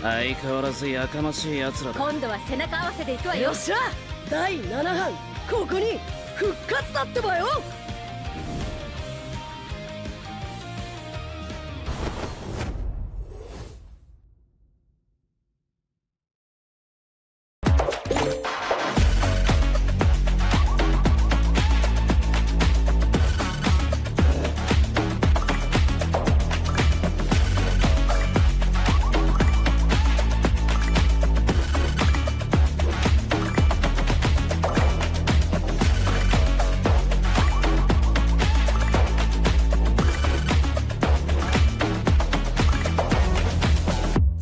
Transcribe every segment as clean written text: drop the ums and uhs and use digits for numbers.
相変わらずやかましい奴らだ。今度は背中合わせでいくわよ。よっしゃ、第7班ここに復活だってばよ。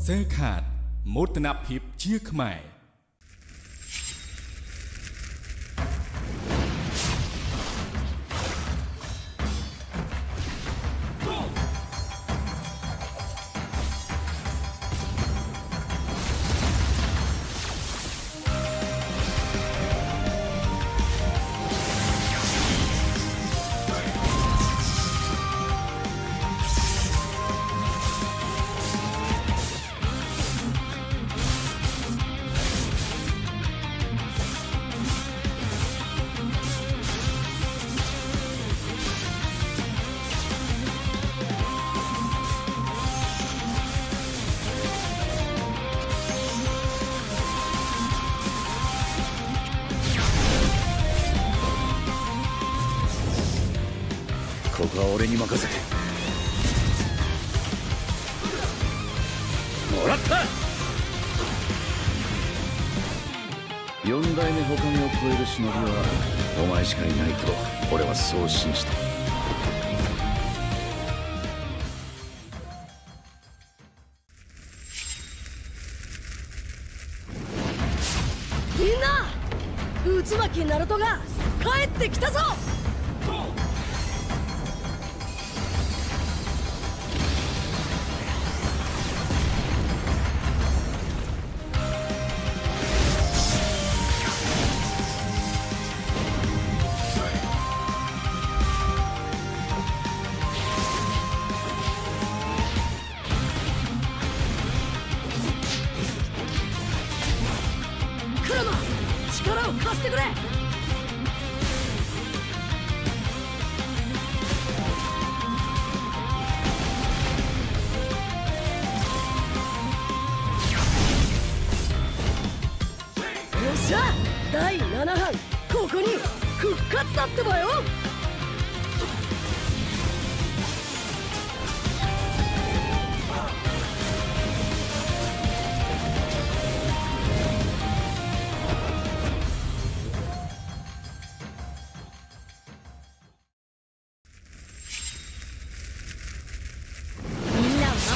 សេខាតមោទនភាពជាខ្មែរ ここは俺に任せてもらった。4代目他目を超える忍びはお前しかいないと俺はそう信じた。みんな、渦巻きナルトが帰ってきたぞ。力を貸してくれ。よっしゃ、第7班ここに復活だってばよ。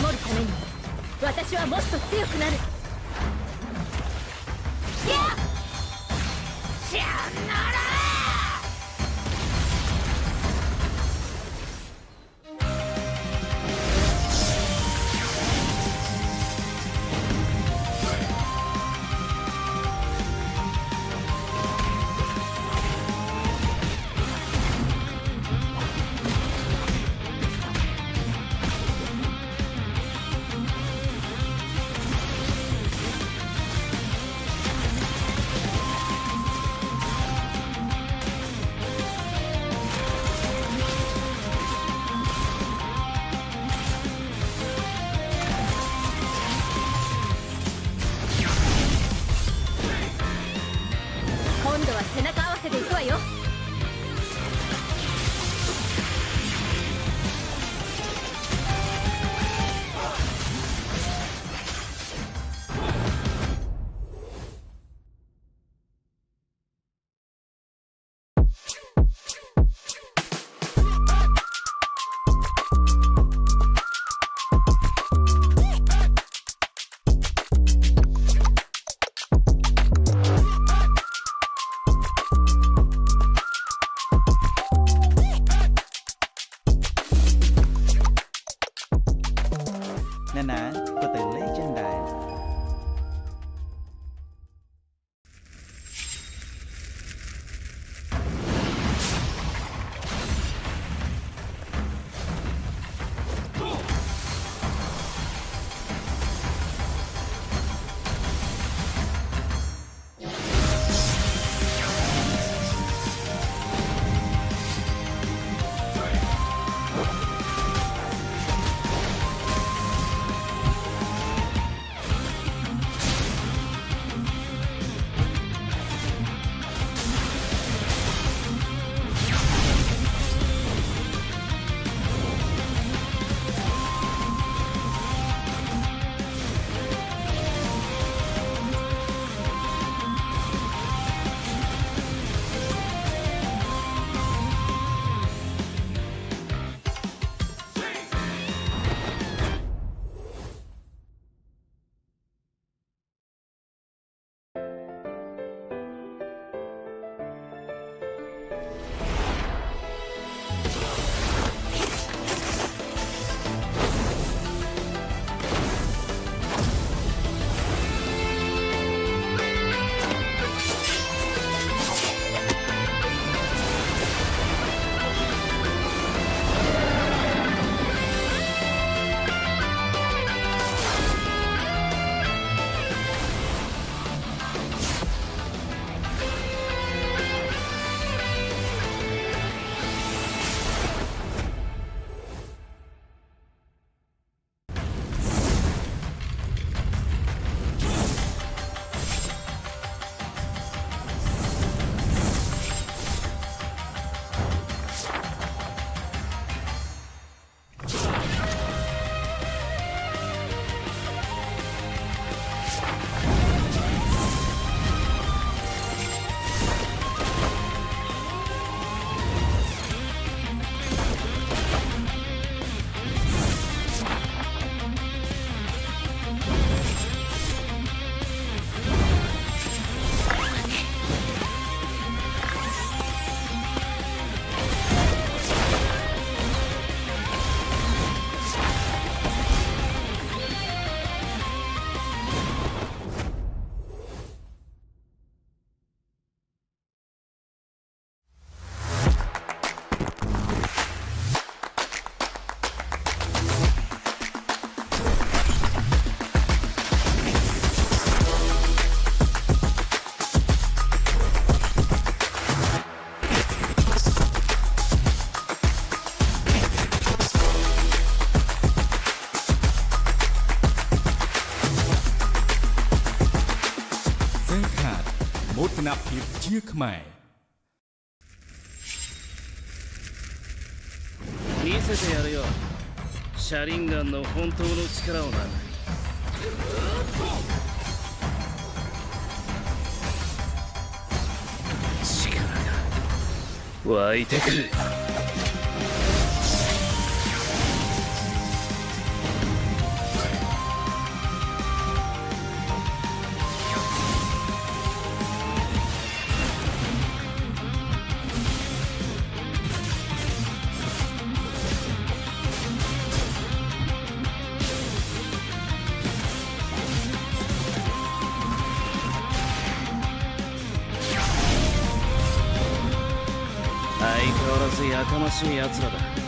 守るために私はもっと強くなる。やっしゃなら今度は背中合わせでいくわよ。Nana, có từ lấy trên đài. មោទនភាពជាខ្មែរ見せてやるよ車輪ガンの本当の力をな力が湧いてくる相変わらずやかましい奴らだ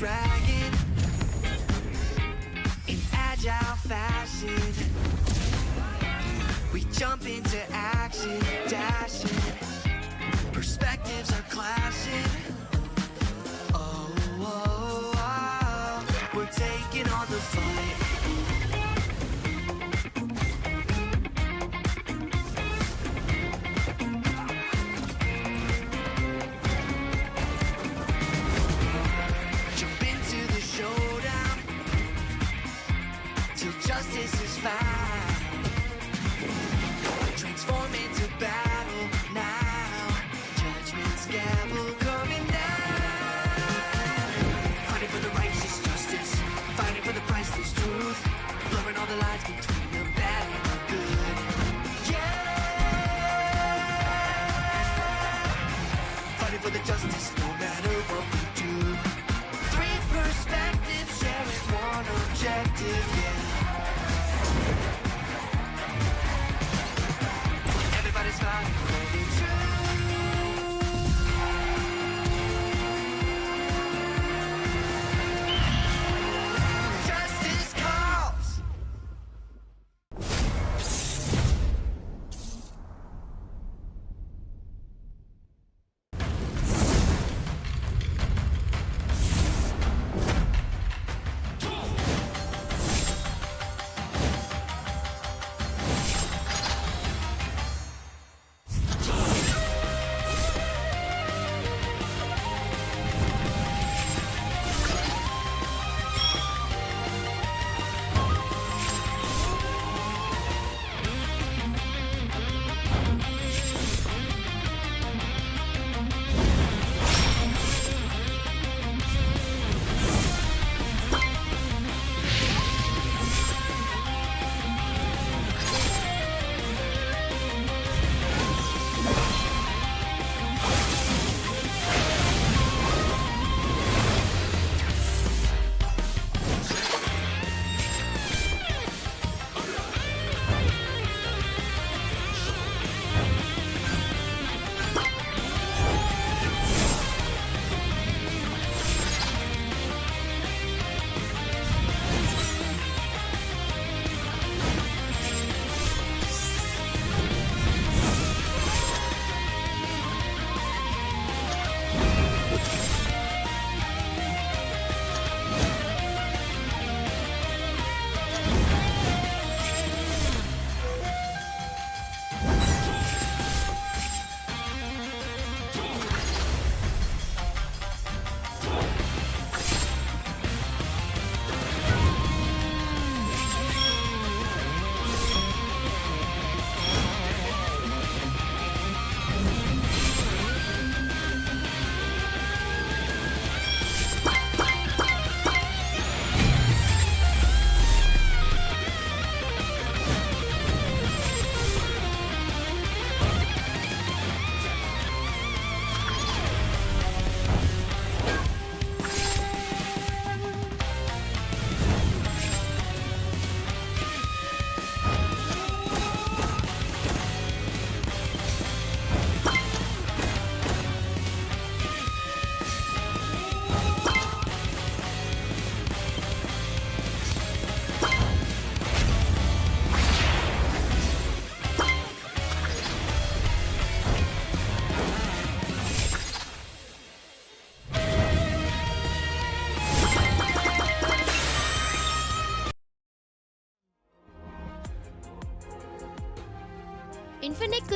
Dragon in agile fashion. We jump into action, dashing. Perspectives are clashing. Oh, oh, oh. We're taking on the fight. Justice is found. Transform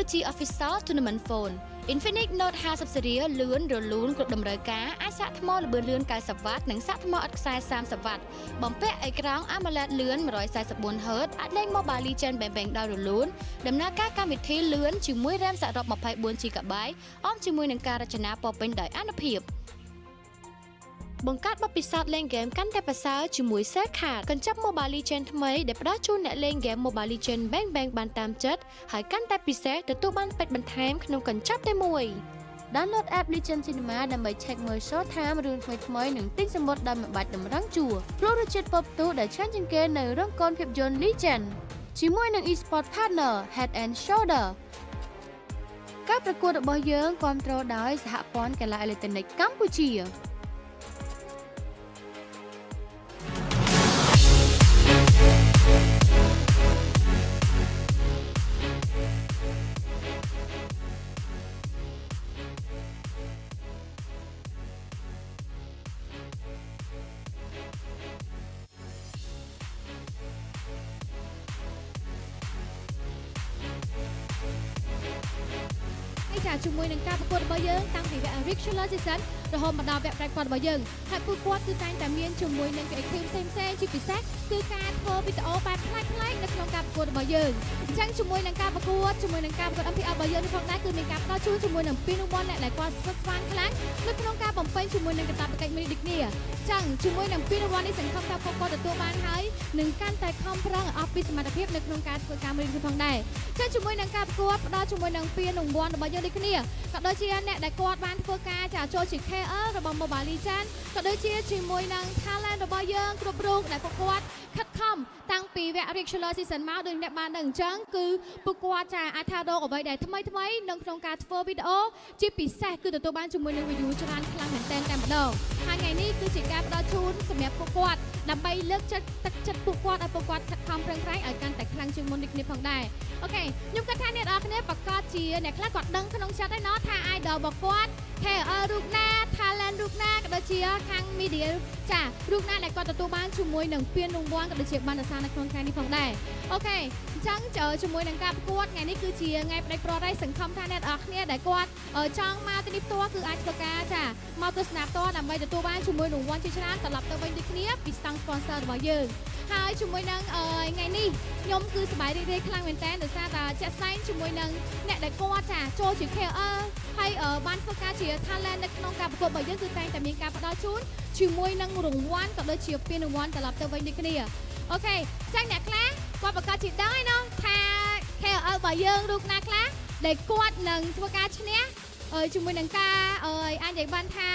គឺជា Official Tournament Phone Infinix Note 50 Series លឿនរលូនគ្រប់តម្រូវការអាចសាកថ្មល្បឿនលឿន90វ៉ាត់និងសាកថ្មឥតខ្សែ30វ៉ាត់បំពាក់អេក្រង់ AMOLED លឿន 144Hz អាចលេង Mobile Legends បែបដោយរលូនដំណើរការកម្មវិធីលឿនជាមួយ RAM សរុប 24GB អមជាមួយនឹងការរចនាពោពេញដោយអានុភាពបង្កើតបទពិសោធន៍លេងហ្គេមកាន់តែប្រសើរជាមួយ CFU កញ្ចប់ Mobile Legends ថ្មីដែលផ្ដល់ជូនអ្នកលេងហ្គេម Mobile Legends បែងបានតាមចិត្តហើយកាន់តែពិសេសទទួលបានពេជ្របន្ថែមក្នុងកញ្ចប់តែមួយ Download app Legend Cinema ដើម្បី check មើល Showtime រឿងថ្មីៗនិងទិញសំបុត្រដោយមិនបាច់តម្រង់ជួរព្រោះរសជាតិពពទូដែលឆ្ងាញ់ជាងគេនៅរោងកុនភាពយន្ត Legend ជាមួយនឹង e-sport partner Head and Shoulder ការប្រកួតរបស់យើងគ្រប់គ្រងដោយសហព័ន្ធកីឡាអេឡិចត្រូនិកកម្ពុជាជាមួយនឹងការប្រកួតរបស់យើងតាំងពីវគ្គ Regular Season រហូតមកដល់វគ្គ Jackpot របស់យើងហើយពួកគាត់គឺតែងតែមានជាមួយនឹង activity ផ្សេងៗជាពិសេសគឺការធ្វើវីដេអូបែបប្លែកៗនៅក្នុងការប្រកួតរបស់យើងអញ្ចឹងជាមួយនឹងការប្រកួត MPL របស់យើងនេះផងដែរគឺមានការផ្ដល់ជូនជាមួយនឹងពីររង្វាន់ដែលគាត់ស្វិតស្វាញខ្លាំងនៅក្នុងការបំពេញជាមួយនឹងកាតព្វកិច្ចមួយដូចគ្នាអញ្ចឹងជាមួយនឹងពីររង្វាន់នេះសង្ឃឹមថាពួកគាត់ទទួលបានហើយនឹងកាន់តែខំប្រឹងអស់ពីសមត្ថភាពនៅក្នុងការធ្វើការមួយនេះផងដែរអញ្ចឹងជាមួយនឹងការប្រកួតផ្ដល់ជាមួយនឹងពីររង្វាន់របស់យើងដូចគ្នាក៏ដូចជាអ្នកដែលគាត់បានធ្វើការចូលជា KL របស់ Mobile Legends ក៏ដូចជាជាមួយនឹង talent របស់យើងគ្រប់រូបដែលពួកគាត់ខិតខំតាំងពីវគ្គ Regular Season មកដូចអ្នកបានដឹងអញ្ចឹងគឺពួកគាត់អាចថារកអ្វីដែលថ្មីនៅក្នុងការធ្វើវីដេអូជាពិសេសគឺទទួលបានជាមួយនឹង view ច្រើនខ្លាំងមែនទែនតែម្ដងហើយថ្ងៃនេះគឺជាការផ្ដល់ជូនសម្រាប់ពួកគាត់ដើម្បីលើកទឹកចិត្តពួកគាត់ឲ្យពួកគាត់ខិតខំប្រឹងប្រែងឲ្យកាន់តែខ្លាំងជាងមុនដូចគ្នាផងដែរអូខេខ្ញុំគិតថាអ្នកនរគ្នាប្រកាសជាអ្នកខ្លះគាត់ដឹងក្នុងចិត្តឯណោះថា idol របស់គាត់ KL រូបណា talent រូបណាក៏ដូចជាខាង media ចារូបណាដែលគាត់ទទួលបានជាមួយនឹងពានរង្វាន់ក៏ដូចជាបានរសារនៅក្នុងថ្ងៃនេះផងដែរអូខេអញ្ចឹងជាមួយនឹងការប្រកួតថ្ងៃនេះគឺជាថ្ងៃផ្ដាច់ប្ររៃសង្ឃឹមថាអ្នកនរគ្នាដែលគាត់ចង់មកទីនេះផ្ទាល់គឺអាចធ្វើការចាមកទស្សនាផ្ទាល់ដើម្បីទទួលបានជាមួយរង្វាន់ជាច្រើនត្រឡប់ទៅវិញដូចគ្នាពីស្តង់ sponsor របស់យើងហើយជាមួយនឹងថ្ងៃនេះខ្ញុំគឺសប្បាយរីករាយខ្លាំងមែនតើដោយសារតែជាក់ស្ដែងជាមួយនឹងអ្នកដែលគាត់ចាចូលជា KL ហើយបានធ្វើការជា talent នៅក្នុងការប្រកួតរបស់យើងគឺតែងតែមានការផ្ដល់ជូនជាមួយនឹងរង្វាន់ក៏ដូចជាពានរង្វាន់ត្រឡប់ទៅវិញដូចគ្នាអូខេចាញ់អ្នកខ្លះគាត់ប្រកាសជាដឹងហើយណោះថា KL របស់យើងរូបណាខ្លះដែលគាត់នឹងធ្វើការឈ្នះជាមួយនឹងការអាចនិយាយបានថា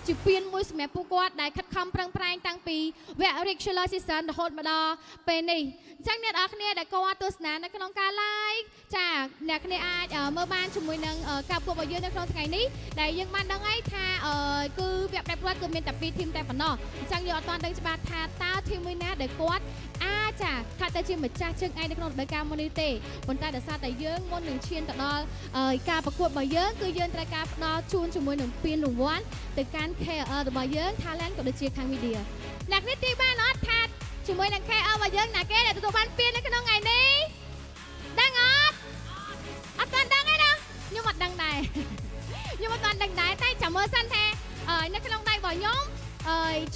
ជាពានមួយសម្រាប់ពួកគាត់ដែលខិតខំប្រឹងប្រែងតាំងពីវគ្គ Regular Season រហូតមកដល់ពេលនេះអញ្ចឹងអ្នកនរគ្នាដែលគាត់ទស្សនានៅក្នុងការ live ចាអ្នកគ្នាអាចមើលបានជាមួយនឹងការប្រកួតរបស់យើងនៅក្នុងថ្ងៃនេះដែលយើងបានដឹងហើយថាគឺវគ្គប្រកួតគឺមានតែ2 team តែប៉ុណ្ណោះអញ្ចឹងយើងអត់ទាន់ដឹងច្បាស់ថាតើ team មួយណាដែលគាត់ចាថាតែជាម្ចាស់ជើងឯកនៅក្នុងរដូវកាលមុននេះទេប៉ុន្តែដោយសារតែយើងមុននឹងឈានទៅដល់ការប្រកួតរបស់យើងគឺយើងត្រូវការផ្ដល់ជូនជាមួយនឹងពានរង្វាន់ទៅកាន់ KL របស់យើង talent ក៏ដូចជាខាង media អ្នកនេះទីបានអត់ថាជាមួយនឹង KL របស់យើងណាគេដែលទទួលបានពាននៅក្នុងថ្ងៃនេះដឹងអត់ទាន់ដឹងទេណាខ្ញុំអត់ដឹងដែរខ្ញុំអត់ទាន់ដឹងដែរតែចាំមើលសិនថានៅក្នុងដៃរបស់ខ្ញុំ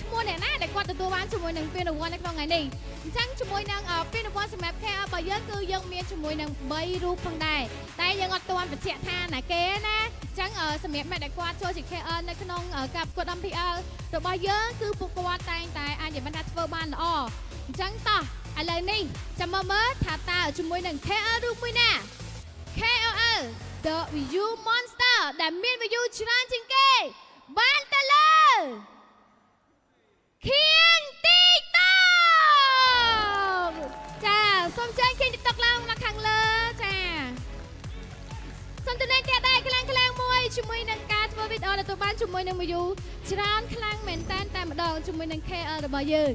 ឈ្មោះអ្នកណាដែលគាត់ទទួលបានជាមួយនឹងពានរង្វាន់នៅក្នុងថ្ងៃនេះអញ្ចឹងជាមួយនឹងពានរង្វាន់សម្រាប់ KL របស់យើងគឺយើងមានជាមួយនឹង3រូបផងដែរតែយើងអត់ទាន់បញ្ជាក់ថាណាគេណាអញ្ចឹងសម្រាប់អ្នកដែលគាត់ចូលជា KL នៅក្នុងការប្រកួត MPL របស់យើងគឺពួកគាត់តែងតែអាចនិយាយថាធ្វើបានល្អអញ្ចឹងតោះឥឡូវនេះចាំមើលថាតើជាមួយនឹង KL រូបមួយណា KL The View Monster ដែលមាន view ច្រើនជាងគេបានទៅលើខៀងទីតោចាសូមចាញ់ខៀងទីតោឡើងមកខាងលើចាសូមទៅលេងទៀតដែរខ្លាំងមួយជាមួយនឹងការធ្វើវីដេអូទទួលបានជាមួយនឹង view ច្រើនខ្លាំងមែនតើតែម្ដងជាមួយនឹង KL របស់យើង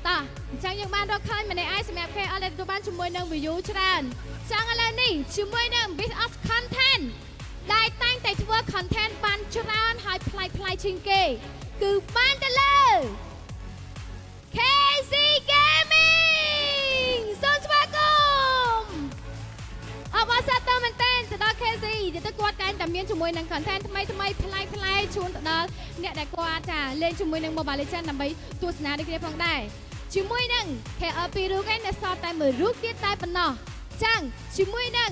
តោះអញ្ចឹងយើងបានរកឃើញម្នាក់ឯងសម្រាប់ KL ដែលទទួលបានជាមួយនឹង view ច្រើនចឹងឥឡូវនេះជាមួយនឹង Best of Content ដែលតែងតែធ្វើ content បានច្រើនហើយប្លែកជាងគេគឺបានទៅលើ CFU Gaming សូមស្វាគមន៍អបអរសាទរមែនទែនទៅដល់ KFU ជាមួយនឹង content ថ្មីៗប្លែកជូនទៅដល់អ្នកដែលគាត់ចាលេងជាមួយនឹង Mobile Legends ដើម្បីទស្សនាដូចគ្នាផងដែរជាមួយនឹង KL 2រូបឯងនៅសល់តែមួយរូបទៀតតែប៉ុណ្ណោះចឹងជាមួយនឹង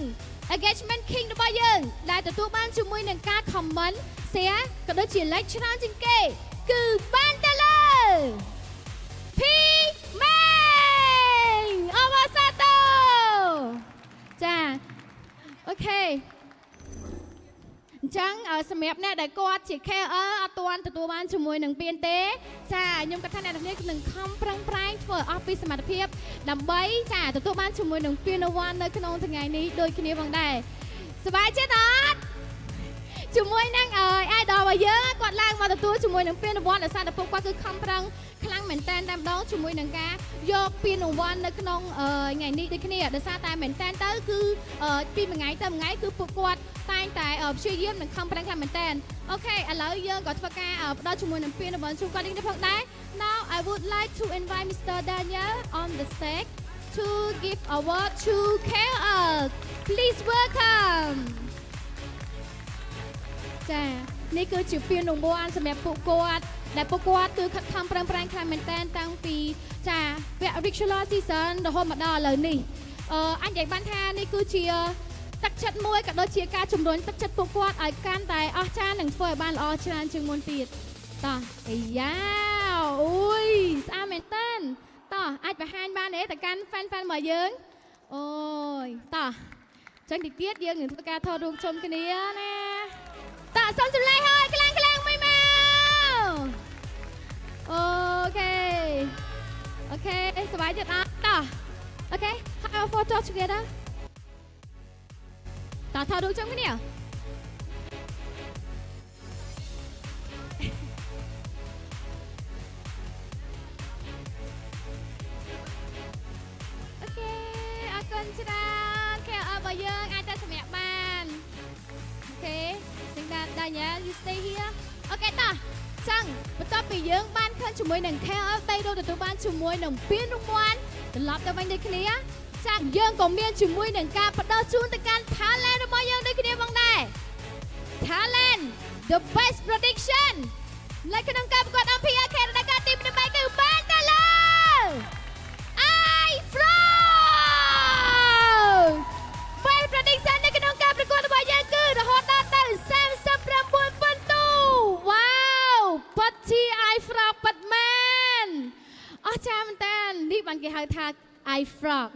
engagement king របស់យើងដែលទទួលបានជាមួយនឹងការ comment share ក៏ដូចជា like ច្រើនជាងគេគឺបានទៅលើ P Main អបអរសាទរចាអូខេអញ្ចឹងសម្រាប់អ្នកដែលគាត់ជា KL អត់ទាន់ទទួលបានជាមួយនឹងពៀនទេចាខ្ញុំគិតថាអ្នកទាំងនេះនឹងខំប្រឹងប្រែងធ្វើអស់ពីសមត្ថភាពដើម្បីចាទទួលបានជាមួយនឹងពៀនរង្វាន់នៅក្នុងថ្ងៃនេះដូចគ្នាផងដែរសប្បាយចិត្តអត់ជាមួយនឹងidol របស់យើងគាត់ឡើងមកទទួលជាមួយនឹងពានរង្វាន់ដោយសារតែពួកគាត់គឺខំប្រឹងខ្លាំងមែនតែនតែម្ដងជាមួយនឹងការយកពានរង្វាន់នៅក្នុងថ្ងៃនេះដូចគ្នាដោយសារតែមែនតែនទៅគឺពីមួយថ្ងៃទៅមួយថ្ងៃគឺពួកគាត់តែងតែព្យាយាមនិងខំប្រឹងខ្លាំងមែនតែនអូខេឥឡូវយើងក៏ធ្វើការផ្ដល់ជាមួយនឹងពានរង្វាន់ជូនគាត់នេះផងដែរ Now I would like to invite Mr. Daniel on the stage to give award to KL please welcomeចានេះគឺជាពានរង្វាន់សម្រាប់ពួកគាត់ដែលពួកគាត់គឺខិតខំប្រឹងប្រែងខ្លាំងមែនតើតាំងពីចាវគ្គ regular season រហូតមកដល់ឥឡូវនេះអញនិយាយបានថានេះគឺជាទឹកចិត្តមួយក៏ដូចជាការជំរុញទឹកចិត្តពួកគាត់ឲ្យកាន់តែអស្ចារ្យនិងធ្វើឲ្យបានល្អច្រើនជាងមុនទៀតតោះអាយ៉ាអូយស្អាតមែនតើតោះអាចបង្ហាញបានទេទៅកាន់ fan របស់យើងអូយតោះចឹងតិចទៀតយើងនឹងធ្វើការថតរូបជុំគ្នាណាតើសុំចម្លែកហើយខ្លាំងមួយមកអូខេសប្បាយចិត្តអត់តោះអូខេ have a photo together តើថតរូបជុំគ្នាអូខេអរគុណច្រើន KL របស់យើងអាចទៅសម្រាប់បានអូខេDaniel, you stay here. អូខេតោះចឹងបន្ទាប់ពីយើងបានឃើញជាមួយនឹង KL 3រូបទទួលបានជាមួយនឹងពានរង្វាន់ត្រឡប់ទៅវិញដូចគ្នាចឹងយើងក៏មានជាមួយនឹងការផ្ដល់ជូនទៅកាន់ talent របស់យើងដូចគ្នាផងដែរ talent the best prediction នៅក្នុងការប្រកួត MPL-KH រដូវកាលទី1គឺបានទៅលើ best prediction នៅក្នុងការប្រកួតរបស់យើងគឺរហូតដល់ទៅ39ពិន្ទុវ៉ាវពិតជា I frog ពិតមែនអស្ចារ្យមែនតើនេះបានគេហៅថា I frog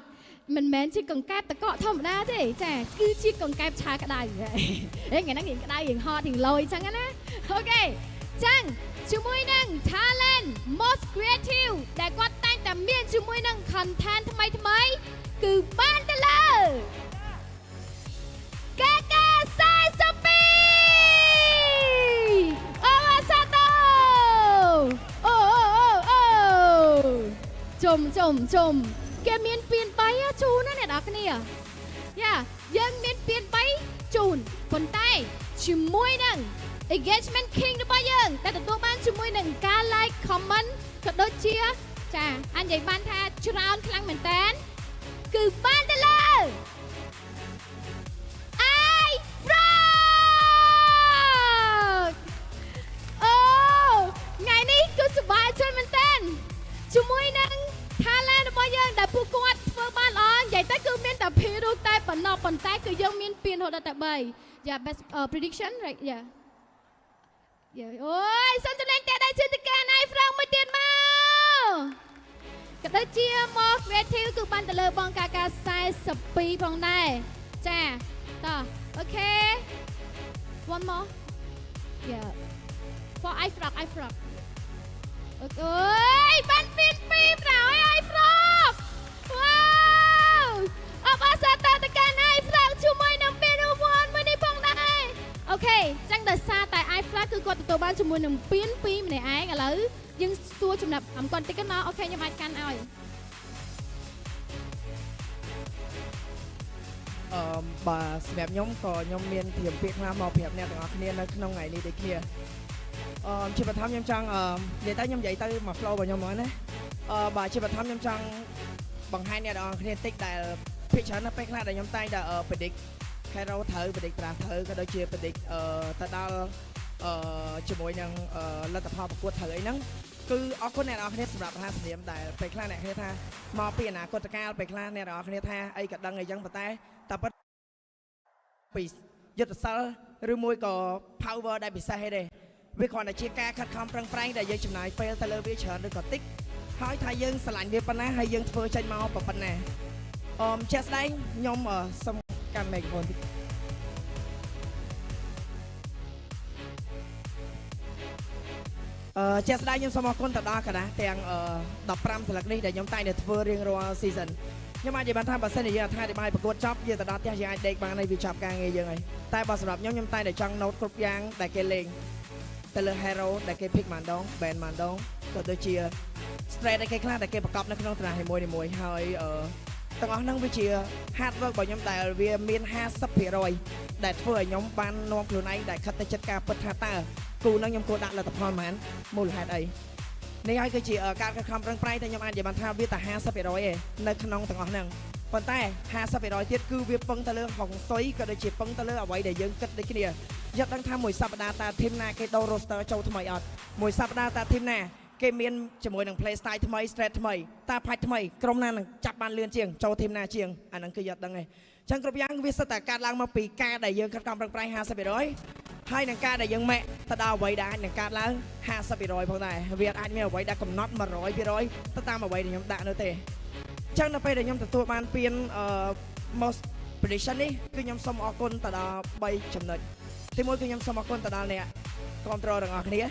មិនមែនជាកង្កែបតកកធម្មតាទេចាគឺជាកង្កែបឆាក្តៅថ្ងៃហ្នឹងរៀងក្តៅរៀងហត់រៀងលយអញ្ចឹងណាអូខេចឹងជាមួយនឹង talent most creative ដែលគាត់តែងតែមានជាមួយនឹង content ថ្មីគឺបានទៅលើកា42អូសាតូជុំគេមានពៀន3ជូនណាអ្នកនរគ្នាយ៉ាយើងមានពៀន3ជូនប៉ុន្តែជាមួយនឹង engagement king របស់យើងដែលទទួលបានជាមួយនឹងការ like comment ក៏ដូចជាចាអញនិយាយបានថាច្រើនខ្លាំងមែនតើគឺបានទៅលើថ្ងៃនេះគឺសប្បាយចិត្តមែនតើជាមួយនឹង talent របស់យើងដែលពួកគាត់ធ្វើបានល្អនិយាយទៅគឺមានតែភីរូតែប៉ុណ្ណោះប៉ុន្តែគឺយើងមានពៀនរហូតដល់តែ3 Yeah best prediction right yeah អូយសុំចំណេញតែដៃជឿទៅកាន់ I frog មួយទៀតមកក៏ដូចជា more creative គឺបានទៅលើបងកាកា42ផងដែរចាតោះអូខេ one more yeah for I frog អូយបានពៀន2ប្រហើយ I frog វ៉ាវអបអរសាទរទៅកាន់ I frog ជាមួយនឹងពៀនរង្វាន់មួយនេះផងដែរអូខេចឹងដោយសារតែ I frog គឺគាត់ទទួលបានជាមួយនឹងពៀន2ម្នាក់ឯងឥឡូវយើងសួរចំណាប់អំគាត់តិចណាអូខេខ្ញុំអាចកាន់ឲ្យបាទសម្រាប់ខ្ញុំក៏ខ្ញុំមានធៀបពាក្យខ្លះមកប្រាប់អ្នកទាំងអស់គ្នានៅក្នុងថ្ងៃនេះដូចគ្នាជាបឋមខ្ញុំចង់និយាយទៅខ្ញុំនិយាយទៅមក flow របស់ខ្ញុំហ្មងណាបាទជាបឋមខ្ញុំចង់បង្ហាញអ្នកទាំងអស់គ្នាតិចដែលភាគច្រើននៅពេលខ្លះដែលខ្ញុំតែងតែ predict hero ត្រូវបដិប្រាត្រូវក៏ដូចជាបដិទៅដល់ជាមួយនឹងលទ្ធផលប្រកួតត្រូវអីហ្នឹងគឺអរគុណអ្នកនរគ្នាសម្រាប់មហាសនាមដែលពេលខ្លះអ្នកគ្នាថាមកពីអនាគតកាលពេលខ្លះអ្នកនរគ្នាថាអីក៏ដឹងអីចឹងប៉ុន្តែតែពិតពីយុទ្ធសាស្ត្រឬមួយក៏ power ដែលពិសេសទេវាគ្រាន់តែជាការខិតខំប្រឹងប្រែងដែលយើងចំណាយពេលទៅលើវាច្រើនឬក៏តិចហើយថាយើងស្រឡាញ់វាប៉ុណ្ណាហើយយើងធ្វើចេញមកប៉ុណ្ណាជាក់ស្ដែងខ្ញុំសុំកាន់មីក្រូហ្វូនតិចជាក់ស្ដែងខ្ញុំសូមអរគុណទៅដល់កណ្ដាស់ទាំង15ស្លឹកនេះដែលខ្ញុំតែងតែធ្វើរៀងរាល់ season ខ្ញុំអាចនិយាយបានថាបើសិនជាយើងថាបាយប្រកួតចប់យើងទៅដល់ផ្ទះយើងអាចដេកបានហើយវាចប់ការងារយើងហើយតែបើសម្រាប់ខ្ញុំតែងតែចង់ note គ្រប់យ៉ាងដែលគេលេងទៅលើ hero ដែលគេ pick ម្ដង ban ម្ដងក៏ដូចជា straight ដែលគេខ្លះដែលគេប្រកបនៅក្នុងតារាមួយៗហើយទាំងអស់ហ្នឹងវាជា hard work របស់ខ្ញុំដែលវាមាន 50% ដែលធ្វើឲ្យខ្ញុំបាននាំខ្លួនឯងដែលខិតទៅចិត្តការពិតថាតើគូហ្នឹងខ្ញុំគួរដាក់លទ្ធផលប៉ុន្មានមូលហេតុអីនេះហើយគឺជាការខិតខំប្រឹងប្រែងតែខ្ញុំអាចនិយាយបានថាវាតែ 50% ឯនៅក្នុងទាំងអស់ហ្នឹងប៉ុន្តែ 50% ទៀតគឺវាពឹងទៅលើហុងស៊ុយក៏ដូចជាពឹងទៅលើអ្វីដែលយើងគិតដូចគ្នាយកដឹងថាមួយសប្តាហ៍តើធីមណាគេដូរ roster ចូលថ្មីអត់មួយសប្តាហ៍តើធីមណាគេមានជាមួយនឹង play style ថ្មី straight ថ្មីតើផាច់ថ្មីក្រុមណានឹងចាប់បានលឿនជាងចូលធីមណាជាងអាហ្នឹងគឺយកដឹងឯងចឹងគ្រប់យ៉ាងវាសិតតែកាត់ឡើងមកពីការដែលយើងខិតខំប្រឹងប្រែង 50% ហើយនឹងការដែលយើងម៉ែទៅដល់អ្វីដែលអាចនឹងកាត់ឡើង 50% ផងដែរវាអាចមានអ្វីដែលកំណត់ 100% ទៅតាមអ្វីដែលខ្ញុំដាក់នោះទេចឹងនៅពេលដែលខ្ញុំទទួលបានពានmost prediction នេះគឺខ្ញុំសូមអរគុណទៅដល់3ចំណុចទី1គឺខ្ញុំសូមអរគុណទៅដល់អ្នកគ្រប់គ្រងទាំងអស់គ្នា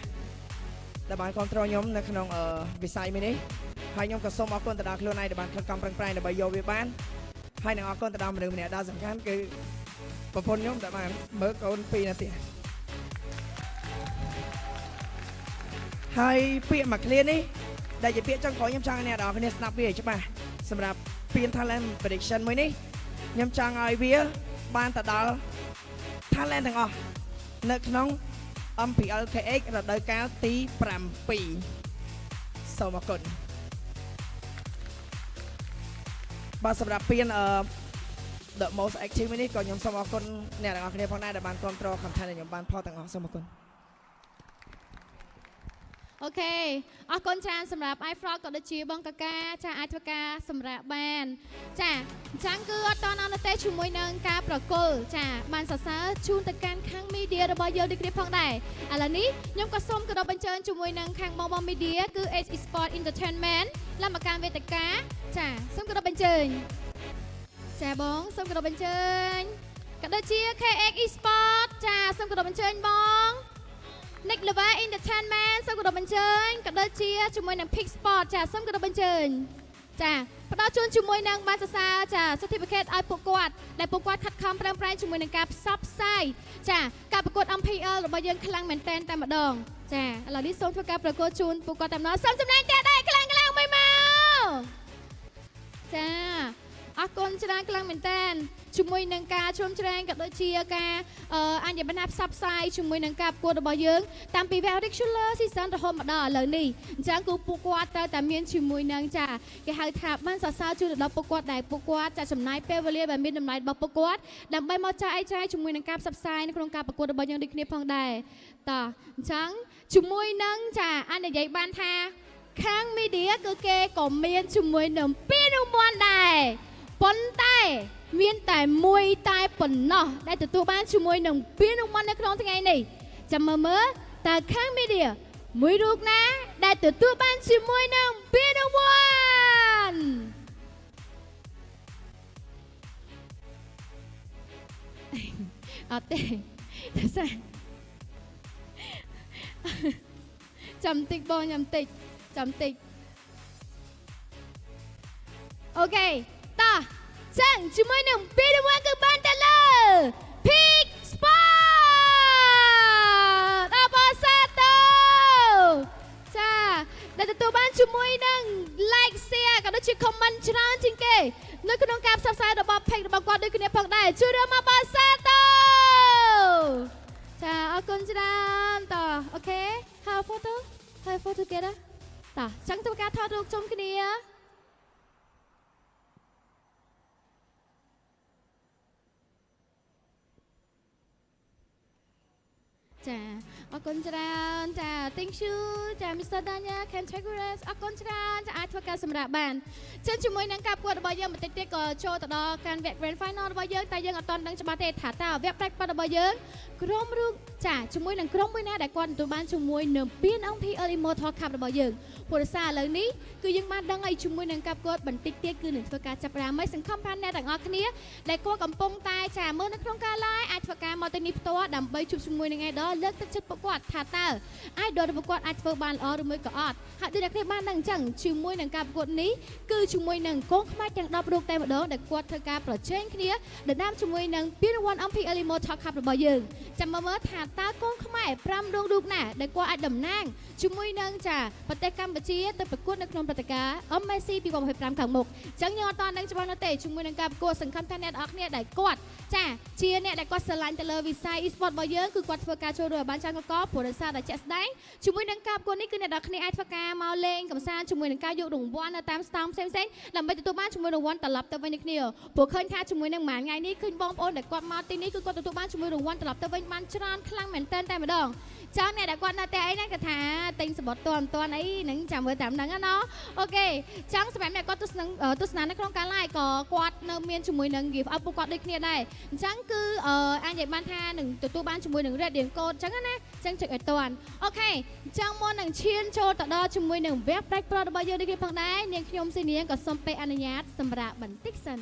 ដែលបានគ្រប់គ្រងខ្ញុំនៅក្នុងវិស័យមួយនេះហើយខ្ញុំក៏សូមអរគុណទៅដល់ខ្លួនឯងដែលបានខិតខំប្រឹងប្រែងដើម្បីយកវាបានហើយនឹងអរគុណទៅដល់មនុស្សម្នាក់ដ៏សំខាន់គឺប្រពន្ធខ្ញុំដែលបានមើលកូន2នាទីហើយពាក្យមួយឃ្លានេះដែលជាពាក្យចុងក្រោយខ្ញុំចង់ឲ្យអ្នកនរគ្នាស្ដាប់វាឲ្យច្បាស់សម្រាប់ពាន talent prediction មួយនេះខ្ញុំចង់ឲ្យវាបានទៅដល់ talent ទាំងអស់នៅក្នុង MPL-KH រដូវកាលទី7សូមអរគុណបាទសម្រាប់ពានthe most active នេះក៏ខ្ញុំសូមអរគុណអ្នកទាំងអស់គ្នាផងដែរដែលបានគ្រប់គ្រង content ដែលខ្ញុំបានផលទាំងអស់សូមអរគុណអូខេអរគុណច្រើនសម្រាប់ iFrog ក៏ដូចជាបងកាកាចាអាចធ្វើការសម្រាប់បានចាអញ្ចឹងគឺអត់តនៅទេជាមួយនឹងការប្រគល់ចាបានសរសើរជូនទៅកាន់ខាង media របស់យើងដូចគ្នាផងដែរឥឡូវនេះខ្ញុំក៏សូមគោរពអញ្ជើញជាមួយនឹងខាងបង media គឺ H Sport Entertainment ឡើងមកកាន់វេទិកាចាសូមគោរពអញ្ជើញចាបងសូមគោរពអញ្ជើញក៏ដូចជា KX Esport ចាសូមគោរពអញ្ជើញបង Nick Lever Entertainment សូមគោរពអញ្ជើញក៏ដូចជាជាមួយនឹង Pick Sport ចាសូមគោរពអញ្ជើញចាផ្ដល់ជូនជាមួយនឹងបានសរសើរចា certificate ឲ្យពួកគាត់ដែលពួកគាត់ខិតខំប្រឹងប្រែងជាមួយនឹងការផ្សព្វផ្សាយចាការប្រកួត MPL របស់យើងខ្លាំងមែនតែនតែម្ដងចាឥឡូវនេះសូមធ្វើការប្រកួតជូនពួកគាត់តែម្ដងសូមចំណេញទៀតដែរខ្លាំងមួយមកចាអរគុណច្រើនខ្លាំងមែនតើជាមួយនឹងការជ្រោមជ្រែងក៏ដូចជាការអញ្ញបណ្ណាផ្សព្វផ្សាយជាមួយនឹងការប្រកួតរបស់យើងតាំងពី regular season រហូតមកដល់ឥឡូវនេះអញ្ចឹងគឺពួកគាត់ត្រូវតែមានជាមួយនឹងចាគេហៅថាបានសរសើរជូនដល់ពួកគាត់ដែលពួកគាត់ចាចំណាយពេលវេលាដែលមានតម្លៃរបស់ពួកគាត់ដើម្បីមកចែកចាយជាមួយនឹងការផ្សព្វផ្សាយនៅក្នុងការប្រកួតរបស់យើងដូចគ្នាផងដែរតោះអញ្ចឹងជាមួយនឹងចាអញ្ញនិយាយបានថាខាង media គឺគេក៏មានជាមួយនឹងពានរង្វាន់ដែរប៉ុន្តែមានតែមួយតែប៉ុណ្ណោះដែលទទួលបានជាមួយនឹងពានរង្វាន់នៅក្នុងថ្ងៃនេះចាំមើលតើខាង media មួយរូបណាដែលទទួលបានជាមួយនឹងពានរង្វាន់អត់ទេចាំតិចបងចាំតិចអូខេតោះចឹងជាមួយនឹងពានរង្វាន់គឺបានទៅលើ Pick Sport អបអរសាទរចាដែលទទួលបានជាមួយនឹង like share ក៏ដូចជា comment ច្រើនជាងគេនៅក្នុងការផ្សព្វផ្សាយរបស់ page របស់គាត់ដូចគ្នាផងដែរជួយរួមមកអបអរសាទរចាអរគុណច្រើនតោះអូខេ Have photo together តោះចឹងធ្វើការថតរូបជុំគ្នា ចាអរគុណច្រើនចា thank you ចា Mr. Danya can take rest អរគុណច្រើនចាអាចធ្វើការសម្រាប់បានចឹងជាមួយនឹងការប្រកួតរបស់យើងបន្តិចទៀតក៏ចូលទៅដល់ការវគ្គ Grand Final របស់យើងតែយើងអត់ទាន់ដឹងច្បាស់ទេថាតើវគ្គប្រែកប៉ាត់របស់យើងក្រុមរូបចាជាមួយនឹងក្រុមមួយណាដែលគាត់ទទួលបានជាមួយនឹងពាន MPL Immortal Cup របស់យើងព្រោះសារឥឡូវនេះគឺយើងបានដឹងហើយជាមួយនឹងការប្រកួតបន្តិចទៀតគឺនឹងធ្វើការចាប់ផ្ដើមហើយសង្ឃឹមថាអ្នកទាំងអស់គ្នាដែលគាត់កំពុងតែចាមើលនៅក្នុងការ live អាចធ្វើការមកទីនេះផ្ទាល់ដើម្បីជួបជាមួយនឹង idol លើកទឹកចិត្តពួកគាត់ថាតើ idol របស់គាត់អាចធ្វើបានល្អឬមួយក៏អត់ហើយដូចអ្នកគ្នាបានដឹងអញ្ចឹងជាមួយនឹងការប្រកួតនេះគឺជាមួយនឹងកងខ្មែរទាំង10រូបតែម្ដងដែលគាត់ធ្វើការប្រជែងគ្នាដណ្ដើមជាមួយនឹងពានរង្វាន់ MPL Immortal Cup របស់យើងចាំមើលថាតើកងខ្មែរ5រូបណាដែលគាត់អាចតំណាងជាមួយនឹងចាប្រទេសកម្ពុជាទៅប្រកួតនៅក្នុងព្រឹត្តិការណ៍ MSC 2025ខាងមុខអញ្ចឹងយើងអត់ទាន់ដឹងច្បាស់នោះទេជាមួយនឹងការប្រកួតសង្ឃឹមថាអ្នកនរគ្នាដែលគាត់ចាជាអ្នកដែលគាត់ស្រឡាញ់ទៅលើវិស័យ e-sport របស់យើងគឺគាត់ធ្វើការចូលរួមបានច្រើនកកព្រោះដោយសារតែជាក់ស្ដែងជាមួយនឹងការប្រកួតនេះគឺអ្នកនរគ្នាអាចធ្វើការមកលេងកម្សាន្តជាមួយនឹងការយករង្វាន់នៅតាមស្តង់ផ្សេងៗដើម្បីទទួលបានជាមួយរង្វាន់ត្រឡប់ទៅវិញនឹងគ្នាព្រោះឃើញថាជាមួយនឹងមួយថ្ងៃនេះឃើញបងប្អូនដែលគាត់មកទីនេះគឺគាត់ទទួលបានជាមួយរង្វាន់ត្រឡប់ទៅវិញបានច្រើនខ្លាំងមែនទែនតែម្ដងចាំអ្នកដែលគាត់នៅតែអីហ្នឹងគាត់ថាទិញសបត់តន់អីហ្នឹងចាំមើលតាមហ្នឹងណាអូខេចាំសម្រាប់អ្នកគាត់ទស្សនានៅក្នុងការ live ក៏គាត់នៅមានជាមួយនឹង give up ពួកគាត់ដូចគ្នាដែរអញ្ចឹងគឺអាចនិយាយបានថានឹងទទួលបានជាមួយនឹង red điểm code អញ្ចឹងណាអញ្ចឹងចុចឲ្យតន់អូខេអញ្ចឹងមុននឹងឈានចូលទៅដល់ជាមួយនឹង web break pro របស់យើងដូចគ្នាផងដែរនាងខ្ញុំស៊ីនាងក៏សូមពេលអនុញ្ញាតសម្រាប់បន្តិចសិន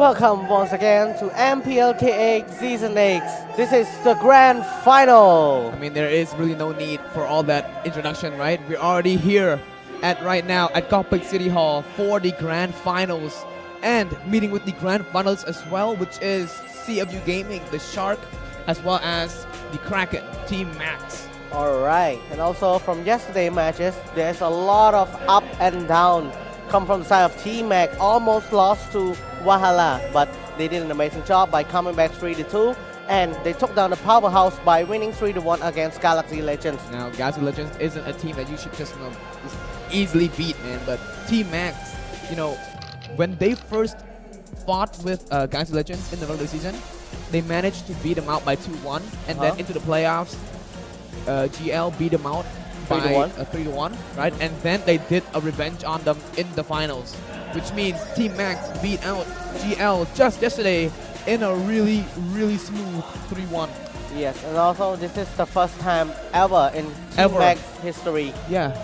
Welcome once again to MPL-KH Season 8. This is the grand final. I mean, there is really no need for all that introduction, right? We're already here right now at Gopik City Hall for the grand finals and meeting with the grand finals as well, which is CFU Gaming, the Shark, as well as the Kraken, Team Max. Alright, and also from yesterday's matches, there's a lot of up and down come from the side of Team Mac. Almost lost to Wahala, but they did an amazing job by coming back 3-2, and they took down the powerhouse by winning 3-1 against Galaxy Legends. Now, Galaxy Legends isn't a team that you should just, just easily beat, man. But Team Max, when they first fought with Galaxy Legends in the regular season, they managed to beat them out by 2-1, and then into the playoffs, GL beat them out by 3-1, right? And then they did a revenge on them in the finals, which means Team Max beat out GL just yesterday in a really, really smooth 3-1. Yes, and also this is the first time ever in Team Max history. Yeah.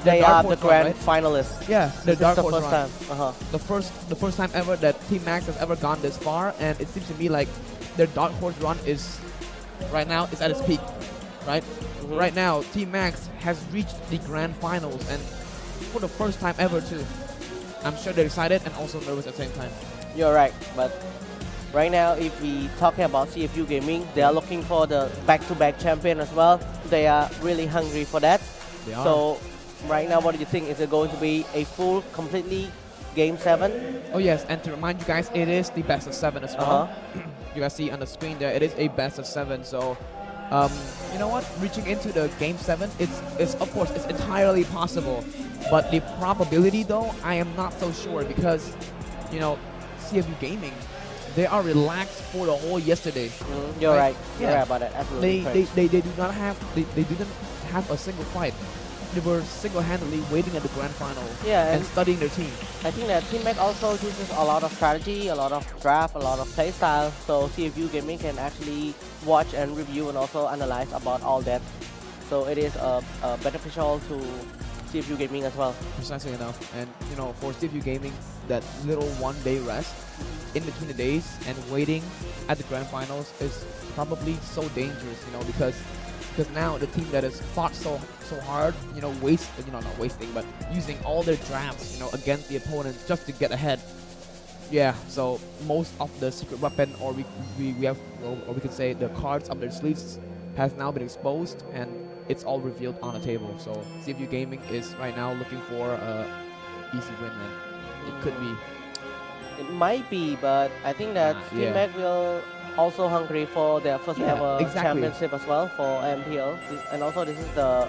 They are the grand finalists. Yeah, the this dark is the horse first run. time. The first time ever that Team Max has ever gone this far, and it seems to me like their dark horse run is right now is at its peak, right? Right now, Team Max has reached the grand finals, and for the first time ever too. I'm sure they're excited and also nervous at the same time. You're right, but right now, if we talking about CFU Gaming, they are looking for the back-to-back champion as well. They are really hungry for that. They are. So right now, what do you think? Is it going to be a full, completely Game 7? Oh yes, and to remind you guys, it is the best of 7 as well. You guys see on the screen there, it is a best of 7. So, you know what? Reaching into the Game 7, it's of course it's entirely possible, but the probability though, I am not so sure because, CFU Gaming, they are relaxed for the whole yesterday. You're right. Yeah. You're right about that. Absolutely. They do not have they didn't have a single fight. They were single-handedly waiting at the grand final and studying their team. I think that Team Mac also uses a lot of strategy, a lot of draft, a lot of play style, so CFU Gaming can actually watch and review and also analyze about all that. So it is beneficial to CFU Gaming as well. Precisely enough. And for CFU Gaming, that little one-day rest in between the days and waiting at the grand finals is probably so dangerous, because now the team that has fought so hard, not wasting, but using all their drafts, against the opponent just to get ahead. Yeah, so most of the secret weapon, or we could say the cards up their sleeves, has now been exposed, and it's all revealed on the table. So CFU Gaming is right now looking for a easy win, man. It could be. It might be, but I think that Team Mac will also hungry for their first ever championship as well for MPL. And also this is the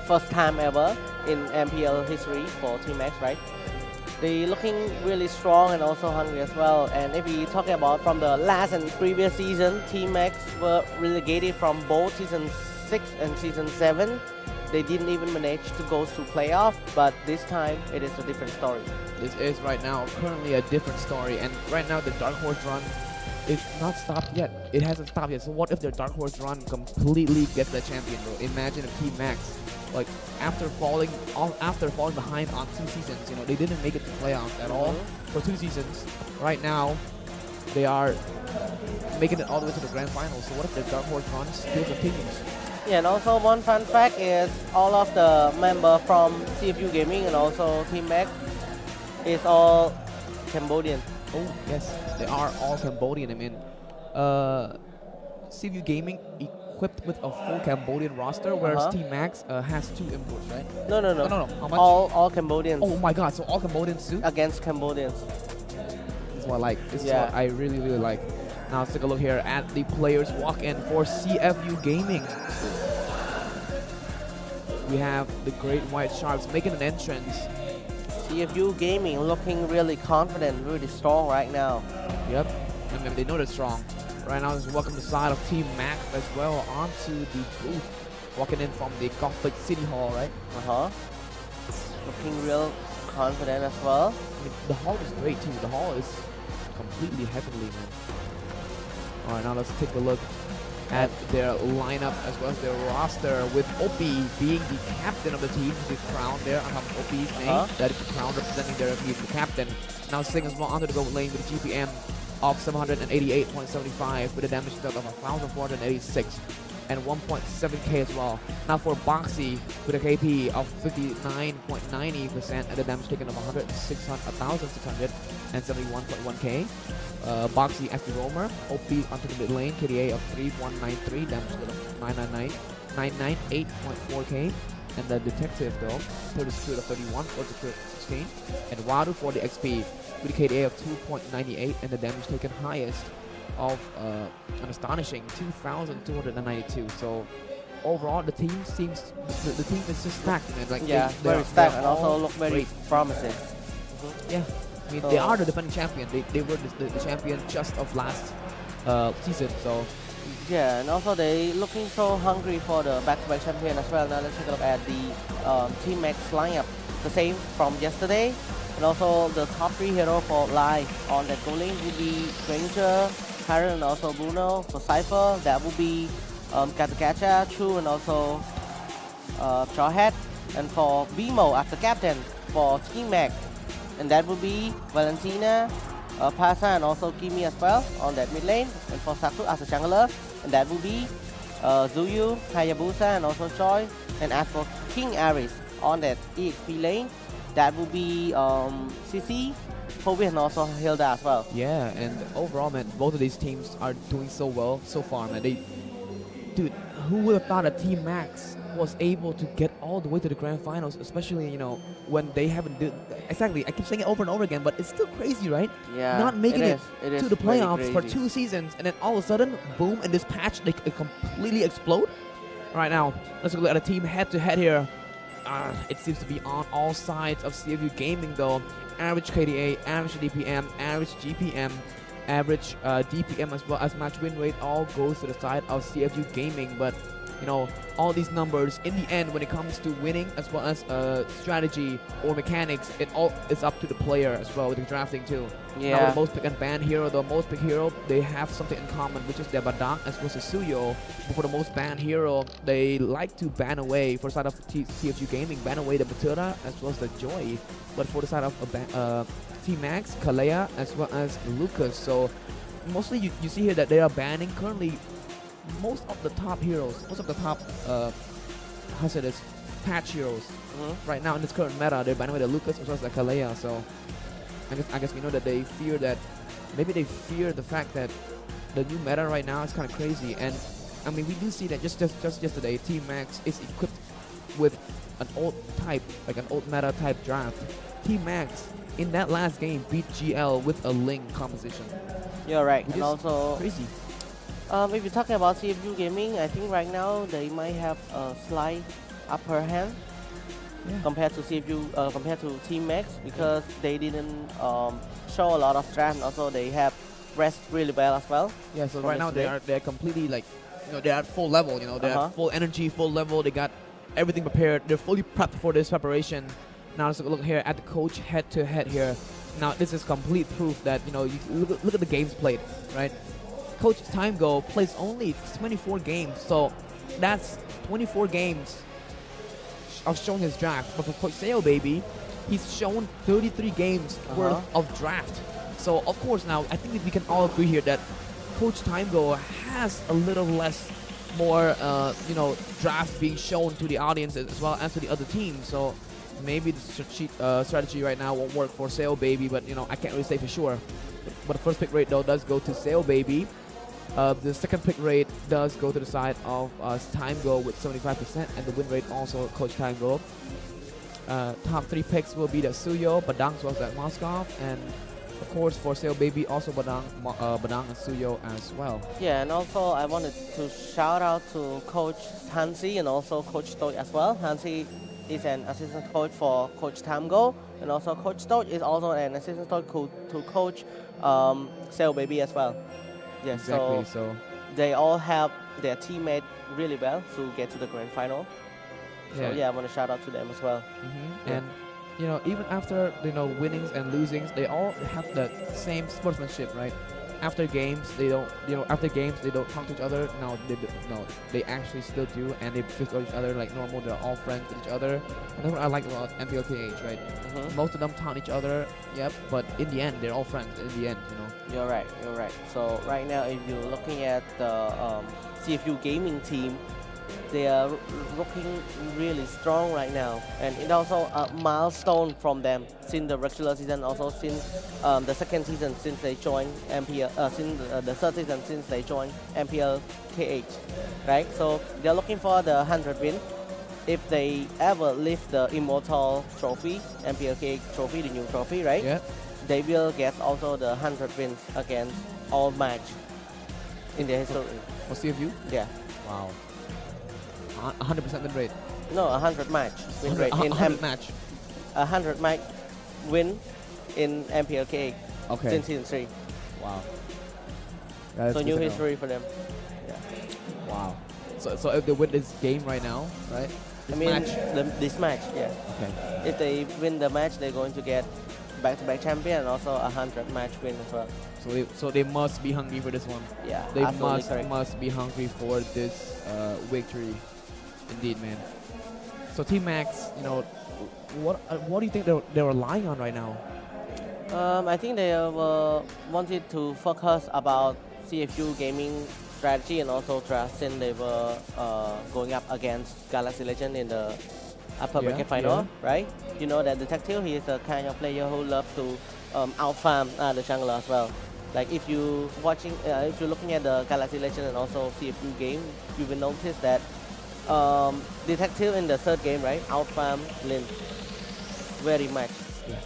first time ever in MPL history for Team Max, right? They looking really strong and also hungry as well. And if we talking about from the last and previous season, Team Max were relegated from both season 6 and season 7. They didn't even manage to go to playoff, but this time it is a different story. This is right now currently a different story, and right now the Dark Horse run is not stopped yet. It hasn't stopped yet. So what if their Dark Horse run completely gets the champion, bro? Imagine if Team Max, like after falling behind on 2 seasons, they didn't make it to playoffs at all for 2 seasons. Right now, they are making it all the way to the grand final. So what if their Dark Horse run still continues? Yeah, and also one fun fact is all of the members from CFU Gaming and also Team Mac is all Cambodian. Oh yes, they are all Cambodian. I mean, CFU Gaming equipped with a full Cambodian roster, whereas Team Max has 2 imports, right? No. How much? All Cambodians. Oh my God! So all Cambodians too? Against Cambodians. This is what I like. This is what I really, really like. Now let's take a look here at the players walk-in for CFU Gaming. We have the Great White Sharks making an entrance. CFU Gaming looking really confident, really strong right now. Yep, and they know they're strong. Right now, let's welcome the side of Team Mac as well onto the booth. Walking in from the Gopik City Hall, right? Looking real confident as well. I mean, the hall is great too. The hall is completely heavenly, man. All right, now let's take a look at their lineup as well as their roster, with Opie being the captain of the team, the crown there on top of Opie's name. That is the crown representing their team, the captain. Now Sing as well onto the gold lane with a GPM of 788.75 with a damage dealt of 1,486 and 1.7k as well. Now for Boxy with a KP of 59.90% and a damage taken of 1,671.1k. Boxy as the roamer, OP onto the mid lane, KDA of 3193, damage dealt of 998.4k. And the detective though, 30 security of 31, or security 16. And Wadu for the XP with a KDA of 2.98 and the damage taken highest of an astonishing 2,292. So overall, the team seems the team is just stacked, man. Like very stacked and also look very promising. Yeah, I mean they are the defending champion. They were the champion just of last season. So. Yeah, and also they looking so hungry for the back-to-back champion as well. Now let's take a look at the Team Max lineup. The same from yesterday. And also the top 3 hero for live on that goal lane will be Granger, Karen, and also Bruno. For Cypher, that will be Katakacha, Chu, and also Jawhead. And for Bimo as the captain for Team Max, and that will be Valentina, Pasa, and also Kimi as well on that mid lane. And for Saksu as a jungler, and that will be Zuyu, Hayabusa, and also Choi. And as for King Aris on that EXP lane, that will be CC, Kobe, and also Hilda as well. Yeah, and overall, man, both of these teams are doing so well so far, man. Dude, who would have thought that Team Max was able to get all the way to the grand finals, especially, you know, when they haven't exactly, I keep saying it over and over again, but it's still crazy, right? Yeah, not making it to the playoffs really for 2 seasons, and then all of a sudden, boom, in this patch, they completely explode. Right now, let's look at a team head-to-head here. It seems to be on all sides of CFU Gaming though. Average KDA, average DPM, average GPM, average DPM as well as match win rate all goes to the side of CFU Gaming. But you know, all these numbers in the end when it comes to winning as well as strategy or mechanics, it all is up to the player as well with the drafting too. Yeah. Now the most pick and ban hero, the most pick hero, they have something in common, which is their Badak as well as Suyo. But for the most ban hero, they like to ban away, for the side of CFU Gaming, ban away the Batura as well as the Joy. But for the side of Team Max, Kalea as well as Lucas. So mostly you see here that they are banning currently most of the top heroes, most of the top, how say this, patch heroes. Right now in this current meta, they're banning away the Lucas as well as the Kalea. So I guess we know that they fear that, maybe they fear the fact that the new meta right now is kind of crazy. And I mean, we do see that just yesterday, Team Max is equipped with an old type, like an old meta type draft. Team Max in that last game beat GL with a Ling composition. You're right, and also crazy. If you're talking about CFU Gaming, I think right now they might have a slight upper hand compared to CFU, compared to Team Max, because they didn't show a lot of draft, and also they have rest really well as well. Yeah, so right now they're completely like, you know, they're at full level. You know, they're at full energy, full level. They got everything prepared. They're fully prepped for this preparation. Now let's look here at the coach head-to-head here. Now this is complete proof that, you know, you look at the games played, right? Coach Time Go plays only 24 games, so that's 24 games of showing his draft. But for Coach Seo Baby, he's shown 33 games worth of draft. So of course now I think we can all agree here that Coach Time Go has a little less more you know, drafts being shown to the audience as well as to the other teams. So maybe the strategy right now won't work for Seo Baby, but you know, I can't really say for sure. But the first pick rate though does go to Seo Baby. The second pick rate does go to the side of Time Go with 75%, and the win rate also Coach Time Go. Top 3 picks will be the Suyo, Badang as well as that Moskov, and of course for Seo Baby also Badang and Suyo as well. Yeah, and also I wanted to shout out to Coach Hansi and also Coach Stoich as well. Hansi is an assistant coach for Coach Tamgo, and also Coach Stoich is also an assistant coach to coach Seo Baby as well. Yes, exactly. So they all help their teammate really well to get to the grand final. So yeah, I want to shout out to them as well. And you know, even after, you know, winnings and losings, they all have the same sportsmanship, right? after games they don't, after games they don't talk to each other. No, they actually still do, and they visit each other like normal. They're all friends with each other. And that's what I like about MPL-KH, right? Most of them taunt each other, yep, but in the end they're all friends. In the end, You're right. So right now, if you're looking at the CFU Gaming team, they are looking really strong right now, and it's also a milestone from them since the regular season, also since the second season since they joined MPL, since the third season since they joined MPL-KH, right? So they're looking for the 100 win. If they ever lift the Immortal trophy, MPL-KH trophy, the new trophy, right? Yeah. They will get also the 100 wins against all match in their history. For CFU? Yeah. Wow. 100% win rate. No, 100 match win rate in 100 match. 100 match win in MPL-KH Okay. since season 3. Wow. So new history for them. Yeah. Wow. So if they win this game right now, right? This match. This match, yeah. Okay. If they win the match, they're going to get back-to-back champion and also 100 match win as well. So they must be hungry for this one. Yeah, They absolutely correct. must be hungry for this victory. Indeed, man. So Team Max, what do you think they're relying on right now? I think they wanted to focus about CFU Gaming strategy and also draft since they were going up against Galaxy Legend in the upper bracket final, right? You know that Detective, he is a kind of player who loves to out-farm the jungler as well. Like if you're looking at the Galaxy Legend and also CFU game, you will notice that Detective in the third game, right, out-farm Lin very much. Yeah.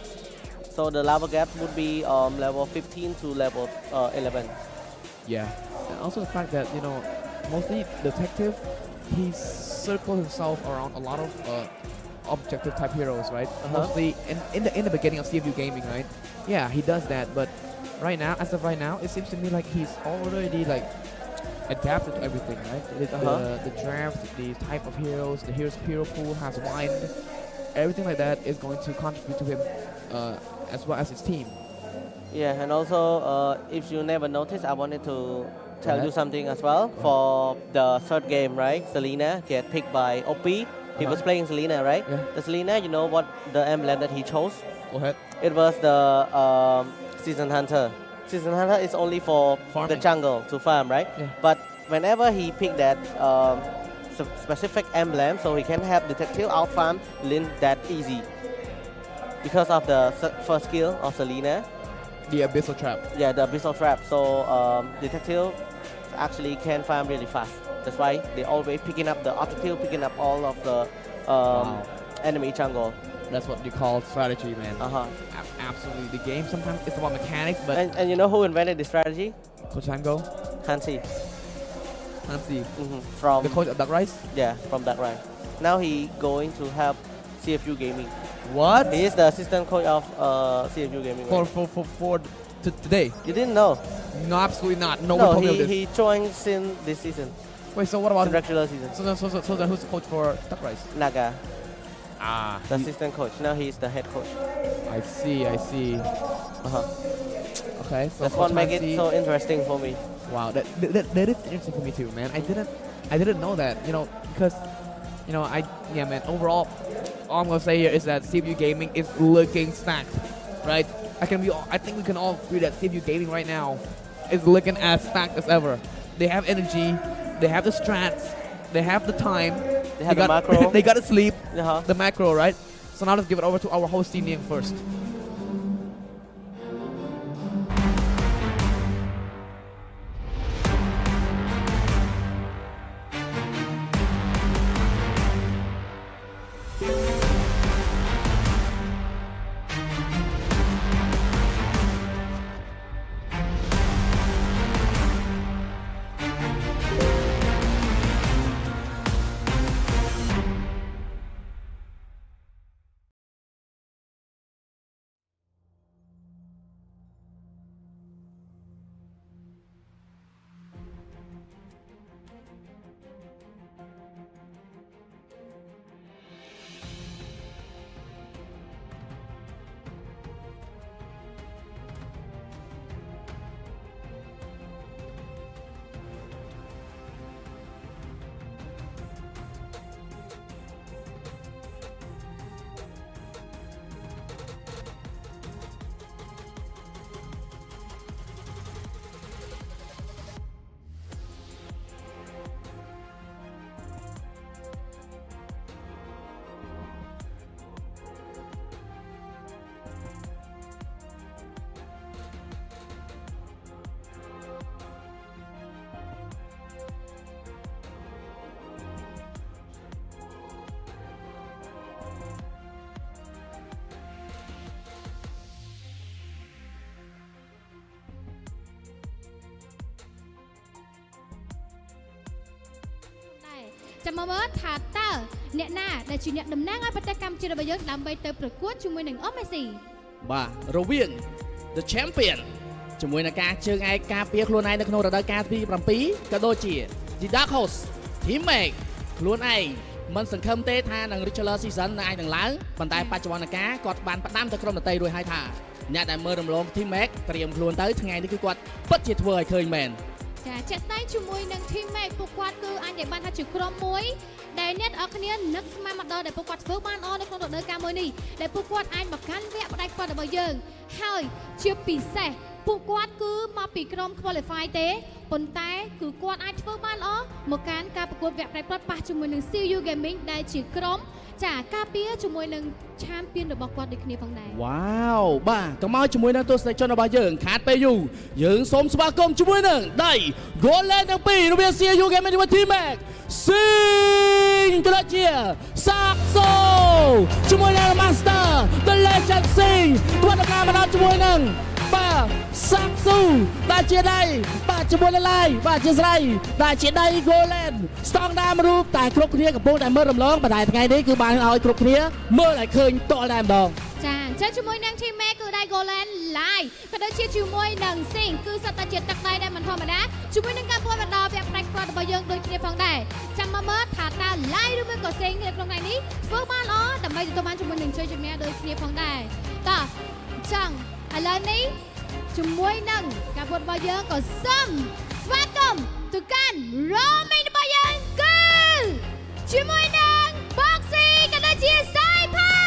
So the lava gap would be level 15 to level 11. Yeah. And also the fact that, mostly Detective, he circles himself around a lot of objective type heroes, right? Mostly in the beginning of CFU Gaming, right? Yeah, he does that, but right now, as of right now, it seems to me like he's already like adapted to everything, right? With the draft, the type of heroes, the hero pool has widened. Everything like that is going to contribute to him as well as his team. Yeah, and also if you never noticed, I wanted to tell you something as well. For the third game, right? Selena get picked by OP. He was playing Selena, right? Yeah. The Selena, you know what the emblem that he chose? Go ahead. It was the Season Hunter. Season Hunter is only for Farming. the jungle to farm, right? Yeah. But whenever he picked that specific emblem, so he can have Detective out farm Lin that easy. Because of the first skill of Selena. The Abyssal Trap. Yeah, the Abyssal Trap. So Detective actually can farm really fast. That's why they always picking up the objective, picking up all of the enemy jungle. That's what you call strategy, man. Absolutely. The game sometimes it's about mechanics, but and you know who invented this strategy? Coach Tango, Hansi. From the coach of Dark Rise. Yeah, from Dark Rise. Now he going to help CFU Gaming. What? He is the assistant coach of CFU Gaming. For today. You didn't know? No, absolutely not. No, No, one told me of this. he joined since this season. Wait, so what about the regular season? So then who's the coach for Dark Rise? Naga. Ah, The assistant coach. Now he's the head coach. I see. Okay, so That's what makes it so interesting for me. Wow, that is interesting for me too, man. I didn't know that, because, man, overall, all I'm gonna say here is that CFU Gaming is looking stacked, right? I think we can all agree that CFU Gaming right now is looking as stacked as ever. They have energy, they have the strats, they have the time, They have the macro. they got to sleep, Uh-huh. the macro, right? So now let's give it over to our host team first. ចាំមកមើលថាតើអ្នកណាដែលជាអ្នកតំណាងឲ្យប្រទេសកម្ពុជារបស់យើងដើម្បីទៅប្រកួតជាមួយនឹងអូមេស៊ី បាទរវាង The Champion ជាមួយនឹងការជើងឯកការពារខ្លួនឯងនៅក្នុងរដូវកាលទី7ក៏ដូចជា The Dark Horse Team Make ខ្លួនឯងមិនសង្ឃឹមទេថានឹង Regular Season អាចនឹងឡើងប៉ុន្តែបច្ចុប្បន្នកាលគាត់បានផ្ដាំទៅក្រុមដទៃរួចហើយថាអ្នកដែលមើលរំលង Team Make ត្រៀមខ្លួនទៅថ្ងៃនេះគឺគាត់ពិតជាធ្វើឲ្យឃើញមែន ចាជាក់ស្ដែងជាមួយនឹង Team Make ពួកគាត់គឺអាចនិយាយបានថាជាក្រុមមួយដែលអ្នកនរគ្នានឹកស្មានមកដល់ដែលពួកគាត់ធ្វើបានអស់នៅក្នុងរដូវកាលមួយនេះដែលពួកគាត់អាចមកកាន់វគ្គផ្ដាច់ផ្ទាត់របស់យើងហើយជាពិសេសពួកគាត់គឺមកពីក្រុម Qualify ទេប៉ុន្តែគឺគាត់អាចធ្វើបានល្អមកកាន់ការប្រកួតវគ្គផ្ដាច់ផ្ទាត់ប៉ះជាមួយនឹង CFU Gaming ដែលជាក្រុមចាការពារជាមួយនឹង Champion របស់គាត់ដូចគ្នាផងដែរ វ៉ាវបាទក៏មកជាមួយនឹងទស្សនិកជនរបស់យើងខាតពេលយូរយើងសូមស្វាគមន៍ជាមួយនឹងដៃ Goal Line ទាំងពីររវាង CFU Gaming និង Team Mac ស៊ីងក៏ដូចជាសាក់សូជាមួយនឹង Master The Legend ស៊ីងគាត់ដំណើរមកដល់ជាមួយនឹងបាទសាក់ស៊ូបាទជាដៃបាទជាមួយនឹងឡាយបាទជាស្រីបាទជាដៃ Goal Line ស្តង់ដាររូបតែគ្រប់គ្នាកំពុងតែមើលរំលងប៉ុន្តែថ្ងៃនេះគឺបានឲ្យគ្រប់គ្នាមើលឲ្យឃើញតតែម្ដង ចាអញ្ចឹងជាមួយនឹង Team Make គឺដៃ Golan Live ក៏ដូចជាជាមួយនឹង Sing គឺសត្វតែជាទឹកដៃដែលមិនធម្មតាជាមួយនឹងការពួនបណ្ដោះវគ្គផ្ដាច់ផ្ទាត់របស់យើងដូចគ្នាផងដែរចាំមកមើលថាតើ Live ឬមួយក៏ Sing នៅក្នុងថ្ងៃនេះធ្វើបានល្អដើម្បីទទួលបានជាមួយនឹងជ័យជំនះដូចគ្នាផងដែរតោះអញ្ចឹងឥឡូវនេះជាមួយនឹងការពួនរបស់យើងក៏សូមស្វាគមន៍ទៅកាន់ Roaming របស់យើងគឺជាមួយនឹង Boxy ក៏ដូចជា Cypher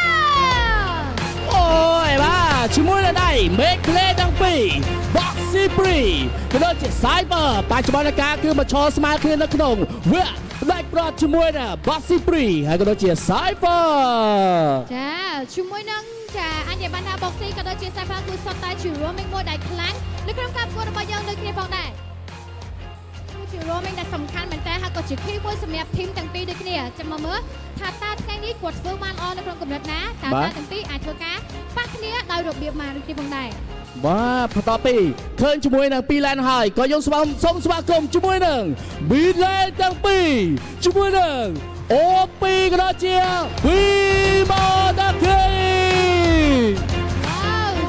អូយបាទជាមួយនឹងដៃ Make Play ទាំងពីរ Boxy Free ក៏ដូចជា Cyber បច្ចុប្បន្នកាលគឺមកឈរស្មើគ្នានៅក្នុងវគ្គផ្ដាច់ផ្ទាត់ជាមួយនឹង Boxy Free ហើយក៏ដូចជា Cyber ចាជាមួយនឹងចាអញ្ចឹងបានថា Boxy ក៏ដូចជា Cypher គឺសុទ្ធតែជា roaming មួយដែលខ្លាំងនៅក្នុងការប្រកួតរបស់យើងដូចគ្នាផងដែរគឺជា roaming ដែលសំខាន់មែនតើហើយក៏ជា key មួយសម្រាប់ team ទាំងពីរដូចគ្នាចាំមកមើលថាតើថ្ងៃនេះគាត់ធ្វើបានល្អនៅក្នុងកម្រិតណាតើទាំងពីរអាចធ្វើការប៉ះគ្នាដោយរបៀបម៉ាដូចគ្នាផងដែរបាទបន្ទាប់ពីឃើញជាមួយនឹងពីរ lane ហើយក៏យើងសូមស្វាគមន៍ជាមួយនឹង mid lane ទាំងពីរជាមួយនឹង OP ក៏ដូចជា Immortal Cup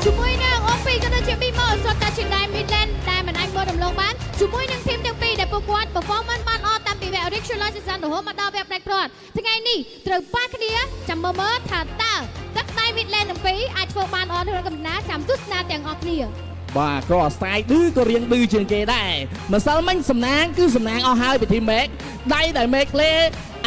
ជាមួយនឹង OP ក៏ដូចជា Bimo សុទ្ធតែជាដៃ mid lane ដែលមិនអាចមើលរំលងបានជាមួយនឹង team ទាំងពីរដែលពួកគាត់ performance បានល្អតាំងពីវគ្គ regular season រហូតមកដល់វគ្គផ្ដាច់ផ្ទាត់ថ្ងៃនេះត្រូវប៉ះគ្នាចាំមើលថាតើទឹកដៃ mid lane ទាំងពីរអាចធ្វើបានល្អនៅក្នុងកំណត់ចាំទស្សនាទាំងអស់គ្នាបាទក៏អាស្រ័យឌឺក៏រៀងឌឺជាងគេដែរម្សិលមិញសំណាងគឺសំណាងអស់ហើយពី Team Make ដៃដែល Make Play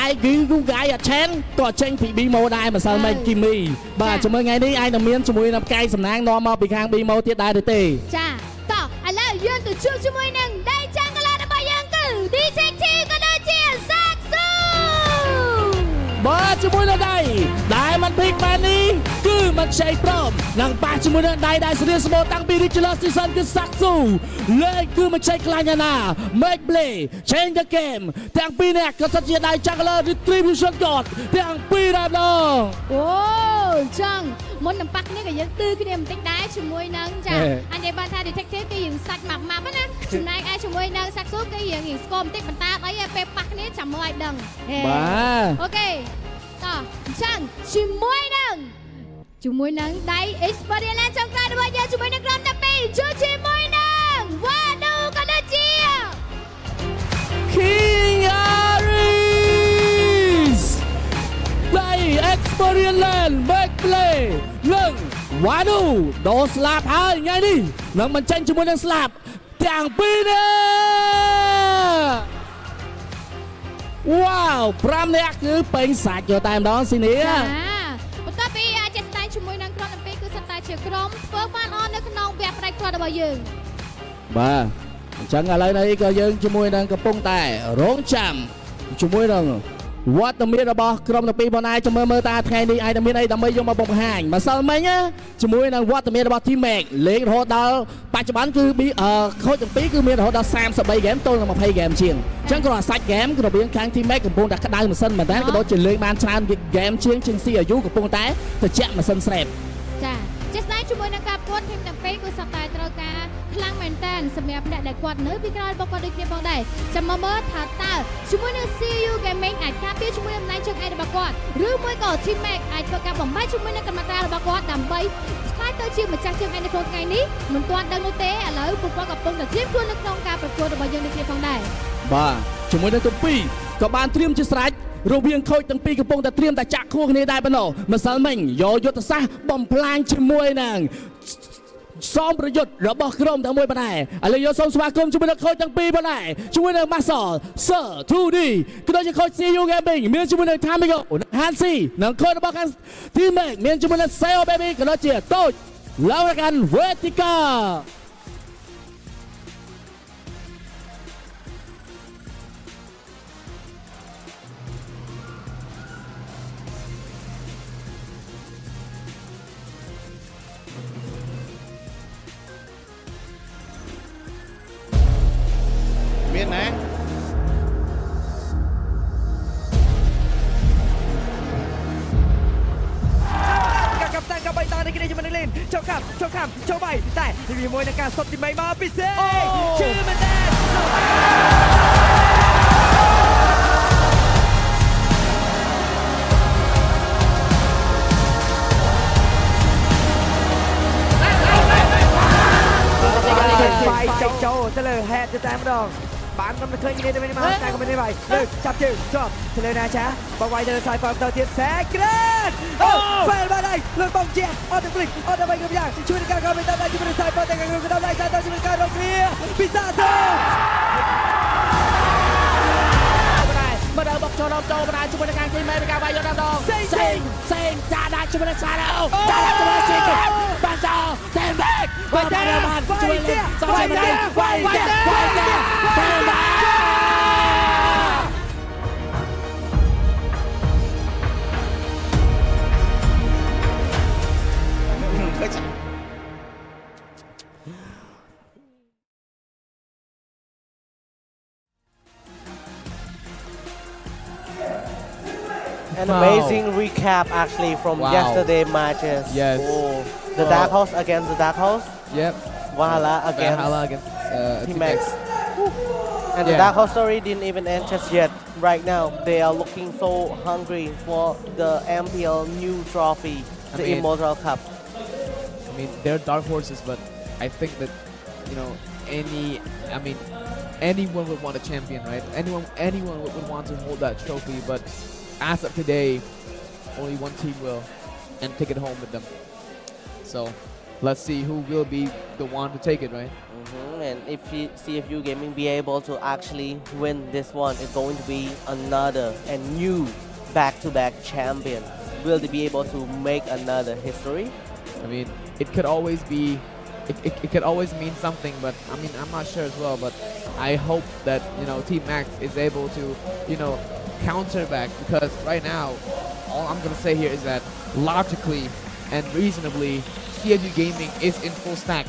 ឯគូកាយអាឆែនក៏ចេញពី Bimo ដែរម្សិលមិញគីមីបាទជាមួយថ្ងៃនេះអាចនឹងមានជាមួយនឹងផ្កាយសំណាងនាំមកពីខាង Bimo ទៀតដែរទេចាតោះឥឡូវយើងទៅជួបជាមួយនឹងដៃចាំងកលារបស់យើងគឺ DTT ក៏ដូចជា Saxo បាទជាមួយនឹងដៃដែលមិនភ័យបែបនេះគឺមិនខ្ចីព្រមនឹងប៉ះជាមួយនឹងដៃដែលស្រៀងស្មោតាំងពី Regular Season គឺ Saxo លេខគឺមិនខ្ចីខ្លាញ់ណា Make Play Change the Game ទាំងពីរនាក់ក៏សិតជាដៃ Juggler Retribution God ទាំងពីរដែរបងអូចឹងមុននឹងប៉ះគ្នាក៏យើងទឺគ្នាបន្តិចដែរជាមួយនឹងចាអញ្ចឹងបានថា Detective គឺយើងសាច់ម៉ាប់ណាចំណែកឯជាមួយនឹង Saxo គឺយើងស្គមបន្តិចបន្តអីពេលប៉ះគ្នាចាំមើលឲ្យដឹងបាទអូខេតោះអញ្ចឹងជាមួយនឹងដៃ Experience ចុងក្រោយរបស់យើងជាមួយនឹងក្រុមទាំងពីរជាមួយនឹងវ៉ាដូក៏ដូចជា King Aries ដៃ Experience Make Play នឹងវ៉ាដូដោស្លាប់ហើយថ្ងៃនេះនឹងមិនចាញ់ជាមួយនឹងស្លាប់ទាំងពីរនេះវ៉ាវ5នាក់គឺពេញសាច់យកតែម្ដងស៊ីនីបន្ទាប់ពីអាចស្ដែងជាមួយនឹងក្រុមទាំងពីរគឺសិតតែជាក្រុមធ្វើបានល្អនៅក្នុងវគ្គផ្ដាច់ផ្ទាត់របស់យើងបាទអញ្ចឹងឥឡូវនេះក៏យើងជាមួយនឹងកំពុងតែរងចាំជាមួយនឹងវត្តមានរបស់ក្រុមទាំងពីរបងឯងចាំមើលតាថ្ងៃនេះអាចមានអីដើម្បីយកមកបង្ហាញម្សិលមិញជាមួយនឹងវត្តមានរបស់ Team Make លេងរហូតដល់បច្ចុប្បន្នគឺខូចទាំងពីរគឺមានរហូតដល់33ហ្គេមទល់នឹង20ហ្គេមជាងអញ្ចឹងគ្រាន់តែសាច់ហ្គេមក៏របៀងខាង Team Make កំពុងតែក្តៅម៉ាស៊ីនមែនតើក៏ដូចជាលេងបានច្រើនហ្គេមជាង CFU កំពុងតែត្រជាក់ម៉ាស៊ីនស្រេបចាជាស្ដែងជាមួយនឹងការប្រកួត Team ទាំងពីរគឺសត្វតែត្រូវការខ្លាំងមែន មែនតើសម្រាប់អ្នកដែលគាត់នៅពីក្រោយរបស់គាត់ដូចគ្នាផងដែរចាំមកមើលថាតើជាមួយនឹង CFU Gaming អាចការពារជាមួយនឹងម្ដាយជើងឯករបស់គាត់ឬមួយក៏ Team Mac អាចធ្វើការបំបែកជាមួយនឹងកម្មការរបស់គាត់ដើម្បីឆ្លើយទៅជាម្ចាស់ជើងឯកនៅក្នុងថ្ងៃនេះមិនទាន់ដឹងនោះទេឥឡូវពួកគាត់កំពុងតែត្រៀមខ្លួននៅក្នុងការប្រកួតរបស់យើងដូចគ្នាផងដែរបាទជាមួយនឹងទាំងពីរក៏បានត្រៀមជាស្រេចរវាងខូចទាំងពីរកំពុងតែត្រៀមតែចាក់ខួរគ្នាដែរប៉ុណ្ណោះម្សិលមិញយកយុទ្ធសាស្ត្របំផ្លាញជាមួយនឹងសមប្រយុទ្ធរបស់ក្រុមទាំងមួយបណ្ដែរឥឡូវយកសូមស្វាគមន៍ជាមួយនឹងខូចទាំងពីរបណ្ដែរជាមួយនឹង Muscle Sir 2D ក៏ដូចជាខូច CFU Gaming មានជាមួយនឹង Tamigo Hansi និងខូចរបស់ខាង Team Mac មានជាមួយនឹង Seo Baby ក៏ដូចជាតូចឡើងរកាន់វេទិកាមានណាกับตันกับใบตาในกิจกรรมนี้เล่นเจ้าข้ามเจ้าใบแต่ทีมวยในการสดทีมใบมาพิเศษชื่อมันแดงไฟโจเฉลยแฮดจะแต้มดองบานมันเคยยิงได้ไม่มาแต่ก็ไม่ได้ไปเลยจับจืดชอบเฉลยนะช้าบอกไว้เดินสายความเต่าเทียนแสงเกรดแฟนมาได้เรื่องปองเจียออเดอร์ฟลิกออเดอร์ไปกับอย่างช่วยในการเข้าไปตามได้ช่วยในสายความแต่งกันก็ทำได้สายตาช่วยในการลงเคลียร์พิซซ่าโซ่มาเดินบอกโชว์น้องโจมาได้ช่วยในการทีมเมริกาไปยอดดองเซ็งจ่าได้ช่วยในสายแล้วจ่าได้ช่วยในสิกบันจอเต็มแบกบันจอเดินมาช่วยเล่นสองช่วยในไฟแดงเต็มแบกAn amazing recap actually from yesterday matches. Yes. Oh, the Dark Horse against the Dark Horse. Yep. Valhalla against Team Max. And the Dark Horse story didn't even end just yet. Right now, they are looking so hungry for the MPL new trophy, the Immortal Cup. I mean, they're dark horses, but I think that, you know, anyone would want a champion, right? Anyone would want to hold that trophy, but as of today, only one team will and take it home with them. So let's see who will be the one to take it, right? And if CFU Gaming be able to actually win this one, it's going to be another and new back-to-back champion. Will they be able to make another history? I mean, it could always be, it could always mean something, but I mean, I'm not sure as well, but I hope that, you know, Team Max is able to, you know, counter back, because right now, all I'm going to say here is that logically and reasonably, CFU Gaming is in full stack.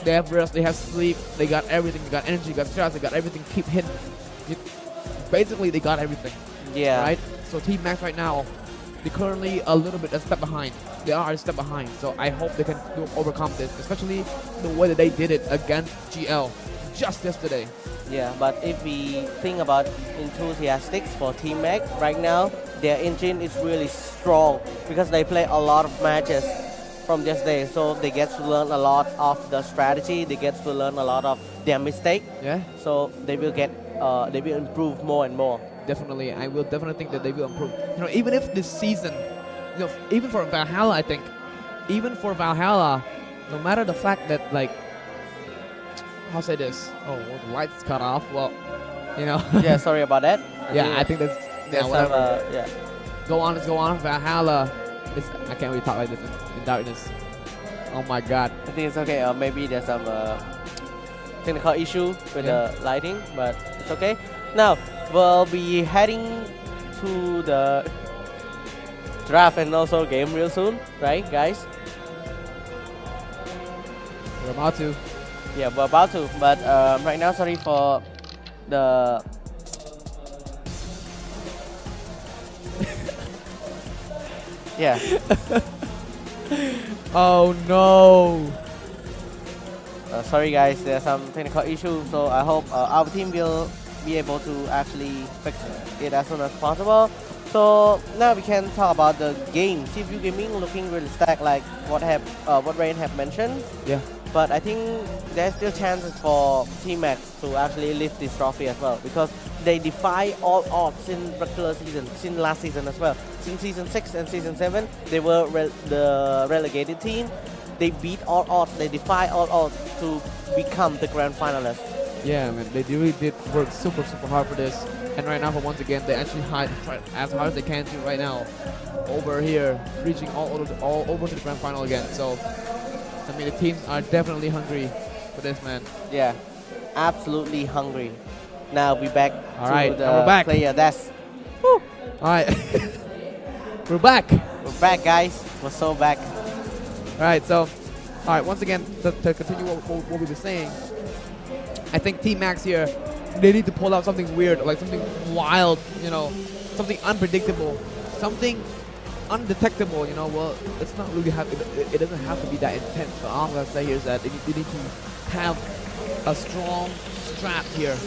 They have rest, they have sleep, they got everything, they got energy, they got stress, they got everything, keep hidden. Basically, they got everything. Yeah. Right? So Team Max right now, they're currently a little bit a step behind. They are a step behind, so I hope they can overcome this, especially the way that they did it against GL just yesterday. Yeah, but if we think about enthusiastics for Team Mac, right now, their engine is really strong because they play a lot of matches from yesterday, so they get to learn a lot of the strategy, they get to learn a lot of their mistake. Yeah. So they will improve more and more. Definitely, I will definitely think that they will improve. You know, even if this season, you know, even for Valhalla, I think, even for Valhalla, no matter the fact that, like, how say this? Oh, well, the lights cut off. Well, you know. Yeah, sorry about that. Yeah, I think that's whatever. Yeah. Go on, let's go on. Valhalla. I can't really talk like this in darkness. Oh my God. I think it's okay. Maybe there's some technical issue with the lighting, but it's okay. Now we'll be heading to the draft and also game real soon, right, guys? We're about to. Yeah, we're about to, but right now, sorry for the yeah. Oh no. Sorry guys, there's some technical issues, so I hope our team will be able to actually fix it as soon as possible. So now we can talk about the game. CFU Gaming looking really stacked, like what Rain have mentioned. Yeah. But I think there's still chances for Team Max to actually lift this trophy as well, because they defy all odds in regular season, since last season as well. Since season 6 and season 7, they were the relegated team. They beat all odds, they defy all odds to become the grand finalists. Yeah, man, they really did work super hard for this. And right now, for once again, they actually try as hard as they can to right now over here, reaching all over to the grand final again. So, I mean, the teams are definitely hungry for this, man. Yeah, absolutely hungry. Now we back all to right, the player. That's all right. We're back. We're back, guys. We're so back. All right, so, all right, once again, to continue what we were saying, I think Team Max here, they need to pull out something weird, like something wild, you know, something unpredictable, something undetectable, you know. Well, it's not really it doesn't have to be that intense. So all I'm gonna say here is that they need to have a strong strap here.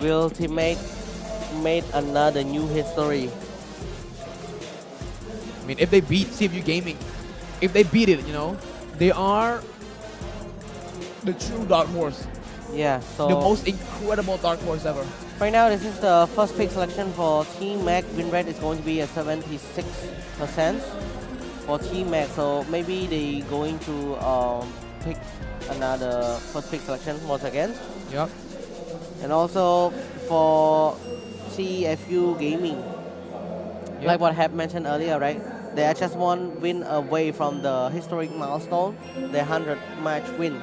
Will teammate made another new history? I mean, if they beat CFU Gaming, if they beat it, you know, they are the true dark horse. Yeah, so the most incredible dark horse ever. Right now, this is the first pick selection for Team Mac. Win rate is going to be at 76% for Team Mac. So maybe they going to pick another first pick selection once again. Yep. And also for CFU Gaming, like what I have mentioned earlier, right? They are just one win away from the historic milestone, the 100 match win.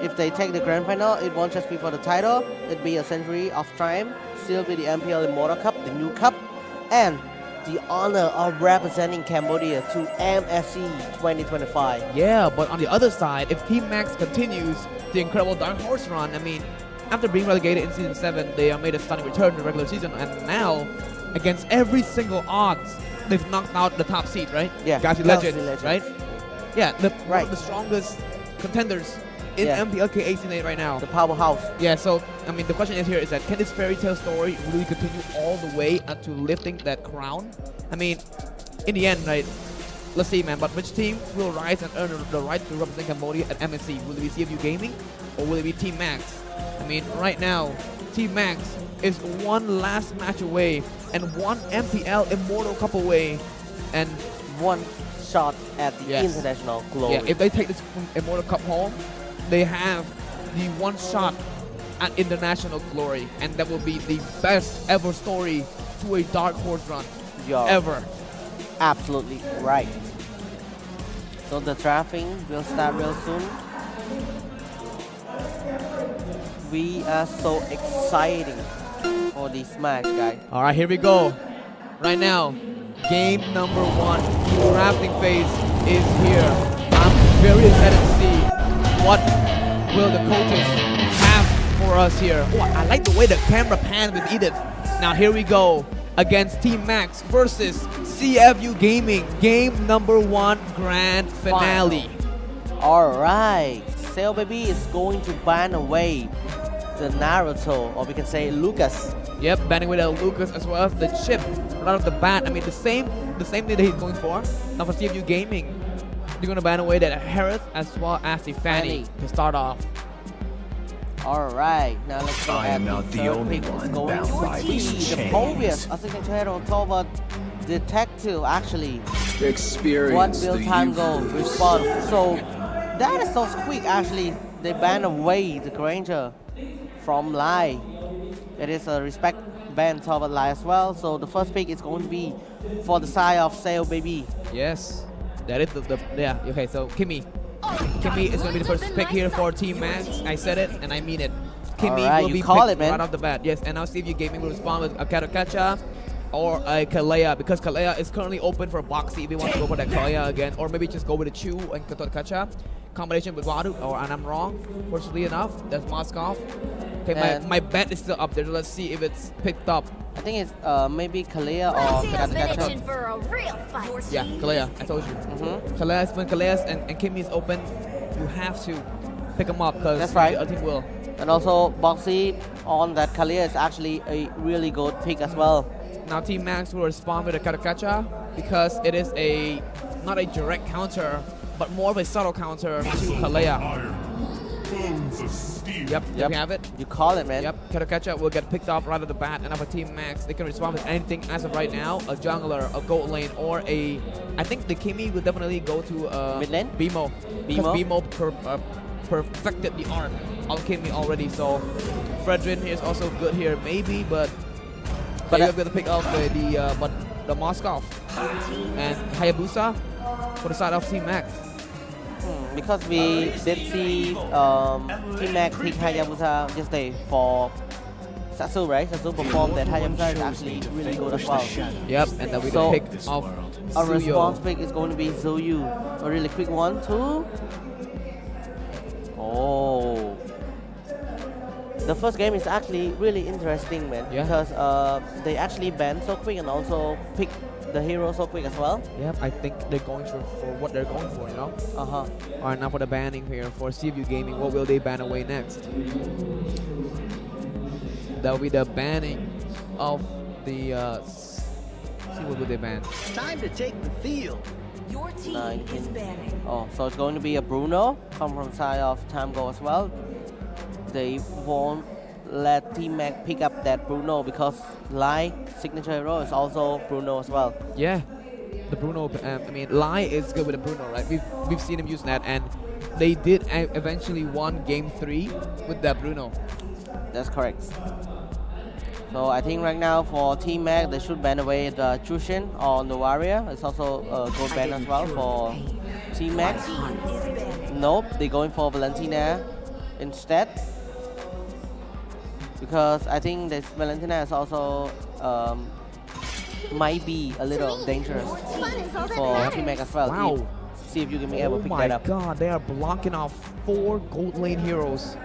If they take the grand final, it won't just be for the title, it'll be a century of triumph, still be the MPL Immortal Cup, the new cup, and the honor of representing Cambodia to MSC 2025. Yeah, but on the other side, if Team Max continues the incredible dark horse run, I mean, after being relegated in season 7, they made a stunning return in the regular season, and now, against every single odds, they've knocked out the top seed, right? Yeah, Galaxy Legends, right? Yeah, one of the strongest contenders in MPL-KH right now. The powerhouse. Yeah, so, I mean, the question is here is that can this fairy tale story really continue all the way to lifting that crown? I mean, in the end, right, let's see, man, but which team will rise and earn the right to represent Cambodia at MSC? Will it be CFU Gaming or will it be Team Max? I mean, right now, Team Max is one last match away and one MPL Immortal Cup away and one shot at the international glory. Yeah, if they take this Immortal Cup home, they have the one shot at international glory, and that will be the best ever story to a dark horse run ever. Absolutely right. So the drafting will start real soon. We are so excited for this match, guys. All right, here we go. Right now, game number 1, drafting phase is here. I'm very excited to see what will the coaches have for us here. Oh, I like the way the camera pans with Edith. Now here we go against Team Max versus CFU Gaming. Game number 1 grand finale. All right, Sail Baby is going to ban away the Naruto, or we can say Lucas. Yep, banning away the Lucas as well as the chip right off the bat. I mean, the same thing that he's going for. Now for CFU Gaming, they're going to ban away that Harris as well as the Fanny to start off. All right, now let's go at the third pick. It's going to be the Povius Assistant Hero toward Detective, actually. What will time go respond? So that is so quick, actually. They ban away the Granger from Lai. It is a respect ban toward Lai as well. So the first pick is going to be for the side of Sail Baby. Yes, that is yeah. Okay, so Kimmy is going to be the first pick here for Team Max. I said it and I mean it. Kimmy will be picked right off the bat. Yes, and now CFU Gaming will respond with a Karukacha or a Kalea, because Kalea is currently open for Boxy if they want to go for that Kalea again, or maybe just go with a Chu and Karukacha combination with Wadu, and I'm wrong, fortunately enough, that's Moskov. Okay, my bet is still up there, so let's see if it's picked up. I think it's maybe Kalea or Karukacha. For a real fight. Yeah, Kalea, I told you. Kalea and Kimmy is open. You have to pick them up because That's right. the other team will. And also Boxy on that Kalia is actually a really good pick as well. Now Team Max will respond with a Karakacha because it is not a direct counter, but more of a subtle counter to Kalea. Yep, there we have it. You call it, man. Yep, Karakacha will get picked off right at the bat, and for Team Max, they can respond with anything as of right now. A jungler, a gold lane, or I think the Kimi will definitely go to mid lane? Bimo. Because Bimo perfected the art on Kimi already, so Fredrin is also good here, maybe, but they will be able to pick up the Moskov and Hayabusa for the side of Team Max. Because we did see Team Max pick Hayabusa yesterday for Satsu, right? Satsu performed that Hayabusa is actually really good as well. Yep, and then we so pick off our response pick is going to be Zoyu. A really quick one too. Oh. The first game is actually really interesting, man. Yeah. Because they actually ban so quick and also pick the hero so quick as well. Yep, I think they're going for what they're going for, you know? Alright, now for the banning here for CFU Gaming, what will they ban away next? That will be the banning of the see what will they ban? Time to take the field. Your team is banning. Oh, so it's going to be a Bruno, come from side of Time Go as well. They won't let Team Mac pick up that Bruno because Lai signature hero is also Bruno as well. Yeah, the Bruno. I mean, Lai is good with the Bruno, right? We've seen him use that, and they did eventually won Game 3 with that Bruno. That's correct. So I think right now for Team Mac, they should ban away the Chushin on the Warrior. It's also a good ban as well for Team Mac. Nope, they're going for Valentina instead. Because I think this Valentina is also might be a little dangerous for Team Mac as well. Wow. See if you can be able to pick that up. Oh my god, they are blocking off 4 gold lane heroes.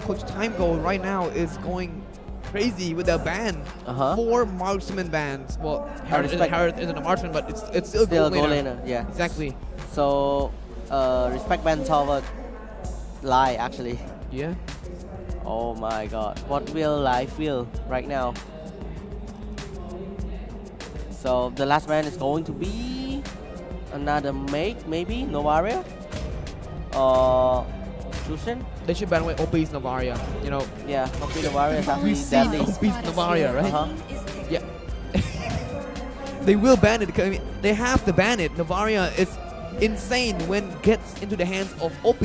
Coach Time Go right now is going crazy with the ban. 4 marksman bans. Well, Harris isn't a marksman, but it's still a gold laner. Yeah. Exactly. So respect ban over Lai actually. Yeah. Oh my god, what will Lai feel right now? So the last man is going to be another mate, maybe Novaria or Jushin. They should ban away OP's Novaria, you know. Yeah, OP Novaria is actually We've seen deadly. OP's Novaria, right? Yeah. They will ban it because I mean, they have to ban it. Novaria is insane when it gets into the hands of OP.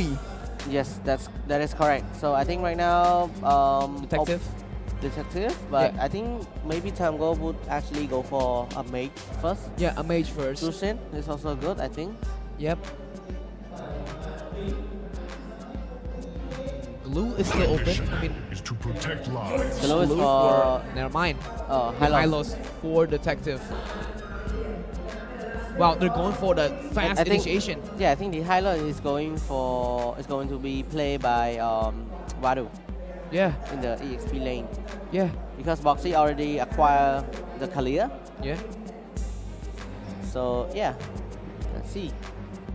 Yes, that is correct. So I think right now detective, but yeah. I think maybe Tango would actually go for a mage first. Yeah, a mage first. Jushin is also good, I think. Yep. Glue is still open. I mean, is to protect lives. Glue is for never mind. Hylos. Hylos for detective. Wow, they're going for the fast initiation. Yeah, I think the highlight is going to be played by Wadu. Yeah. In the EXP lane. Yeah. Because Boxy already acquired the Kalia. Yeah. So yeah, let's see.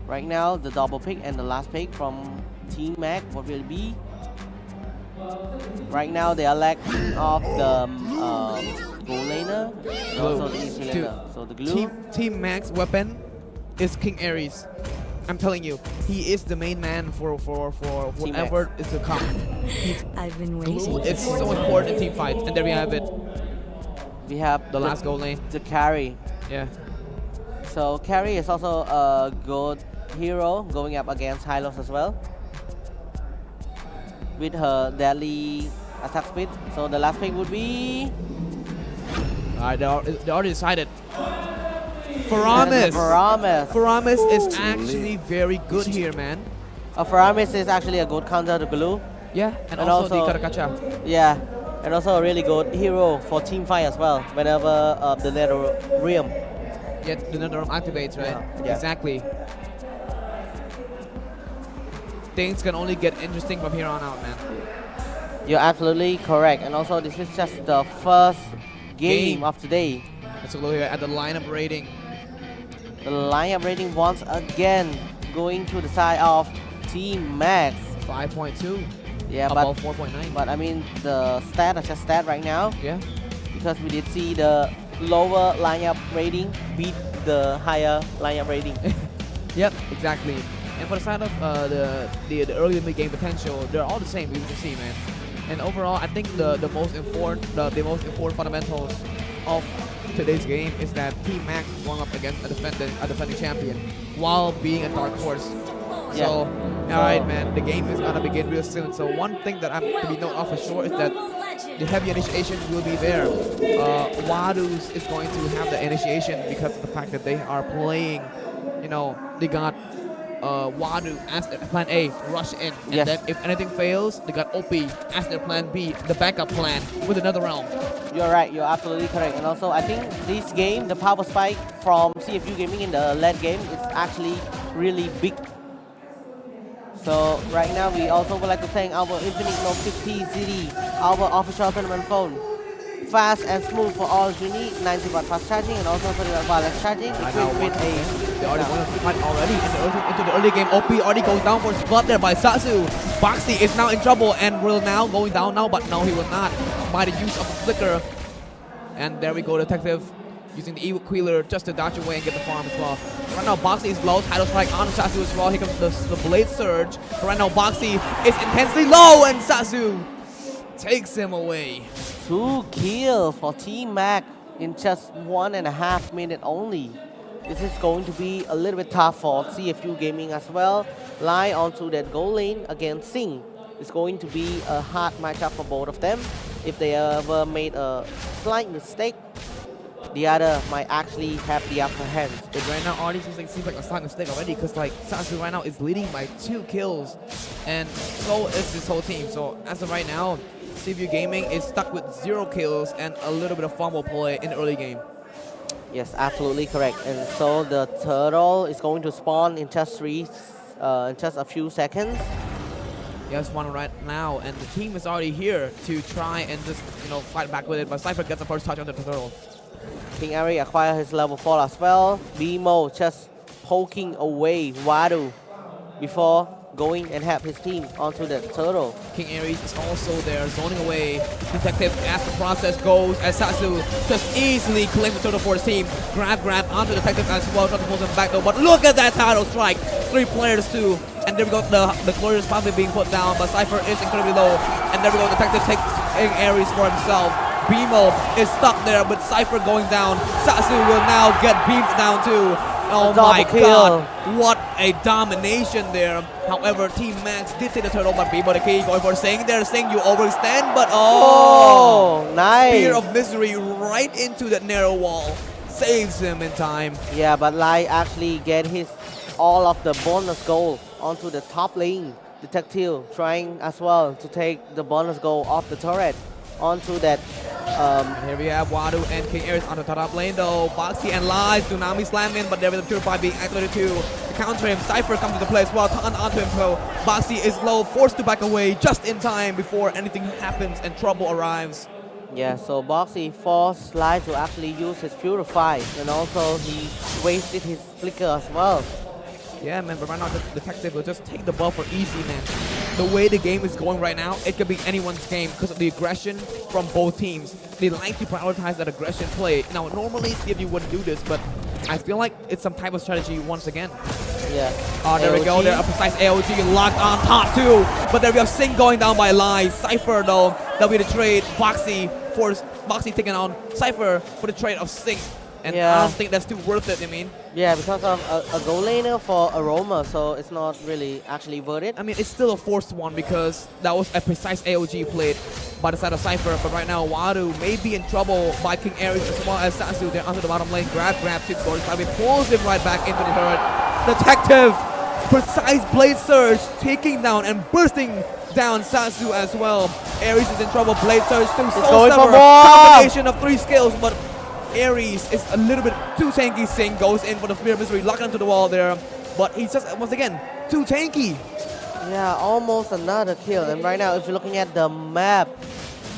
Right now the double pick and the last pick from Team Mac, what will it be? Right now they are lacking of the gold laner and also the easy laner. So the glue. Team Mac's weapon is King Ares. I'm telling you, he is the main man for whatever is to come. I've been waiting. It's so important in team fights, and there we have it. We have the last gold lane. The carry. Yeah. So carry is also a good hero going up against Hylos as well. With her deadly attack speed. So the last pick would be... Alright, they already decided. Faramis. Faramis is actually very good here, man. Faramis is actually a good counter to glue. Yeah, and also the Karakacha. Yeah, and also a really good hero for team fight as well. Whenever the Nether Realm. Yeah, the Nether Realm activates, right? Yeah. Exactly. Things can only get interesting from here on out, man. You're absolutely correct. And also, this is just the first game of today. Let's look here at the lineup rating. The lineup rating once again. going to the side of Team Max. 5.2. Yeah, above 4.9. but I mean the stat are just stat right now. Yeah. Because we did see the lower lineup rating beat the higher lineup rating. Yep, exactly. And for the side of the early mid-game potential, they're all the same. You can see, man. And overall, I think the most important fundamentals of today's game is that Team Max is going up against a defending champion while being a dark horse. Yeah. So, alright, man, the game is gonna begin real soon. So one thing that I'm to be noted of for sure is that the heavy initiation will be there. Wadus is going to have the initiation because of the fact that they are playing, you know, they got Wadu as their plan A, rush in, and then if anything fails, they got OP as their plan B, the backup plan with another realm. You're right, you're absolutely correct. And also, I think this game, the power spike from CFU Gaming in the late game is actually really big. So right now, we also would like to thank our Infinite Note 50 CD, our official tournament phone. Fast and smooth for all you need, 90 watt fast charging and also 30 watt wireless charging. They already going to fight already into the early game. OP already goes down for spot there by Satsu. Boxy is now in trouble and will now going down now, but no, he will not by the use of the flicker. And there we go, Detective using the Evil Quailer just to dodge away and get the farm as well. Right now, Boxy is low. Tidal Strike on Satsu as well. Here comes the Blade Surge. But right now, Boxy is intensely low and Satsu takes him away. 2 kills for Team Mac in just 1.5 minutes only. This is going to be a little bit tough for CFU Gaming as well. Lie onto that goal lane against Sing. It's going to be a hard matchup for both of them. If they ever made a slight mistake, the other might actually have the upper hand. But right now, already seems like a slight mistake already, because like Satsu right now is leading by 2 kills, and so is this whole team. So as of right now, CFU Gaming is stuck with 0 kills and a little bit of fumble play in the early game. Yes, absolutely correct. And so the turtle is going to spawn in just a few seconds. Yes, one right now, and the team is already here to try and just, you know, fight back with it. But Cypher gets the first touch on the turtle. King Ari acquire his level 4 as well. BMO just poking away Wadu before going and help his team onto the turtle. King Aries is also there, zoning away Detective as the process goes, as Satsu just easily claims the turtle for his team. Grab onto Detective as well, trying to pull him back though, but look at that Tidal Strike! 3 players too, and there we go, the Glory is probably being put down, but Cypher is incredibly low, and there we go, Detective takes King Aries for himself. Bimo is stuck there, but Cypher going down. Satsu will now get beamed down too. Oh my god, what a domination there. However, Team Max did take the turtle, but Bimo the key going for Sing there. Sing, you overextend, but nice. Spear of Misery right into that narrow wall. Saves him in time. Yeah, but Lai actually get all of the bonus goal onto the top lane. Detective trying as well to take the bonus goal off the turret onto that. Here we have Wadu and King Aries on the top lane though. Boxy and Lies, Tsunami slam in, but there with the Purify being activated too. To counter him, Cypher comes into play as well, turn onto him, so Boxy is low, forced to back away just in time before anything happens and trouble arrives. Yeah, so Boxy forced Lies to actually use his Purify, and also he wasted his flicker as well. Yeah, man, but right now the Detective will just take the buff for easy, man. The way the game is going right now, it could be anyone's game because of the aggression from both teams. They like to prioritize that aggression play. Now, normally CFU wouldn't do this, but I feel like it's some type of strategy once again. Yeah. Oh, there we go. There, a precise AOG locked on top too. But there we have Sing going down by Lies. Cypher though, that'll be the trade. Boxy taking on Cypher for the trade of Sing. And I don't think that's too worth it, I mean. Yeah, because of a goal laner for Aroma, so it's not really actually worth it. I mean, it's still a forced one because that was a precise AOG played by the side of Cypher. But right now, Wadu may be in trouble by King Aries as well as Satsu. They're onto the bottom lane. Grab to Gordon. Pulls him right back into the turret. Detective, precise Blade Surge, taking down and bursting down Satsu as well. Aries is in trouble. Blade Surge still so stubborn. Combination of 3 skills, but Aries is a little bit too tanky. Sing goes in for the Spear of Misery, locking onto the wall there. But he's just, once again, too tanky. Yeah, almost another kill. And right now, if you're looking at the map,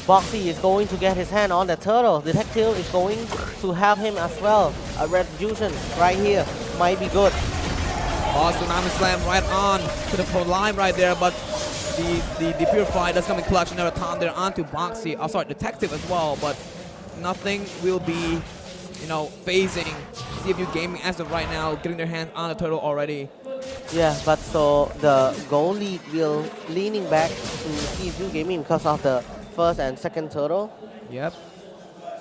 Boxy is going to get his hand on the turtle. Detective is going to have him as well. A retribution right here might be good. Oh, Tsunami Slam right on to the front line right there, but the Purify does come in clutch another time there onto Boxy. Oh, sorry, Detective as well, but nothing will be, you know, phasing CFU Gaming as of right now, getting their hands on the turtle already. Yeah, but so the goal lead will leaning back to CFU Gaming because of the first and second turtle. Yep.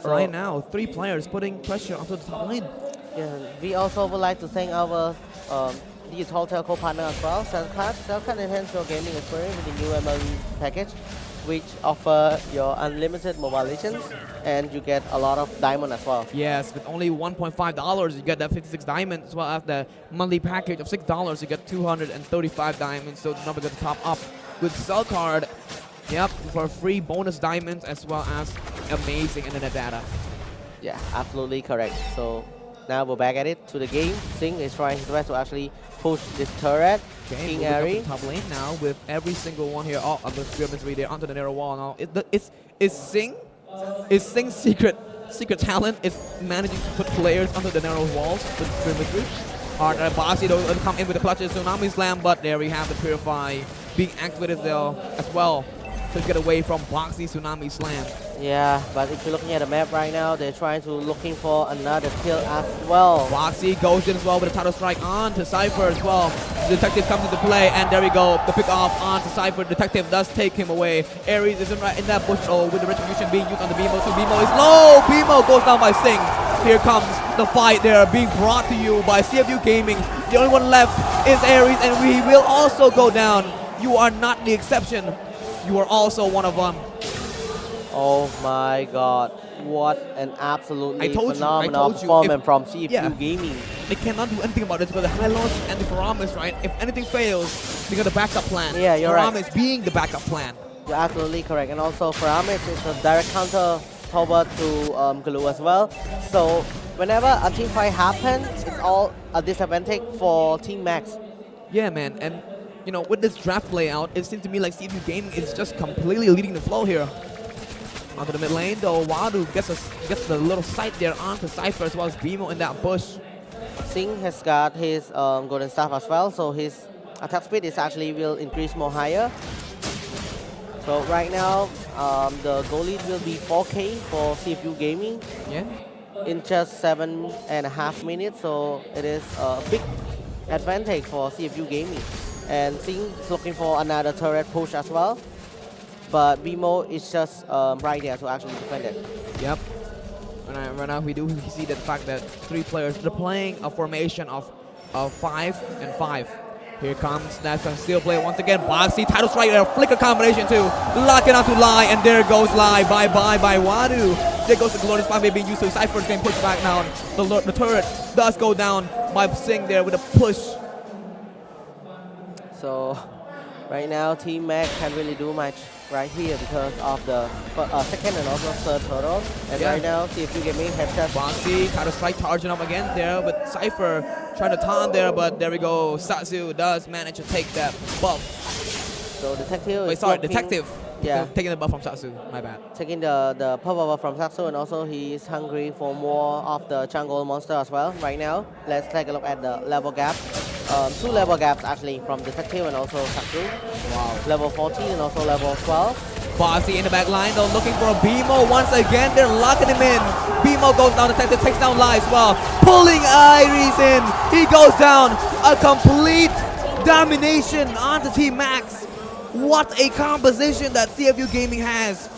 So right now, 3 players putting pressure onto the top lane. yeah, we also would like to thank our digital telco partner as well, Selcard. Selcard enhance your gaming experience with the new MPL package, which offer your unlimited mobile legends, and you get a lot of diamond as well. Yes, with only $1.5, you get that 56 diamonds, as well as the monthly package of $6, you get 235 diamonds, so the number gets top up. With Selcard, yep, for free bonus diamonds as well as amazing internet data. Yeah, absolutely correct. So now we're back at it to the game. Sing is trying his best to actually push this turret. Okay, King moving up Ari. to top lane now with every single one here. Oh, the Spearman's right there onto the narrow wall now. Is Sing's secret talent is managing to put players onto the narrow walls with Spearman's. Alright, Bossy will come in with the clutches, Tsunami Slam, but there we have the Purify being activated there as well to get away from Boxy Tsunami Slam. Yeah, but if you're looking at the map right now, they're trying to looking for another kill as well. Boxy goes in as well with a title strike on to Cypher as well. Detective comes into play, and there we go. The pick off on to Cypher. Detective does take him away. Ares is in that bush with the retribution being used on the Bimo. So Bimo is low. Bimo goes down by Sing. Here comes the fight there being brought to you by CFU Gaming. The only one left is Ares, and we will also go down. You are not the exception. You are also one of them. Oh my god, what an absolutely phenomenal you, performance from CFU Gaming. They cannot do anything about this because the high launch and the Paramis, right? If anything fails, they got a backup plan. Yeah, you're right. Paramis being the backup plan. You're absolutely correct. And also Paramis is a direct counter over to Glue as well. So whenever a team fight happens, it's all a disadvantage for Team Max. Yeah, man. And you know, with this draft layout, it seems to me like CFU Gaming is just completely leading the flow here. Onto the mid lane, though, Wadu gets the little sight there onto Cypher as well as Bimo in that bush. Singh has got his golden staff as well, so his attack speed is actually will increase more higher. So right now, the goal lead will be 4K for CFU Gaming. Yeah. In just 7.5 minutes, so it is a big advantage for CFU Gaming. And Singh is looking for another turret push as well. But Bimo is just right there to actually defend it. Yep. Right now we do see the fact that 3 players, they're playing a formation of 5 and 5. Here comes that steel play once again. Boxy, title strike, a flicker combination too. Lock it onto Lai, and there goes Lai. Bye-bye by Wadu. There goes the Glorious Spy being used to Cypher's getting pushed back now. The turret does go down by Singh there with a push. So right now, Team Mac can't really do much right here because of the second and also third turtle. And right now, CFU Gaming has just... Boxy, title strike charging up again there with Cypher trying to taunt there, but there we go. Satsu does manage to take that buff. So Detective Wait, sorry, Detective. Yeah. Taking the buff from Satsu, my bad. Taking the purple buff from Satsu, and also he's hungry for more of the jungle monster as well right now. Let's take a look at the level gap. 2 level gaps actually from Detective and also Satsu. Wow. Level 14 and also level 12. Bossy in the back line though, looking for a Bimo once again. They're locking him in. Bimo goes down, Detective takes down Lai as well. Pulling Iris in. He goes down. A complete domination onto Team Max. What a composition that CFU Gaming has.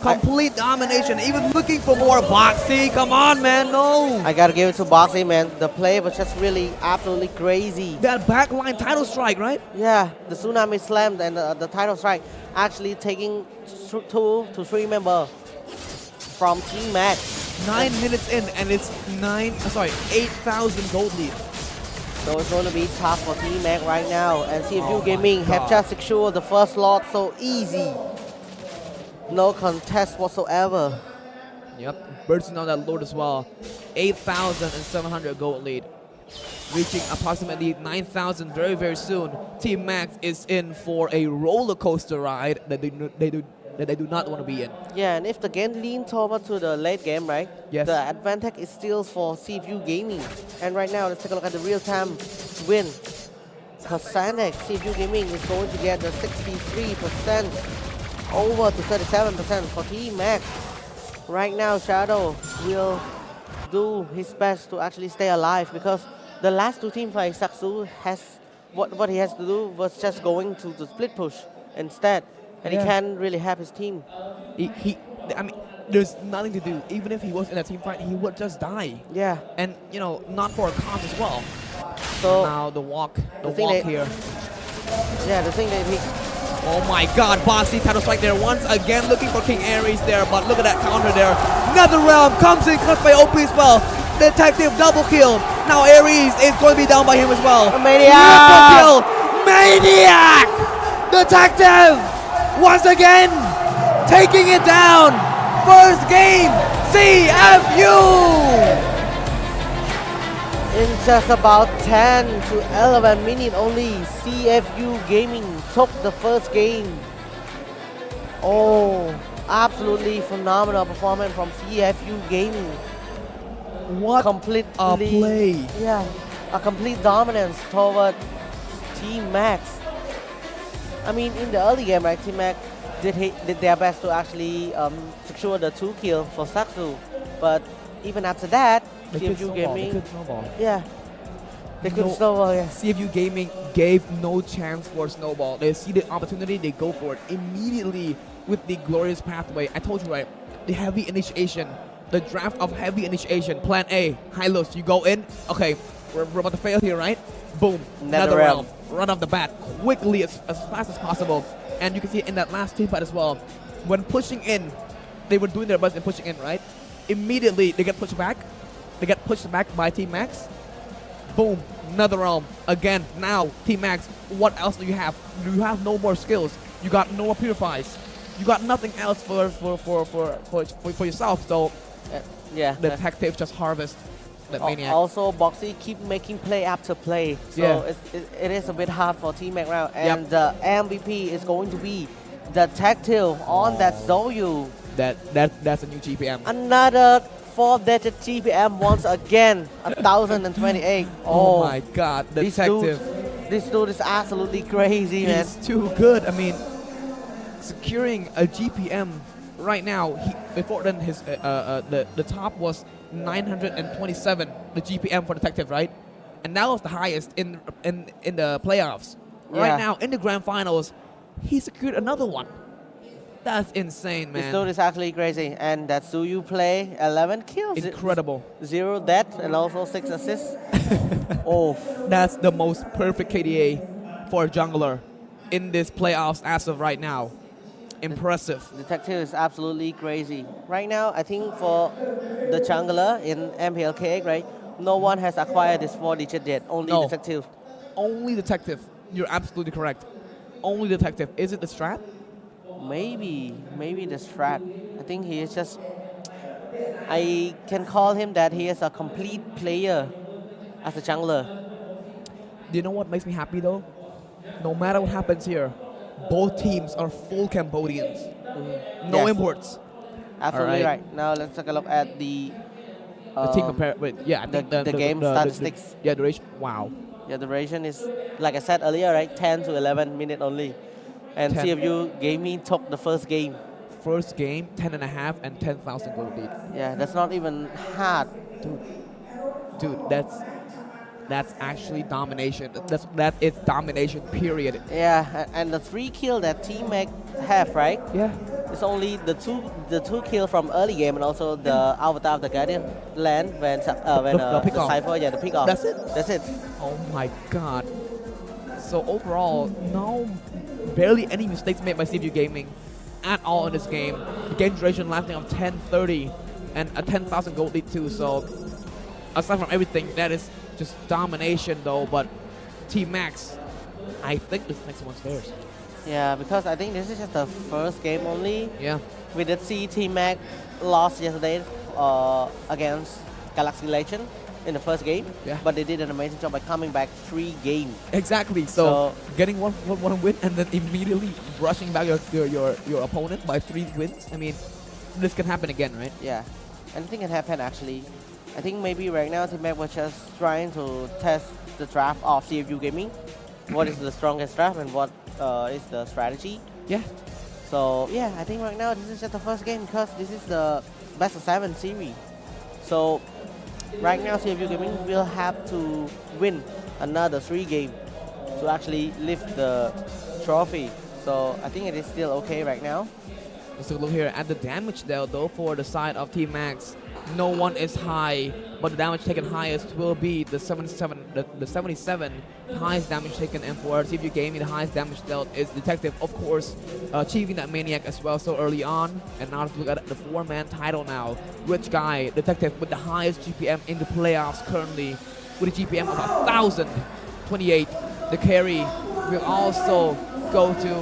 Complete domination, even looking for more. Boxy, come on, man, no. I gotta give it to Boxy, man. The play was just really absolutely crazy. That backline title strike, right? Yeah, the Tsunami Slam and the title strike actually taking 2 to 3 members from Team Max. 9 minutes in, and it's 8,000 gold lead. So it's going to be tough for Team Mac right now. And CFU Gaming have just secured the first slot so easy. No contest whatsoever. Yep, bursting on that load as well. 8,700 gold lead. Reaching approximately 9,000 very, very soon. Team Max is in for a roller coaster ride that that they do not want to be in. Yeah, and if the game leans over to the late game, right? Yes. The advantage is still for CFU Gaming. And right now, let's take a look at the real-time win. Percentage, CFU Gaming is going to get the 63% over to 37% for T-Max. Right now, Shadow will do his best to actually stay alive because the last two team fights, Saksu has what he has to do was just going to the split push instead, and he can't really have his team. I mean, there's nothing to do. Even if he was in a team fight, he would just die. Yeah. And you know, not for a cause as well. So now the walk here. Yeah, the thing that he. Oh my God, Bossy title strike there once again, looking for King Aries there, but look at that counter there. Another realm comes in, cut by OP as well. Detective double kill. Now Aries is going to be down by him as well. Maniac! Kill. Maniac! Detective once again taking it down. First game, CFU. In just about 10 to 11 minutes only, CFU Gaming took the first game. Oh, absolutely phenomenal performance from CFU Gaming. What completely a play. Yeah, a complete dominance toward Team Max. I mean, in the early game, right, Team Max did their best to actually secure the 2 kill for Saksu. But even after that, CFU Gaming, they couldn't snowball. Yeah. CFU Gaming gave no chance for snowball. They see the opportunity, they go for it immediately with the glorious pathway. I told you, right, the heavy initiation, the draft of heavy initiation, plan A, Hylos, you go in, okay, we're about to fail here, right? Boom, another realm, run off the bat, quickly, as fast as possible. And you can see it in that last team fight as well. When pushing in, they were doing their best in pushing in, right? Immediately, they get pushed back. They get pushed back by Team Max. Boom, another realm. Again, now, Team Max, what else do you have? You have no more skills. You got no more purifies. You got nothing else for yourself. So, yeah, the detective just harvest that maniac. Also, Boxy keep making play after play. So it is a bit hard for Team Max round. And the MVP is going to be the Tactile on that Zoyu. That's a new GPM. Another 4-digit GPM once again, 1028. Oh my God, the detective. This dude is absolutely crazy, man. He's too good. I mean, securing a GPM right now. Before then, his the top was 927, the GPM for detective, right? And now it's the highest in the playoffs. Right now, in the grand finals, he secured another one. That's insane, man. This dude is actually crazy. And that Suyu play, 11 kills. Incredible. 0 death and also 6 assists. Oh. That's the most perfect KDA for a jungler in this playoffs as of right now. Impressive. Detective is absolutely crazy. Right now, I think for the jungler in MPL-KH, right, no one has acquired this 4-digit yet. Only Detective. Only Detective. You're absolutely correct. Only Detective. Is it the strat? Maybe the strat. I think he is just. I can call him that he is a complete player as a jungler. Do you know what makes me happy though? No matter what happens here, both teams are full Cambodians. No imports. Absolutely right. Now let's take a look at the team compare. Wait, yeah, I think the game statistics. Duration. Wow. Yeah, the duration is, like I said earlier, right, 10 to 11 minutes only. And CFU Gaming took the first game. First game, 10.5 and 10,000 gold lead. Yeah, that's not even hard. Dude, that's actually domination. That is domination, period. Yeah, and the 3 kill that Team Mac have, right? Yeah. It's only the two kill from early game and also the Avatar of the Guardian land when the Cypher, the pick off. That's it? That's it. Oh my God. So overall, barely any mistakes made by CFU Gaming at all in this game. The game duration lasting of 10:30 and a 10,000 gold lead too. So aside from everything, that is just domination though. But Team Max, I think this next one's theirs. Yeah, because I think this is just the first game only. Yeah. We did see Team Mac lost yesterday against Galaxy Legend. in the first game, Yeah. but they did an amazing job by coming back 3 games. Exactly. So getting one win and then immediately brushing back your opponent by 3 wins. I mean, this can happen again, right? Yeah, anything can happen actually. I think maybe right now Team Mac was just trying to test the draft of CFU Gaming. What is the strongest draft and what is the strategy? Yeah. So yeah, I think right now this is just the first game because this is the best of 7 series. So right now CFU Gaming will have to win another 3 games to actually lift the trophy. So I think it is still okay right now. Let's take a look here at the damage though for the side of Team Max. No one is high, but the damage taken highest will be the 77, the 77 highest damage taken, and for CFU Gaming, the highest damage dealt is Detective, of course, achieving that Maniac as well so early on. And now let's look at the 4-man title now. Rich Guy, Detective with the highest GPM in the playoffs currently, with a GPM of 1,028. The carry will also go to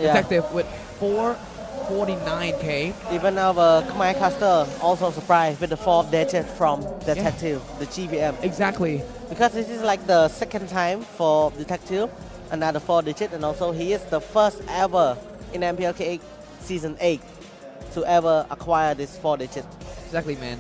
Detective with 449k. Even our Khmer caster also surprised with the 4th digit from Detective, the GPM. Exactly. Because this is like the 2nd time for Detective, another 4 digit, and also he is the first ever in MPL-KH Season 8 to ever acquire this 4 digit. Exactly, man.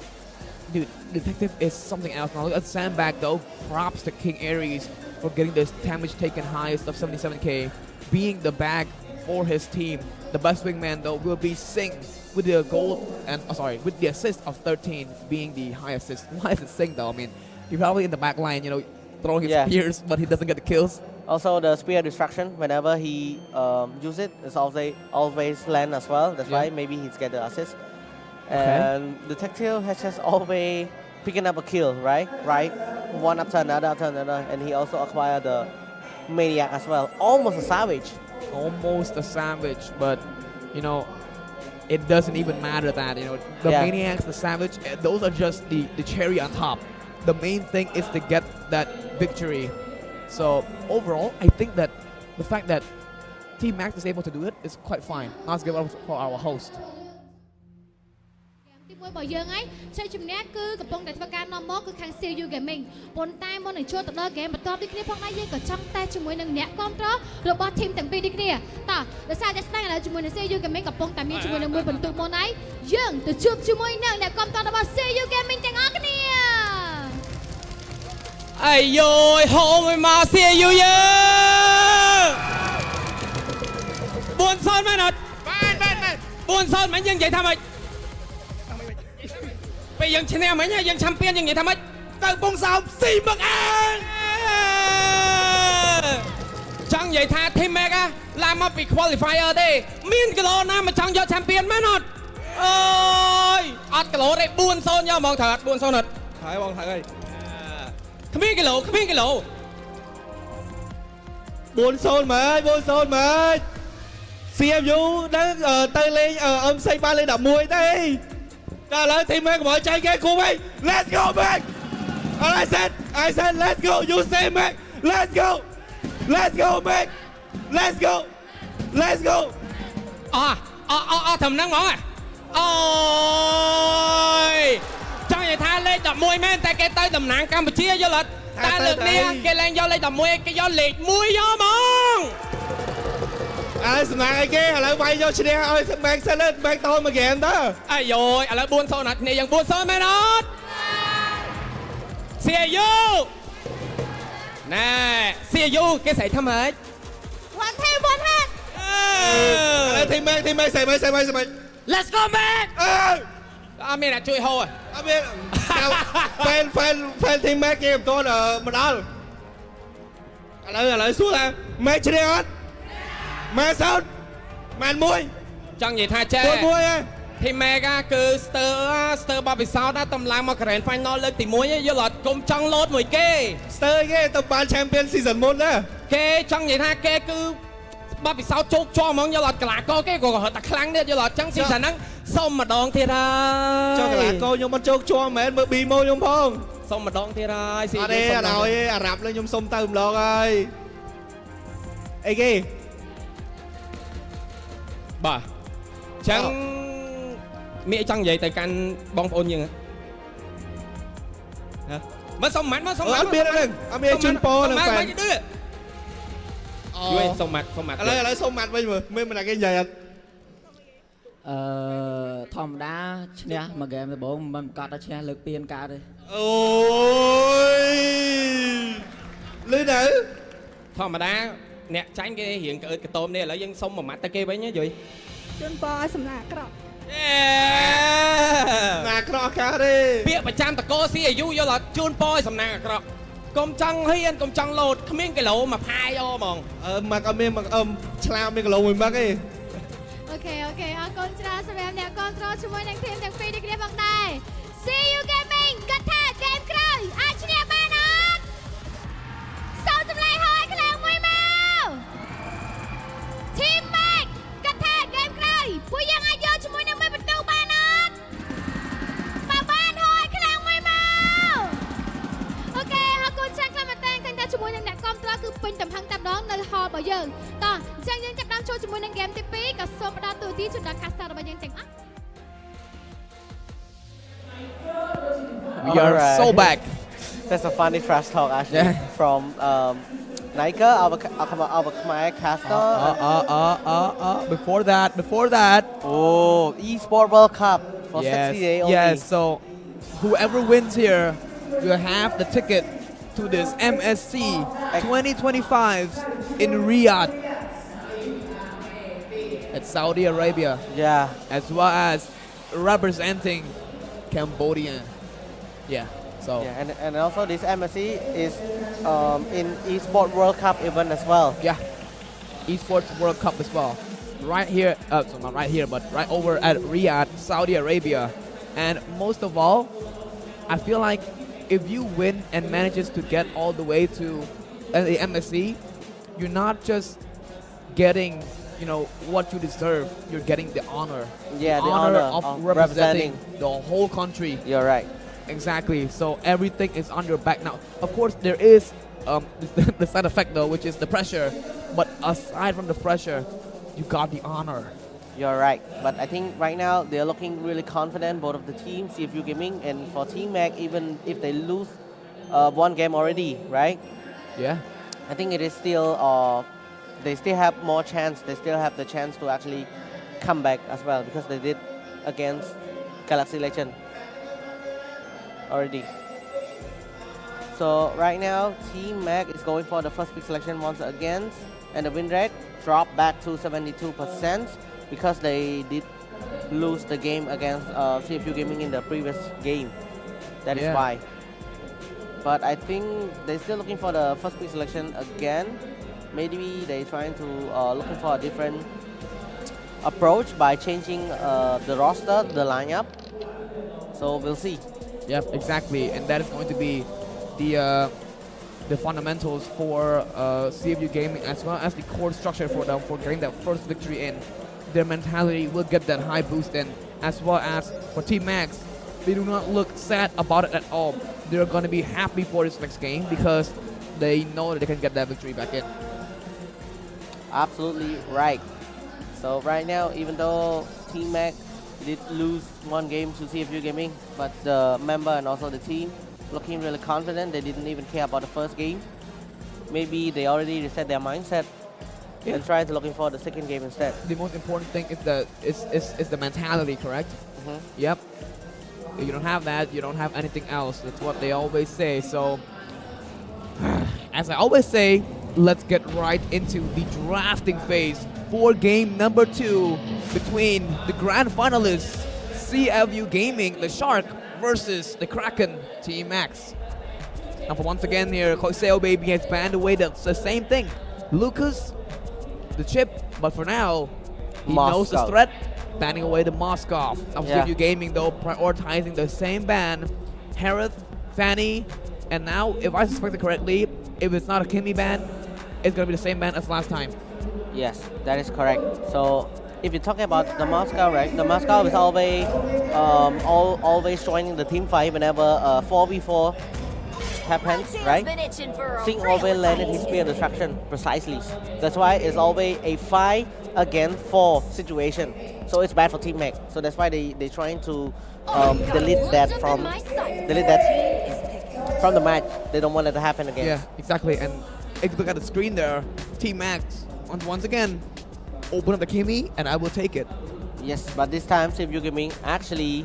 Dude, Detective is something else. Now look at Sandbag though. Props to King Aries for getting this damage taken highest of 77k, being the bag for his team. The best wingman though will be Singh with the gold and with the assist of 13 being the high assist. Why is it Singh though? I mean, he's probably in the back line, you know, throwing his spears, but he doesn't get the kills. Also the spear distraction, whenever he use it, it's always land as well. That's why maybe he's get the assist. And Detective has just always picking up a kill, right? One after another, and he also acquired the Maniac as well. Almost a savage. Almost a savage, but you know, it doesn't even matter that, you know, the Maniacs, the Savage, those are just the cherry on top. The main thing is to get that victory. So overall, I think that the fact that Team Max is able to do it is quite fine. Let's give it up for our host. មួយរបស់យើងឯងជ័យជំនះគឺកំពុងតែធ្វើការនាំមកគឺខាង CFU Gaming ប៉ុន្តែមុននឹងចូលទៅដល់ហ្គេមបន្តដូចគ្នាផងដែរយើងក៏ចង់តែជាមួយនឹងអ្នកគ្រប់គ្រងរបស់ធីមទាំងពីរដូចគ្នាតោះដោយសារតែស្ដែងឥឡូវជាមួយនឹង CFU Gaming កំពុងតែមានជាមួយនឹងមួយបន្ទុកមុនហើយយើងទៅជួបជាមួយនឹងអ្នកគ្រប់គ្រងរបស់ CFU Gaming ទាំងអស់គ្នាអាយយយហូមមក CFU យើង4-0មែនអត់4-0មិនយើងនិយាយថាម៉េចពេលយើងឈ្នះមិញយើងឆាំពៀនយើងនិយាយថាម៉េចទៅពងសោមស៊ីមកអើចង់និយាយថា Team Mac ឡើងមកពី qualifier ទេមានគីឡូណាមកចង់យកឆាំពៀនមែនអត់អើយអត់គីឡូទេ 4-0 យកហ្មងត្រូវអត់ 4-0 អត់ហើយបងត្រូវហើយគ្មានគីឡូ4-0មើល4-0មើល CFU នឹងទៅលេងMC បានលេង11ទេ Trả lời Team Mac mọi chạy game cùng ấy. Let's go Mac. I said let's go. You say Mac. Let's go. Let's go Mac. Let's go. Let's go. Thầm năng món à. Ôi. Cho vậy tha lên đập môi men tại cái tay tầm nặng Campuchia vô lịch. Ta lượt đi cái lên do lên đập môi cái do liệt mũi vô mong. Sầm nặng ai kia lại quay vô chine ơi mang xe lên mang tôi mà game đó. Ai rồi, lại buôn xô nè, này dần buôn xô mày nó. CFU. Nè, CFU cái sải thăm hết. One hết. Team Mac sải mày. Let's go Mac. Mình là chui hô à. Fan Team Mac game tôi là mà đó. Lại xuống là Mac chine hết. Mà sao? Màn môi. Chẳng gì tha chê. Môi á. Thì mega cứ stir bao bị sao đã tầm lang mà grand final lên thì môi với lọt cùng trong lốt mùi kê. Stir cái tầm ban champion season 1 đó. Kê chẳng gì tha kê cứ bao bị sao chốt cho mong với lọt cả lá cô cái của họ tạc khăn đi với lọt chẳng season nắng xong mà đón thì ra. Cho cả lá cô nhưng mà chốt cho mẹ mới bị môi nhưng không. Xong mà đón thì ra. Ở đây rồi Ả Rập lên nhưng xong tầm lọt rồi. Ê kì. Bà chẳng Mỹ chẳng vậy tại can bong phôn nhưng hả? មកសុំម៉ាត់មកសុំ អត់មានហ្នឹងអត់មានជូនពរនឹងហ្វេន យូរសុំម៉ាត់ឥឡូវសុំម៉ាត់វិញមើលមិនគេនិយាយអត់ ធម្មតាឈ្នះមួយហ្គេមដំបូងមិនប្រកាសថាឈ្នះលើកពីនកើតទេ អូយលឺទៅ ធម្មតាអ្នកចាញ់គេរៀងក្អឺតកតោមនេះឥឡូវយើងសុំមួយម៉ាត់ទៅគេវិញយូរ ជូនពរឲ្យសំណាក់អាក្រក់ ណាក្រក់កាទេពាក្យប្រចាំតកោ CFU យល់អត់ជូនពរឲ្យសំណាងអាក្រក់កុំចង់ហ៊ានកុំចង់លោតគ្មានគីឡូមកផាយអូហ្មងមកអត់មានមកឆ្លាមមានគីឡូមួយមកទេ អូខេអរគុណច្រើនសម្រាប់អ្នកគ្រប់គ្រងជាមួយនឹងធីមទាំងពីរនេះគ្នាផងដែរ CFU Gaming គាត់ថាហ្គេមក្រោយអាចឈ្នះបានអត់សូមចម្លែកហើយខ្លាំងមួយមក Team Mac គាត់ថាហ្គេមក្រោយពួកយើងអាចយកជាមួយនឹងមួយបន្ទូបានអត់បើបានហើយខ្លាំងមួយមកអូខេអរគុណច្រើនខ្លាំងមែនតើឃើញថាជាមួយនឹងអ្នកគ្រប់គ្រងគឺពេញទំហឹងតែម្ដងនៅហលរបស់យើងតោះអញ្ចឹងយើងចាប់ផ្ដើមចូលជាមួយនឹងហ្គេមទី2ក៏សូមផ្ដល់ទូរទស្សន៍ជូនដល់ caster របស់យើងទាំងអស់ We are so back. That's a funny trash talk actually from Nika, our Khmer caster. Before that. Oh, Esport World Cup for 60 days only. Yes, so whoever wins here will have the ticket to this MSC 2025 in Riyadh. At Saudi Arabia. Yeah. As well as representing Cambodia. Yeah. So. Yeah, and also this MSC is in Esport World Cup event as well. Yeah. Esports World Cup as well. Right here, so not right here, but right over at Riyadh, Saudi Arabia. And most of all, I feel like if you win and manages to get all the way to the MSC, you're not just getting, you know, what you deserve. You're getting the honor. Yeah, the honor of representing the whole country. You're right. Exactly. So everything is on your back now. Of course, there is the side effect though, which is the pressure. But aside from the pressure, you got the honor. You're right. But I think right now they're looking really confident, both of the teams, CFU Gaming and for Team Mac, even if they lose one game already, right? Yeah. I think it is still, they still have more chance. They still have the chance to actually come back as well because they did against Galaxy Legend already. So right now, Team Mac is going for the first pick selection once again, and the win rate dropped back to 72% because they did lose the game against CFU Gaming in the previous game. That is why. But I think they're still looking for the first pick selection again. Maybe they're trying to looking for a different approach by changing the roster, the lineup. So we'll see. Yep, exactly, and that is going to be the fundamentals for CFU Gaming as well as the core structure for them for getting that first victory in. Their mentality will get that high boost in, as well as for Team Max, they do not look sad about it at all. They're going to be happy for this next game because they know that they can get that victory back in. Absolutely right. So right now, even though Team Mac did lose one game to CFU Gaming, but the member and also the team looking really confident. They didn't even care about the first game. Maybe they already reset their mindset and trying to looking for the second game instead. The most important thing is the mentality, correct? Yep. If you don't have that, you don't have anything else. That's what they always say. So, as I always say, let's get right into the drafting phase for game number 2 between the grand finalists, CFU Gaming, the Shark, versus the Kraken, Team Max. Now for once again here, Coiseo Baby has banned away the same thing. Lucas, the chip, but for now, he knows the threat, banning away the Moskov. Now CFU Gaming though, prioritizing the same ban, Harith, Fanny, and now, if I suspect it correctly, if it's not a Kimmy ban, it's gonna be the same ban as last time. Yes, that is correct. So if you're talking about the Moscow, right? The Moscow is always always joining the team fight whenever 4v4 happens, right? Sing always landed his spear destruction precisely. That's why it's always a 5 against 4 situation. So it's bad for Team Mac. So that's why they're trying to delete that from the match. They don't want it to happen again. Yeah, exactly. And if you look at the screen there, Team Max once again open up the Kimi, and I will take it. Yes, but this time CFU Gaming actually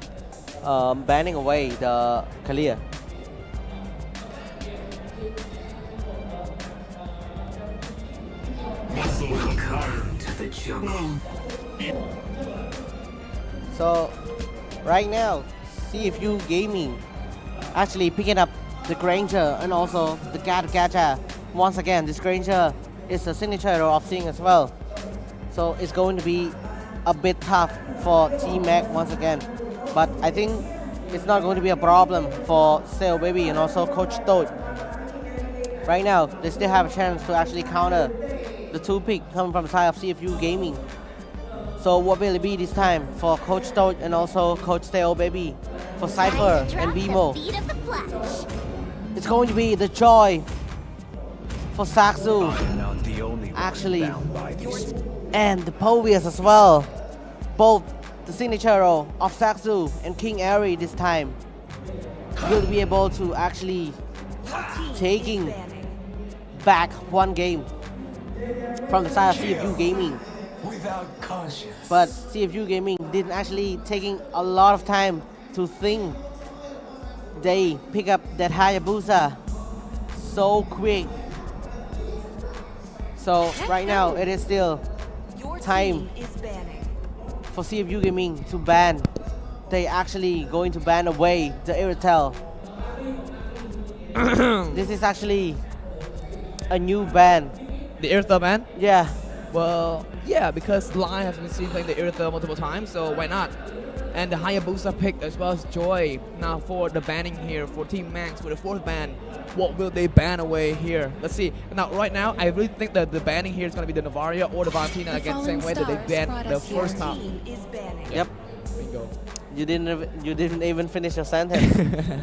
banning away the clear. So right now, CFU Gaming actually picking up the Granger and also the Gacha. Once again, this Granger is a signature of Sing as well. So it's going to be a bit tough for Team Mac once again. But I think it's not going to be a problem for Sail Baby and also Coach Toad. Right now, they still have a chance to actually counter the 2 pick coming from the side of CFU Gaming. So what will it be this time for Coach Toad and also Coach Sail Baby? For Cypher and BMO. It's going to be the joy for Saksu, actually, and the Povius as well. Both the signature of Saksu and King Airy this time will be able to actually taking back 1 game from the side of CFU Gaming. But CFU Gaming didn't actually taking a lot of time to think. They pick up that Hayabusa so quick. So right now it is still time for CFU Gaming to ban. They actually going to ban away the Iritel. This is actually a new ban. The Irithel ban? Yeah. Well, yeah, because Lion has been seen playing the Irithel multiple times, so why not? And the Hayabusa pick as well as Joy. Now for the banning here for Team Max for the 4th ban. What will they ban away here? Let's see. Now, right now, I really think that the banning here is going to be the Navaria or the Valentina again, the same way that they banned the first time. Yep. Bingo. You didn't even finish your sentence.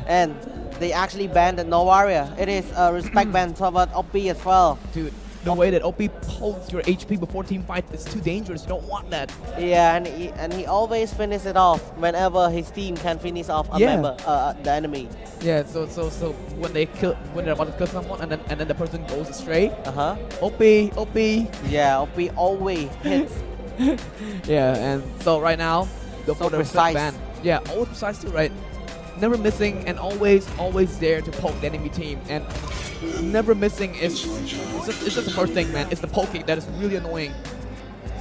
And they actually banned the Novaria. It is a respect ban toward OP as well. Dude, the way that OP holds your HP before team fight is too dangerous. You don't want that. Yeah, and he always finishes it off whenever his team can finish off a member, the enemy. Yeah, so when they're about to kill someone and then the person goes astray. OP. Yeah, OP always hits. Yeah, and so right now, so precise. Ban. Yeah, always precise too, right? Never missing and always there to poke the enemy team, and never missing is it's just the first thing, man. It's the poking that is really annoying.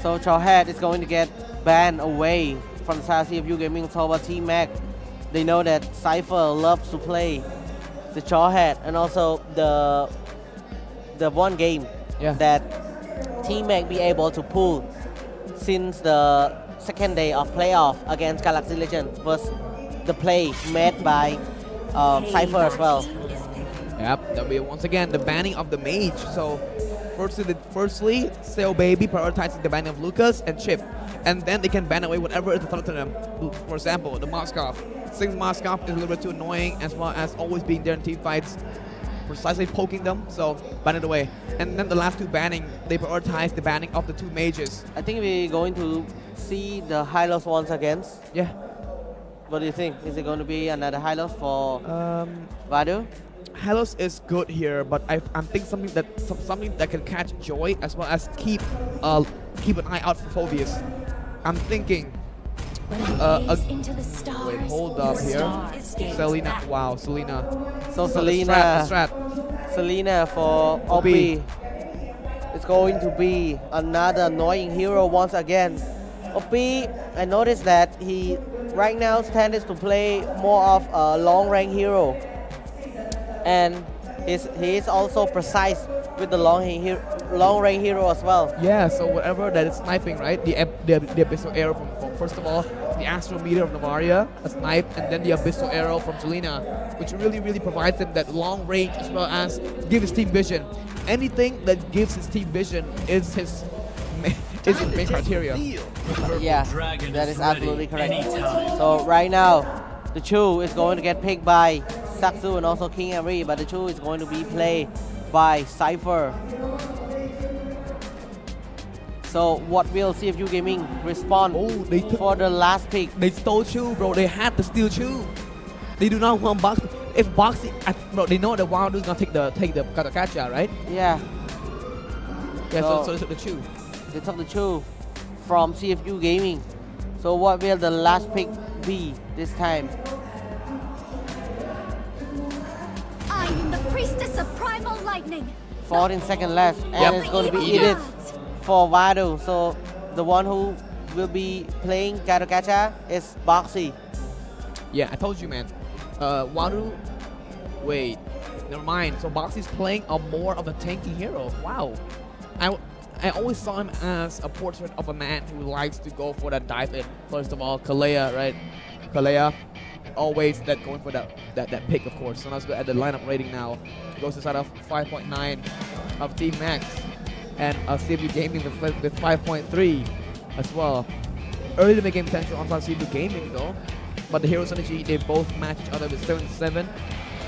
So Chawhead is going to get banned away from the side of CFU Gaming toward Team Mac. They know that Cypher loves to play the Chawhead and also the 1 game that Team Mac be able to pull since the 2nd day of playoff against Galaxy Legends was the play made by Cypher as well. Yep, that'll be once again the banning of the mage. So firstly, Sail Baby prioritizing the banning of Lucas and Chip, and then they can ban away whatever is a threat to them. For example, the Moskov. Since Moskov is a little bit too annoying, as well as always being there in team fights, precisely poking them, so ban it away. And then the last 2 banning, they prioritize the banning of the 2 mages. I think we're going to see the Hylos once again. Yeah. What do you think? Is it going to be another Hylos for Vadu? Hylos is good here, but I'm thinking something that can catch Joy as well as keep an eye out for Phobius. I'm thinking. Wait, hold up here. Selena, wow, Selena. So Selena. Selena for OP. It's going to be another annoying hero once again. OP, I noticed that he right now tends to play more of a long range hero, and he is also precise with the long range hero as well. Yeah, so whatever that is sniping, right? The abyssal arrow from first of all the astral meter of Navaria, a snipe, and then the abyssal arrow from Selena, which really provides him that long range as well as give his team vision. Anything that gives his team vision is his main criteria. Yeah, that is absolutely correct. So right now, the Chu is going to get picked by Saksu and also King Henry, but the Chu is going to be played by Cypher. So what will CFU Gaming respond for the last pick? They stole Chu, bro. They had to steal Chu. They do not want box. if Boxy, bro, they know that Wadu's gonna take the Katakacha, right? Yeah. Yeah. So they took the Chu. They took the Chu from CFU Gaming. So what will the last pick be this time? I am the priestess of primal lightning. 14 seconds left, and it's going to be Edith for Wadu. So the one who will be playing Katakacha is Boxy. Yeah, I told you, man. Wadu. Wait, never mind. So Boxy's playing a more of a tanky hero. Wow. I always saw him as a portrait of a man who likes to go for that dive in. First of all, Kalea, right? Kalea, always that going for that pick, of course. So let's go at the lineup rating now. It goes inside of 5.9 of Team Max, and CFU Gaming with 5.3 as well. Early to make game potential on CFU Gaming though, but the hero synergy, they both match each other with 7-7,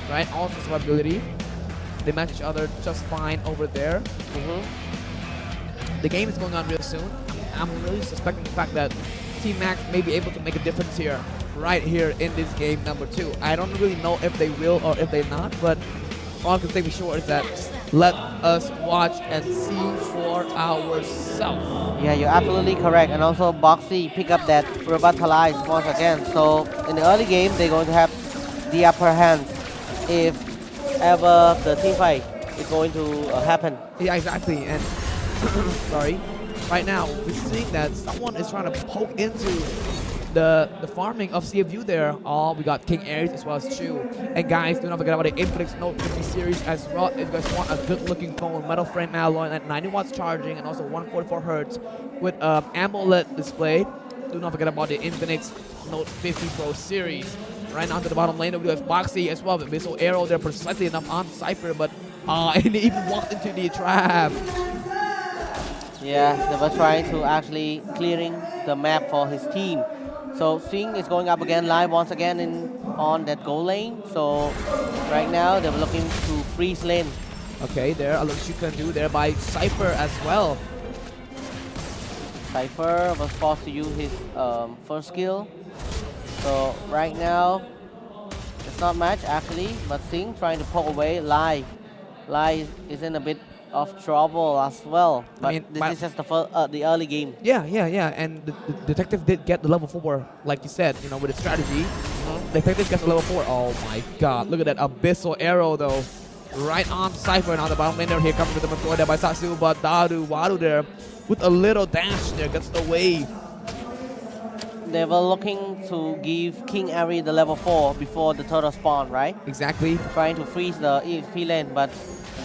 right? Also survivability, they match each other just fine over there. The game is going on real soon. I'm really suspecting the fact that Team Max may be able to make a difference here, right here in this game number 2. I don't really know if they will or if they not, but all I can say for sure is that let us watch and see for ourselves. Yeah, you're absolutely correct. And also Boxy pick up that Revitalize once again. So in the early game, they're going to have the upper hand if ever the team fight is going to happen. Yeah, exactly. And sorry, right now we're seeing that someone is trying to poke into the farming of CFU there. Oh, we got King Aries as well as Chu. And guys, do not forget about the Infinix Note 50 series as well. If you guys want a good looking phone, metal frame alloy at 90 watts charging and also 144 hertz with AMOLED display, do not forget about the Infinix Note 50 Pro series. Right now to the bottom lane, we have Boxy as well with Missile Arrow there precisely enough on Cypher, but and he even walked into the trap. Yeah, they were trying to actually clearing the map for his team. So Sing is going up again live once again on that goal lane. So right now they were looking to freeze lane. Okay, there a lot you can do there by Cypher as well. Cypher was forced to use his first skill. So right now it's not much actually, but Sing trying to poke away Lai. Lai is in a bit of trouble as well, but I mean, this is just the early game. Yeah, and the detective did get the level 4, like you said, you know, with the strategy. Detective gets the level 4. Oh my god, look at that abyssal arrow though. Right on Cypher, now the bottom laner here coming with the deploy there by Satsu, but Wadu there with a little dash there gets away. They were looking to give King Aries the level 4 before the turtle spawn, right? Exactly. Trying to freeze the EXP lane, but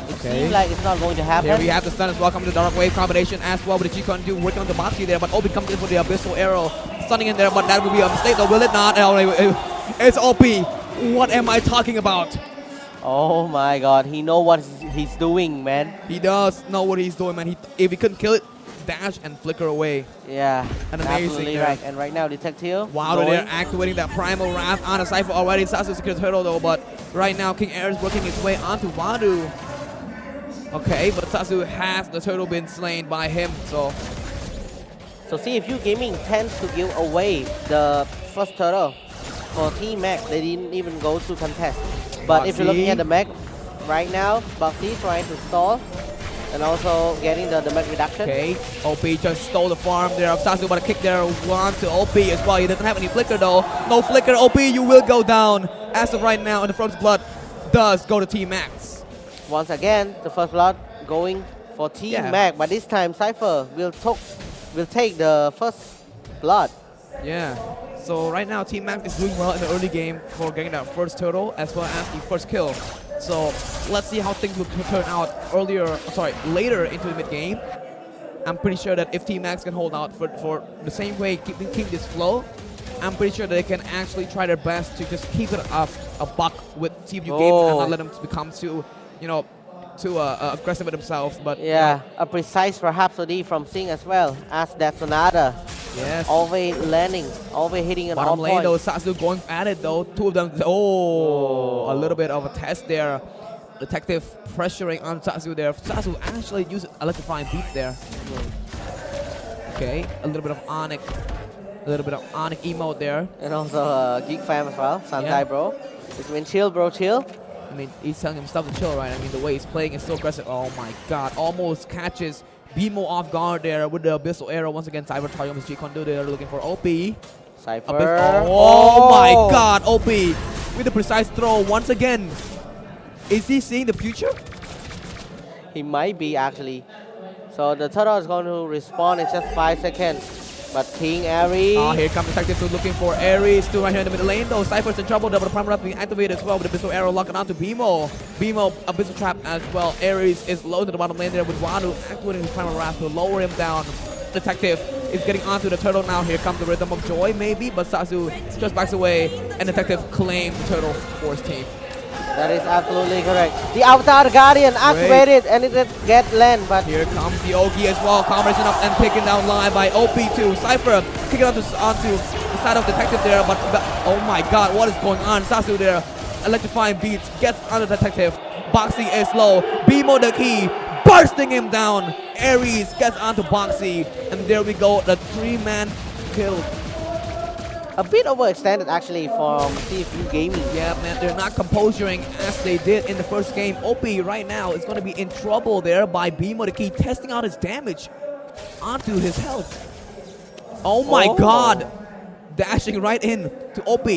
it seems like it's not going to happen. Here we have the stun as well, coming to the Dark Wave combination as well with the G-Con do working on the Boxy there, but Obi comes in for the Abyssal Arrow, stunning in there, but that will be a mistake though, will it not? It's OP. What am I talking about? Oh my god, he knows what he's doing, man. He does know what he's doing, man. If he couldn't kill it, dash and flicker away. Yeah, and amazing. Absolutely right. And right now, Detective. Wow, they're activating that Primal Wrath on a Cypher already. Satsu secures hurdle though, but right now King Air is working his way onto Wadu. Okay, but Satsu has the turtle been slain by him, so CFU Gaming tends to give away the first turtle for Team Mac. They didn't even go to contest. But Boxy. If you're looking at the mech right now, Boxy trying to stall and also getting the mech reduction. Okay, OP just stole the farm there of Satsu, but a kick there one to OP as well. He doesn't have any flicker though. No flicker, OP, you will go down. As of right now, and the first blood does go to Team Max. Once again, the first blood going for Team Mac, but this time Cypher will take the first blood. Yeah, so right now Team Mac is doing well in the early game for getting that first turtle as well as the first kill. So let's see how things will turn out later into the mid game. I'm pretty sure that if Team Max can hold out for the same way, keeping this flow, I'm pretty sure that they can actually try their best to just keep it up a buck with CFU Gaming and not let them become too aggressive with themselves. But yeah, a precise Rhapsody from Sing as well as that Sonata. Yes. Always landing, always hitting an bottom all lane point. though, Satsu going at it though. Two of them. Oh, a little bit of a test there. Detective pressuring on Satsu there. Satsu actually uses electrifying beats there. Okay, a little bit of Onyx. A little bit of Onyx emote there. And also Geek Fam as well, Santai Bro. It's been chill, bro, chill. I mean, he's telling himself to chill, right? I mean, the way he's playing is so aggressive. Oh my god, almost catches BMO off guard there with the Abyssal Arrow. Once again, Cypher targeting his G-Condo there, looking for OP. Cypher. Oh my god, OP with the precise throw once again. Is he seeing the future? He might be actually. So the turtle is going to respond in just 5 seconds. But King Aries. Oh, here comes Detective still looking for Aries. Still right here in the middle lane though. Cypher's in trouble. Double prime wrap being activated as well with the Abyssal Arrow locking onto BMO. BMO, Abyssal Trap as well. Aries is low to the bottom lane there with Wadu activating his primal wrap to lower him down. Detective is getting onto the turtle now. Here comes the Rhythm of Joy maybe, but Sasu just backs away and Detective claims the turtle for his team. That is absolutely correct. The Avatar Guardian activated and it did get land, but here comes the Ogi as well. Combination up and taken down live by OP2. Cypher kicking onto the side of Detective there, but oh my god, what is going on? Sasu there, electrifying beats, gets on the Detective. Boxy is low. BMO the key, bursting him down. Aries gets onto Boxy, and there we go, the 3-man kill. A bit overextended actually from CFU Gaming. Yeah, man, they're not composuring as they did in the first game. OP right now is going to be in trouble there by BMO the key, testing out his damage onto his health. Oh my god! Dashing right in to OP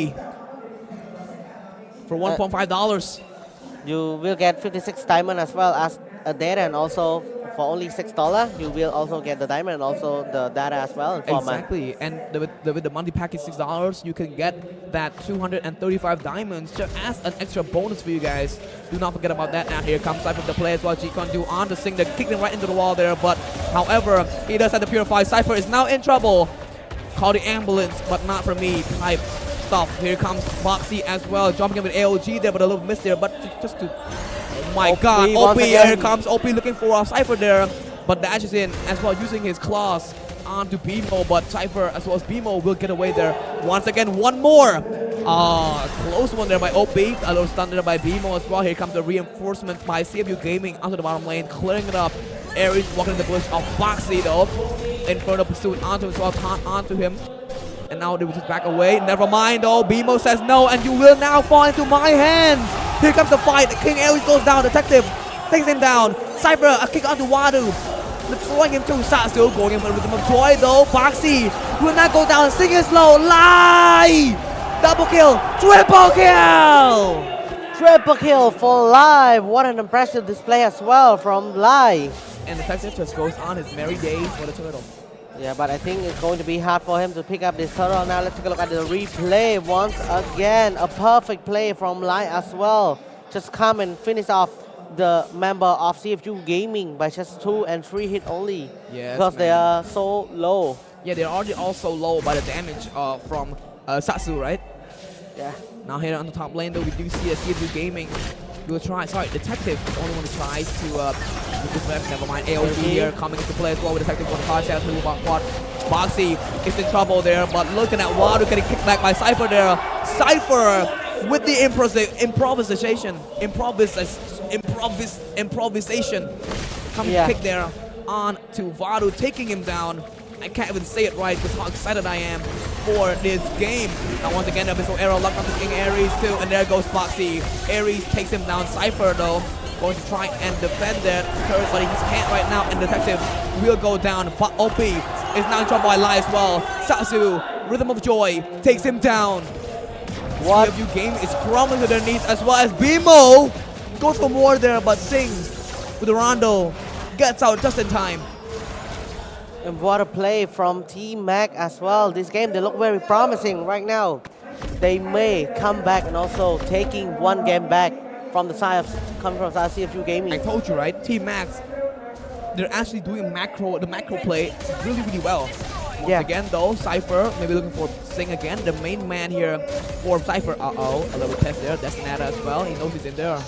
for $1.5. You will get 56 diamond as well as a data, and also for only $6 you will also get the diamond and also the data as well. Exactly, and with the monthly package $6 you can get that 235 diamonds just as an extra bonus for you guys. Do not forget about that. Now here comes Cypher the play as well. G-Con do on to sing the kick him right into the wall there, but however he does have to purify. Cypher is now in trouble. Call the ambulance, but not for me type stuff. Here comes Boxy as well, jumping in with AOG there, but a little miss there, but just to... Oh my god, OP, here comes OP looking for a Cypher there, but dashes in as well using his claws onto BMO, but Cypher as well as BMO will get away there. Once again, one more. Close one there by OP, a little stun there by BMO as well. Here comes the reinforcement by CFU Gaming onto the bottom lane, clearing it up. Aries walking in the bush of Boxy though. Inferno pursuing onto him as well, taunt onto him. And now they will just back away. Never mind though. BMO says no, and you will now fall into my hands. Here comes the fight. King Aries goes down. Detective takes him down. Cypher a kick onto Wadu. Throwing him to Sasu. Going in for the Rhythm of Joy though. Boxy will not go down. Sing it slow. Lie. Double kill. Triple kill. Triple kill for Live. What an impressive display as well from Live. And Detective just goes on his merry days for the turtle. Yeah, but I think it's going to be hard for him to pick up this turtle. Now let's take a look at the replay once again. A perfect play from Lai as well. Just come and finish off the member of CFU Gaming by just 2 and 3 hit only. Yes, because they are so low. Yeah, they're already also low by the damage from Satsu, right? Yeah. Now here on the top lane though, we do see a CFU Gaming will try. Sorry, Detective is the only one who tries to never mind. AOG here coming into play as well with Detective on the car shot move on quad. Boxy is in trouble there, but looking at Wadu getting kicked back by Cypher there. Cypher with the improvisation. Coming kick there on to Wadu, taking him down. I can't even say it right because how excited I am for this game. Now once again, Abyssal Arrow locked onto King Aries too, and there goes Foxy. Aries takes him down. Cypher though, going to try and defend that turret, but he just can't right now, and Detective will go down. But OP is now in trouble by Lai as well. Sasu, Rhythm of Joy, takes him down. What? CFU Game is crumbling to their knees as well as BMO goes for more there, but Sing with the Rondo gets out just in time. And what a play from Team Mac as well. This game, they look very promising right now. They may come back and also taking one game back from the side of coming from CFU Gaming. I told you, right? Team Max, they're actually doing the macro play really, really well. Once again, though, Cypher maybe looking for Sing again. The main man here for Cypher. A little test there. Destinata as well. He knows he's in there.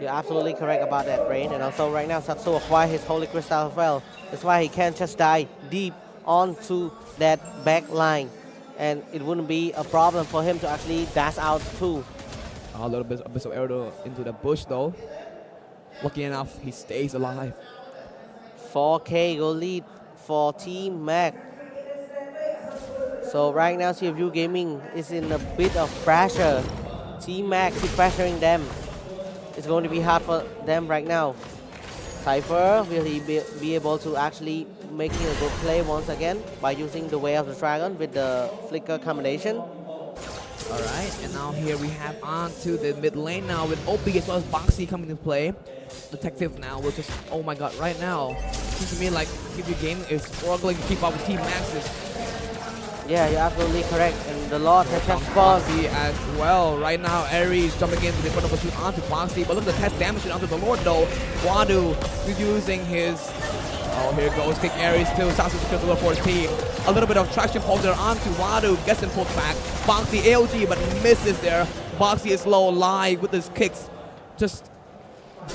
You're absolutely correct about that, Brain. And also right now, Satsu acquired his Holy Crystal as well. That's why he can't just die deep onto that back line. And it wouldn't be a problem for him to actually dash out too. A little bit of arrow into the bush though. Lucky enough, he stays alive. 4K goal lead for Team Mac. So right now, CFU Gaming is in a bit of pressure T-Mac keep pressuring them. It's going to be hard for them right now. Cypher, will he be able to actually making a good play once again by using the Way of the Dragon with the flicker combination? Alright, and now here we have on to the mid lane now with OP as well as Boxy coming into play. Detective now will just, oh my god, right now, seems to me like CFU Gaming is struggling to keep up with Team Max's. Yeah, you're absolutely correct. And the Lord has just spawned. Boxy as well. Right now, Aries jumping in with the front of pursuit onto Boxy, but look at the test damage onto the Lord though. Wadu is using his, oh here goes, kick Aries to Sasu kills the for his team. A little bit of traction pulls there onto Wadu, gets him pulled back. Boxy AOG but misses there. Boxy is low, live with his kicks, just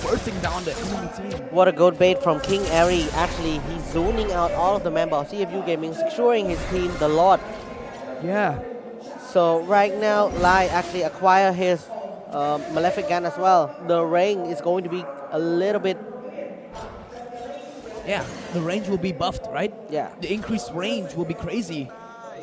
bursting down the enemy team. What a good bait from King Airy. Actually, he's zoning out all of the members of CFU Gaming, securing his team, the Lord. Yeah. So right now, Lai actually acquire his Malefic Gun as well. The range is going to be a little bit... Yeah, the range will be buffed, right? Yeah. The increased range will be crazy.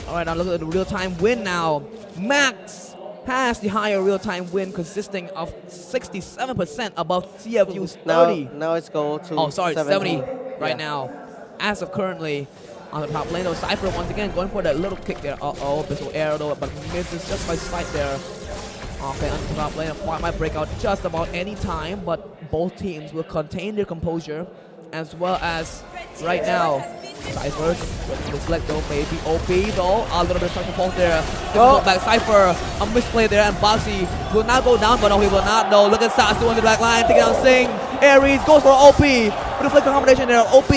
All right, now look at the real-time win now. Max has the higher real-time win consisting of 67% above CFU's 30. Now it's go to oh, sorry, 70 right yeah. now. As of currently on the top lane, though, Cypher once again going for that little kick there. Uh-oh, this little arrow though, but misses just by sight there. Okay, on the top lane, a fight might break out just about any time, but both teams will contain their composure, as well as right now. Cypher, looks like though maybe OP though, a little bit of structure pulse there. Back Cypher, a misplay there, and Boxy will not go down, but no, he will not. No, look at Sasu on the back line, taking down Sing. Aries goes for OP with a flicker combination there. OP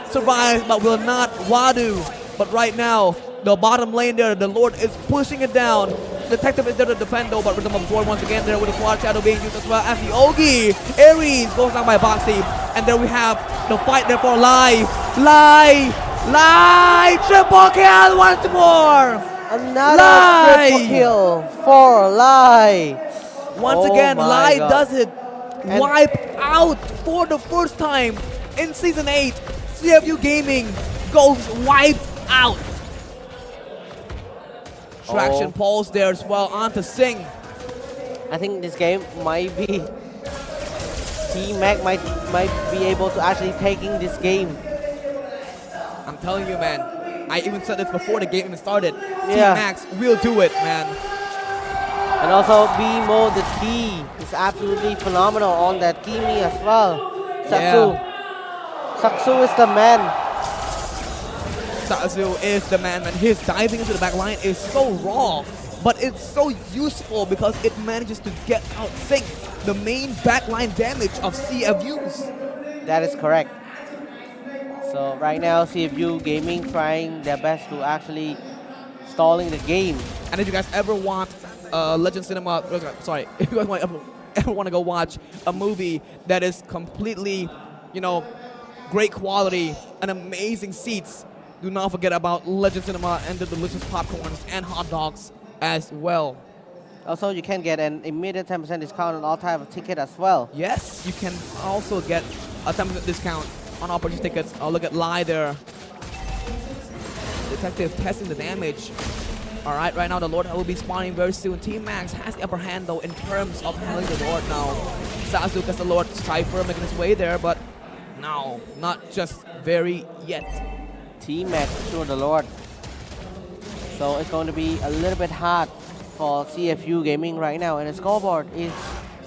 survives, but will not. Wadu, but right now the bottom lane there, the Lord is pushing it down. Detective is there to defend though, but Rhythm absorb once again there with the quad shadow being used as well as the Ogi. Aries goes down by Boxy, and there we have the fight there for Lai. Triple kill once more. Another triple kill for Lai. Once again, Lai does it. And wipe out for the first time in Season 8. CFU Gaming goes wiped out. Traction pulse there as well onto Sing. I think this game might be T-Mac might be able to actually taking this game. I'm telling you, man. I even said this before the game even started. Yeah. T-Max will do it, man. And also B-Mo, the key is absolutely phenomenal on that Kimi as well. Saksu. Yeah. Saksu is the man. Sasu is the man, and his diving into the back line is so raw, but it's so useful because it manages to get out Sync, the main backline damage of CFUs. That is correct. So right now, CFU Gaming trying their best to actually stalling the game. And if you guys ever want Legend Cinema, sorry, if you guys ever want to go watch a movie that is completely, you know, great quality and amazing seats, do not forget about Legend Cinema and the delicious popcorns and hot dogs as well. Also, you can get an immediate 10% discount on all type of ticket as well. Yes, you can also get a 10% discount on all purchase tickets. I'll look at Lai there. Detective testing the damage. All right, right now the Lord will be spawning very soon. Team Max has the upper hand though in terms of handling the Lord now. Sasu gets the Lord. Cypher making his way there, but no, not just very yet. T-Mac sure the Lord. So it's going to be a little bit hard for CFU Gaming right now, and the scoreboard is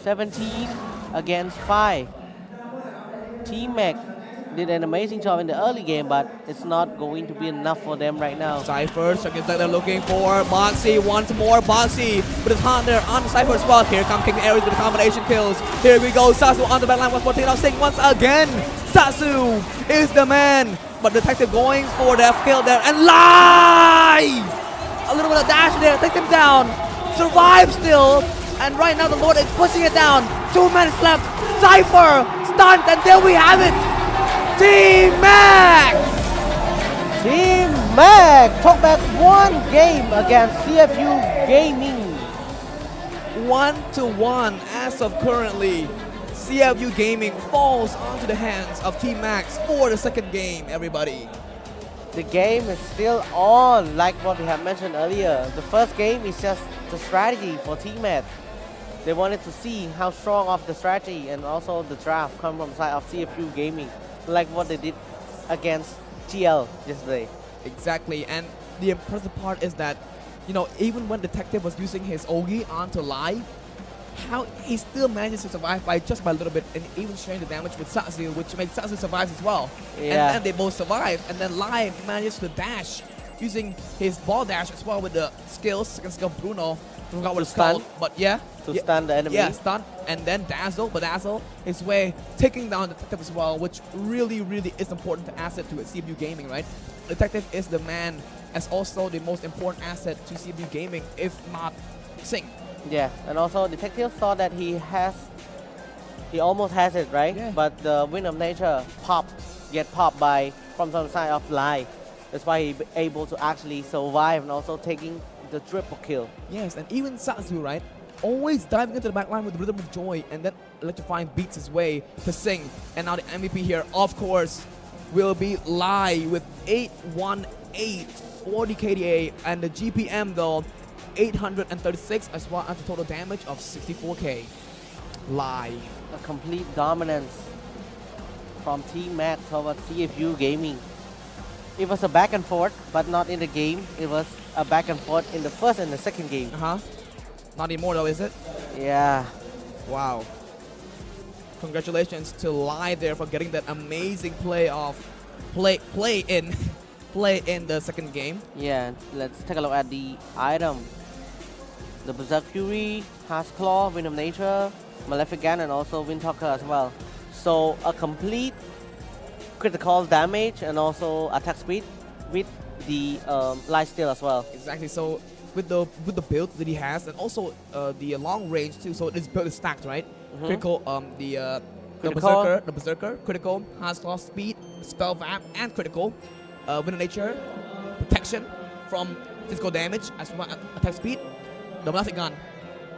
17 against 5. T-Mac did an amazing job in the early game, but it's not going to be enough for them right now. Cypher, seconds that they're looking for. Boxy once more. Boxy with his hand there on the Cypher as well. Here comes King Aries with the combination kills. Here we go. Sasu on the backline once more. Taking out Sing once again. Sasu is the man. But Detective going for that kill there. And Lai! A little bit of dash there. Take him down. Survive still. And right now the Lord is pushing it down. 2 minutes left. Cypher stunned. And there we have it. Team Max! Team Max took back 1 game against CFU Gaming. 1-1 as of currently. CFU Gaming falls onto the hands of Team Max for the second game, everybody. The game is still on, like what we have mentioned earlier. The first game is just the strategy for Team Max. they wanted to see how strong of the strategy and also the draft come from the side of CFU Gaming, like what they did against GL yesterday. Exactly, and the impressive part is that, you know, even when Detective was using his Ogi onto Lai, how he still manages to survive by just by a little bit, and even sharing the damage with Satsu, which makes Satsu survive as well. Yeah. And then they both survive, and then Lai manages to dash using his ball dash as well with the skills, second skill of Bruno. I forgot what it's called, but yeah. To stun the enemy. Yeah, stun, and then bedazzle his way, taking down Detective as well, which really, really is important to asset to CFU Gaming, right? Detective is the man, as also the most important asset to CFU Gaming, if not Sing. Yeah, and also Detective thought that he almost has it, right? Yeah. But the Wind of Nature get popped from the side of Lai. That's why he able to actually survive and also taking the triple kill. Yes, and even Satsu, right? Always diving into the backline with Rhythm of Joy and then electrifying beats his way to Sing. And now the MVP here, of course, will be Lai with 818 40 KDA, and the GPM though 836, as well as the total damage of 64k. Lai. A complete dominance from Team Mac towards CFU Gaming. It was a back and forth, but not in the game. It was a back and forth in the first and the second game. Not Immortal, is it? Yeah. Wow. Congratulations to Lai there for getting that amazing play in the second game. Yeah, let's take a look at the item. The Berserk Fury, Harsh Claw, Wind of Nature, Maleficent, and also Windtalker as well. So a complete critical damage and also attack speed with the life steal as well. Exactly. So with the build that he has, and also the long range too. So this build is stacked, right? Critical, the berserker, critical, Harsh Claw, speed, spell vamp, and critical. Wind of Nature, protection from physical damage as well as attack speed. The Maleficent,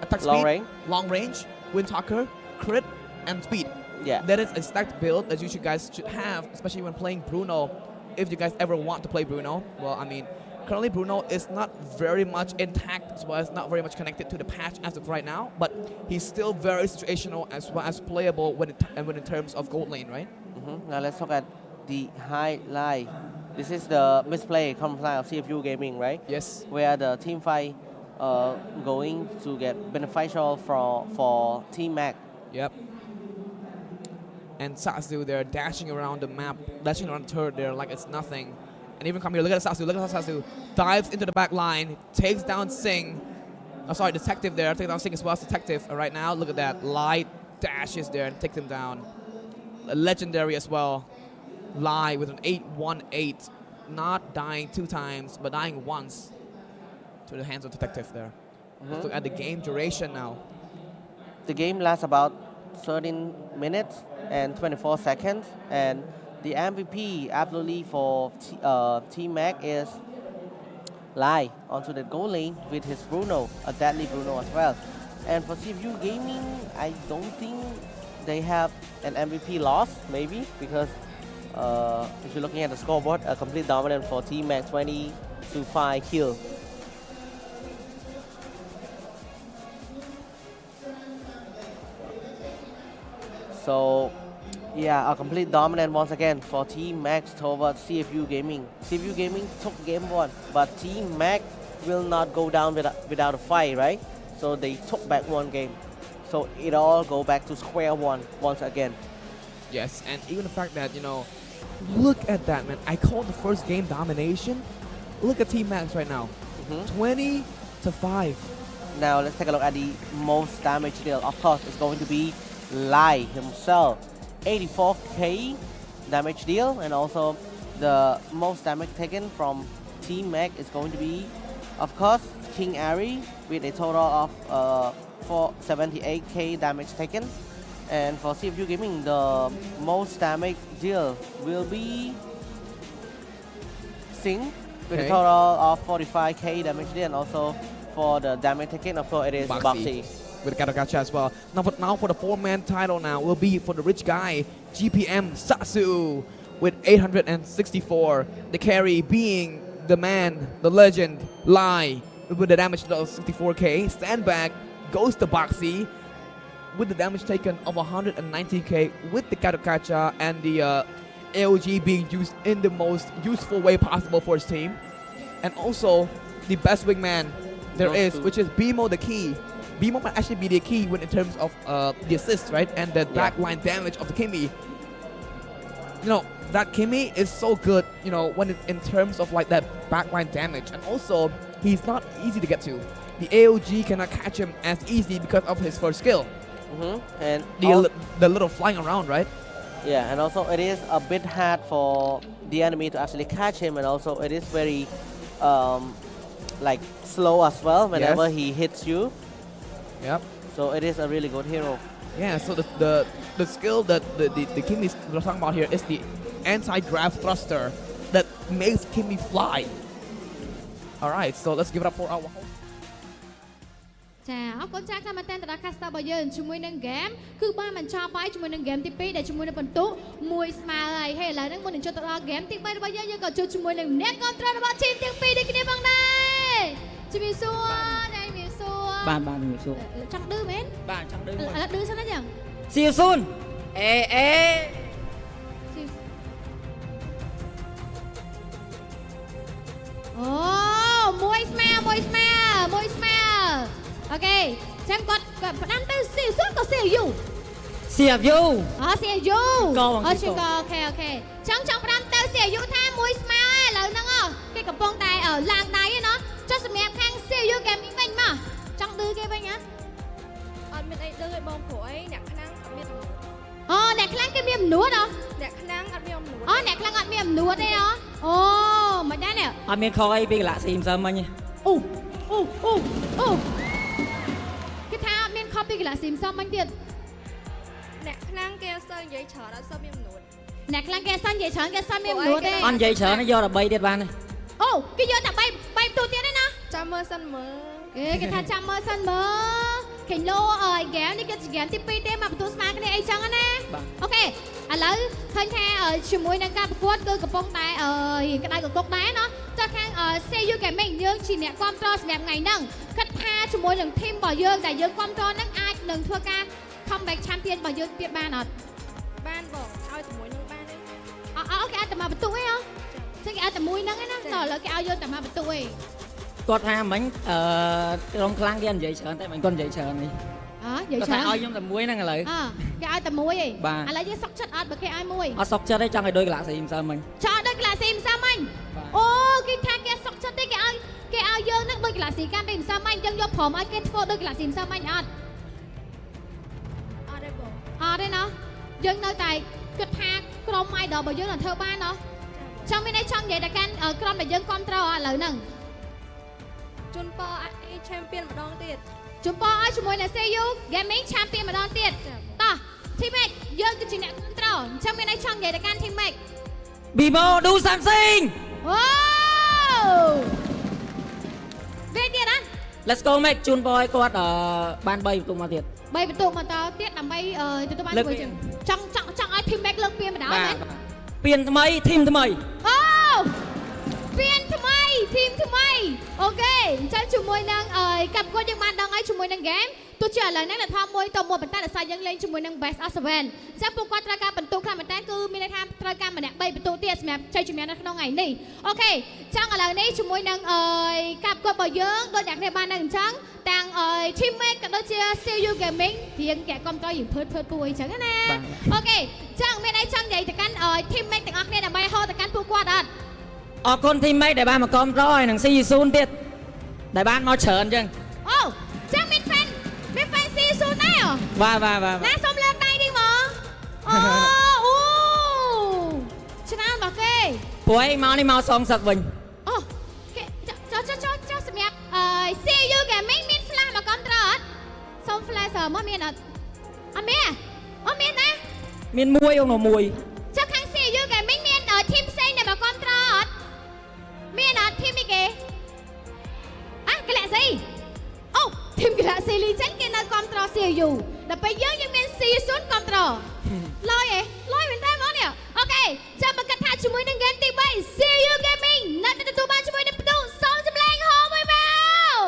attack speed, long range, Windtalker, crit, and speed. Yeah. That is a stacked build that you guys should have, especially when playing Bruno. If you guys ever want to play Bruno, well, I mean, currently Bruno is not very much intact, as well as not very much connected to the patch as of right now, but he's still very situational as well as playable when in terms of gold lane, right? Now let's look at the highlight. This is the misplay from the side of CFU Gaming, right? Yes. Where the team fight going to get beneficial for Team Mac. Yep. And Satsu, they're dashing around the map, dashing around the turret there like it's nothing. And even come here, look at Satsu, look at how Satsu dives into the back line, takes down Sing. Oh, sorry, Detective there, takes down Sing as well as Detective. And right now, look at that, Light dashes there and takes him down. A legendary as well. Lai with an 818, not dying 2 times, but dying once to the hands of Detective there. Let's look at the game duration now. The game lasts about 13 minutes and 24 seconds, and the MVP absolutely for Team Mac is Lai onto the goal lane with his Bruno, a deadly Bruno as well. And for CFU Gaming, I don't think they have an MVP loss, maybe, because if you're looking at the scoreboard, a complete dominant for Team Mac, 20-5 kill. So, yeah, a complete dominant once again for Team Max towards CFU Gaming. CFU Gaming took game 1, but Team Mac will not go down without a fight, right? So they took back 1 game. So it all go back to square one once again. Yes, and even the fact that, you know, look at that, man. I called the first game domination. Look at Team Max right now. 20-5. Now let's take a look at the most damage deal. Of course, it's going to be Lai himself. 84k damage deal, and also the most damage taken from Team Mac is going to be, of course, King Ari with a total of 478k damage taken. And for CFU Gaming, the most damage deal will be Sing with a total of 45k damage deal, and also for the damage taken, of course, it is Boxy. With Gacha as well. Now for the 4-man title now will be for the rich guy, GPM Satsu with 864. The carry being the man, the legend, Lai with the damage of 64k. Stand back, goes to Boxy. with the damage taken of 190k with the Kadokacha and the AOG being used in the most useful way possible for his team. And also the best wingman there is, which is Bimo the key. Bimo might actually be the key when in terms of the assist, right? And the backline damage of the Kimi. You know, that Kimi is so good, you know, when in terms of like that backline damage. And also, he's not easy to get to. The AOG cannot catch him as easy because of his first skill. And the little flying around, right? Yeah, and also it is a bit hard for the enemy to actually catch him, and also it is very like slow as well whenever he hits you. Yep. So it is a really good hero. Yeah, so the skill that the Kimi is talking about here is the anti-grav thruster that makes Kimi fly. Alright, so let's give it up for our host. ចាអរគុណចាស់តាមតែនតា Caster របស់យើងជាមួយនឹង game គឺបានបញ្ចប់ហើយជាមួយនឹង game ទី 2 ដែលជាមួយនឹងបន្ទុកមួយស្មើហើយឥឡូវហ្នឹងមុននឹងចូលទៅដល់ game ទី 3 របស់យើងយើងក៏ជួបជាមួយនឹងអ្នកគ្រប់គ្រងរបស់ team ទាំងពីរដូចគ្នាផងដែរជំរាបសួរជំរាបសួរបានជំរាបសួរចង់ឌឺមែនបានចង់ឌឺឥឡូវឌឺសិនណាចឹង See you soon អេអូមួយស្មើអូខេចឹងគាត់ផ្ដាំទៅ CFU ក៏ CFU CFU អូ CFU អូជិះក៏អូខេចឹងចង់ផ្ដាំទៅ CFU ថាមួយស្មើឥឡូវហ្នឹងគេកំពុងតែឡើងដៃឯណោះចុះសម្រាប់ខាង CFU Gaming វិញមកចង់ឌឺគេវិញហ៎អត់មានអីឌឺឯបងព្រោះអីអ្នកខ្លាំងអត់មានអូអ្នកខ្លាំងគេមានអំនួតហ៎អ្នកខ្លាំងអត់មានអំនួតអូអ្នកខ្លាំងអត់មានអំនួតទេហ៎អូមិនដែរនេះអត់មានខុសអីពីកន្លះស៊ីមសើមិញអូគេថាអត់មានខុសពីកន្លះស៊ីមសើមិញទៀតអ្នកខ្លាំងគេអត់សូវនិយាយច្រើនអត់សូវមានអំនួតអ្នកខ្លាំងគេអត់សូវនិយាយច្រើនគេអត់សូវមានអំនួតទេអត់និយាយច្រើនយកតែ3ទៀតបានទេអូគេយកតែ3បន្ទូទៀតទេណាចាំមើលសិនមើលគេថាចាំមើលសិនមើលគេឡូហ្គេមនេះគឺជាហ្គេមទី 2 ទេមកបន្ទូស្មើគ្នាអីចឹងណាអូខេឥឡូវឃើញថាជាមួយនឹងការប្រកួតគឺកំពុងតែរៀងក្តៅកគុកដែរណោះចុះខាង CFU Gaming យើងជាអ្នកគ្រប់គ្រងសម្រាប់ថ្ងៃហ្នឹងគិតថាជាមួយនឹង team របស់យើងដែលយើងគ្រប់គ្រងហ្នឹងអាចនឹងធ្វើការ comeback champion របស់យើងទៀតបានអត់បានបងឲ្យជាមួយនឹងបានទេអូគេអាចតែមកបន្ទុកឯងចឹងគេអាចតែមួយហ្នឹងឯណាដល់ឥឡូវគេឲ្យយើងតែមកបន្ទុកឯងគាត់ថាមិញក្រុមខ្លាំងគេនិយាយច្រើនតែមិនគាត់និយាយច្រើននេះនិយាយច្រើនគាត់ឲ្យខ្ញុំតែមួយហ្នឹងឥឡូវគេឲ្យតែមួយឯងឥឡូវយើងសុកចិត្តអត់បើគេឲ្យមួយអត់សុកចិត្តទេចង់ឲ្យដូចកន្លះស៊ីមសើមិញចង់ដូចកន្លះស៊ីមសើមិញអូគេថាគេសុកចិត្តទេគេឲ្យយើងហ្នឹងដូចកន្លះស៊ីកាំពីមសើមិញយើងយកព្រមឲ្យគេធ្វើដូចកន្លះស៊ីមសើមិញអត់ទេបងអត់ទេណោះយើងនៅតែគិតថាក្រុម idol របស់យើងនឹងធ្វើបានណោះចង់មានអីចង់និយាយតែកាន់ក្រុមដែលយើងគ្រប់គ្រងឥឡូវហ្នឹងជូនពរឲ្យ champion ម្ដងទៀតជូនពរឲ្យជាមួយនឹង CFU Gaming champion ម្ដងទៀតតោះ team mate យើងគឺជាអ្នកគ្រប់គ្រងអញ្ចឹងមានអីចង់និយាយទៅកាន់ team mate Bimo do something អូវាទៀតណា Let's go mate ជូនពរឲ្យគាត់បាន3បន្ទុកមកទៀត3បន្ទុកមកតទៀតដើម្បីទទួលបានមួយចឹងចង់ឲ្យ team mate លើកពានម្ដងមែនពានថ្មី team ថ្មីអូពានថ្មី team ថ្មីអូខេអញ្ចឹងជាមួយនឹងកម្មគួតយើងបានដឹងហើយជាមួយនឹង game ទោះជាឥឡូវនេះលទ្ធផលមួយតមួយប៉ុន្តែដោយសារយើងលេងជាមួយនឹង best of 7អញ្ចឹងពួកគាត់ត្រូវការបន្ទុកខ្លះមែនតើគឺមានន័យថាត្រូវការម្នាក់3បន្ទុកទៀតសម្រាប់ជ័យជំនះនៅក្នុងថ្ងៃនេះអូខេចឹងឥឡូវនេះជាមួយនឹងកម្មគួតរបស់យើងដូចអ្នកគ្នាបានដឹងអញ្ចឹងទាំង team mate ក៏ដូចជា CFU Gaming រៀងគេគ្រប់តយើងភើតពួយអញ្ចឹងណាអូខេចឹងមានអីចង់និយាយទៅកាន់ team mate ទាំងអស់គ្នាដើម្បីហៅទៅកាន់ពួកគាត់អត់អរគុណ team mate ដែលបានមកគ្រប់តហើយនឹង see you soon ទៀតដែលបានមកច្រើនអញ្ចឹងអូចឹងមាន fan see you soon ដែរបាទណាសូមលើកដៃនេះមកអូឆ្នាំរបស់គេព្រោះឯងមកនេះមកសងសឹកវិញអូគេចុះសម្រាប់CFU Gaming មាន flash មកគ្រប់តអត់សូម flash មកមានអត់មានណាមានមួយអូនមួយចុះខាង CFU Gaming មាន team ផ្សេងដែលមកគ្រប់តអត់មានអត់ team អីគេGalaxy អូ team Galaxy លីចឹងគេនៅគ្រប់ត CFU ដល់ពេលយើងមាន CFU គ្រប់តលយមែនទេបងនេះអូខេចាំមកកាត់ថាជាមួយនឹង game ទី 3 CFU Gaming នៅតែទទួលបានជាមួយនឹងបន្ទុកសូមសម្លេងហោមួយមក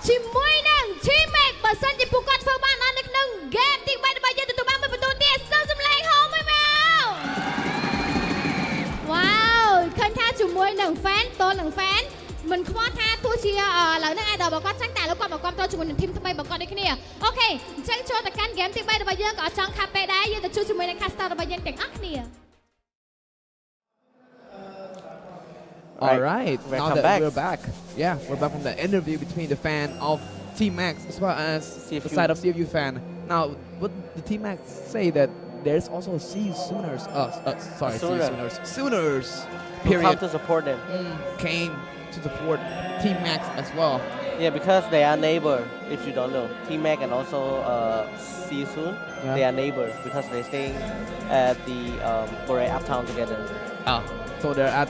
ជាមួយនឹង team mate បើសិនជាពួកគាត់ធ្វើ ឥឡូវហ្នឹង idol របស់គាត់ចាញ់តែឥឡូវគាត់មកគ្រប់គ្រងជាមួយនឹង team ថ្មីរបស់គាត់ដូចគ្នាអូខេអញ្ចឹងចូលទៅកាន់ game ទី 3 របស់យើងក៏អត់ចង់ខាប់ពេកដែរយើងទៅជួបជាមួយនឹង caster របស់យើងទាំងអស់គ្នា All right, now welcome that back. we're back. Yeah, we're back from the interview between the fan of Team Max as well as the side of CFU fan. Now, what the Team Max say that there's also a Sooners, sorry, Sooners, Who period, come to support them. came to support Team Max as well. Yeah, because they are neighbor. If you don't know, Team Mac and also See You Soon, they are neighbors because they're staying at the Korea Uptown together. So they're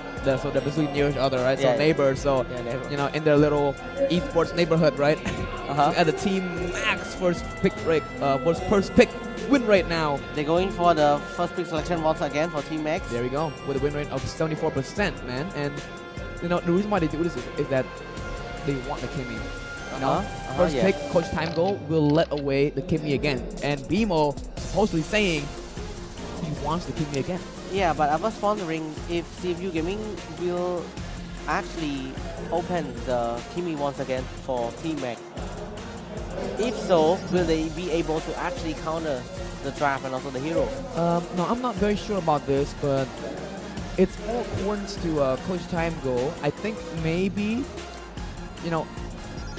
basically near each other, right? Yeah. So neighbors. So neighbor. you know, in their little esports neighborhood, right? At the Team Max first pick win rate now. They're going for the first pick selection once again for Team Max. There we go, with a win rate of 74%, man. And you know, the reason why they do this is that they want the Kimmy. You know, first pick, Coach Time Go will let away the Kimmy again. And BMO supposedly saying he wants the Kimmy again. Yeah, but I was wondering if CFU Gaming will actually open the Kimmy once again for Team Mac. If so, will they be able to actually counter the draft and also the hero? No, I'm not very sure about this, but it's all according to Coach Time Go. I think maybe, you know,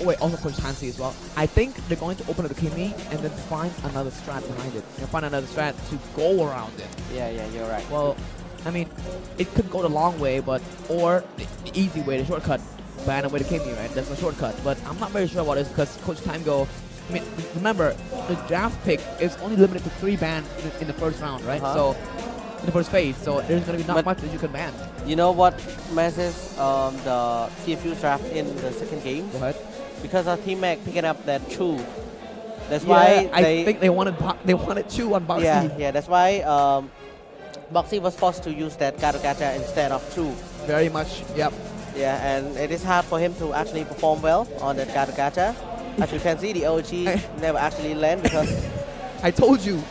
wait, also Coach Tansy as well. I think they're going to open up the Kimmy and then find another strat behind it. And find another strat to go around it. Yeah, you're right. Well, I mean, it could go the long way, but or the easy way, the shortcut, ban away the Kimmy, right? That's a shortcut. But I'm not very sure about this because Coach Time Go. I mean, remember the draft pick is only limited to 3 bans in the first round, right? So in the first phase, so there's going to be not much that you can ban. You know what messes the CFU draft in the second game? Go ahead. Because of Team Mac picking up that Chu. That's Yeah, why I think they wanted Chu on Boxy. Yeah, that's why Boxy was forced to use that Gacha instead of Chu. Very much, yep. Yeah, and it is hard for him to actually perform well on that Gacha. As you can see, the OG never actually land because I told you,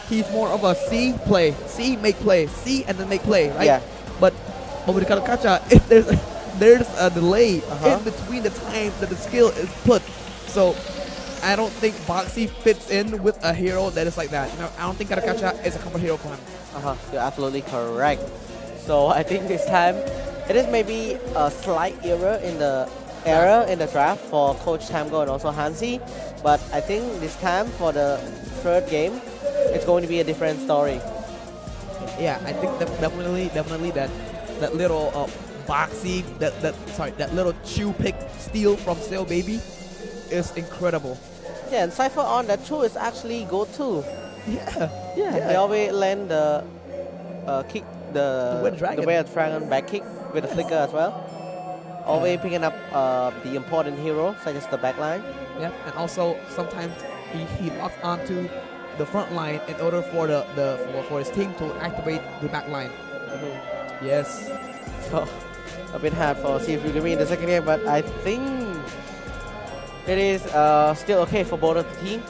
he's more of a see play, see make play, see and then make play, right? Yeah. But with the Gacha, if there's a delay in between the time that the skill is put, so I don't think Boxy fits in with a hero that is like that. You know, I don't think Gacha is a combo hero for him. You're absolutely correct. So I think this time it is maybe a slight error in the draft for Coach Tamgo and also Hansi, but I think this time for the third game, it's going to be a different story. Yeah, I think definitely that little Boxy, that little Chew pick steal from Sail Baby is incredible. Yeah, and Cypher on that too is actually go to. Yeah. They always land the kick, the Red Dragon back kick with a flicker as well. Always picking up the important hero such as the backline. Yeah, and also sometimes he locks onto the front line in order for for his team to activate the back line. Yes. So a bit hard for CFU Gaming in the second game, but I think it is still okay for both of the team.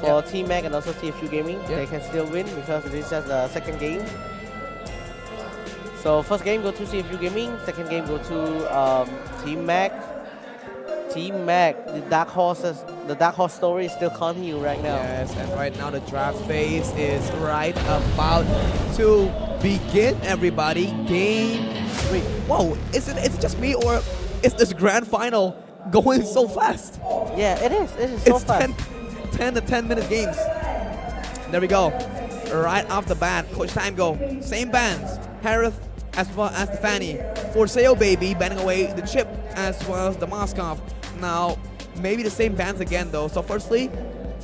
For Team Mac and also CFU Gaming, they can still win because it is just the second game. So first game go to CFU Gaming, second game go to Team Mac. Team Mac, the dark horse story is still continue right now. Yes, and right now the draft phase is right about to begin. Everybody, game 3. Whoa, is it just me or is this grand final going so fast? Yeah, it is. It is so fast. 10 to 10 minute games. There we go. Right off the bat, Coach Time Go. Same bands. Harith as well as the Fanny. For Sail Baby, banning away the Chip as well as the Moskov. Now, maybe the same bands again though. So firstly,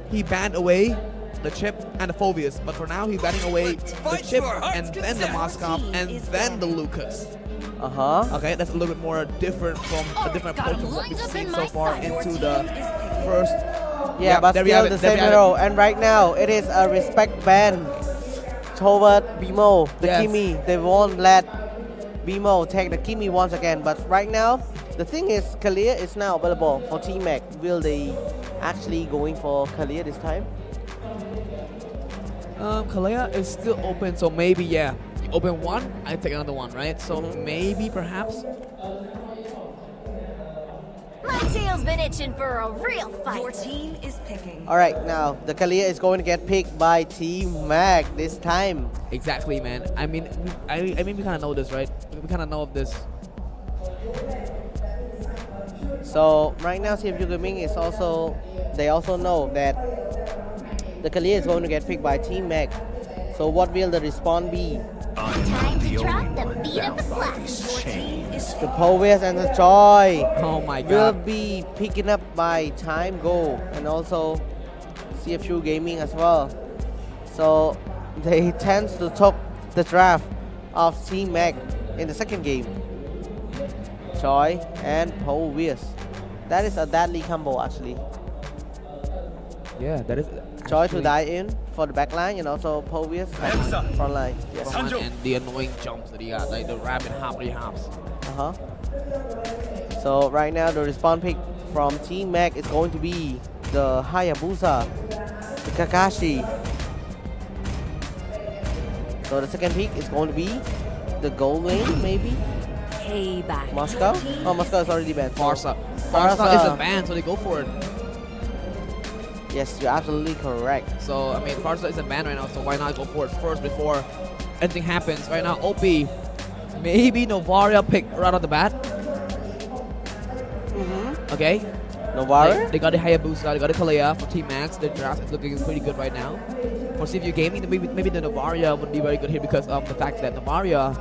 he banned away the Chip and the Phobius. But for now, he's banning away the Chip and then the Moskov and then the Lucas. Okay, that's a little bit more different from a different approach from what we've seen so far into the first. Yeah, but still the same hero. And right now, it is a respect ban toward BMO, the Kimmy. They won't let BMO take the Kimmy once again. But right now, the thing is, Kalia is now available for Team Mac. Will they actually going for Kalia this time? Kalia is still open, so maybe, yeah. You open one, I take another one, right? So maybe, perhaps. Teal's been itching for a real fight. Your team is picking. All right, now the Kalia is going to get picked by Team Mac this time. Exactly, man. I mean, we kind of know this, right? We kind of know of this. So right now, CFU Gaming is also, they also know that the Kalia is going to get picked by Team Mac. So what will the response be? Time to drop the beat of the flash. The Povius and the Joy Oh my will god. be picking up by Time Go and also CFU Gaming as well. So they tend to top the draft of Team Mac in the second game. Joy and Povius. That is a deadly combo actually. Yeah, that is. Joy to die in for the back line and also Povius front line. Yes. And the annoying jumps that he got, like the rabbit hoppity hops. So right now the respawn pick from Team Mac is going to be the Hayabusa, the Kakashi. So the second pick is going to be the gold lane maybe. Payback. Moscow? Oh, Moscow is already banned. Farsa. Farsa. Farsa is a ban, so they go for it. Yes, you're absolutely correct. So I mean, Farsa is a ban right now, so why not go for it first before anything happens? Right now, OP, maybe Novaria pick right off the bat. Okay. Novaria? They got the Hayabusa, they got the Kalea for Team Max. The draft is looking pretty good right now. For CFU Gaming, maybe the Novaria would be very good here because of the fact that Novaria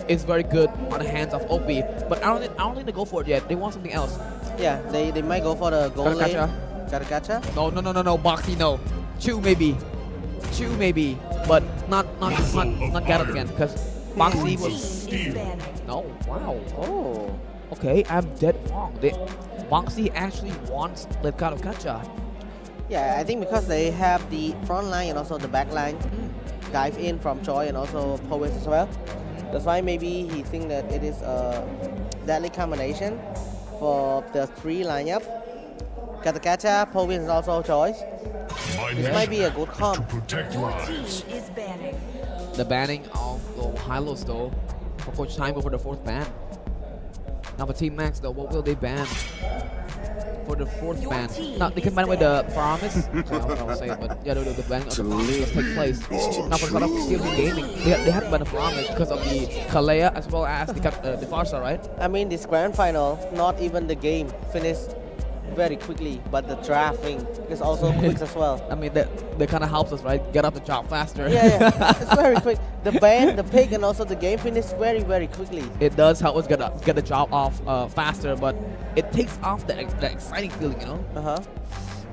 is very good on the hands of OP. But I don't think they go for it yet. They want something else. Yeah, they might go for the gold lane. Karakacha? No. Boxy, no. Chew maybe, but not Garrett again because Boxy was. No, wow. Oh. Okay, I'm dead wrong. Boxy actually wants the Karakacha. Yeah, I think because they have the front line and also the back line dive in from Joy and also Poets as well. That's why maybe he think that it is a deadly combination for the three lineup. Katakacha, Poets and also Joy. This might be a good comp. Is banning. The banning of the Hylos though, for Coach Time go for the fourth ban. Now for Team Max though, what will they ban for the fourth ban? Now they can ban with the Promise. I will say it, but yeah, the ban of the Promise take place. Now for the CFU Gaming, they have to ban the Promise because of the Kalea as well as the Farsa, right? I mean, this grand final, not even the game finished very quickly, but the drafting is also quick as well. I mean, that kind of helps us, right? Get up the job faster. Yeah, it's very quick. The ban, the pick, and also the game finished very, very quickly. It does help us get the job off faster, but it takes off the exciting feeling, you know?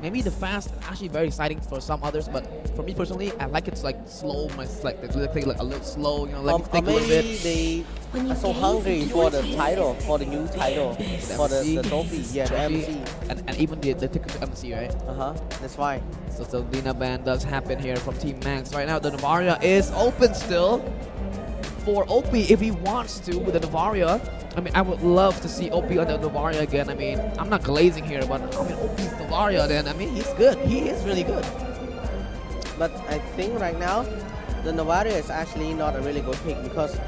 Maybe the fast is actually very exciting for some others, but for me personally, I like it's like slow, like a little slow, you know, like think a little bit. They are so hungry for the title, for the new title, for the trophy, yeah, the MC. And even the ticket to MC, right? That's why. So the Lina ban does happen here from Team Max. Right now, the Novaria is open still for OP if he wants to with the Novaria. I mean, I would love to see OP on the Novaria again. I mean, I'm not glazing here, but I mean, OP's Novaria then. I mean, he's good. He is really good. But I think right now, the Novaria is actually not a really good pick because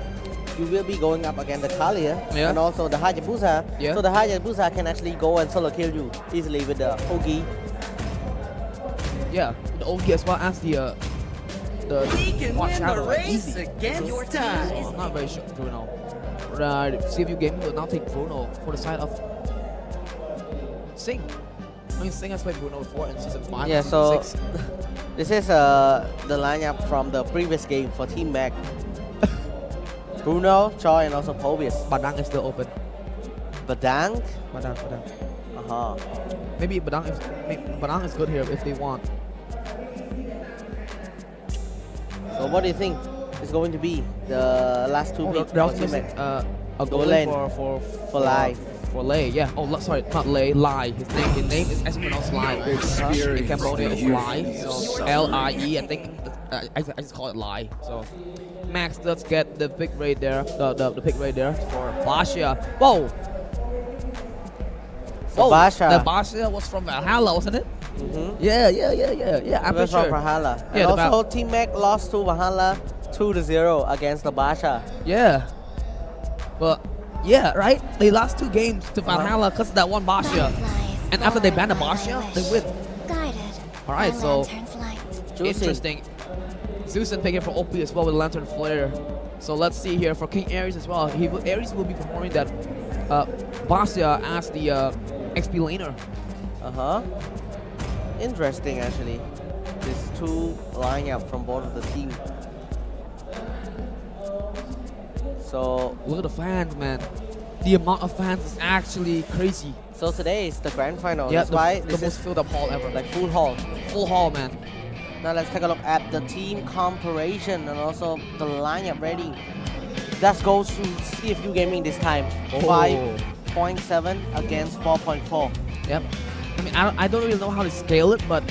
you will be going up against the Kalia and also the Hayabusa. Yeah. So the Hayabusa can actually go and solo kill you easily with the Ogi. Yeah, the Ogi as well as the We can watch win out, the like, race easy. against time. I'm not very sure, Bruno. Right, CFU Gaming will now take Bruno for the side of Sing. I mean, Sing has played Bruno before in season 5 Yeah, and so season 6. this is the lineup from the previous game for Team Mac. Bruno, Choi, and also Povius. Badang is still open. Badang? Badang. Maybe Badang is good here if they want. So what do you think is going to be the last two picks They're for also Team missing Mac? a goal lane for Lai. For Lei, yeah. Oh, sorry, not Lei, Lai. His name is actually pronounced Lai. In Cambodia, it's Lai. So L-I-E, I think. I just call it Lai. So Max does get the pick right there. The pick right there for Basha. Whoa. So Basha. The Basha was from Valhalla, wasn't it? Yeah. I'm It was pretty from sure. Valhalla. Yeah, and also Team Mac lost to Valhalla 2-0 against the Basha. Yeah. But Yeah, right? They lost 2 games to Valhalla because of that one Basha. And after they banned the Basha, they win. Alright, so interesting. Zeus'en picking for OP as well with Lantern Flare. So let's see here for King Ares as well. Ares will be performing that Basha as the XP laner. Interesting actually. These 2 lineup from both of the team. So look at the fans, man. The amount of fans is actually crazy. So today is the grand final. Yeah, that's why the most filled up hall ever. Like full hall. Full hall, man. Now let's take a look at the team comparison and also the lineup rating. That goes to CFU Gaming this time. 5.7 against 4.4. Yep. I mean, I don't really know how to scale it, but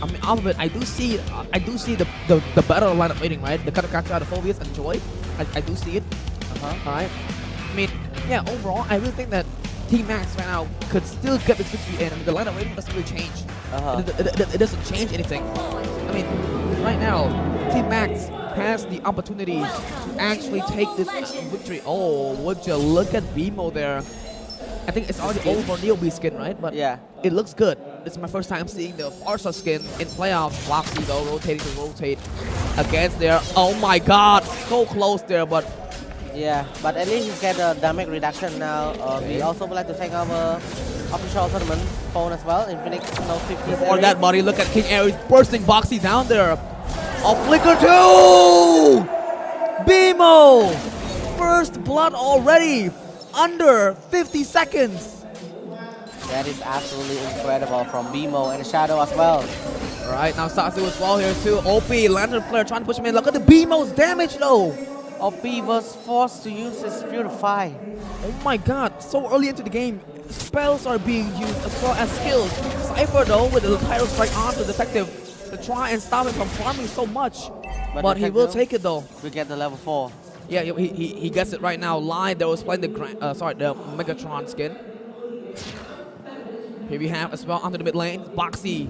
I mean, off of it, I do see the better lineup rating, right? The Katakacha, the Phobias, and Joy. I do see it. Alright. I mean, yeah, overall, I really think that Team Max right now could still get this victory in. I mean, the lineup rating doesn't really change. It doesn't change anything. I mean, right now, Team Max has the opportunity to actually take this victory. Oh, would you look at BMO there? I think it's already over Neobe skin, right? But yeah, it looks good. This is my first time seeing the Farsa skin in playoffs. Foxy though, rotating to rotate against there. Oh my god, so close there, but yeah, but at least you get a damage reduction now. We also would like to take our official tournament phone as well. Infinix Note 50. Before that, buddy, look at King Ares bursting Boxy down there. A flicker 2! BMO! First blood already! Under 50 seconds. That is absolutely incredible from BMO and Shadow as well. Alright, now Satsu as well here too. OP, Lantern Flare trying to push him in. Look at the BMO's damage though. OP was forced to use his Purify. Oh my god, so early into the game. Spells are being used as well as skills. Cypher though with the Pyro Strike on the Detective to try and stop him from farming so much. But he will take it though. We get the level 4. Yeah, he gets it right now. Live that was playing the Megatron skin. Here we have as well onto the mid lane. Boxy,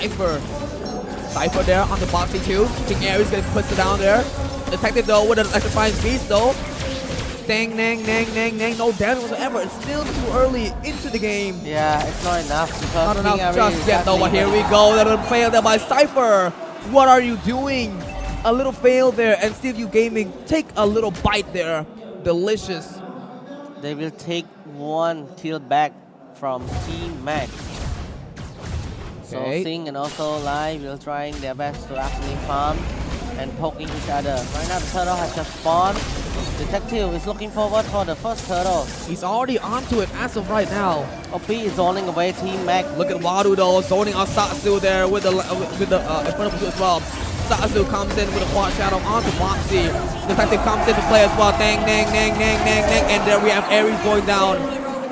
Cypher there on the Boxy too. King Ares gonna push it down there. Detective though with an electrifying beast though. Dang, no damage whatsoever. It's still too early into the game. Yeah, it's not enough because not enough just yet though. But here we go. That little fail there by Cypher. What are you doing? A little fail there, and CFU Gaming take a little bite there. Delicious. They will take 1 kill back from Team Max. So Sing and also Live will trying their best to actually farm and poking each other. Right now the turtle has just spawned. Detective is looking forward for the first turtle. He's already onto it as of right now. OP is zoning away Team Max. Look at Wadu though, zoning on Satsu there with the in front of you as well. Satsu comes in with a quad shadow onto Boxy. Detective comes in to play as well. Dang. And there we have Ares going down.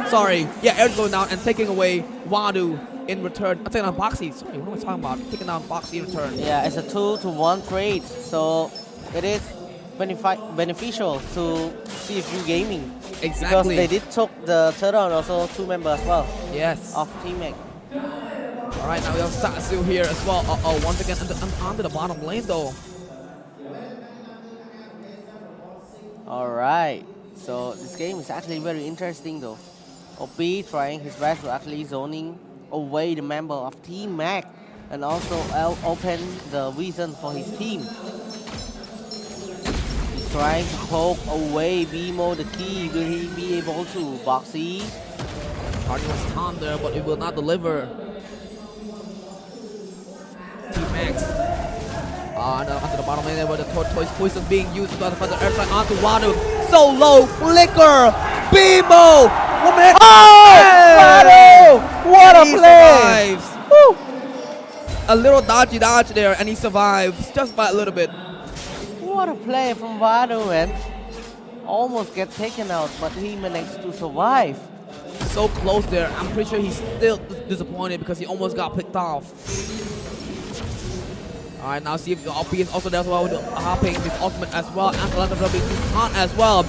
Sorry. Yeah, Ares going down and taking away Wadu in return. I'm taking on Boxy. Sorry, what am I talking about? Taking down Boxy in return. Yeah, it's a 2-to-1 trade. So it is beneficial to CFU Gaming. Exactly. Because they did took the turtle and also 2 members as well. Yes. Of Team Max. Alright, now we have Satsu here as well. Once again onto the bottom lane though. Alright, so this game is actually very interesting though. OP trying his best to actually zoning away the member of Team Mac and also open the reason for his team. He's trying to poke away BMO the key. Will he be able to? Boxy. Party was Tom there, but it will not deliver. Team Max. Onto the bottom lane there, but the Tortoise Poison being used for the airstrike onto Wadu. So low, flicker, BMO! 1 minute. Oh! Wadu! What a play! Survives. Woo! A little dodgy dodge there, and he survives just by a little bit. What a play from Wadu, man. Almost get taken out, but he managed to survive. So close there. I'm pretty sure he's still disappointed because he almost got picked off. Alright, now see if the OP is also there as well with hopping his ultimate as well. And Lantern will be too hot as well.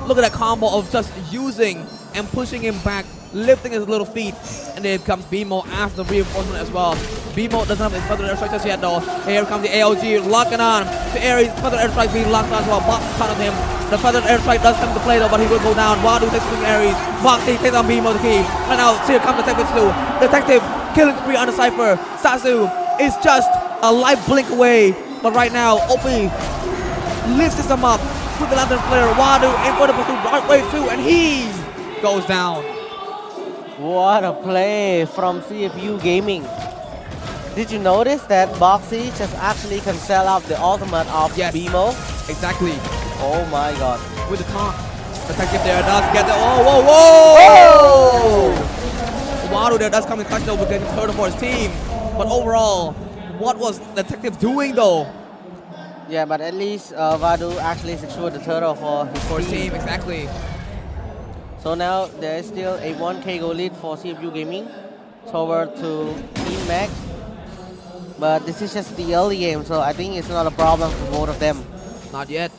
Look at that combo of just using and pushing him back, lifting his little feet. And then comes BMO after the reinforcement as well. BMO doesn't have his further airstrike just yet though. Here comes the AOG locking on to Aries. Further airstrike being locked on as well. Box in front of him. The further airstrike does come to play though, but he will go down. Wadu takes from Aries. Boxy takes on BMO the key. And now here comes Detective 2. Detective killing spree on the Cypher. Sasu is just a light blink away. But right now, OP lifts him up with the lantern flare. Wadu in for the pursuit. Right way through, and he goes down. What a play from CFU Gaming. Did you notice that Boxy just actually can sell out the ultimate of BMO? Exactly. Oh my god. With the taunt. Detective there does get the whoa! Wadu there does come in clutch though with getting third for his team. But overall, what was Detective doing though? Yeah, but at least Wadu actually secured the turtle for his team. Exactly. So now there is still a 1k goal lead for CFU Gaming toward to Team Mac. But this is just the early game, so I think it's not a problem for both of them. Not yet.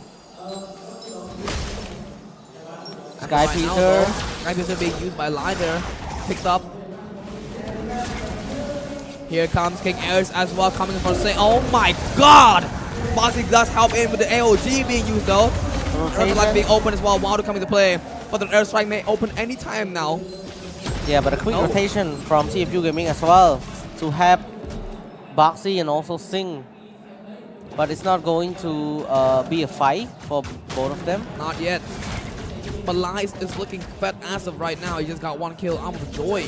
Sky Peter. Sky Peter being used by Lider. Picked up. Here comes King Aries as well, coming for say. Oh my god! Boxy does help in with the AOG being used though. Like being open as well. Wadu coming to play. But the airstrike may open any time now. Yeah, but a quick rotation from CFU Gaming as well to have Boxy and also Sing. But it's not going to be a fight for both of them. Not yet. But Lies is looking fat as of right now. He just got 1 kill out of Joy,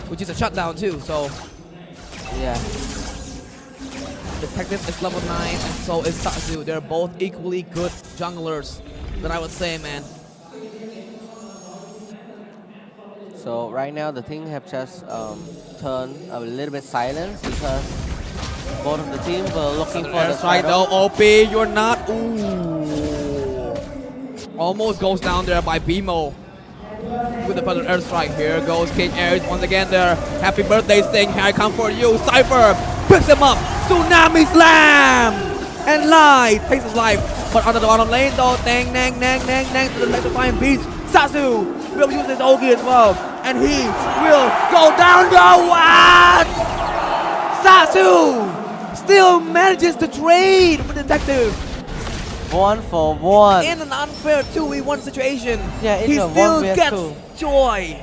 which is a shutdown too. So yeah. Detective is level 9 and so is Satsu. They're both equally good junglers, that I would say, man. So right now the thing have just turned a little bit silent because both of the teams were looking for the strike though. OP, you're not. Ooh. Almost goes down there by BMO with the further airstrike. Here goes King Aries once again there. Happy birthday Sting. Here I come for you. Cypher picks him up. Tsunami slam. And Light takes his life. But under the bottom lane though. Nang, nang, nang, nang, nang to the electrifying beast. Sasu will use his Ogi as well. And he will go down though. What? Sasu still manages to trade with Detective. 1 for 1. In an unfair 2v1 situation, yeah, he still gets Joy.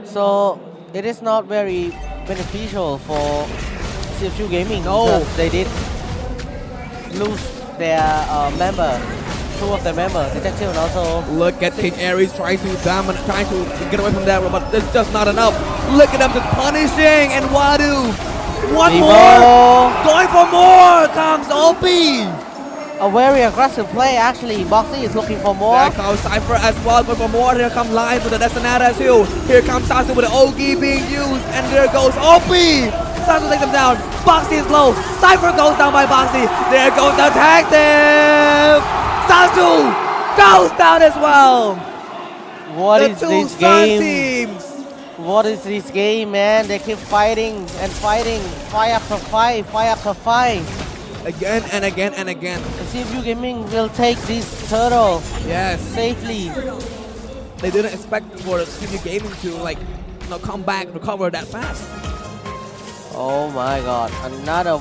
So it is not very beneficial for CFU Gaming because they did lose their member. 2 of their members, Detective and also... Look at King Aries trying to get away from that, but it's just not enough. Look at them just punishing, and Wadu. One more! Going for more comes OP! A very aggressive play actually. Boxy is looking for more. There comes Cypher as well, going for more. Here comes Live with the Destinata too. Here comes Sasu with the Ogi being used, and there goes OP! Sasu takes him down. Boxy is low. Cypher goes down by Boxy. There goes the Detective! Sasu goes down as well. What is this game? Teams. What is this game, man? They keep fighting and fighting. Fight after fight, fight after fight. Again and again and again. And CFU Gaming will take this turtle. Yes. Safely. They didn't expect for CFU Gaming to come back, recover that fast. Oh my god. Another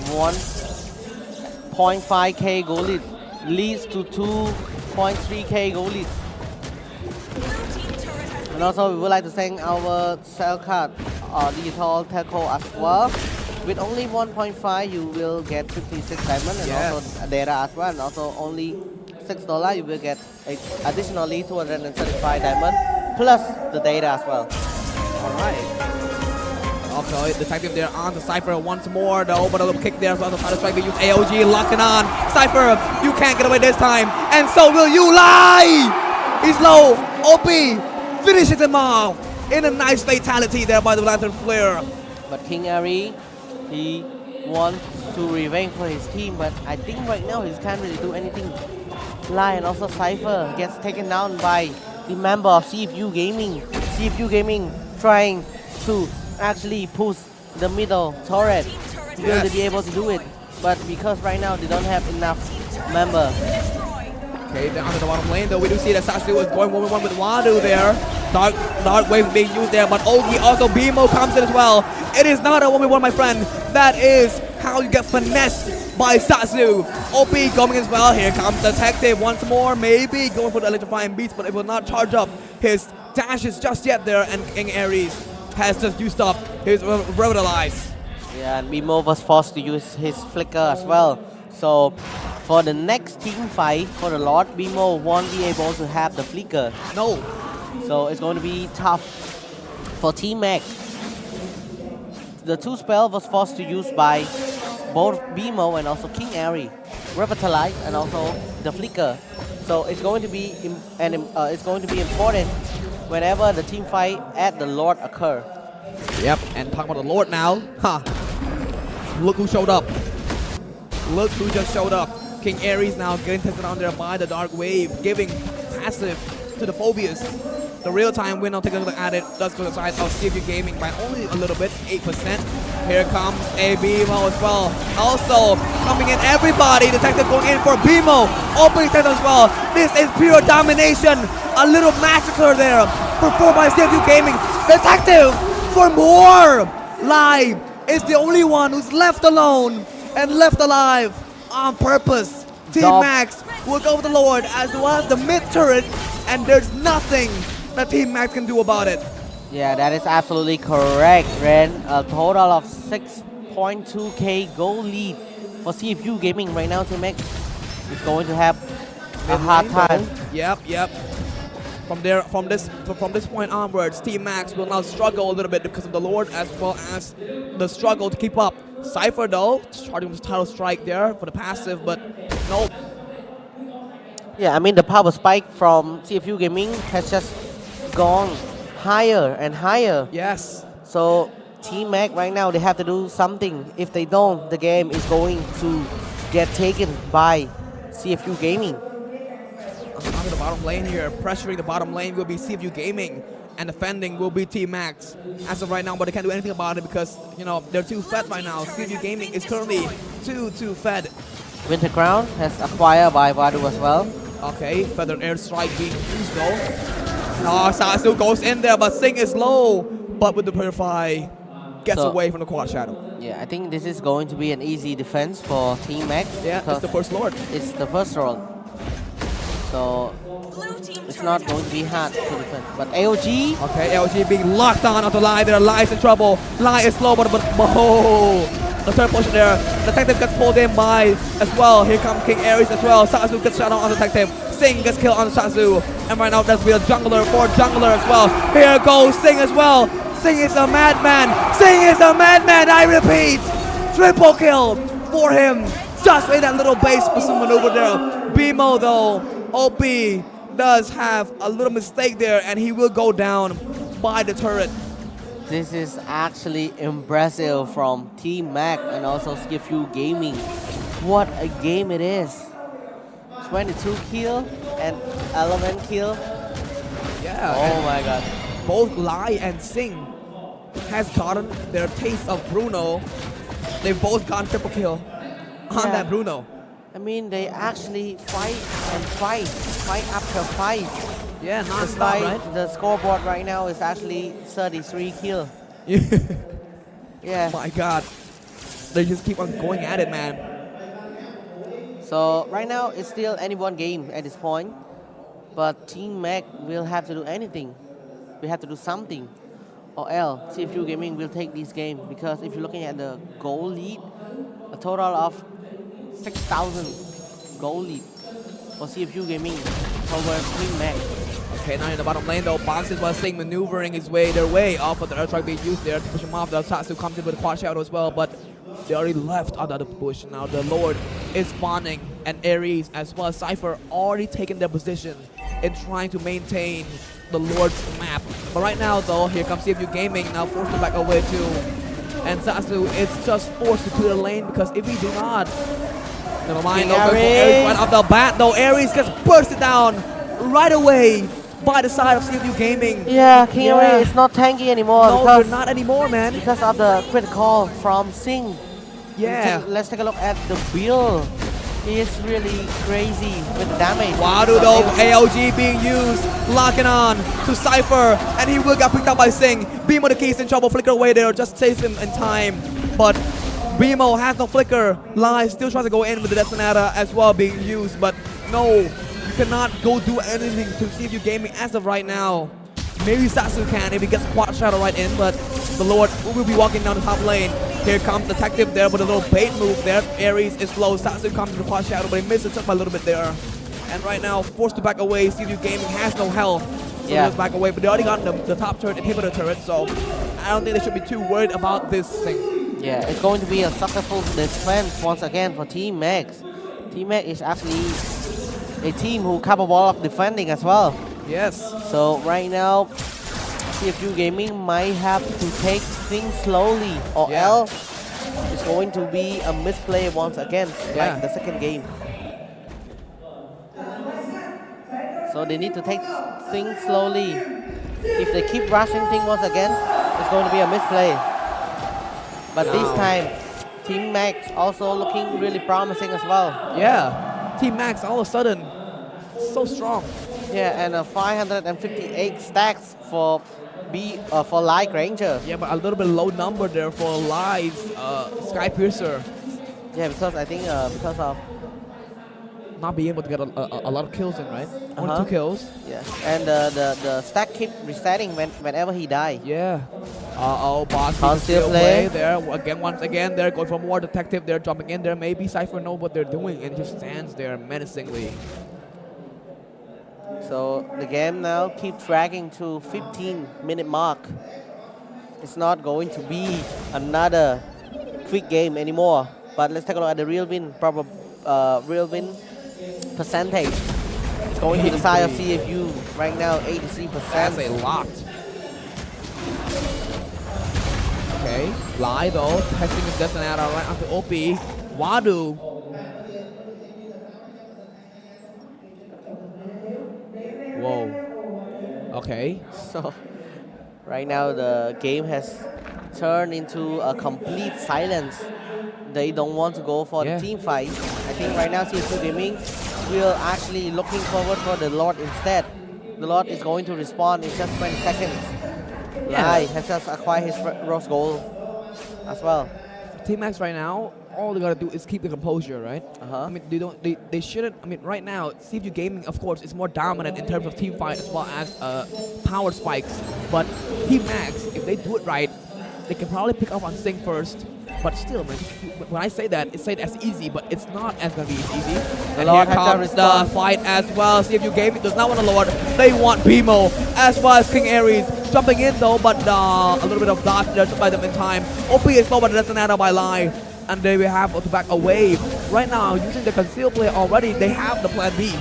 1.5k goal lead leads to 2.3k goal lead. And also we would like to thank our cell card digital telco as well. With only 1.5 you will get 56 diamond and also data as well, and also only $6 you will get additionally 235 diamond plus the data as well. Alright. Okay, Detective there on the Cypher once more though, but a little kick there as well to try to strike. They use AOG locking on. Cypher, you can't get away this time, and so will you. Lie! He's low. OP finishes him off in a nice fatality there by the Lantern Flare. But King Aries, he wants to revenge for his team, but I think right now he can't really do anything. Lai and also Cypher gets taken down by the member of CFU Gaming. CFU Gaming trying to actually push the middle turret. Will they be able to do it? But because right now they don't have enough member. Okay, down to the bottom lane though, we do see that Sasu is going 1v1 with Wadu there. Dark wave being used there, but Ogi also BMO comes in as well. It is not a 1v1, my friend. That is how you get finessed by Satsu. OP coming as well. Here comes the Detective once more, maybe going for the electrifying beast, but it will not charge up his dashes just yet there, and King Aries has just used up his Revitalize. Yeah, and Bimo was forced to use his flicker as well. So for the next team fight for the Lord, Bimo won't be able to have the flicker. No. So it's going to be tough for Team Mac. The two spell was forced to use by both Bimo and also King Aries, Revitalize and also the flicker. So it's going to be important whenever the team fight at the Lord occur. Yep, and talking about the Lord now. Look who showed up. Look who just showed up. King Aries now getting tested on there by the Dark Wave, giving passive to the Phobias. The real-time win, I'll take a look at it, does go to the side of CFU Gaming by only a little bit, 8%. Here comes a BMO as well. Also coming in, everybody, Detective going in for BMO, opening Detective as well. This is pure domination. A little massacre there performed by CFU Gaming. Detective for more. Live is the only one who's left alone and left alive on purpose. Team Max will go with the Lord as well as the mid turret, and there's nothing that Team Max can do about it. Yeah, that is absolutely correct, Ren. A total of 6.2k goal lead for CFU Gaming right now. Team Max is going to have a hard time. Yep. From this point onwards, Team Max will now struggle a little bit because of the Lord as well as the struggle to keep up. Cypher though, starting with title strike there for the passive, but nope. Yeah, I mean the power spike from CFU Gaming has just gone higher and higher. Yes. So Team Mac right now, they have to do something. If they don't, the game is going to get taken by CFU Gaming. On the bottom lane here, pressuring the bottom lane will be CFU Gaming, and defending will be Team Max as of right now, but they can't do anything about it because, you know, they're too fed right now. CFU Gaming is currently too fed. Winter Crown has acquired by Vadu as well. Okay, Feather Airstrike being used though. Satsu goes in there, but Sing is low, but with the Purify, gets away from the Quad Shadow. Yeah, I think this is going to be an easy defense for Team Max. Yeah, it's the first Lord. It's the first Lord. So it's not going to be hard to defend. But AOG. Okay, AOG being locked on onto Lai there. Lai is in trouble. Lai is slow, but the third portion there. Detective gets pulled in by as well. Here comes King Aries as well. Satsu gets shot on Detective. Sing gets killed on Satsu. And right now that's be a jungler for jungler as well. Here goes Sing as well. Sing is a madman. Sing is a madman, I repeat. Triple kill for him. Just in that little base maneuver there. BMO though. OP does have a little mistake there, and he will go down by the turret. This is actually impressive from Team Mac and also CFU Gaming. What a game it is. 22 kill and 11 kill. Yeah. Oh my god. Both Lai and Sing has gotten their taste of Bruno. They've both gotten triple kill on that Bruno. I mean, they actually fight after fight. Yeah, non-stop, right? The scoreboard right now is actually 33 kill. Yeah. My god. They just keep on going at it, man. So right now, it's still any one game at this point. But Team Mac will have to do anything. We have to do something. Or else, CFU Gaming will take this game. Because if you're looking at the goal lead, a total of 6,000 goal lead for CFU Gaming over Team Mac. Okay, now in the bottom lane though, Boxes was Sing maneuvering their way off of the airstrike being used there to push him off. The Satsu comes in with a Quad Shadow as well, but they already left out of the bush. Now the Lord is spawning, and Aries as well as Cypher already taken their position in trying to maintain the Lord's map. But right now though, here comes CFU Gaming, now forced to back away too. And Satsu is just forced to clear the lane because if he do not, never mind, no Aries right off the bat though. Aries gets bursted down right away by the side of CFU Gaming. Yeah, King Aries is not tanky anymore. No, because not anymore, man. Because of the critical from Sing. Yeah. Let's take a look at the build He is really crazy with the damage. Wadu though, ALG being used, locking on to Cypher, and he will get picked up by Sing. Beamo the keys in trouble, flicker away there, just saves him in time. But Beamo has no flicker. Lai still tries to go in with the Detonata as well being used, but no, you cannot go do anything to CFU Gaming as of right now. Maybe Satsu can if he gets Quad Shadow right in, but the Lord will be walking down the top lane. Here comes Detective there with a little bait move there. Ares is low. Satsu comes to the Quad Shadow, but he misses it by a little bit there. And right now, forced to back away. CFU Gaming has no health. So he goes back away, but they already got the top turret, inhibitor turret, so I don't think they should be too worried about this thing. Yeah, it's going to be a successful defense once again for Team Max. Team Max is actually a team who capable of defending as well. Yes. So right now, CFU Gaming might have to take things slowly, or else it's going to be a misplay once again, like the second game. So they need to take things slowly. If they keep rushing things once again, it's going to be a misplay. But this time, Team Max also looking really promising as well. Yeah, Team Max all of a sudden so strong. Yeah, and 558 stacks for Light Ranger. Yeah, but a little bit low number there for Lai's Sky Piercer. Yeah, because I think because of not being able to get a lot of kills in, right? 1 or 2 kills. Yeah, and the stack keep resetting whenever he dies. Yeah. Boss Can't still play there again. Once again, they're going for more Detective. They're jumping in there. Maybe Cypher knows what they're doing and just stands there menacingly. So the game now keeps dragging to 15-minute mark. It's not going to be another quick game anymore. But let's take a look at the real win, real win percentage. It's going to the side of CFU right now, 83%. That's a lot. Okay, Lai though, testing his Detonata right onto OP. Wadu. Whoa. Okay. So right now the game has turned into a complete silence. They don't want to go for the team fight. I think right now CFU Gaming will actually looking forward for the Lord instead. The Lord is going to respond in just 20 seconds. Lai has just acquired his rose gold as well. Team Max right now, all they gotta do is keep the composure, right? I mean, they shouldn't. I mean, right now, CFU Gaming, of course, is more dominant in terms of team fight as well as power spikes. But Team Max, if they do it right, they can probably pick up on Sing first. But still, man, when I say that, it's said as easy, but it's not as gonna be as easy. And here comes the fight as well. CFU Gaming does not want a Lord. They want Beamo as well as King Ares. Jumping in though, but a little bit of dodge there to buy them in time. OP is slow, but that's an by Lai. And they will have to back away. Right now, using the conceal play already, they have the plan B.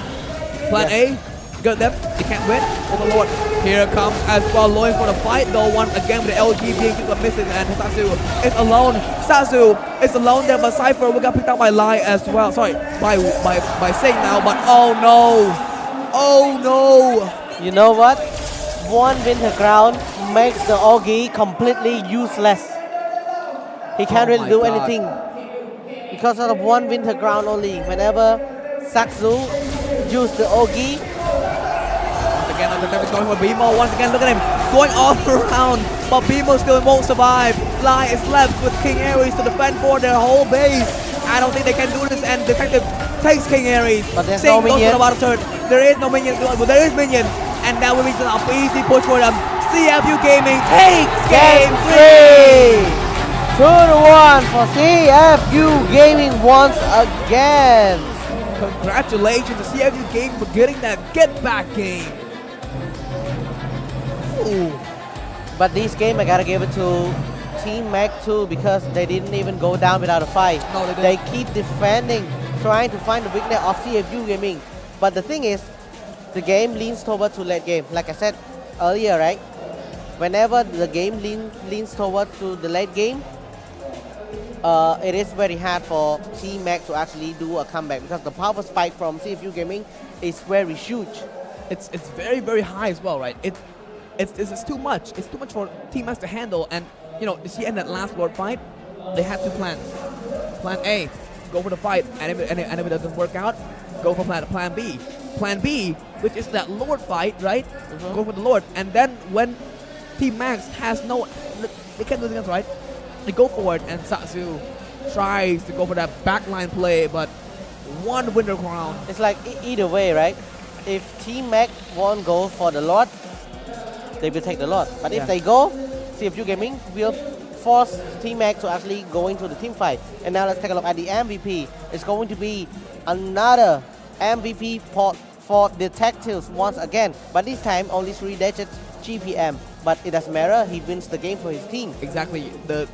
Plan A, get them, they can't win. Overlord, here comes as well, Lloyd for the fight though, once again with the LG being missing, and Satsu is alone. Satsu is alone there, but Cypher will get picked up by Lai as well. Sorry, by Sing now, but oh no. Oh no. You know what? One Winter Crown makes the Augie completely useless. He can't really do anything because of one Winter Crown only. Whenever Satsu use the Augie. Once again, is going for Beamo. Once again, look at him going all around, but Beamo still won't survive. Lai is left with King Ares to defend for their whole base. I don't think they can do this, and Detective takes King Ares. But there's Sing no minion. goes for the bottom turret. There is no minion, but there is minion, and that will be an easy push for them. CFU Gaming takes game 3. 2-1 for CFU Gaming once again. Congratulations to CFU Gaming for getting that get-back game. Ooh. But this game, I gotta give it to Team Mac too, because they didn't even go down without a fight. No, they keep defending, trying to find the weakness of CFU Gaming. But the thing is, the game leans toward to late game. Like I said earlier, right? Whenever the game leans toward to the late game, it is very hard for Team Mac to actually do a comeback, because the power spike from CFU Gaming is very huge. It's very, very high as well, right? It's too much. It's too much for Team Max to handle. And you know, you see in that last Lord fight, they had 2 plans. Plan A, go for the fight, and if it doesn't work out, go for plan B. Plan B, which is that Lord fight, right? Go for the Lord, and then when Team Max has no, they can't do anything else, right? They go for it, and Satsu tries to go for that backline play, but one winner crown. It's like either way, right? If Team Mac won't go for the Lord, they will take the Lord. But if they go, CFU Gaming will force Team Mac to actually go into the team fight. And now let's take a look at the MVP. It's going to be another MVP for Detectives once again. But this time only 3 digits GPM. But it doesn't matter, he wins the game for his team. Exactly. The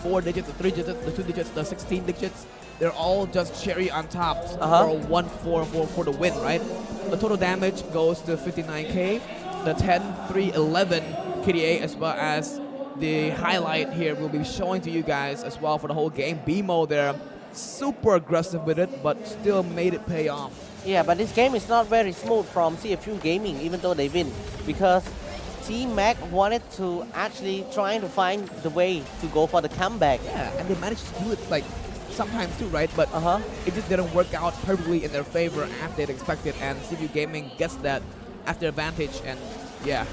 4 digits, the 3 digits, the 2 digits, the 16 digits, they're all just cherry on top for the win, right? The total damage goes to 59k, the 10, 3, 11 KDA, as well as the highlight here will be showing to you guys as well for the whole game. BMO there, super aggressive with it, but still made it pay off. Yeah, but this game is not very smooth from CFU Gaming, even though they win, because Team Mac wanted to actually trying to find the way to go for the comeback. Yeah, and they managed to do it like sometimes too, right? But it just didn't work out perfectly in their favor as they'd expected, and CFU Gaming gets that as their advantage, and yeah.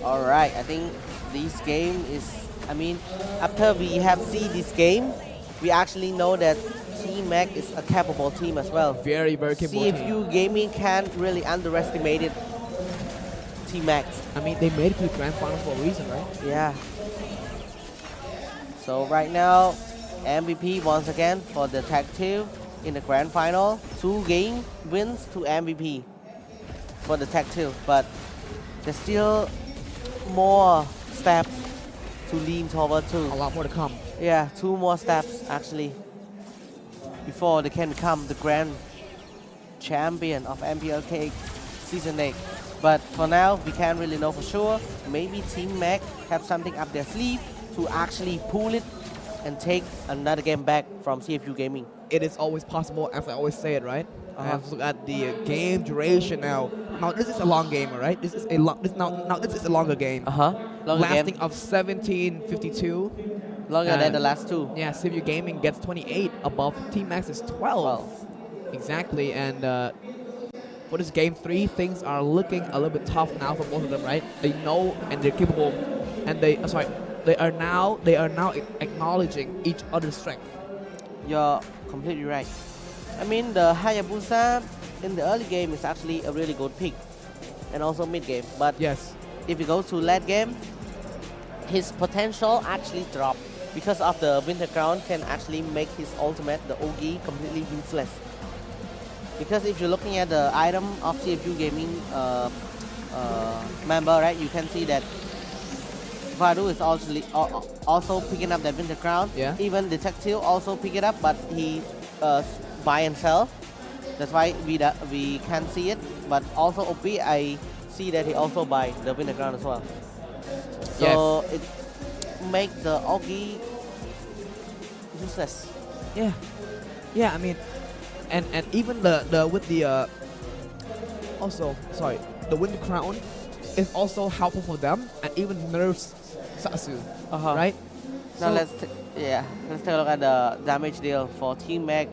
All right, I think this game is, I mean, after we have seen this game, we actually know that Team Mac is a capable team as well. Very, very capable CFU Gaming can't really underestimate it. Team Mac. I mean, they made it to the grand final for a reason, right? Yeah. So right now, MVP once again for the Detective in the grand final. 2 game wins to MVP for the Detective, but there's still more steps to lean toward to. A lot more to come. Yeah, 2 more steps actually before they can become the grand champion of MPL-KH Season 8. But for now, we can't really know for sure. Maybe Team Mac have something up their sleeve to actually pull it and take another game back from CFU Gaming. It is always possible, as I always say it, right? Let's look at the game duration now. Now this is a long game, right? This is a this is a longer game. Longer Lasting game. of 17:52. Longer than the last 2. Yeah, CFU Gaming gets 28 above Team Max's 12. Exactly, and for this game 3, things are looking a little bit tough now for both of them, right? They know and they're capable, and they are now acknowledging each other's strength. You're completely right. I mean, the Hayabusa in the early game is actually a really good pick, and also mid game. But yes, if he goes to late game, his potential actually dropped because of the Winter Crown can actually make his ultimate, the Ogi, completely useless. Because if you're looking at the item of CFU Gaming member, right, you can see that Vadu is also picking up that Winter Crown. Yeah. Even Detective also pick it up, but he buy and sell. That's why we can't see it. But also OP, I see that he also buy the Winter Crown as well. So it make the Ogi useless. Yeah. Yeah, I mean, and even the with the also the Winter Crown is also helpful for them, and even nerfs Satsu, right? Now let's take a look at the damage deal for Team Mac.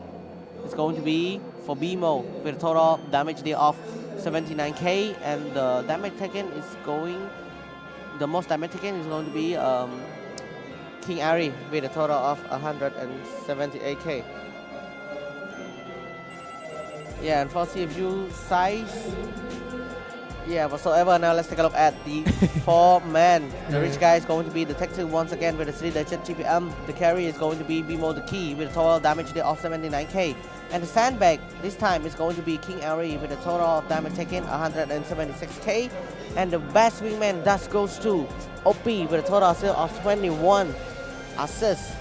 It's going to be for BMO with a total damage deal of 79k, and the damage taken is going. The most damage taken is going to be King Ari with a total of 178k. Yeah, and for CFU size, yeah, whatsoever. Now let's take a look at the 4-man. The rich guy is going to be Detective once again with a 3-digit GPM. The carry is going to be BMO the Key with a total damage deal of 79k. And the sandbag this time is going to be King Ari with a total of damage taken 176k. And the best wingman thus goes to OP with a total of 21 assists.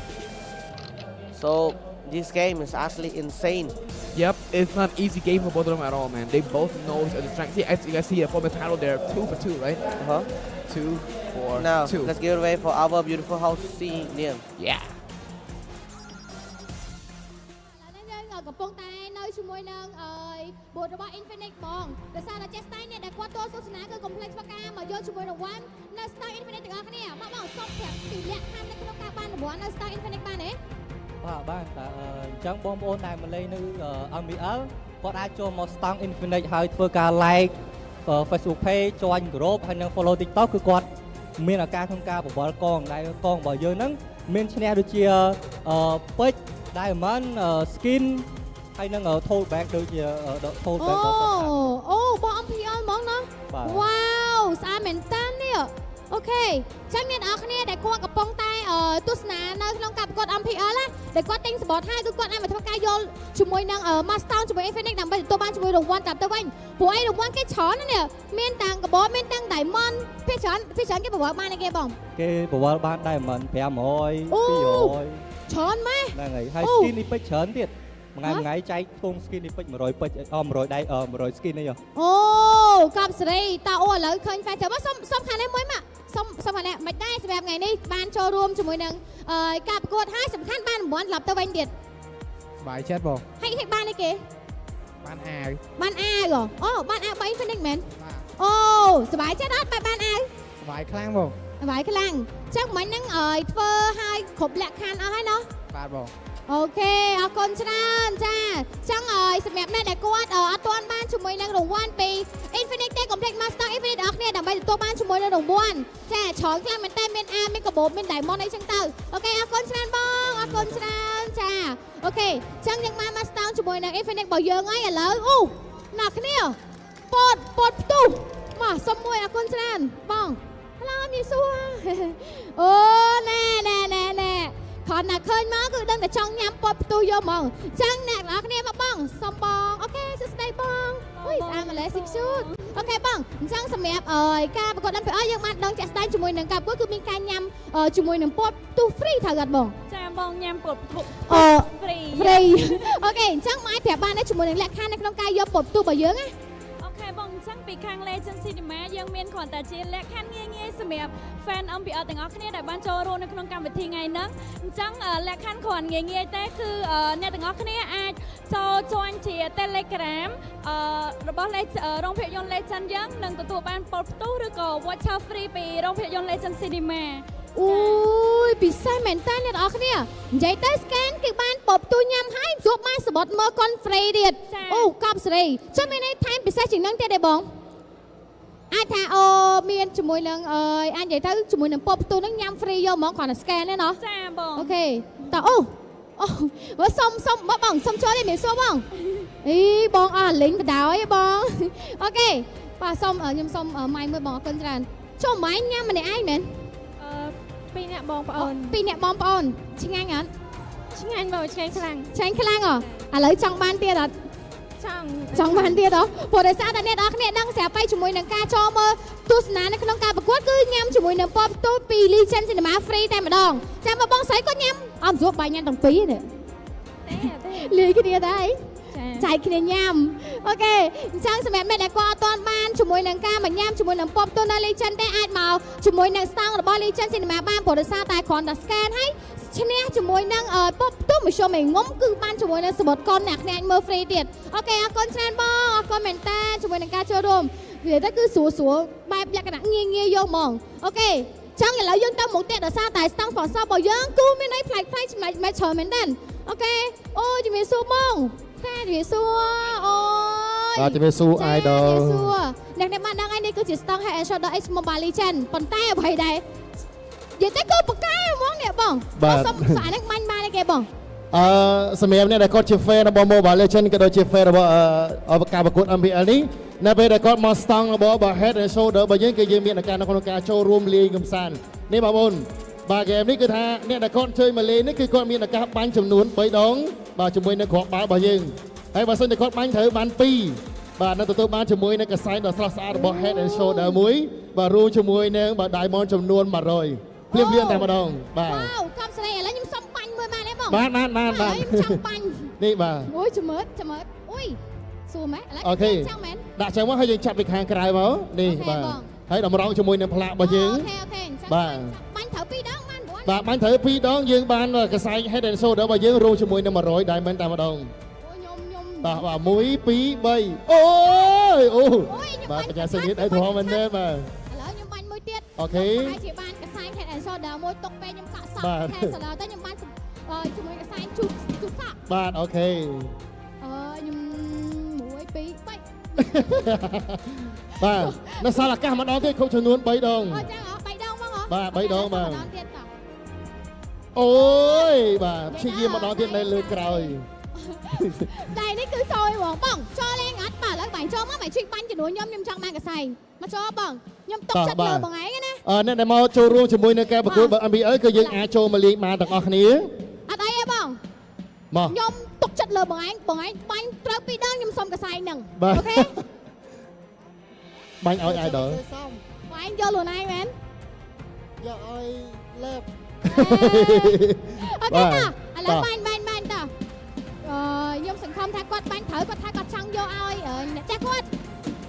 So this game is actually insane. Yep, it's not an easy game for both of them at all, man. They both know the strength. See, as you guys see, for the title, they're 2 for 2, right? 2 for now, 2. Let's give it away for our beautiful house senior. Yeah. កំពុងតែនៅជាមួយនឹងបូតរបស់ Infinite បងដោយសារតែ Chester នេះដែលគាត់ទស្សនាគឺ complex ធ្វើការមកយកជាមួយនឹង One នៅ Star Infinite ទាំងអស់គ្នាបងសុំប្រាប់ពីលក្ខខណ្ឌនៅក្នុងការបានរង្វាន់នៅ Star Infinite បានទេ បាទតែអញ្ចឹងបងប្អូនដែលមកលេងនៅ MPL គាត់អាចចូលមក Stang Infinite ហើយធ្វើការ like Facebook page join group ហើយនឹង follow TikTok គឺគាត់មានឱកាសក្នុងការបវល់កងដែលកងរបស់យើងហ្នឹងមានឈ្នះដូចជាពេជ្រ diamond skin ហើយនឹង tote bag ដូចជា tote bag អូបង MPL ហ្មងណាវ៉ាវស្អាតមែនតើនេះអូខេចឹងអ្នកនរគ្នាដែលគាត់កំពុងតែទស្សនានៅក្នុងការប្រកួត MPL ណាដែលគាត់ទិញសំបុត្រហើយគឺគាត់អាចមកធ្វើការយល់ជាមួយនឹង Master ជាមួយ Infinite ដើម្បីទទួលបានជាមួយរង្វាន់កាប់ទៅវិញព្រោះអីរង្វាន់គេច្រើនណាស់នេះមានទាំងកបោមានទាំង Diamond ភាគច្រើនគេប្រវល់បានគេបងគេប្រវល់បាន Diamond 500 200ច្រើនម៉េះហ្នឹងហើយហើយ skin នេះពេជ្រច្រើនទៀតថ្ងៃចែកធុង skin នេះពេជ្រ100ពេជ្រ100ដៃ100 skin នេះអូកប់សេរីតើអូឥឡូវឃើញ Fan មកសុំខាងនេះមួយមកសុំខាងនេះមិនដែរសម្រាប់ថ្ងៃនេះបានចូលរួមជាមួយនឹងការប្រកួតហើយសំខាន់បានរង្វាន់ត្រឡប់ទៅវិញទៀតសบายចិត្តបងហើយបានអីគេបានអាវបានអាវអូបានអាវ3 Infinite មែនអូសบายចិត្តអត់បានអាវសบายខ្លាំងបងសบายខ្លាំងចឹងមិញហ្នឹងធ្វើឲ្យគ្រប់លក្ខខណ្ឌអស់ហើយណោះបាទបងអូខេអរគុណច្រើនចាចឹងសម្រាប់អ្នកដែលគាត់អត់ទាន់បានជាមួយនឹងរង្វាន់ពី Infinite ទេ Complete Master Infinite អរគ្នាដើម្បីទទួលបានជាមួយនឹងរង្វាន់ចាច្រើនខ្លាំងមែនតើមានអាមានកបោបមាន Diamond អីចឹងទៅអូខេអរគុណច្រើនបងអរគុណច្រើនចាអូខេចឹងយើងបាន Master ជាមួយនឹង Infinite របស់យើងហើយឥឡូវអូអ្នកគ្នាពតផ្ទុះមកសុំមួយអរគុណច្រើនបងឡូមានសួរអូណែគាត់ណាឃើញមកគឺដឹងតែចង់ញ៉ាំពតផ្ទុះយកហ្មងចឹងអ្នកនរគ្នាមកបងសុំបងអូខេសួស្ដីបងអុយស្អាតម្លេះស៊ីកស៊ូតអូខេបងអញ្ចឹងសម្រាប់ការប្រកួត MPL យើងបានដឹងជាក់ស្ដែងជាមួយនឹងការប្រកួតគឺមានការញ៉ាំជាមួយនឹងពតផ្ទុះ free ត្រូវអត់បងចាបងញ៉ាំពតផ្ទុះ free អូខេអញ្ចឹងមកឲ្យប្រាប់បានដែរជាមួយនឹងលក្ខខណ្ឌនៅក្នុងការយកពតផ្ទុះរបស់យើងណាបងអញ្ចឹងពីខាង Legend Cinema យើងមានគ្រាន់តែជាលក្ខខណ្ឌងាយៗសម្រាប់ fan MPL ទាំងអស់គ្នាដែលបានចូលរួមនៅក្នុងកម្មវិធីថ្ងៃហ្នឹងអញ្ចឹងលក្ខខណ្ឌគ្រាន់ងាយៗទេគឺអ្នកទាំងអស់គ្នាអាចចូល join ជា Telegram របស់រោងភាពយន្ត Legend យើងនឹងទទួលបានពតផ្ទុះឬក៏ voucher free ពីរោងភាពយន្ត Legend Cinema អូយពិសេសមែនតើអ្នកនរគ្នានិយាយទៅ scan គឺបានពតផ្ទុះញ៉ាំហើយជួបបានសបុតមើលកុន free ទៀតអូកប់សេរីចុះមានន័យថែមពិសេសជាងហ្នឹងទៀតទេបងអាចថាមានជាមួយនឹងអាចនិយាយទៅជាមួយនឹងពតផ្ទុះហ្នឹងញ៉ាំ free យកហ្មងគ្រាន់តែ scan ទេណោះចាបងអូខេតើអូសុំបងសុំចូលទេមានសួរបងអីបងអស់លេងបដ ாய் បងអូខេបាទខ្ញុំសុំម៉ៃមួយបងអរគុណច្រើនចុះម៉ៃញ៉ាំម្នាក់ឯងមែន2អ្នកបងប្អូន2អ្នកបងប្អូនឆ្ងាញ់អត់ឆ្ងាញ់បងឆ្ងាញ់ខ្លាំងឥឡូវចង់បានទៀតអត់ចង់បានទៀតហ៎ព្រោះដោយសារតែអ្នកនរគ្នាដឹងស្រាប់ទៅជាមួយនឹងការចូលមើលទស្សនានៅក្នុងការប្រកួតគឺញ៉ាំជាមួយនឹងពតផ្ទុះពី Legend Cinema free តែម្ដងចាំមកបងស្រីក៏ញ៉ាំអត់ស្រួលបាយញ៉ាំទាំងពីរនេះលាយគ្នាដែរចែកគ្នាញ៉ាំអូខេអញ្ចឹងសម្រាប់អ្នកដែលគាត់អត់ទាន់បានជាមួយនឹងការមកញ៉ាំជាមួយនឹងពតផ្ទុះនៅ Legend ទេអាចមកជាមួយនឹង stand របស់ Legend Cinema បានព្រោះដោយសារតែគ្រាន់តែ scan ហើយឈ្នះជាមួយនឹងពតផ្ទុះមួយชั่วโมងងុំគឺបានជាមួយនឹងសបុតកុនអ្នកគ្នាអាចមើល free ទៀតអូខេអរគុណច្រើនបងអរគុណមែនតើជាមួយនឹងការចូលរួមវាទៅគឺស្រួលបែបលក្ខណៈងាយយកហ្មងអូខេចឹងឥឡូវយើងទៅមុខទៀតដោយសារតែ stand sponsor របស់យើងគឺមានអីប្លែកៗចំណែកច្រើនមែនតើអូខេអូជំរាបសួរបងចាជំរាបសួរអូយជំរាបសួរ idol អ្នកបានដឹងហើយនេះគឺជា Stang Head and Shoulder X Mobile Legend ប៉ុន្តែអ្វីដែរនិយាយទៅគឺបកកែហ្មងនេះបងសុំស្អាតហ្នឹងបាញ់បានទេគេបងសម្រាប់អ្នកដែលគាត់ជា fan របស់ Mobile Legend ក៏ដូចជា fan របស់ការប្រកួត MPL នេះនៅពេលដែលគាត់មក Stang របស់ Head and Shoulder របស់យើងគឺយើងមានឱកាសនៅក្នុងការចូលរួមលេងកម្សាន្តនេះបងប្អូនបាទហ្គេមនេះគឺថាអ្នកដែលគាត់ជួយមកលេងនេះគឺគាត់មានឱកាសបាញ់ចំនួន3ដងបាទជាមួយនឹងគ្រាប់បាល់របស់យើងហើយបើសិនតែគាត់បាញ់ត្រូវបាន2បាទនៅទទួលបានជាមួយនឹងកសែងដ៏ស្រស់ស្អាតរបស់ Head and Shoulder មួយបាទរួមជាមួយនឹងបាទ Diamond ចំនួន100ភ្លាមតែម្ដងបាទវ៉ាវកំស្រីឥឡូវខ្ញុំសុំបាញ់មួយបានទេបងបាទខ្ញុំចង់បាញ់នេះបាទអូយចាំមើលអូយសួរម៉េចឥឡូវចង់មែនដាក់ចឹងមកហើយយើងចាប់ពីខាងក្រៅមកនេះបាទហើយតម្រង់ជាមួយនឹងផ្លាករបស់យើងអូខេបាទបាញ់ត្រូវ2ដងបានបាទបាញ់ត្រូវ2ដងយើងបានកសែង Head and Shoulder របស់យើងរួមជាមួយនឹង100 Diamond តែម្ដងបាទ1 2 3អូយបាទបញ្ញាសិទ្ធិឲ្យធំមែនទេបាទឥឡូវខ្ញុំបាញ់មួយទៀតអូខេហើយជាបានកសែង Head and Shoulder មួយទុកពេលខ្ញុំកាក់សក់ Head and Shoulder ទៅខ្ញុំបាន ជាមួយកសែងជូបសក់ បាទអូខេ ខ្ញុំ1 2 3 បាទនៅសល់ឱកាសម្ដងទៀតខុសចំនួន3ដង អូចឹង3ដងហ្មងហ៎ បាទ3ដងបាទ ម្ដងទៀតតោះ អូយបាទព្យាយាមម្ដងទៀតនៅលើក្រោយ ដៃនេះគឺសោយហ្មងបងចូលលេងអត់បាទឥឡូវបាញ់ចូលមកបាញ់ឈិចបាញ់ចំនួនខ្ញុំចង់បានកសែងមកចូលបងខ្ញុំទុកចិត្តលើបងឯងណា អ្នកដែលមកចូលរួមជាមួយនៅការប្រកួត MPL គឺយើងអាចចូលមកលេងបានទាំងអស់គ្នា អត់អីទេបង មក ខ្ញុំទុកចិត្តលើបងឯងបាញ់ត្រូវ2ដងខ្ញុំសុំកសែងហ្នឹង បាទ អូខេ បាញ់ឲ្យ idol បងឯងយកខ្លួនឯងមែន យកឲ្យលើប អូខេតោះឥឡូវបាញ់តោះខ្ញុំសង្ឃឹមថាគាត់បាញ់ត្រូវគាត់ថាគាត់ចង់យកឲ្យអ្នកចាស់គាត់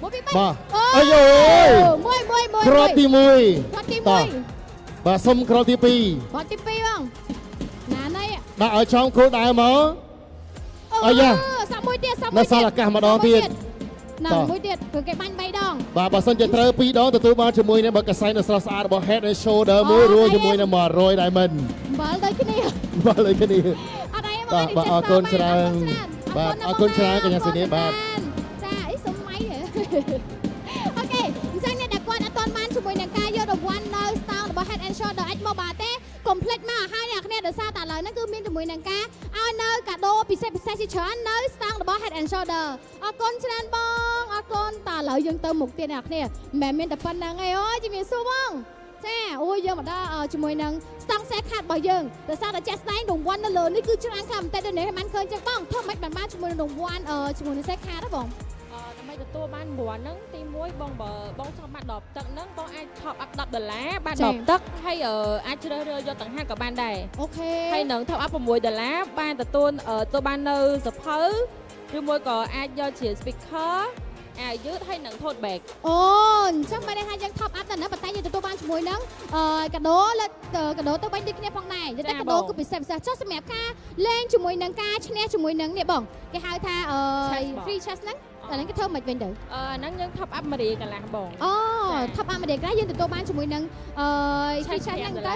1 2 3 បាទអាយអូយ 1 គ្រាប់ទី គ្រាប់ទី 1 1 បាទសុំគ្រាប់ទី គ្រាប់ទី 2 បងណាណៃ 2ដាក់ឲ្យចំគោលដៅមកអាយ៉ា សាប់មួយទៀតសាប់ នៅសល់ឱកាសម្ដងទៀត ណាមួយទៀតគឺគេបាញ់3ដង បាទបើសិនជាត្រូវ2ដងទទួលបានជាមួយនឹងបើកសែងដ៏ស្រស់ស្អាតរបស់ Head and Shoulder មួយរួមជាមួយនឹង100 Diamond បាល់ដូចគ្នា បាទលើគ្នា អត់អីបង បាទអរគុណច្រើនបាទអរគុណច្រើនកញ្ញាសេនីបាទ ចាអីសុំម៉ៃហ៎អូខេអញ្ចឹងអ្នកដែលគាត់អត់ទាន់បានជាមួយនឹងការយករង្វាន់នៅ Star របស់ Head and Shoulder អាចមកបាទទេកុំភ្លេចមកឲ្យអ្នកគ្នាដោយសារតែឥឡូវហ្នឹងគឺមានជាមួយនឹងការឲ្យនៅកាដូពិសេសជាច្រើននៅ Star របស់ Head and Shoulder អរគុណច្រើនបងអរគុណតើឥឡូវយើងទៅមុខទៀតអ្នកគ្នាមិនមែនមានតែប៉ុណ្្នឹងឯងអូយជំរាបសួរបងចាអូយយើងមកដល់ជាមួយនឹងស្តង់សេខាតរបស់យើងដោយសារតែចាក់ស្ដែងរង្វាន់នៅលើនេះគឺច្រើនខ្លាំងមែនតើដូចនេះបានឃើញចឹងបងធ្វើមិនបានជាមួយនឹងរង្វាន់ជាមួយនឹងសេខាតហ៎បង ដើម្បីទទួលបានរង្វាន់ហ្នឹងទី1បងចង់បាន10ទឹកហ្នឹងបងអាច top up $10បាន10ទឹកហើយអាចជ្រើសរើសយកទាំងហាត់ក៏បានដែរ អូខេ ហើយនឹង top up $6បានទទួលបាននៅសភៅឬមួយក៏អាចយកជា speaker អាយឺតហើយនឹង tote bag អូអញ្ចឹងមិនได้ថាយើង top up តែប៉ុន្តែយើងទទួលបានជាមួយនឹងកាដូទៅវិញដូចគ្នាផងដែរតែកាដូគឺពិសេសចុះសម្រាប់ការលេងជាមួយនឹងការឈ្នះជាមួយនឹងនេះបងគេហៅថា free chest ហ្នឹងអាហ្នឹងគេធ្វើមិនវិញទៅហ្នឹងយើង top up 1រៀលកន្លះបងអូ top up 1រៀលកន្លះយើងទទួលបានជាមួយនឹងfree chest ហ្នឹងទៅ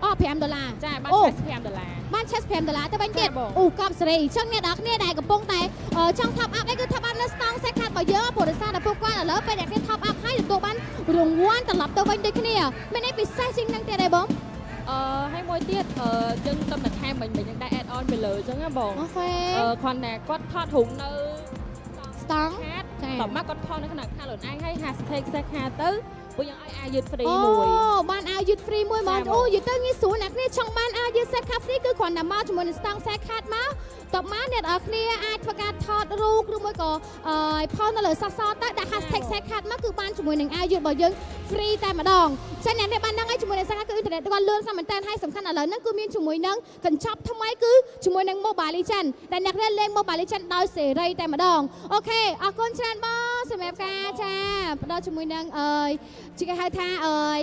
អូ$5ចាបាន$5បាន$5ទៅវិញទៀតអូកប់សេរីអញ្ចឹងអ្នកនរគ្នាដែលកំពុងតែចង់ top up អីគឺ top up នៅ Stone Set Card របស់យើងព្រោះដោយសារតែពួកគាត់ឥឡូវពេលអ្នកគ្នា top up ហើយទទួលបានរង្វាន់ត្រឡប់ទៅវិញដូចគ្នាមានអីពិសេសជាងហ្នឹងទៀតទេបងហើយមួយទៀតយើងទៅតែថែមមិញយើងដាក់ add on ទៅលើអញ្ចឹងណាបងអូខេគ្រាន់តែគាត់ថតរូបនៅ Stone ចាតមកគាត់ថតនៅក្នុងខាងខ្លួនឯងហើយ hashtag Set Card ទៅពួកយើងឲ្យអាយឺត free អូ មួយបានអាយឺត free មួយមកអូយឺតទៅងាយស្រួលអ្នកគ្នាចង់បានអាយឺត set card free គឺគ្រាន់តែមកជាមួយនឹង Stone set card មកតបមកអ្នកនរគ្នាអាចធ្វើការថតរូបឬមួយក៏ផុសនៅលើសសរទៅដាក់ hashtag set card មកគឺបានជាមួយនឹងអាយឺតរបស់យើង free តែម្ដងចឹងអ្នកនេះបានដឹងហើយជាមួយនឹង set card គឺអ៊ីនធឺណិតគាត់លឿនខ្លាំងមែនតើហើយសំខាន់ឥឡូវហ្នឹងគឺមានជាមួយនឹងកញ្ចប់ថ្មីគឺជាមួយនឹង Mobile Legend ដែលអ្នកគ្នាលេង Mobile Legend ដោយសេរីតែម្ដងអូខេអរគុណច្រើនបងសម្រាប់ការចាផ្ដល់ជាមួយនឹងជាគេហៅថា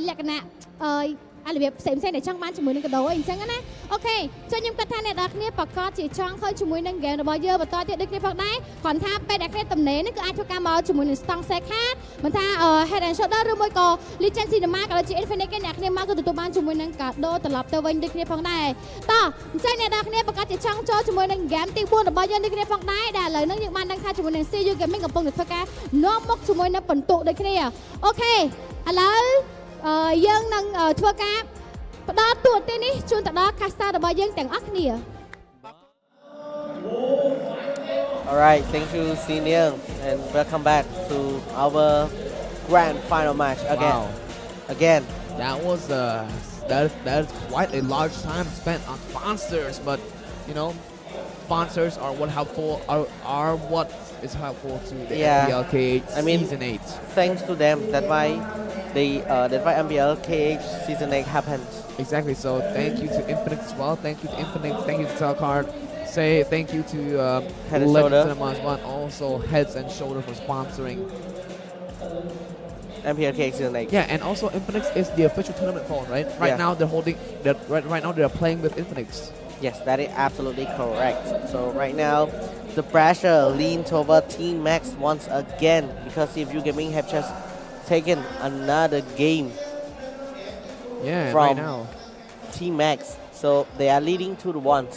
លក្ខណៈរបៀបផ្សេងៗដែលចង់បានជាមួយនឹងកាដូអីអញ្ចឹងណាអូខេចុះខ្ញុំគិតថាអ្នកនរគ្នាប្រកាសជាចង់ឃើញជាមួយនឹងហ្គេមរបស់យើងបន្តទៀតដូចគ្នាផងដែរគ្រាន់ថាពេលដែលគ្នាតំណេនេះគឺអាចធ្វើការមកជាមួយនឹង Stone Set Card មិនថា Head and Shoulder ឬមួយក៏ Legend Cinema ក៏ដូចជា Infinite គេអ្នកគ្នាមកគឺទទួលបានជាមួយនឹងកាដូត្រឡប់ទៅវិញដូចគ្នាផងដែរតោះអញ្ចឹងអ្នកនរគ្នាប្រកាសជាចង់ចូលជាមួយនឹងហ្គេមទី4របស់យើងដូចគ្នាផងដែរដែលឥឡូវនេះយើងបានដឹងថាជាមួយនឹង CFU Gaming កំពុងតែធ្វើការនាំមុខជាមួយនឹងបន្ទុកដូចគ្នាអូខេឥឡូវយើងនឹងធ្វើការផ្ដល់តួនាទីនេះជូនទៅដល់ caster របស់យើងទាំងអស់គ្នា Alright, thank you Senior and welcome back to our grand final match again. Wow. Again. That was that is quite a large time spent on sponsors, but you know, sponsors are what helpful are what is helpful to the MPL-KH season 8. Thanks to them, that's why MPL-KH season 8 happens. Exactly. So thank you to Infinite as well. Thank you to Infinite. Thank you to Telcard. Say thank you to Head and Shoulder Cinema as well. Also Heads and Shoulder for sponsoring MPL-KH season 8. Yeah, and also Infinix is the official tournament phone, right? Right now they're holding. Right now they're playing with Infinix. Yes, that is absolutely correct. So right now, the pressure leans over Team Max once again because CFU Gaming have just taken another game from right now. Team Max. So they are leading 2-1.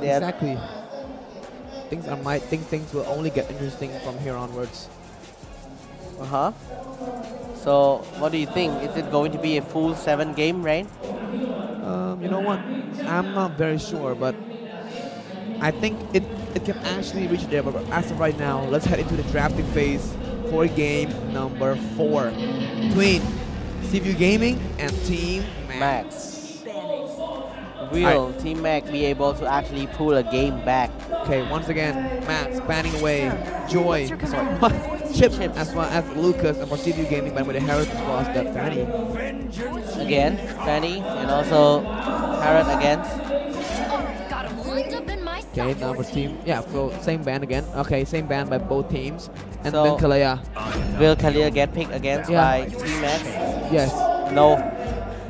Exactly. Things will only get interesting from here onwards. So what do you think? Is it going to be a full 7 game, Rain? You know what? I'm not very sure, but I think it can actually reach there. But as of right now, let's head into the drafting phase for game number 4 between CFU Gaming and Team Max. Will Team Mac be able to actually pull a game back? Okay, once again, Max banning away Joy, Chip, as well as Lucas, and for CFU Gaming banning away the Harris as well as the Fanny. Again, Fanny, and also Harris again. Okay, now for team, so same ban again. Okay, same ban by both teams. And So, then Kalea. Will Kalia get picked against by Team Mac? Yes. No.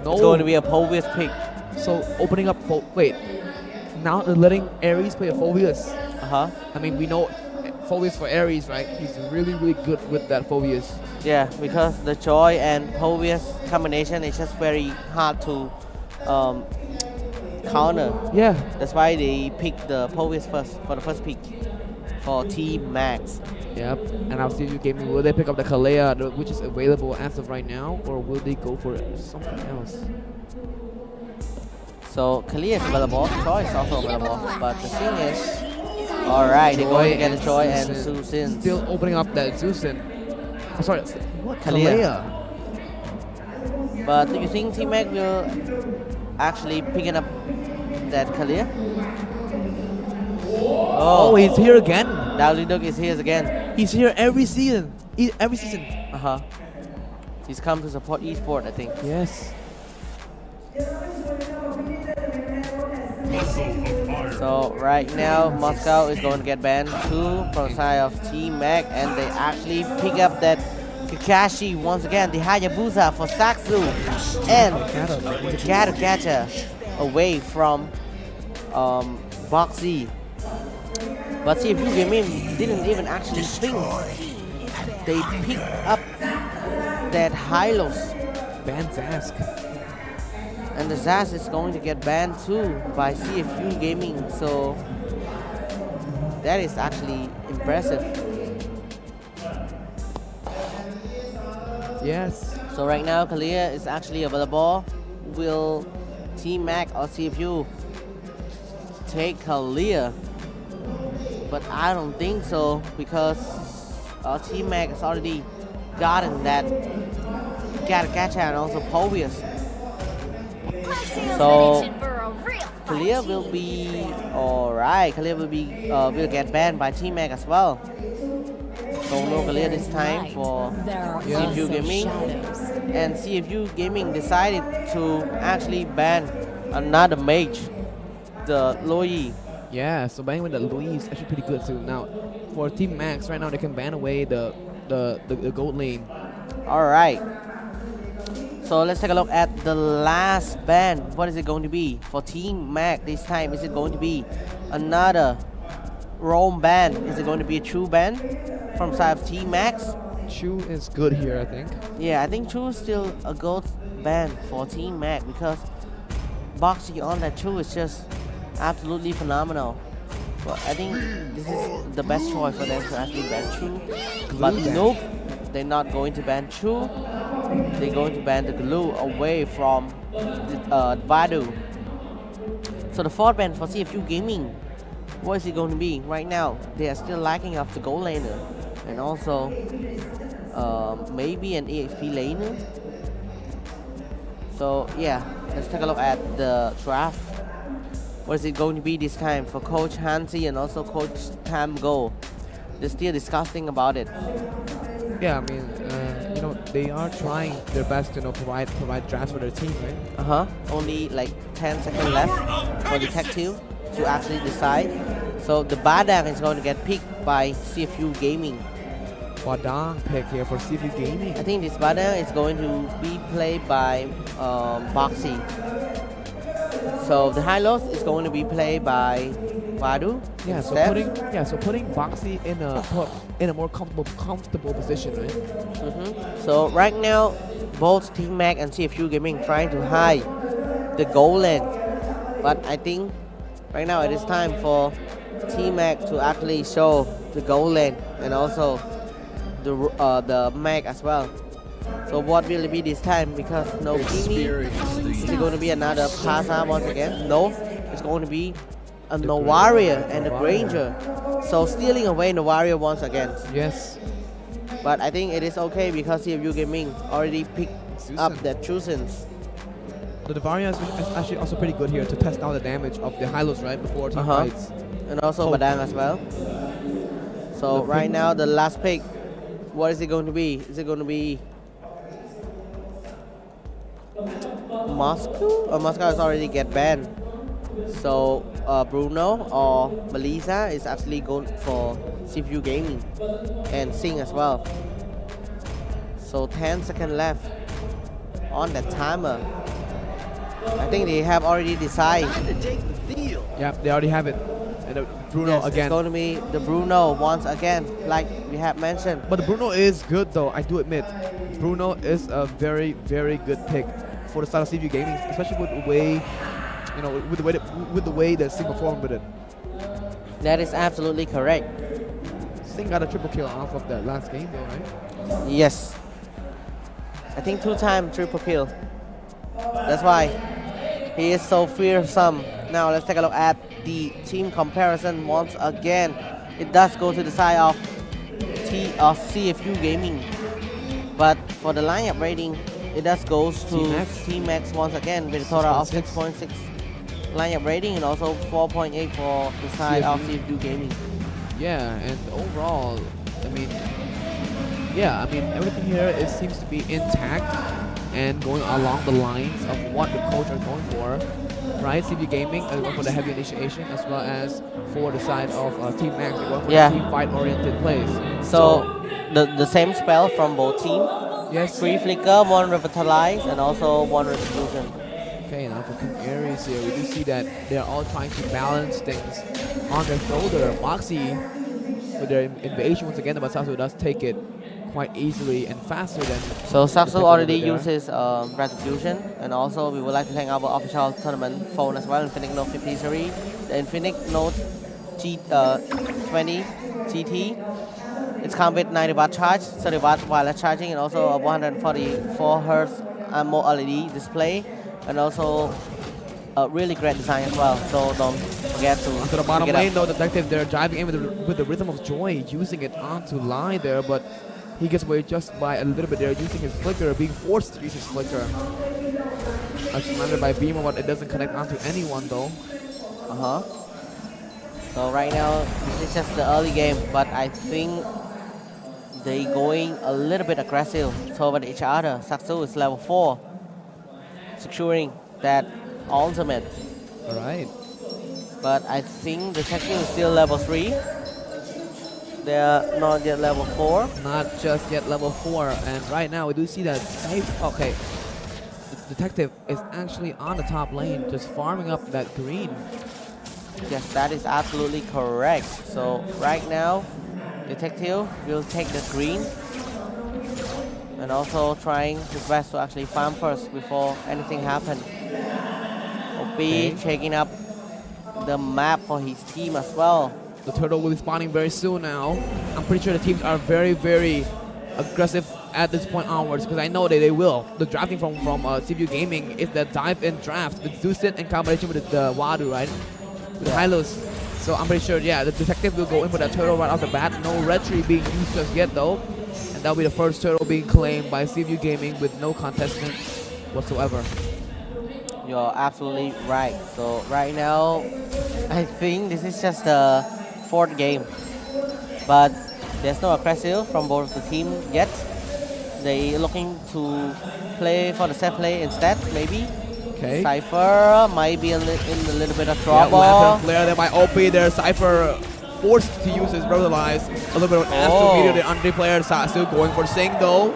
No. It's going to be a Povius pick. So opening up, wait. Now they're letting Aries play a Phobius. I mean, we know Phobius for Aries, right? He's really, really good with that Phobius. Yeah, because the Joy and Povius combination is just very hard to counter. Yeah. That's why they picked the Povius first for the first pick for Team Max. Yep. And I'll see you gaming. Will they pick up the Kalea, which is available as of right now, or will they go for something else? So Kalia is available, Joy is also available, but the thing is, alright, they're going to get a Joy and Susan. Still opening up that Susan. Oh, sorry, what? Kalia. But do you think Team Mac will actually picking up that Kalia? Oh, he's here again. Dowly Duck is here again. He's here every season. Every season. He's come to support esports, I think. Yes. So right now Moscow is going to get banned too from the side of Team Mac, and they actually pick up that Kakashi once again, the Hayabusa for Saksu, and Gato Gacha away from Boxy. But CFU Gaming didn't even actually think. They picked up that Hylos. Ban Zask. And the Zaz is going to get banned too by CFU Gaming, so that is actually impressive. Yes. So right now Kalia is actually available. Will Team Mac or CFU take Kalia? But I don't think so, because Team Mac has already gotten that Gacha and also Povius. So Kalia will be alright. Kalia will get banned by Team Mac as well. So no Kalia this time for CFU Gaming. And CFU Gaming decided to actually ban another mage, the Loi. Yeah, so banning with the Louis is actually pretty good too. Now, for Team Max, right now they can ban away the gold lane. Alright. So let's take a look at the last ban. What is it going to be for Team Mac this time? Is it going to be another roam ban? Is it going to be a true ban from side of Team Max? Chu is good here, I think. Yeah, I think Chu is still a gold ban for Team Mac, because boxing on that Chu is just absolutely phenomenal. But I think this is the best choice for them to actually ban Chu. But nope, they're not going to ban Chu. They're going to ban the glue away from Vadu. So the fourth ban for CFU Gaming, what is it going to be? Right now, they are still lacking of the gold laner, and also maybe an EXP laner. So yeah, let's take a look at the draft. What is it going to be this time for Coach Hansi and also Coach Tamgo? They're still discussing about it. Yeah, I mean, you know, they are trying their best to provide drafts for their team, right? Only like 10 seconds left for the tech team to actually decide. So the Badang is going to get picked by CFU Gaming. Badang pick here for CFU Gaming. I think this Badang is going to be played by Boxy. So the Hylos is going to be played by Vadu. Yeah, so putting Boxy in a more comfortable position, right? So right now, both Team Mac and CFU Gaming trying to hide the goal lane. But I think right now it is time for T-Mac to actually show the goal lane and also the Mac as well. So what will it be this time? Because no Kimi, is it going to be another Pasa once again? No, it's going to be a Novaria and a Granger. So stealing away Novaria once again. Yes. But I think it is okay because CFU Gaming already picked up their choosins. So the Varia is actually also pretty good here to test out the damage of the Hylos right before team fights. And also Badang as well. So right now the last pick, what is it going to be? Is it going to be Moscow? Moscow has already get banned. So Bruno or Melissa is actually going for CFU Gaming and Sing as well. So 10 seconds left on that timer. I think they have already decided. Yeah, they already have it. And Bruno yes, again. It's going to be the Bruno once again, like we have mentioned. But the Bruno is good though, I do admit. Bruno is a very, very good pick for the start of CFU Gaming, especially with the way, you know, with the way that Sing performed with it. That is absolutely correct. Sing got a triple kill off of that last game though, right? Yes. I think 2-time triple kill. That's why he is so fearsome. Now let's take a look at the team comparison once again. It does go to the side of CFU Gaming. But for the lineup rating, it does goes to T-Max once again with a total of 6.6 lineup rating and also 4.8 for the side of CFU Gaming. Yeah, and overall, I mean, everything here seems to be intact and going along the lines of what the coach are going for, right? CFU Gaming going for the heavy initiation as well as for the side of Team Max, going for the team fight-oriented plays. So the same spell from both teams. Yes. 3 Flicker, 1 Revitalize, and also 1 Restitution. Okay, now for King Aries here, we do see that they're all trying to balance things on their shoulder. Moxie with their invasion once again, but Sasu does take it quite easily and faster than... So Sasu already uses Retribution, and also we would like to thank our official tournament phone as well, Infinite Note 53, the Infinite Note 20 GT. It's come with 90 watt charge, 30 watt wireless charging, and also a 144 Hz AMOLED display, and also a really great design as well. So don't forget to onto the bottom lane though, Detective, they're driving in with the Rhythm of Joy, using it onto line there, but he gets away just by a little bit there, using his flicker, being forced to use his flicker. Surrounded by Beamer, but it doesn't connect onto anyone though. So right now, this is just the early game, but I think they going a little bit aggressive toward each other. Saksu is level 4, securing that ultimate. Alright. But I think the Detective is still level 3. They are not yet level 4. Not just yet level 4, and right now we do see that safe. Okay, the Detective is actually on the top lane, just farming up that green. Yes, that is absolutely correct. So right now, Detective will take the green and also trying his best to actually farm first before anything happens. OP checking up the map for his team as well. The turtle will be spawning very soon now. I'm pretty sure the teams are very, very aggressive at this point onwards because I know that they will. The drafting from CFU Gaming is the dive-in draft with Zusit in combination with the Wadu, right? With the Hylos. So I'm pretty sure, yeah, the Detective will go in for that turtle right off the bat. No red tree being used just yet though. And that'll be the first turtle being claimed by CFU Gaming with no contestant whatsoever. You're absolutely right. So right now, I think this is just the 4th game. But there's no aggressive from both the team yet. They looking to play for the set play instead, maybe. Okay. Cypher might be in a little bit of trouble. Yeah, Lantern Flare there by OP there. Cypher forced to use his Revitalize. A little bit of Astro Meteor there under player. Sasu going for Sing though.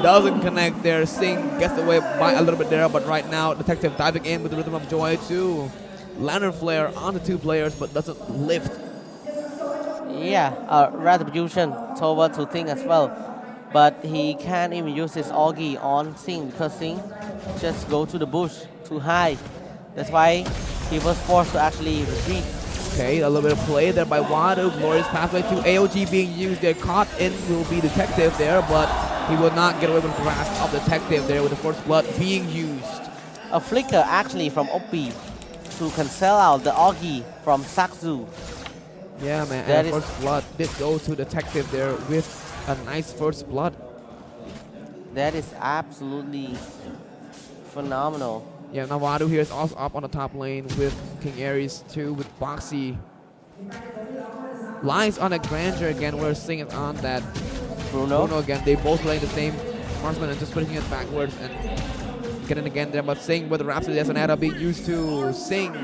Doesn't connect there. Sing gets away by a little bit there, but right now Detective diving in with the Rhythm of Joy too. Lantern Flare on the 2 players, but doesn't lift. Yeah, Retribution toward to Ting as well. but he can't even use his Augie on Sing because Sing just go to the bush too high. That's why he was forced to actually retreat. Okay, a little bit of play there by Wado. Glorious pathway to AOG being used there. Caught in will be Detective there, but he will not get away with the grasp of Detective there with the first blood being used. A flicker actually from OP to cancel out the Augie from Sakzu. Yeah, man, That and first blood did go to Detective there with a nice first blood. That is absolutely phenomenal. Yeah, Nawadu here is also up on the top lane with King Aries 2 with Boxy. Lies on a Grandeur again. We're seeing it on that Bruno again. They both playing the same marksman and just pushing it backwards and getting again there. But Sing with the Rhapsody as an add being used to Sing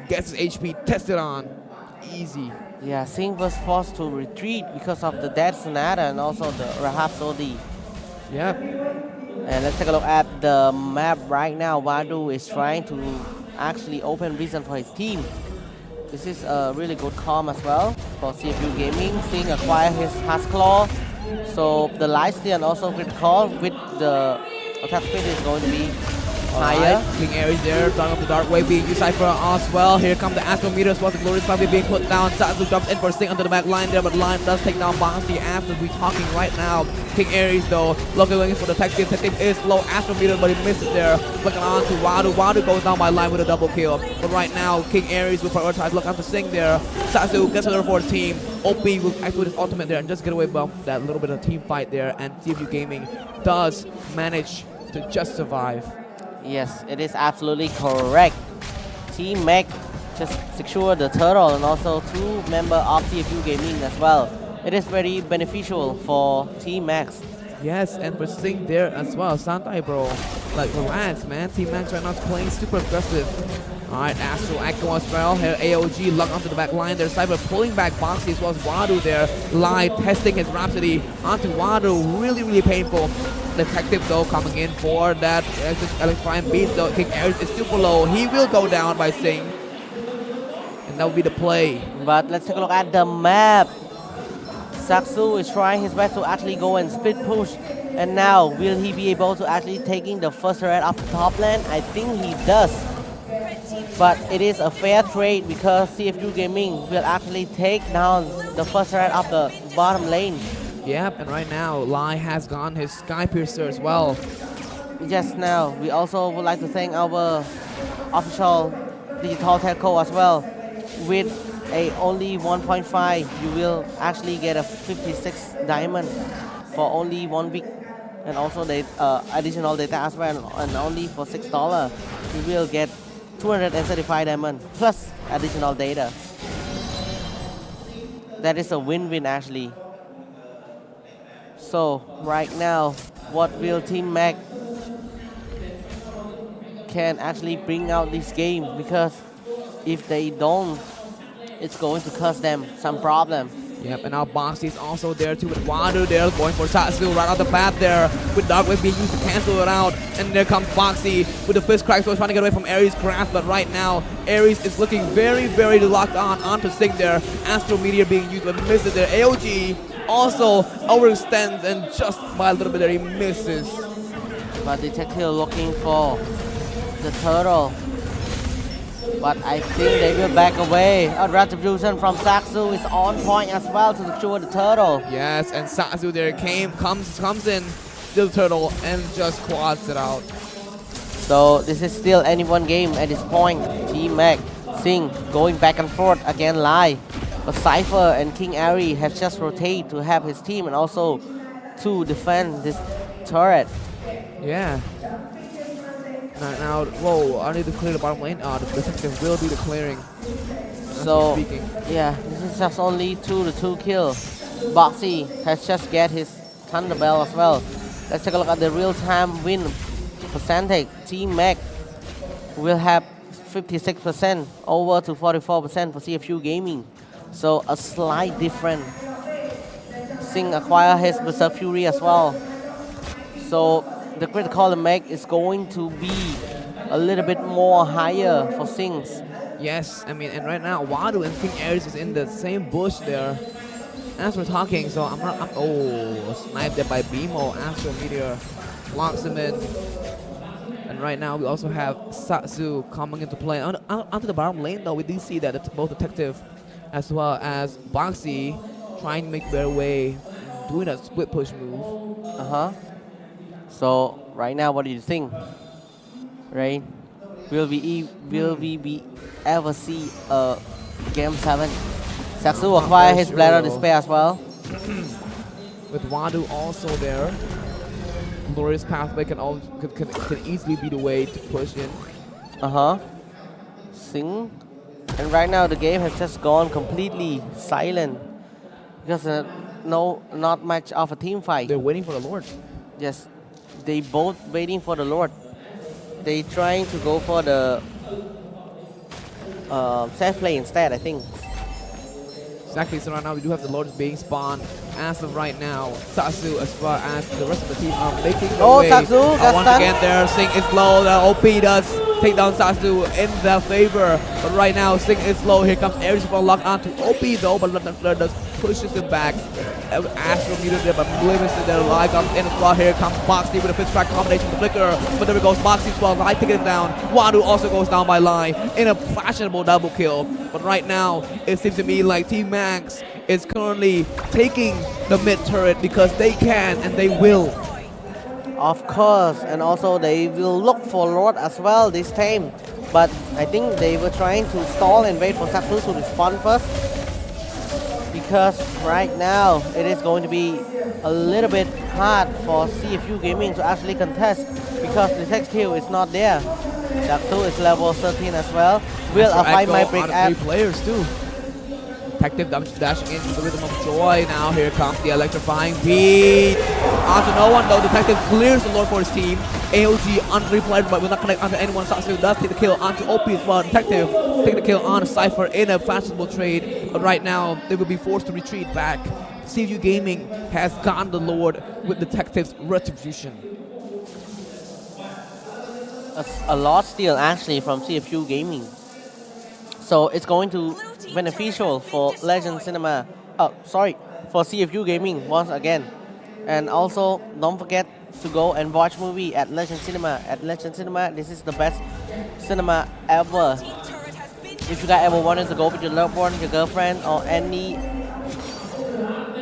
gets his HP tested on. Easy. Yeah, Sing was forced to retreat because of the Dead Sonata and also the Rhapsody. Yep. And let's take a look at the map right now. Wadu is trying to actually open reason for his team. This is a really good calm as well for CFU Gaming. Sing acquire his Huskclaw. So the lifesteal and also critical with the attack speed is going to be higher. Right. King Aries there, done up the dark wave being used Cypher as well. Here come the Astrometer as well. The Glorious Pathway being put down. Satsu jumps in for Sting under the back line there, but Line does take down Bouncy after we talking right now. King Aries though, looking for Detective. Detective is low Astrometer, but he misses there. Looking on to Wadu. Wadu goes down by Line with a double kill. But right now, King Aries will prioritize. Look on to Sting there. Satsu gets another for his team. OP will activate his ultimate there and just get away from that little bit of team fight there. And CFU Gaming does manage to just survive. Yes, it is absolutely correct. Team Mac just secure the turtle and also 2 members of CFU Gaming as well. It is very beneficial for Team Max. Yes, and we're seeing there as well. Santai, bro. Like, relax, man. Team Max right now is playing super aggressive. Alright, Astral Echo as well. Here, AOG locked onto the back line there. Cypher pulling back Boxy as well as Wadu there. Lai testing his Rhapsody onto Wadu. Really, really painful. Detective though coming in for that electrifying beat though. King Aries is still below. He will go down by Sing. And that will be the play. But let's take a look at the map. Saksu is trying his best to actually go and split push. And now, will he be able to actually taking the first red up the top lane? I think he does. But it is a fair trade because CFU Gaming will actually take down the first red up the bottom lane. Yep, and right now, Lai has gone his Sky Piercer as well. Just now, we also would like to thank our official digital telco as well. With a only 1.5, you will actually get a 56 diamond for only 1 week. And also the additional data as well, and only for $6, you will get 235 diamond plus additional data. That is a win-win actually. So right now, what will Team Mac can actually bring out this game? Because if they don't, it's going to cause them some problem. Yep, and now Boxy is also there too with Wadu there, going for Satsu right off the bat there, with Dark Wave being used to cancel it out. And there comes Boxy with the fist crack, so trying to get away from Aries' grasp, but right now, Aries is looking very, very locked onto Sing there. Astro Meteor being used, but misses there. AOG also overextends, and just by a little bit there, he misses. But Detective looking for the turtle. But I think they will back away. A retribution from Saksu is on point as well to secure the turtle. Yes, and Saksu there comes in, still turtle, and just quads it out. So this is still anyone game at this point. Team Mac, Sing going back and forth again Lai. But Cypher and King Aries have just rotated to have his team and also to defend this turret. Yeah. Now, whoa, I need to clear the bottom lane. The Detective will do the clearing. So, yeah, this is just only 2-2 kill. Boxy has just get his Thunderbell as well. Let's take a look at the real-time win percentage. Team Mac will have 56% over to 44% for CFU Gaming. So, a slight difference. Sing acquire his Berserk Fury as well. So, the critical make is going to be a little bit more higher for Sings. Yes, I mean, and right now Wadu and King Aries is in the same bush there. as we're talking, so sniped there by Bimo. Astro Meteor locks him in. And right now we also have Satsu coming into play. Onto the bottom lane though, we do see that both Detective as well as Boxy trying to make their way, doing a split push move. So right now, what do you think? Right? Will we be ever see a game 7? Satsu acquire his Blade of Despair as well. With Wadu also there, Glorious Pathway can easily be the way to push in. Sing. And right now the game has just gone completely silent because not much of a team fight. They're waiting for the Lord. Yes, they both waiting for the Lord. They trying to go for the safe play instead, I think. Exactly, so right now we do have the Lords being spawned. As of right now, Satsu as well as the rest of the team are making their way. Satsu got once stunned. again there, Sing is low. The OP does take down Satsu in their favor. But right now, Sing is low. Here comes Aries for lock onto OP though, but Fleur does pushes him back. Astro Meteor there, but Blimus in there. Live comes in as well. Here comes Boxy with a fifth track combination with the flicker. But there goes Boxy as well. Live taking him down. Wadu also goes down by Lai in a fashionable double kill. But right now, it seems to me like Team Max is currently taking the mid turret because they can and they will. Of course, and also they will look for Lord as well this time. But I think they were trying to stall and wait for Satsu to respond first. Because right now it is going to be a little bit hard for CFU Gaming to actually contest because the text kill is not there. Satsu is level 13 as well. Will a fight might break out? 3 players too. Detective dashing in with the rhythm of joy. Now here comes the electrifying beat. Onto no one though. Detective clears the Lord for his team. AOG unreplayed but will not connect onto anyone. Satsu does take the kill onto OP as well. Detective take the kill on Cypher in a fashionable trade. But right now they will be forced to retreat back. CFU Gaming has gotten the Lord with Detective's retribution. A lot steal actually from CFU Gaming. So it's going to beneficial for Legend Cinema. For CFU Gaming once again. And also don't forget to go and watch movie at Legend Cinema. At Legend Cinema, this is the best cinema ever. If you guys ever wanted to go with your loved one, your girlfriend, or any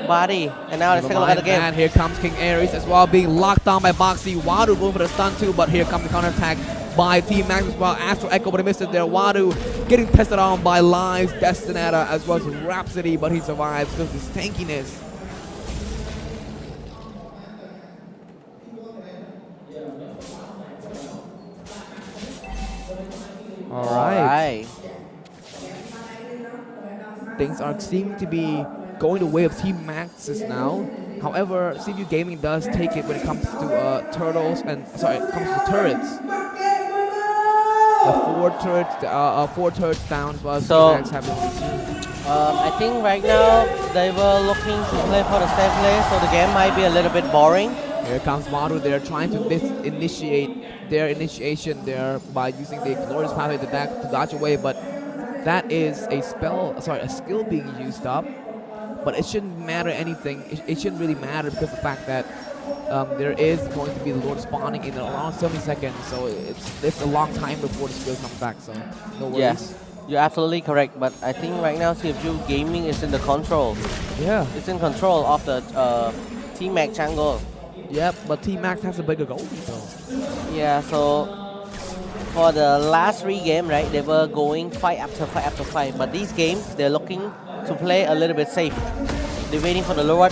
body. And now let's take a look at the game. And here comes King Aries as well, being locked down by Boxy. Wadu going for the stun too, but here comes the counter attack by Team Max as well. Astro Echo, but he missed it there. Wadu getting tested on by Lives, Destinata, as well as Rhapsody, but he survives because of his tankiness. All right. Things are seeming to be going the way of Team Max's now. However, CFU Gaming does take it when it comes to turtles and comes to turrets. The four turrets down as well as So, Team Max have been I think right now they were looking to play for the safe play, so the game might be a little bit boring. Here comes Maru. They're trying to initiate their initiation there by using the Glorious Pathway to dodge away, but that is a skill being used up. But it shouldn't matter anything. It shouldn't really matter because of the fact that there is going to be the Lord spawning in around 70 seconds. So it's a long time before the skill comes back. So no worries. Yes, you're absolutely correct. But I think right now CFU Gaming is in the control. Yeah. It's in control of the Team Max jungle. Yep, but Team Max has a bigger goal. So. Yeah, so for the last 3 games, right, they were going fight after fight after fight. But these games, they're looking to play a little bit safe. They're waiting for the Lord.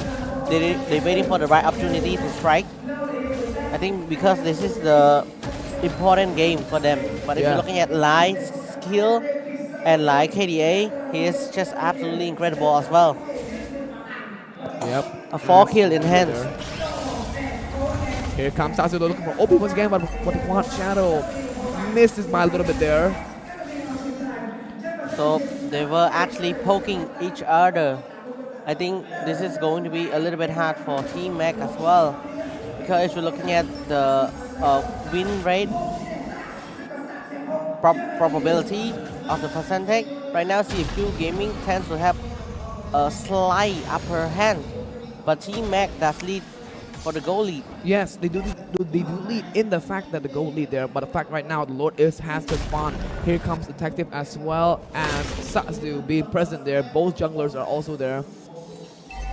They're waiting for the right opportunity to strike. I think because this is the important game for them. But if you're looking at Lai's skill and Lai KDA, he is just absolutely incredible as well. Yep. A 4 kill in hands. Here comes Satsu looking for OP once again, but what Shadow misses by a little bit there. So they were actually poking each other. I think this is going to be a little bit hard for Team Mac as well. Because if you're looking at the win rate, probability of the percentage, right now CFU Gaming tends to have a slight upper hand, but Team Mac does lead for the goal lead. Yes, they do lead in the fact that the goal lead there, but the fact right now the Lord has to spawn. Here comes Detective as well as Satsu being present there. Both junglers are also there.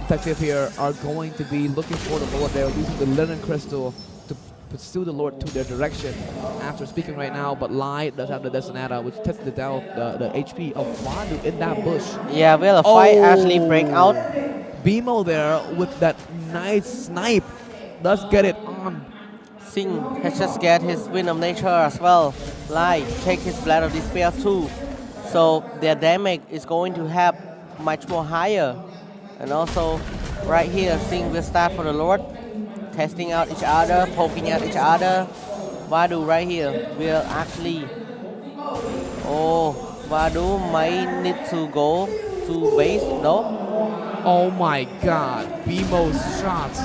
Detective here are going to be looking for the Lord. They're using the Linen Crystal to pursue the Lord to their direction. After speaking right now, but Lai does have the Destinata, which tested down the HP of Wadu in that bush. Yeah, well, a fight actually break out. BMO there with that nice snipe does get it on. Singh has just get his Wind of Nature as well. Lai take his Blade of Despair too. So their damage is going to have much more higher. And also right here, Singh will start for the Lord. Testing out each other, poking at each other. Vadu right here will actually... Oh, Vadu might need to go to base, no? Oh my god, BMO's shots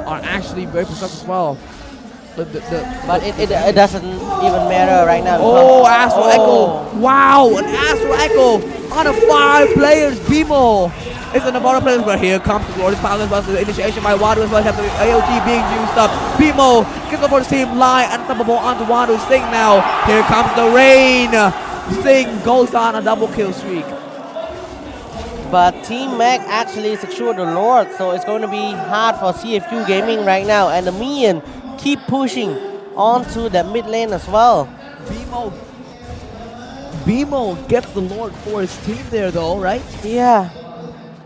are actually very precise as well. But it doesn't even matter right now. Oh, Astral Echo. Wow, an Astral Echo on a 5 players. BMO is in the bottom players, but here comes the glorious power as well. The initiation by Wadu as well. Have the AOG being used up. BMO gets up for the team. Lie unstoppable onto Wadu. Sing now. Here comes the rain. Sing goes on a double kill streak. But Team Mac actually secured the Lord, so it's going to be hard for CFU Gaming right now. And the Minion keep pushing onto the mid lane as well. BMO gets the Lord for his team there though, right? Yeah.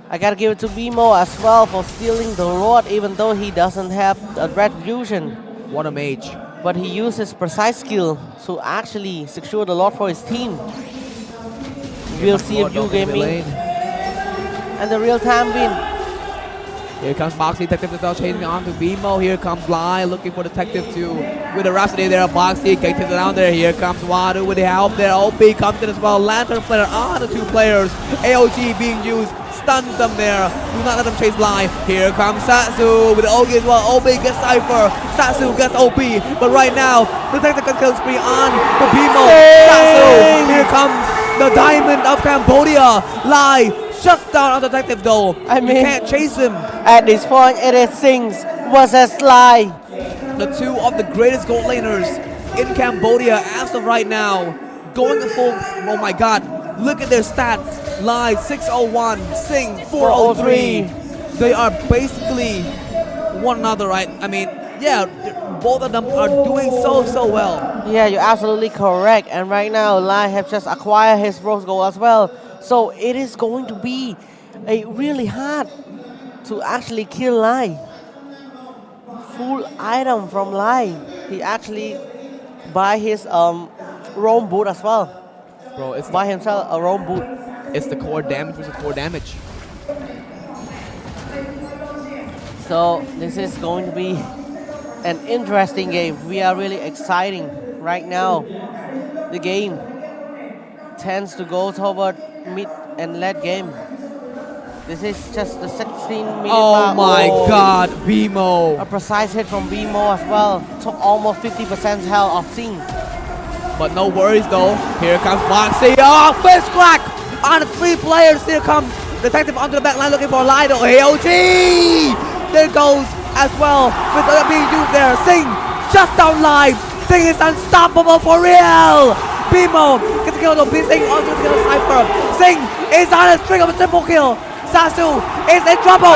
I gotta give it to BMO as well for stealing the Lord, even though he doesn't have a retribution. What a mage. But he uses precise skill to actually secure the Lord for his team. We'll CFU Gaming. And the real-time win. Here comes Boxy, Detective as well, chasing on to BMO. Here comes Lai, looking for Detective too. With the Rhapsody there, Boxy gets it down there. Here comes Wadu with the help there. OP comes in as well. Lantern Flare on the 2 players. AOG being used, stuns them there. Do not let them chase Lai. Here comes Satsu with the OG as well. OP gets Cypher. Satsu gets OP. But right now, Detective can kill spree on the BMO. Satsu. Here comes the Diamond of Cambodia. Lai shuts down on Detective though. I mean, you can't chase him. At this point, it is Singh versus Lai. The 2 of the greatest gold laners in Cambodia as of right now. Going full, oh my god, look at their stats. Lai 601, Singh 403. They are basically one another, right? I mean, yeah, both of them are doing so well. Yeah, you're absolutely correct. And right now, Lai have just acquired his rose gold as well. So it is going to be really hard to actually kill Lai. Full item from Lai. He actually buy his roam boot as well. Bro, it's buy himself a roam boot. It's the core damage versus core damage. So this is going to be an interesting game. We are really exciting right now. The game tends to go toward mid and late game. This is just the 16-minute mark. Oh my god, BMO. A precise hit from BMO as well. Took almost 50% health of Singh. But no worries though. Here comes Boxy. Oh, fist crack on the 3 players. Here comes Detective onto the back line looking for Lido. AOG! There goes as well with the being used there. Singh shuts down live. Singh is unstoppable for real. BMO gets a kill though. Singh also gets a Cypher. Singh is on a string of a triple kill. Satsu is in trouble.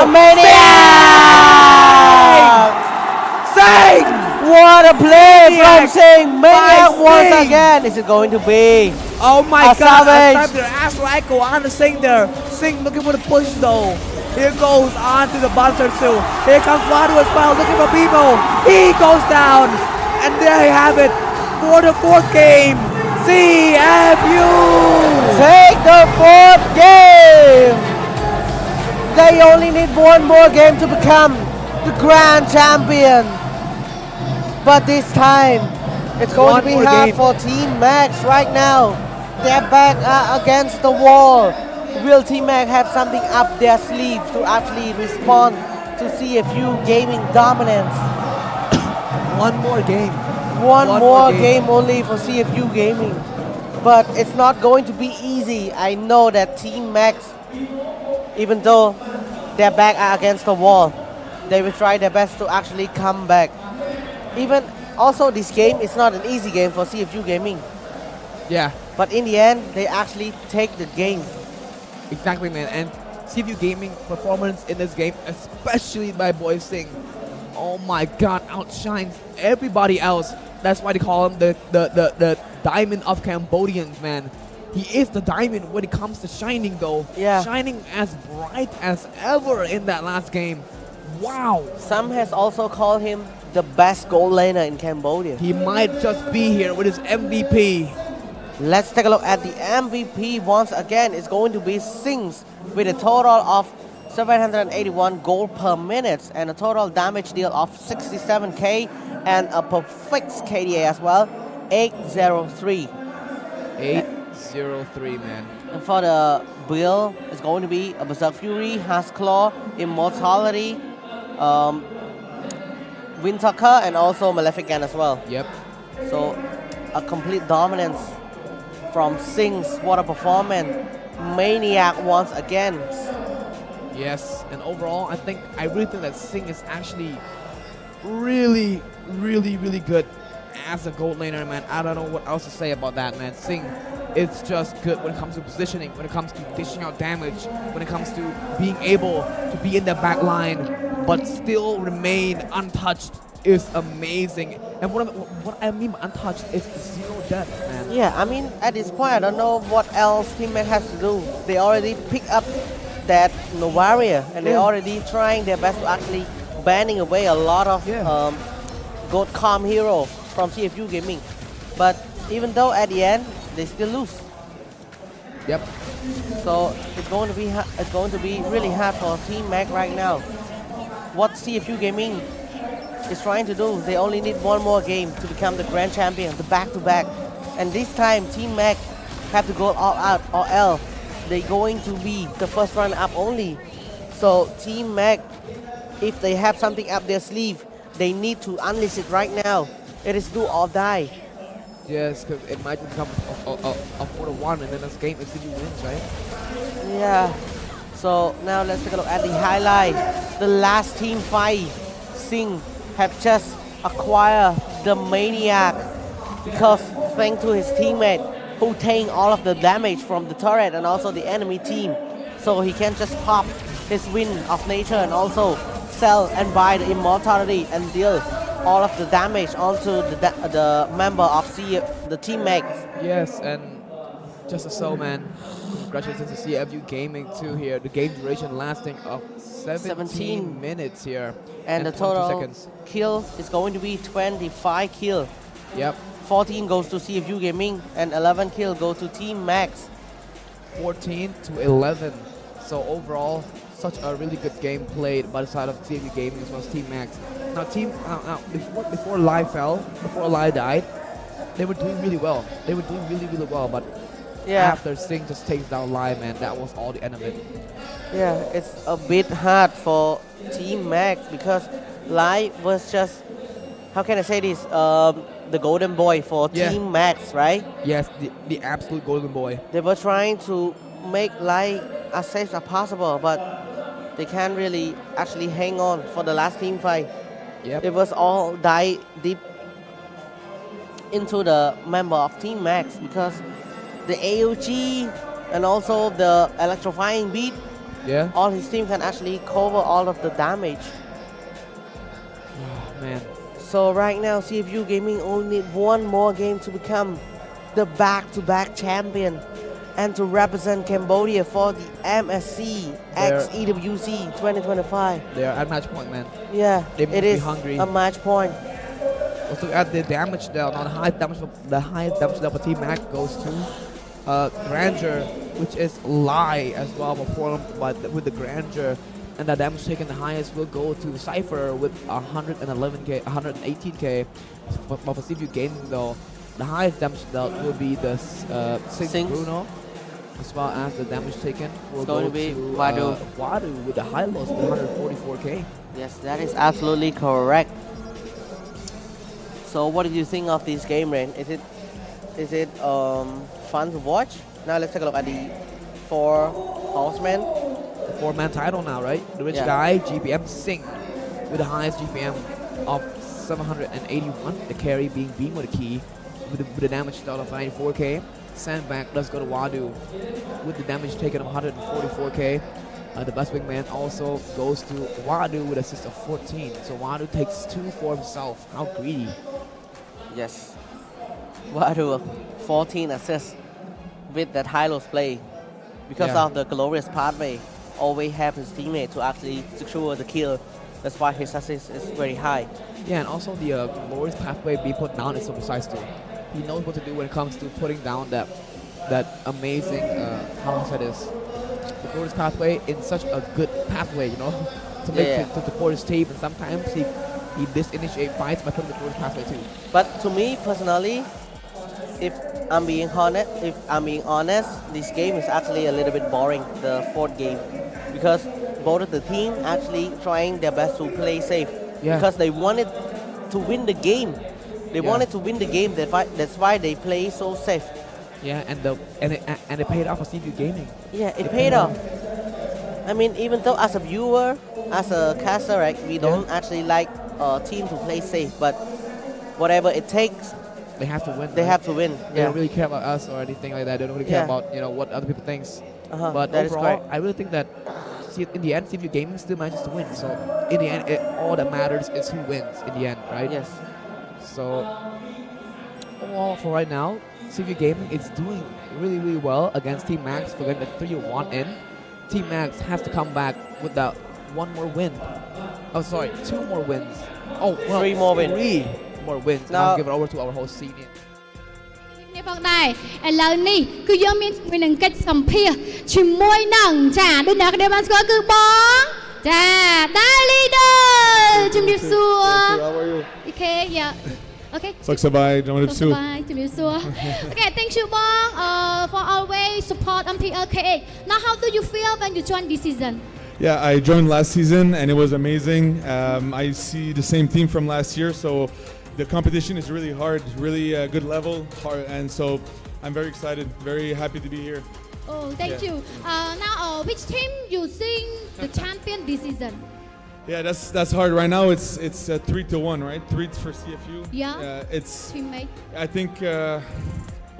Singh! What a play from Singh! Maniac once again. Is it going to be? Oh my god! Savage. Astral Echo on the Singh there. Singh looking for the push though. Here goes on to the bottom 2. Here comes Wadu as well, looking for BMO. He goes down, and there you have it for the 4th game. CFU take the 4th game. They only need one more game to become the grand champion. But this time, it's going to be hard for Team Max right now. Their back against the wall. Will Team Max have something up their sleeve to actually respond to CFU Gaming dominance? One more game. One more game only for CFU Gaming. But it's not going to be easy. I know that Team Max even though their back are against the wall, they will try their best to actually come back. Even also, this game is not an easy game for CFU Gaming. Yeah. But in the end, they actually take the game. Exactly, man. And CFU Gaming performance in this game, especially by boy Singh, oh my God, outshines everybody else. That's why they call him the diamond of Cambodians, man. He is the diamond when it comes to shining, though. Yeah. Shining as bright as ever in that last game. Wow. Some has also called him the best gold laner in Cambodia. He might just be here with his MVP. Let's take a look at the MVP once again. It's going to be Sings with a total of 781 gold per minute and a total damage deal of 67k and a perfect KDA as well, 803. 803, man. And for the build, it's going to be a Berserk Fury, Has Claw, Immortality, Windtalker, and also Maleficent as well. Yep. So a complete dominance from Sings. What a performance. Maniac once again. Yes, and overall, I really think that Singh is actually really good as a gold laner, man. I don't know what else to say about that, man. Singh is just good when it comes to positioning, when it comes to dishing out damage, when it comes to being able to be in the back line, but still remain untouched is amazing. And what I mean by untouched is zero death, man. Yeah, I mean, at this point, I don't know what else teammate has to do. They already picked up that Novaria, and they're already trying their best to actually banning away a lot of gold calm hero from CFU Gaming. But even though at the end, they still lose. Yep. So it's going to be really hard for Team Mac right now. What CFU Gaming is trying to do, they only need one more game to become the grand champion, the back-to-back. And this time, Team Mac have to go all out or else they're going to be the first runner-up only. So Team Mac, if they have something up their sleeve, they need to unleash it right now. It is do or die. Yes, because it might become a 4-1, and then this game if CFU wins, right? Yeah. So now let's take a look at the highlight. The last team fight, Singh have just acquired the Maniac because thanks to his teammate who taking all of the damage from the turret and also the enemy team. So he can just pop his Wind of Nature and also sell and buy the Immortality and deal all of the damage onto the member of the teammates. Yes, and just so, man, congratulations to CFU Gaming too here. The game duration lasting of 17 minutes here. And the total kill is going to be 25 kill. Yep. 14 goes to CFU Gaming and 11 kill go to Team Max. 14 to 11. So overall, such a really good game played by the side of CFU Gaming as well as Team Max. Now, before Lai fell, before Lai died, they were doing really well. They were doing really well, but after Singh just takes down Lai, man, that was all the end of it. Yeah, it's a bit hard for Team Max because Lai was just, how can I say this, the golden boy for Team Max, right? Yes, the absolute golden boy. They were trying to make Lai as safe as possible, but they can't really actually hang on for the last team fight. Yep. It was all dive deep into the member of Team Max because the AOG and also the electrifying beat, all his team can actually cover all of the damage. Oh, man. So right now, CFU Gaming only need one more game to become the back-to-back champion and to represent Cambodia for the MSC X EWC 2025. They're at match point, man. Yeah, they must it is be hungry. A match point. Let's look at the damage dealt. Now the highest damage dealt for Team Mac goes to Grandeur, which is Lai as well, performed with the Grandeur. And the damage taken the highest will go to Cypher with 111k, 118k. But for CFU Gaming though, the highest damage dealt will be the Singh Bruno, as well as the damage taken will go to Wadu with the high loss of 144k. Yes, that is absolutely correct. So what did you think of this game, Rain? Is it fun to watch? Now let's take a look at the 4 horsemen. 4-man title now, right? The rich guy, GPM Singh, with the highest GPM of 781. The carry being Beam with a key, with the damage total of 94k. Sandbag does go to Wadu, with the damage taken of 144k. The best wingman also goes to Wadu with assist of 14. So Wadu takes 2 for himself. How greedy. Yes. Wadu, 14 assists with that high-low play. Because of the glorious pathway, always have his teammate to actually secure the kill. That's why his assist is very high. Yeah, and also the glorious pathway being put down is so precise too. He knows what to do when it comes to putting down that amazing, how I say this, the glorious pathway in such a good pathway, you know, to make it to support his team. And sometimes he disinitiate fights by putting the glorious pathway too. But to me personally, if I'm being honest, this game is actually a little bit boring, the 4th game, because both of the team actually trying their best to play safe, because they wanted to win the game. They wanted to win the game. That's why they play so safe. Yeah, and it paid off for CFU Gaming. Yeah, it paid off. I mean, even though as a viewer, as a caster, right, we don't actually like a team to play safe, but whatever it takes, they have to win. They have to win. They don't really care about us or anything like that. They don't really care about what other people thinks. But overall, I really think that in the end, CFU Gaming still manages to win. So in the end, all that matters is who wins in the end, right? Yes. So overall, for right now, CFU Gaming is doing really, really well against Team Max for getting the 3-1 in. Team Max has to come back with that 1 more win. Oh, sorry, 2 more wins. Oh, well, 3 more wins. 3 more wins. Now I'll give it over to our host senior. នេះផងដែរឥឡូវនេះគឺយើងមានជាមួយនឹងកិច្ចសម្ភាសជាមួយនឹងចាដូចអ្នកគ្នាបានស្គាល់គឺបងចាដាលីដឺជំរាបសួរ អូខេយ៉ាអូខេ សុខសប្បាយជំរាបសួរ ជំរាបសួរ Okay thank you បង for always support MPL-KH. Now how do you feel when you join this season? Yeah, I joined last season and it was amazing. I see the same team from last year, so the competition is really hard, really good level, and so I'm very excited, very happy to be here. Oh, thank you. Now, which team you think the champion this season? Yeah, that's hard. Right now, it's 3-1, right? 3 for CFU. Yeah. It's. Teammate. I think.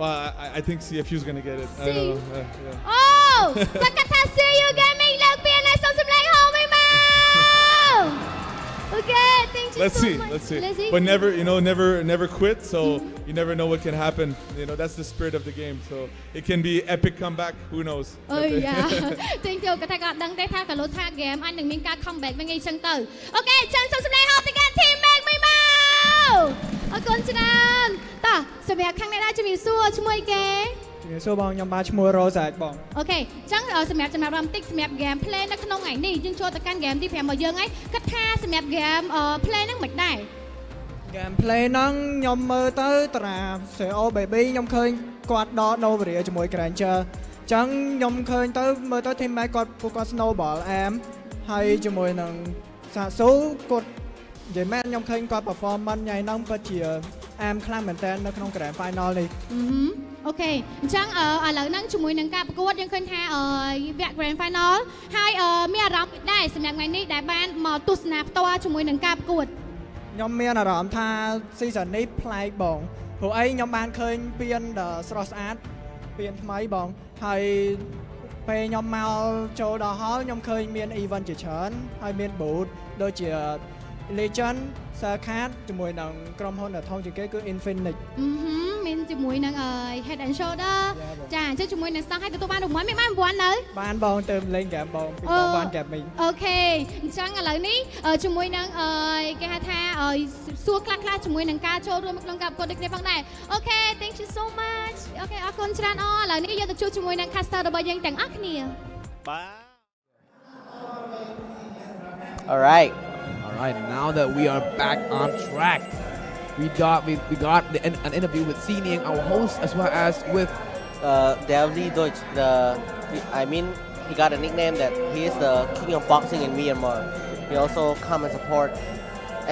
Well, I think CFU is gonna get it. I don't know. Yeah. Oh, Takata CFU Gaming លើកពីណៃសុំសម្លេងហោមួយមក Okay, thank you Let's so see, much. let's see. But never quit. So you never know what can happen. You know, that's the spirit of the game. So it can be epic comeback. Who knows? Oh yeah. Thank you គាត់ថាគាត់ដឹងទេថាកាលូថា game អាចនឹងមានការ comeback វិញអីចឹងទៅ Okay ចឹងសុំសម្លេងហោទៅកាន់ team Mac មួយមកអរគុណច្រើនតោះសម្រាប់ខាងនេះដែរជំរាបសួរឈ្មោះអីគេ ជំរាបសួរបងខ្ញុំបាទឈ្មោះ Rose បង អូខេចឹងសម្រាប់ចំណាប់អារម្មណ៍តិចសម្រាប់ game play នៅក្នុងថ្ងៃនេះយើងចូលទៅកាន់ game ទី 5 របស់យើងហើយគិតថាសម្រាប់ game play ហ្នឹងមិនដែរ game play ហ្នឹងខ្ញុំមើលទៅតារា CO Baby ខ្ញុំឃើញគាត់ដក Novaria ជាមួយ Granger ចឹងខ្ញុំឃើញទៅមើលទៅ team mate គាត់ពួកគាត់ snowball អែមហើយជាមួយនឹងសាស៊ូគាត់និយាយមែនខ្ញុំឃើញគាត់ performance ថ្ងៃហ្នឹងពិតជាអែមខ្លាំងមែនតើនៅក្នុង grand final នេះ អូខេអញ្ចឹងឥឡូវហ្នឹងជាមួយនឹងការប្រកួតយើងឃើញថាវគ្គ grand final ហើយមានអារម្មណ៍ដែរសម្រាប់ថ្ងៃនេះដែលបានមកទស្សនាផ្ទាល់ជាមួយនឹងការប្រកួតខ្ញុំមានអារម្មណ៍ថា season នេះប្លែកបងព្រោះអីខ្ញុំបានឃើញពៀនស្រស់ស្អាតពៀនថ្មីបងហើយពេលខ្ញុំមកចូលដល់ hall ខ្ញុំឃើញមាន event ជាច្រើនហើយមាន booth ដូចជា Legend Sarcad ជាមួយនឹងក្រុមហ៊ុនដែលធំជាងគេគឺ Infinite មានជាមួយនឹង Head and Shoulder ចាអញ្ចឹងជាមួយនឹង Stock ឲ្យទទួលបានរង្វាន់មានបានរង្វាន់នៅបានបងទៅលេងហ្គេមបងពីបងបានហ្គេមវិញអូខេអញ្ចឹងឥឡូវនេះជាមួយនឹងគេហៅថាសួរខ្លះៗជាមួយនឹងការចូលរួមក្នុងការប្រកួតដូចគ្នាផងដែរអូខេ thank you so much អូខេអរគុណច្រើនឥឡូវនេះយើងទៅជួបជាមួយនឹង caster របស់យើងទាំងអស់គ្នាបាទ All right. Now that we are back on track, we got an interview with Senior, our host, as well as with Davli Deutsch. He got a nickname that he is the king of boxing in Myanmar. He also come and support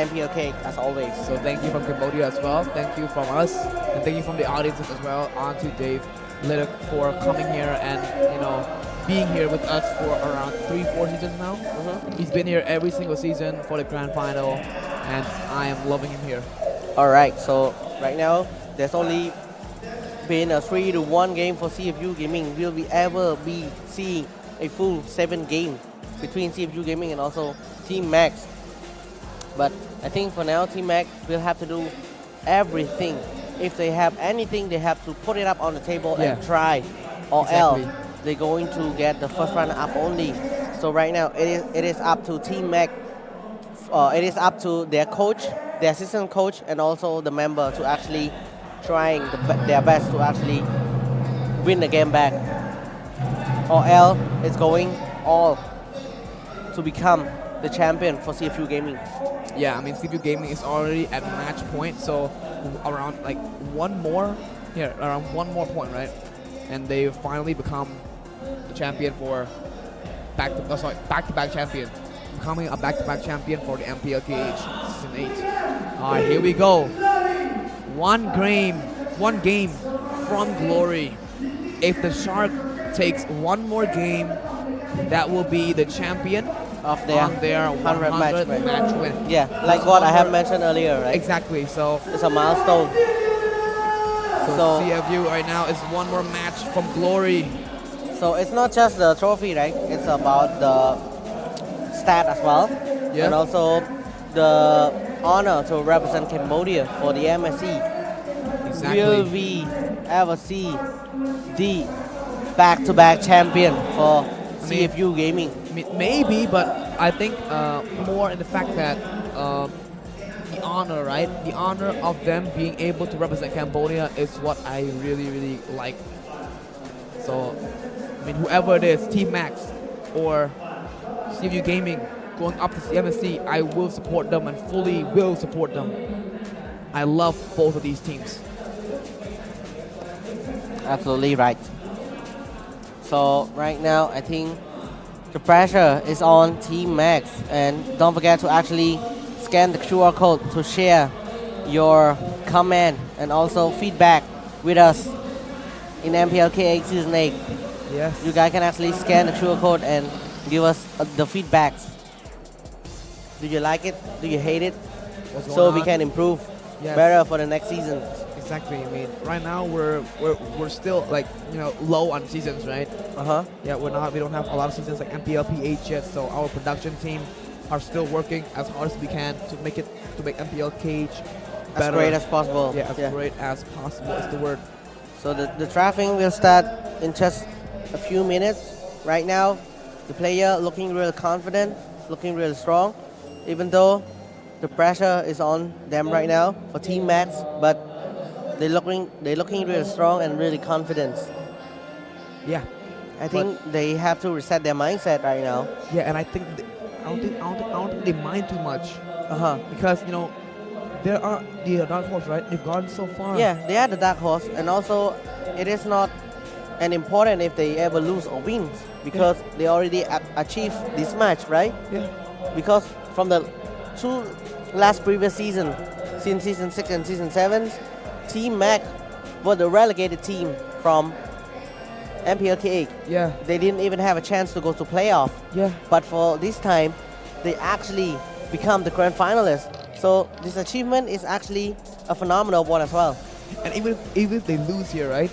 MPL-KH as always. So thank you from Cambodia as well. Thank you from us, and thank you from the audiences as well. On to Dave for coming here and being here with us for around 3-4 seasons now. He's been here every single season for the grand final, and I am loving him here. All right, so right now there's only been a 3-1 game for CFU Gaming. Will we ever be seeing a full 7 game between CFU Gaming and also Team Max? But I think for now Team Max will have to do everything. If they have anything, they have to put it up on the table and try, or else they're going to get the first runner up only. So right now it is up to Team Max. It is up to their coach, their assistant coach, and also the member to actually trying their best to actually win the game back, or else it's going all to become the champion for CFU Gaming. Yeah, I mean CFU Gaming is already at match point, so around like one more point, right? And they finally become the champion for back-to-back champion, becoming a back-to-back champion for the MPL-KH Season 8. All right, here we go. One game from glory. If the Shark takes one more game, that will be the champion of their 100 match win. Yeah, like what I have mentioned earlier, right? Exactly. So it's a milestone. So CFU right now is one more match from glory. So it's not just the trophy, right? It's about the stat as well, and also the honor to represent Cambodia for the MSC. Exactly. Will we ever see the back-to-back champion for CFU Gaming? Maybe, but I think more in the fact that the honor, right? The honor of them being able to represent Cambodia is what I really, really like. So, I mean, whoever it is, Team Max or CFU Gaming going up to the MSC, I will support them and fully will support them. I love both of these teams. Absolutely right. So right now, I think the pressure is on Team Max, and don't forget to actually scan the QR code to share your comment and also feedback with us in MPL-KH Season 8. Yes. You guys can actually scan the QR code and give us the feedbacks. Do you like it? Do you hate it? So we can improve better for the next season. Exactly. I mean, right now we're still like low on seasons, right? Yeah, we don't have a lot of seasons like MPL-KH yet, so our production team are still working as hard as we can to make MPL-KH better. As great as possible. Yeah, as great as possible is the word. So the traffic will start in just a few minutes. Right now, the player looking real confident, looking real strong, even though the pressure is on them right now for Team Max, but they're looking really strong and really confident. Yeah, I think they have to reset their mindset right now. Yeah, and I don't think they mind too much. Because there are the dark horse, right? They've gone so far. Yeah, they are the dark horse, and also it is not an important if they ever lose or win, because they already achieved this match, right? Yeah. Because from the 2 last previous season, since Season 6 and Season 7, Team Mac was the relegated team from MPL-KH. Yeah. They didn't even have a chance to go to playoff. Yeah. But for this time, they actually become the grand finalists. So this achievement is actually a phenomenal one as well. And even if they lose here, right?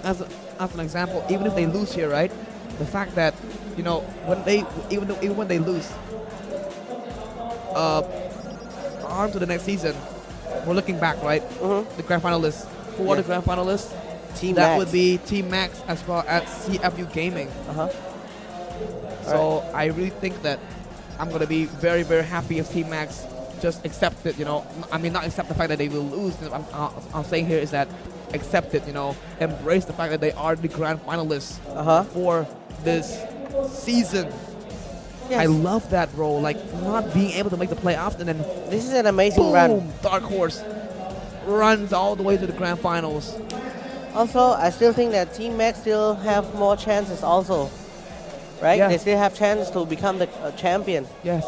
As an example, even if they lose here, right? The fact that when they lose, on to the next season, we're looking back, right? The grand finalists. Who are the grand finalists? Team that Max. Would be Team Max as well as CFU Gaming. So I really think that I'm gonna be very, very happy if Team Max just accept it. I mean, not accept the fact that they will lose. I'm saying here is that accept it. Embrace the fact that they are the grand finalists for this season. Yes. I love that, bro. Like not being able to make the playoffs and then this is an amazing boom, run. Dark horse runs all the way to the grand finals. Also, I still think that Team Max still have more chances also, right? Yeah. They still have chance to become the champion. Yes.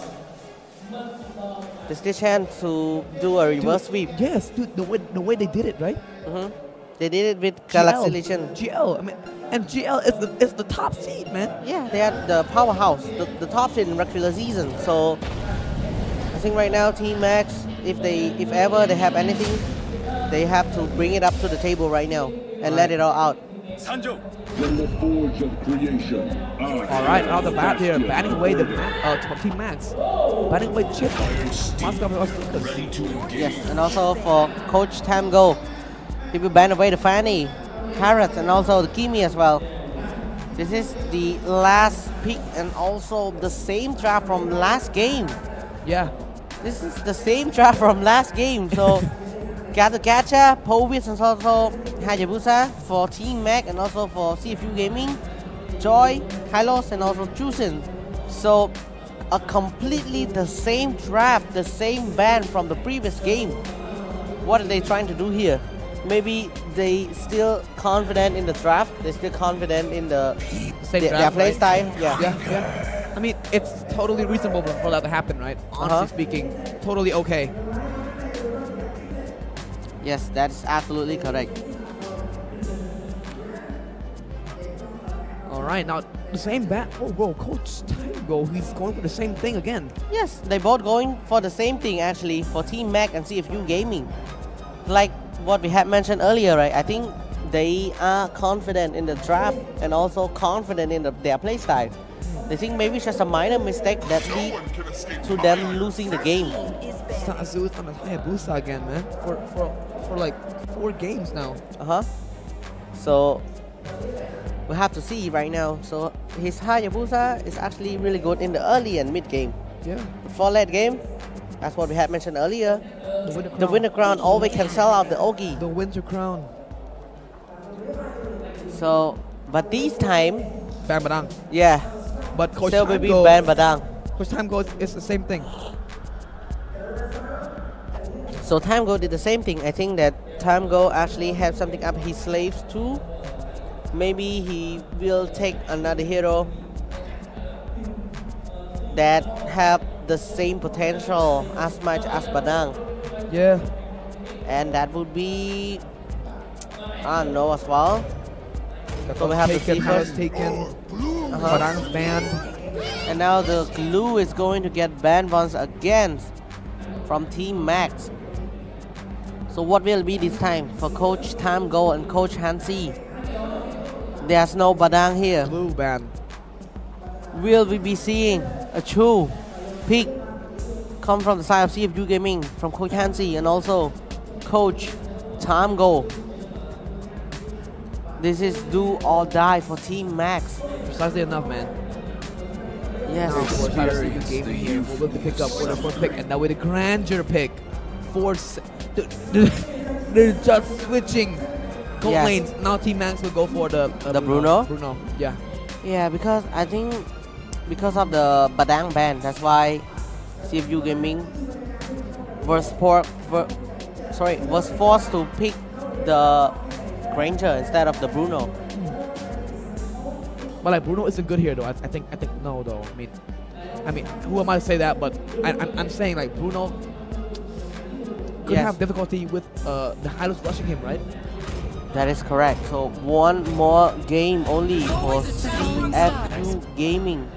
There's still chance to do a reverse sweep. Yes, dude, the way they did it, right? They did it with Galaxy GL. Legion. GL. I mean, and GL is the top seed, man. Yeah, they are the powerhouse, the top seed in regular season. So I think right now Team Max, if ever they have anything, they have to bring it up to the table right now and let it all out. From the forge of creation. All right, out the bat here, batting away the Team Max, batting away Chip. Yes, and also for Coach Tamgo, he will ban away the Fanny, Carrot, and also the Kimi as well. This is the last pick and also the same draft from last game. Yeah. This is the same draft from last game. So, Gacha, Povitz, and also Hayabusa for Team Mac and also for CFU Gaming, Joy, Kylos, and also Jusin. So, a completely the same draft, the same ban from the previous game. What are they trying to do here? Maybe they still confident in the draft. They're still confident in their play style. Yeah. I mean, it's totally reasonable for that to happen, right? Honestly speaking, totally okay. Yes, that's absolutely correct. All right, now the same bat. Oh, whoa, Coach Tango, he's going for the same thing again. Yes, they both going for the same thing actually for Team Mac and CFU Gaming. Like what we had mentioned earlier, right? I think they are confident in the draft and also confident in their play style. They think maybe it's just a minor mistake that lead to them losing the game. Sazu's on the Hayabusa again, man. For like 4 games now. So we have to see right now. So his Hayabusa is actually really good in the early and mid game. Yeah. For late game, that's what we had mentioned earlier. The Winter Crown always can sell out the Ogi. The Winter Crown. So, but this time, Ban Badang. Yeah. But Coach still will be Tango, Ban Badang. Coach Tango is the same thing. So Tamgo did the same thing. I think that Tamgo actually have something up his sleeves too. Maybe he will take another hero that have the same potential as much as Badang. Yeah. And that would be, I don't know as well. So we have to see first. Taken. Badang's banned. And now the glue is going to get banned once again from Team Max. So what will be this time for Coach Tamgo and Coach Hansi? There's no Badang here. Blue ban. Will we be seeing a true pick come from the side of CFU Gaming from Coach Hansi and also Coach Tamgo? This is do or die for Team Max. Precisely enough, man. Yes. Now, of course, CFU Gaming here will look to pick up for the first pick, and now with a grandeur pick. They're just switching gold lanes. Now Team Max will go for the Bruno. Bruno, yeah. Yeah, because I think because of the Badang ban, that's why CFU Gaming was forced to pick the Granger instead of the Bruno. But like Bruno isn't good here though. I think no though. I mean, who am I to say that? But I'm saying like Bruno could have difficulty with the Hylos rushing him, right? That is correct. So one more game only for CFU Gaming.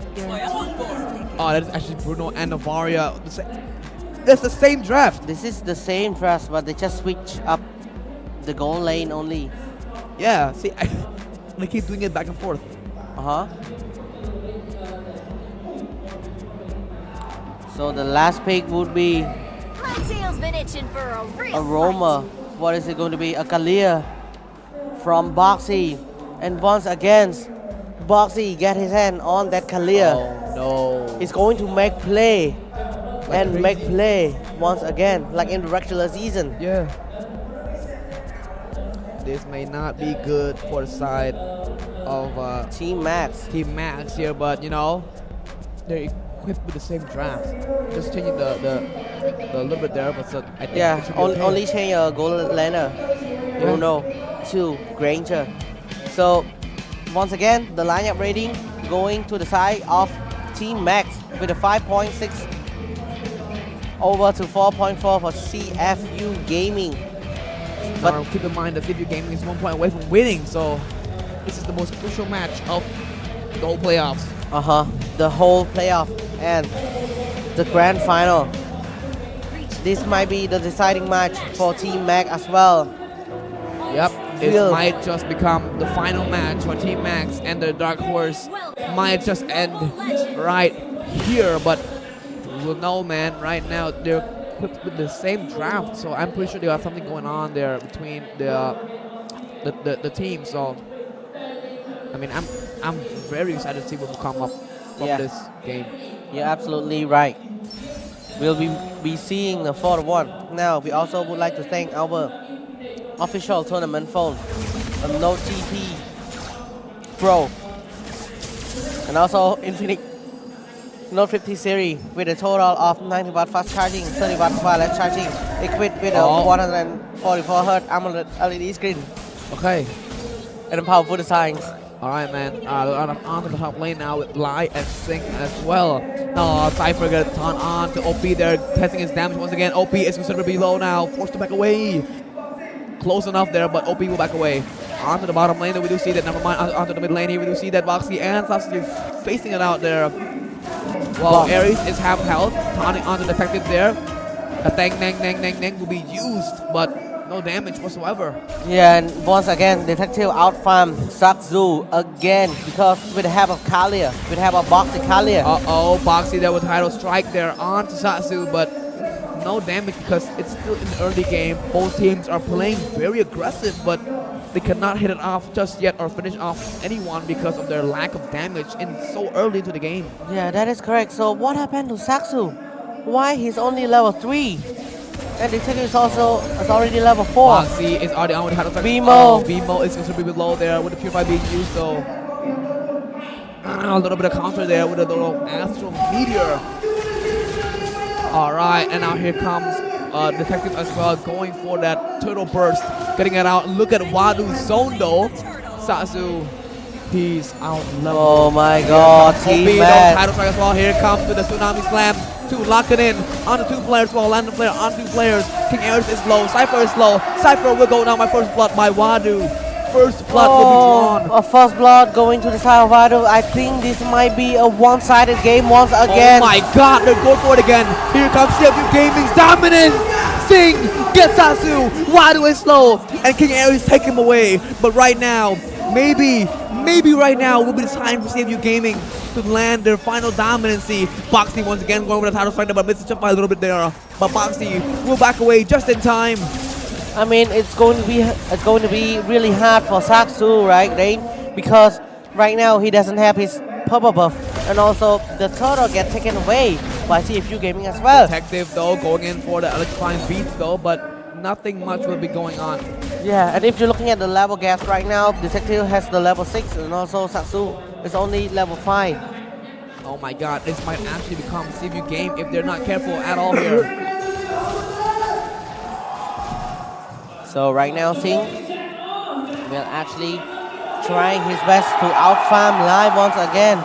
Oh, that is actually Bruno and Navaria. That's the same draft. This is the same draft, but they just switch up the goal lane only. Yeah, see, they keep doing it back and forth. So the last pick would be My tail's been itching for a real Aroma. What is it going to be? A Kalia from Boxy. And once again, Boxy get his hand on that Kalia. Oh no. He's going to make play. And make play once again, like in the regular season. Yeah. This may not be good for the side of Team Max. Team Max here, but you know, they're equipped with the same draft. Just changing the little bit there, but so I think it should be okay. Only change a goal laner, Bruno, to Granger. So once again, the lineup rating going to the side of Team Max with a 5.6 over to 4.4 for CFU Gaming. But keep in mind that CFU Gaming is 1 point away from winning, so this is the most crucial match of the whole playoffs. The whole playoff and the grand final. This might be the deciding match for Team Mac as well. Yep, it might just become the final match for Team Max, and the Dark Horse might just end right here, but we'll know, man. Right now they're equipped with the same draft, so I'm pretty sure they have something going on there between the teams. So I mean, I'm very excited to see what will come up from this game. You're absolutely right. We'll be seeing the 4-1. Now we also would like to thank our official tournament phone, Note GP Pro, and also Infinix Note 50 series with a total of 90 watt fast charging, 30 watt wireless charging, equipped with a 144Hz AMOLED LED screen. Okay. And powerful designs. Alright, man. On to the top lane now with Lai and Sync as well. No, Cypher gets on to OP there, testing his damage once again. OP is considerably low now, forced to back away. Close enough there, but OP will back away. Onto the bottom lane, we do see that. Never mind, onto the mid lane here, we do see that Boxy and Sasuke facing it out there. Well, Ares is half health, taunting onto Detective there. A Nang will be used, but no damage whatsoever. Yeah, and once again, Detective outfarmed Sakzu again because with the help of Kalia, with the help of Boxy Kalia. Boxy there with Tidal Strike there onto Satsu, but no damage because it's still in the early game. Both teams are playing very aggressive, but they cannot hit it off just yet or finish off anyone because of their lack of damage in so early into the game. Yeah, that is correct. So what happened to Saksu? Why he's only level 3? And Detective is already level 4. Boxy is already on with Tidal Strike. Bimo is considerably below there with the Purify being used, though. A little bit of counter there with a little Astral Meteor. Alright, and now here comes Detective as well, going for that Turtle Burst, getting it out. Look at Wadu's zone though. Satsu, he's out level. Oh my god, Team Mac. Tidal Strike as well. Here comes the Tsunami Slam to lock it in. Onto 2 players, well, Landon player on 2 players. King Ares is low, Cypher is low. Cypher will go down by first blood by Wadu. First blood will be drawn. A first blood going to the side of Wadu. I think this might be a one-sided game once again. Oh my god, they're going for it again. Here comes CFU Gaming's dominance. Sing gets Satsu. Wadu is slow. And King Ares take him away. But right now, maybe right now will be the time for CFU Gaming to land their final dominancy. Boxy once again going for the title fighter, but misses just by a little bit there. But Boxy will back away just in time. I mean, it's going to be really hard for Saksu, right, Rain? Because right now he doesn't have his purple buff, and also the turtle gets taken away by CFU Gaming as well. Detective though going in for the electrifying beats though, but nothing much will be going on. Yeah, and if you're looking at the level gaps right now, Detective has the level 6, and also Saksu is only level 5. Oh my god, this might actually become a CFU game if they're not careful at all here. So right now, Singh will actually trying his best to outfarm live once again.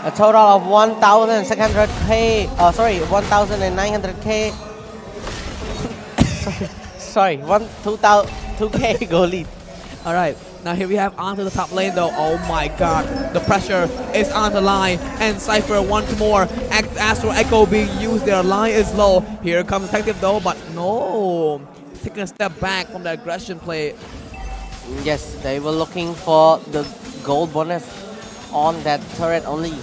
A total of 1,600k, 1,900k. sorry, 2,000k goal lead. All right, now here we have onto the top lane though. Oh my god, the pressure is on the line, and Cypher once more. Astral Echo being used there. Line is low. Here comes Detective though, but no. Taking a step back from the aggression play. Yes, they were looking for the gold bonus on that turret only.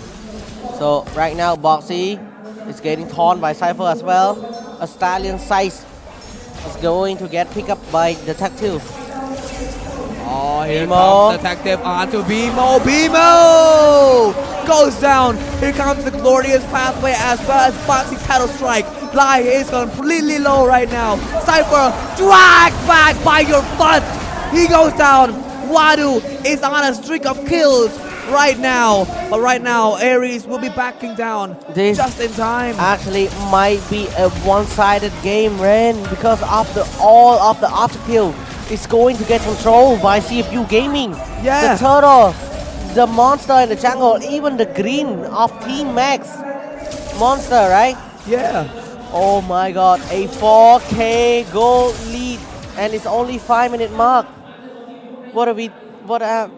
So right now, Boxy is getting torn by Cypher as well. A Stallion size is going to get picked up by Detective. Oh, here comes Detective onto Bimo. Bimo goes down. Here comes the glorious pathway as well as Boxy's Tidal Strike. Lai is completely low right now. Cypher dragged back by your foot. He goes down. Wadu is on a streak of kills right now. But right now, Ares will be backing down just in time. Actually might be a one-sided game, Ren, because of all of the obstacle is going to get controlled by CFU Gaming. Yeah. The turtle, the monster in the jungle, even the green of Team Max monster, right? Yeah. Oh my god, a 4k gold lead and it's only 5-minute mark. What are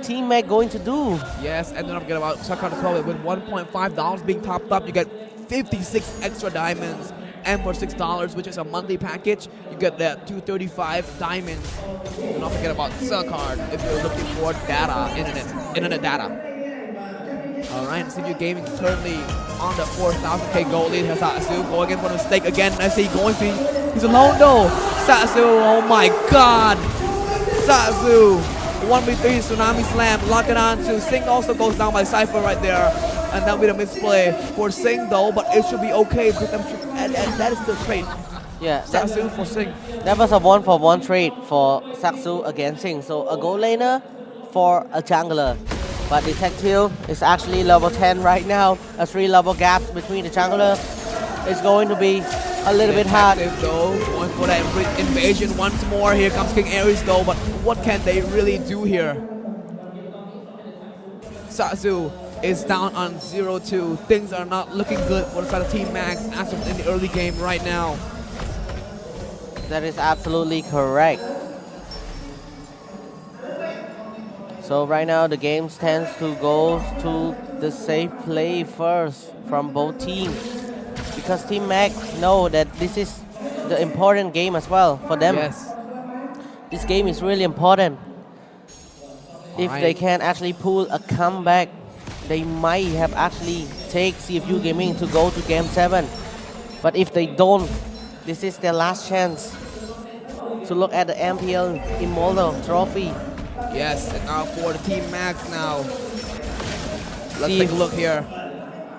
Team Mac going to do? Yes, and don't forget about Sakura 12 with $1.5 being topped up. You get 56 extra diamonds, and for $6, which is a monthly package, you get that 235 diamonds. Do not forget about Card if you're looking for data, internet data. All right, CFU Gaming currently on the 4,000k goal lead. Here's Satsu going in for a mistake again. I see he's alone though. Satsu, oh my God. Satsu, 1v3 Tsunami Slam, lock it on to Sing. Also goes down by Cypher right there. And that'll be the misplay for Sing though, but it should be okay because and that is the trade. Yeah, Satsu for Sing. That was a 1-for-1 trade for Satsu against Sing. So a gold laner for a jungler. But Detective is actually level 10 right now. A 3-level gap between the jungler. It's going to be a little bit hard. Though, going for that invasion once more. Here comes King Ares though, but what can they really do here? Satsu is down on 0-2. Things are not looking good for the side of Team Max as of in the early game right now. That is absolutely correct. So right now the game tends to go to the safe play first from both teams, because Team Mac know that this is the important game as well for them. Yes. This game is really important. If they can actually pull a comeback, they might have actually take CFU Gaming to go to game 7. But if they don't, this is their last chance to look at the MPL Immortal Trophy. Yes, and now for the Team Max now. Let's take a look here.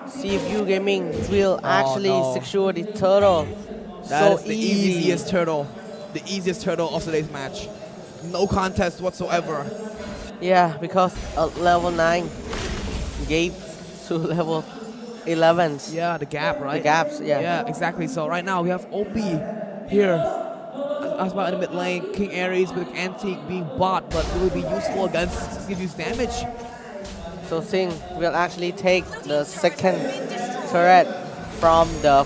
CFU Gaming will actually secure the turtle. That is the easiest turtle. The easiest turtle of today's match. No contest whatsoever. Yeah, because level 9 gave to level 11s. Yeah, the gap, right? The gaps, yeah. Yeah, exactly. So right now we have OP here. As well in the mid lane, King Ares with Antique being bought, but it will be useful against CFU's damage. So Sing will actually take the second turret from the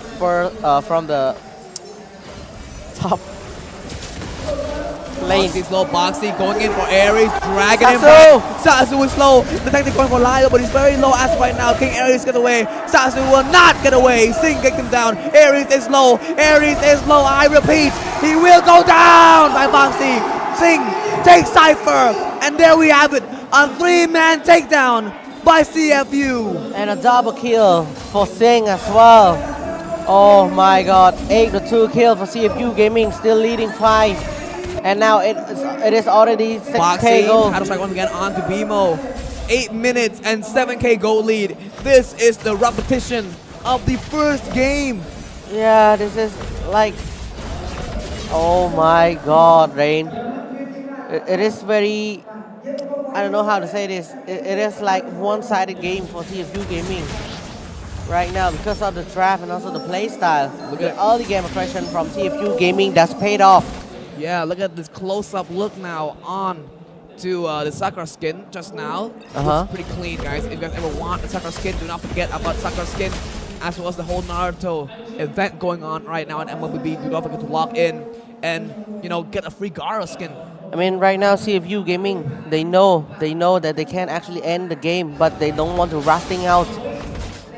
top lane. Boxy slow, Boxy going in for Ares, dragging him back. Satsu is slow. The tank is going for Lilo, but he's very low as of right now. King Ares get away. Satsu will not get away. Sing gets him down. Ares is low. Ares is low. I repeat, he will go down by Boxy. Sing takes Cypher, and there we have it. A 3-man takedown by CFU. And a double kill for Sing as well. Oh my God, 8-2 kill for CFU Gaming, still leading 5. And now it is already 6k gold. How to strike once again on to BMO. 8 minutes and 7k gold lead. This is the repetition of the first game. Yeah, this is like, oh my God, Rain. It is very, I don't know how to say this. It is like one-sided game for CFU Gaming right now because of the draft and also the play style. Look at the early game aggression from CFU Gaming that's paid off. Yeah, look at this close-up look now on to the Sakura skin just now. Looks pretty clean, guys. If you guys ever want the Sakura skin, do not forget about Sakura skin, as well as the whole Naruto event going on right now in MLBB. Do not forget to log in and, you know, get a free Gara skin. I mean, right now CFU Gaming, they know that they can actually end the game, but they don't want to rusting out.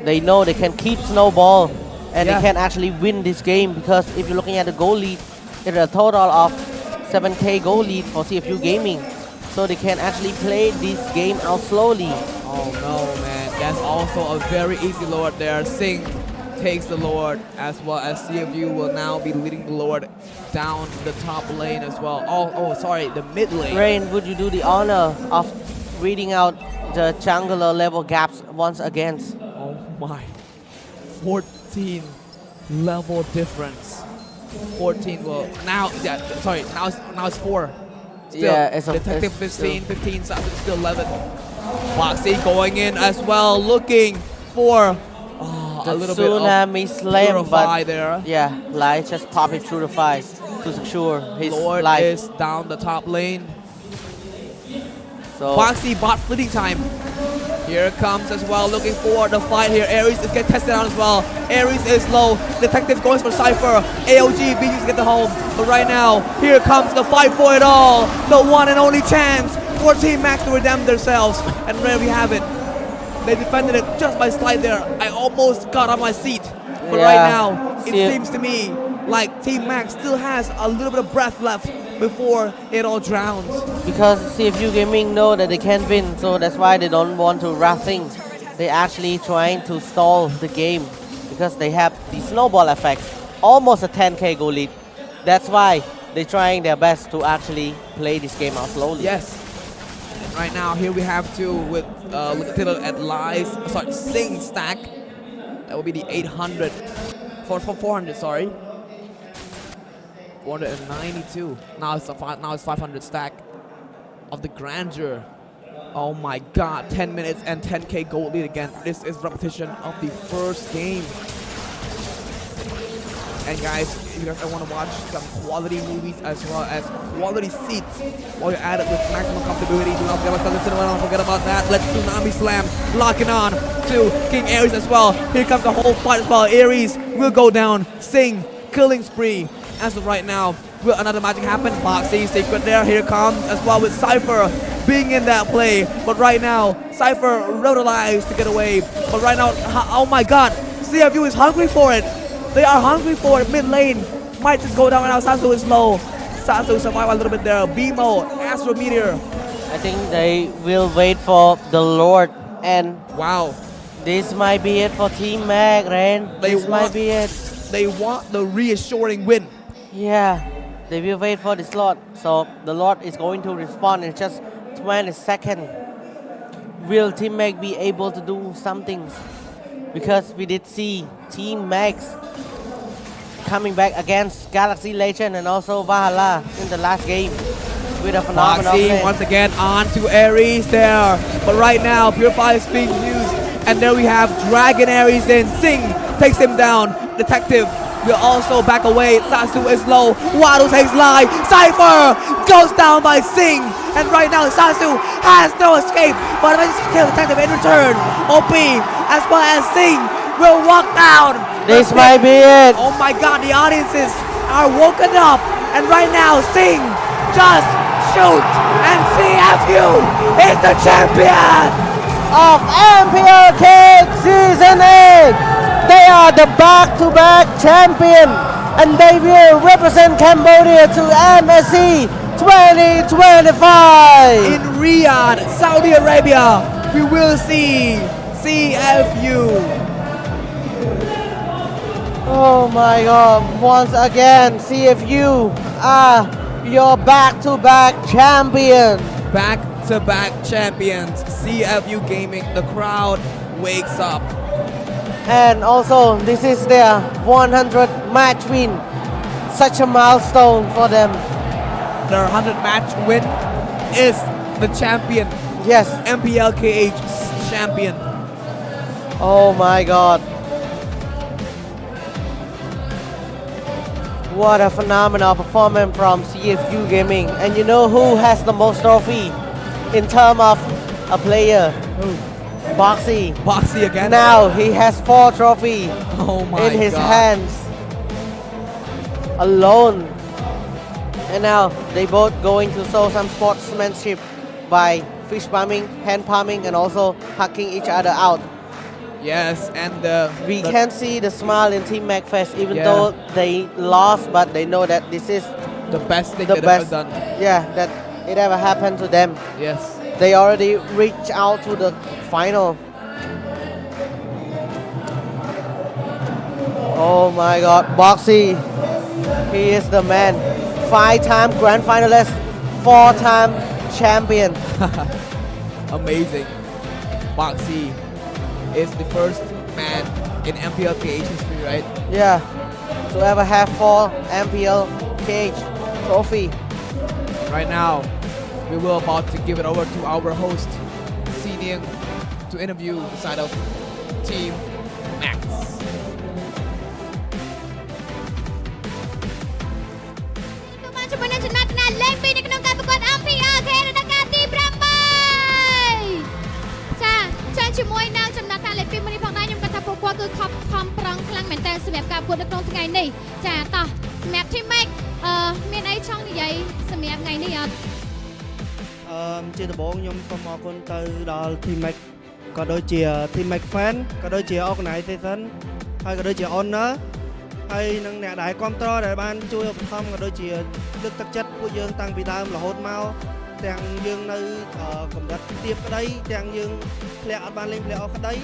They know they can keep snowball, and they can actually win this game, because if you're looking at the goal lead, it's a total of 7k goal lead for CFU Gaming. So they can actually play this game out slowly. Oh no, man. That's also a very easy Lord there. Sing takes the Lord, as well as CFU will now be leading the Lord down the top lane as well. Oh, sorry, the mid lane. Rain, would you do the honor of reading out the jungler level gaps once again? Oh my. 14 level difference. 14 will now it's 4. Still, yeah, it's Detective 15, so it's still 11. Boxy going in as well, looking for a little bit of tsunami slam, but there. Yeah, Light just pop it through the fire to secure his Lord life. is down the top lane. So Boxy bought fleeting time. Here comes as well, looking for the fight here. Aries is getting tested out as well. Aries is low. Detective going for Cypher. AOG being used to get the home. But right now, here comes the fight for it all. The one and only chance for Team Max to redeem themselves. And there we have it. They defended it just by slide there. I almost got on my seat. But right now, it seems to me like Team Max still has a little bit of breath left before it all drowns. Because CFU Gaming know that they can't win, so that's why they don't want to rush things. They're actually trying to stall the game because they have the snowball effect, almost a 10k goal lead. That's why they're trying their best to actually play this game out slowly. Yes. And right now, here we have to with Lieutenant at Lies, sorry, Sing stack. That will be the 800 for 400. Sorry. 492. Now it's 500 stack of the grandeur. Oh my God! 10 minutes and 10k gold lead again. This is repetition of the first game. And guys, if you guys want to watch some quality movies as well as quality seats while you're at it with maximum comfortability, do not forget about that. Let's Tsunami Slam locking on to King Aries as well. Here comes the whole fight as well. Aries will go down. Sing killing spree. As of right now, will another magic happen? Boxy secret there. Here comes as well with Cypher being in that play. But right now, Cypher revitalized to get away. But right now, oh my God, CFU is hungry for it. They are hungry for it. Mid lane might just go down right now. Sasu is low. Sasu survive a little bit there. BMO, Astro Meteor. I think they will wait for the Lord, and wow, this might be it for Team Mag, Rain. This might be it. They want the reassuring win. Yeah, they will wait for the slot. So the Lord is going to respond in just 20 seconds. Will Team Mag be able to do something? Because we did see Team Max coming back against Galaxy Legend and also Valhalla in the last game with a phenomenal play. Once again on to Aries there. But right now, Purify is being used. And there we have Dragon Aries in. Sing takes him down. Detective will also back away. Sasu is low. Wado takes Lai. Cypher goes down by Sing. And right now, Sasu has no escape. But eventually kill Detective in return. OP as well as Sing will walk down. This might be it. Oh my God, the audiences are woken up. And right now, Sing just shoot. And CFU is the champion of MPL-KH Season 8. They are the back-to-back champion, and they will represent Cambodia to MSC 2025. In Riyadh, Saudi Arabia, we will see CFU. Oh my God, once again, CFU are your back-to-back champion. Back-to-back champions, CFU Gaming, the crowd wakes up. And also, this is their 100 match win. Such a milestone for them. Their 100 match win is the champion. Yes. MPL-KH champion. Oh my God. What a phenomenal performance from CFU Gaming. And you know who has the most trophy in terms of a player? Who? Boxy. Boxy again? Now he has 4 trophies in his hands. Alone. And now they both going to show some sportsmanship by fish palming, hand palming, and also hugging each other out. Yes, and we can see the smile in Team MagFest, even though they lost, but they know that this is the best thing they've ever done. Yeah, that it ever happened to them. Yes. They already reached out to the final. Oh my God, Boxy, he is the man. 5-time grand finalist, 4-time champion. Amazing. Boxy is the first man in MPL-KH history, right? Yeah, to ever have 4 MPL-KH trophy. Right now, we will about to give it over to our host, Senior, to interview the side of Team Max. ជាមួយនឹងចំណាត់ការលេខ2មួយនេះផងដែរខ្ញុំគាត់ថាពួកគាត់គឺខំប្រឹងខ្លាំងមែនតើសម្រាប់ការប្រកួតនៅក្នុងថ្ងៃនេះចាតោះសម្រាប់ team Mac មានអីចង់និយាយសម្រាប់ថ្ងៃនេះអត់ជាដំបូងខ្ញុំសូមអរគុណទៅដល់ team Mac ក៏ដូចជា team Mac fan ក៏ដូចជា organization ហើយក៏ដូចជា owner ហើយនឹងអ្នកដែលគ្រប់គ្រងដែលបានជួយឧបត្ថម្ភក៏ដូចជាលើកទឹកចិត្តពួកយើងតាំងពីដើមរហូតមកទាំងយើងនៅកម្រិតទាបក្តីទាំងយើងធ្លាក់អត់បានលេង play off ក្តី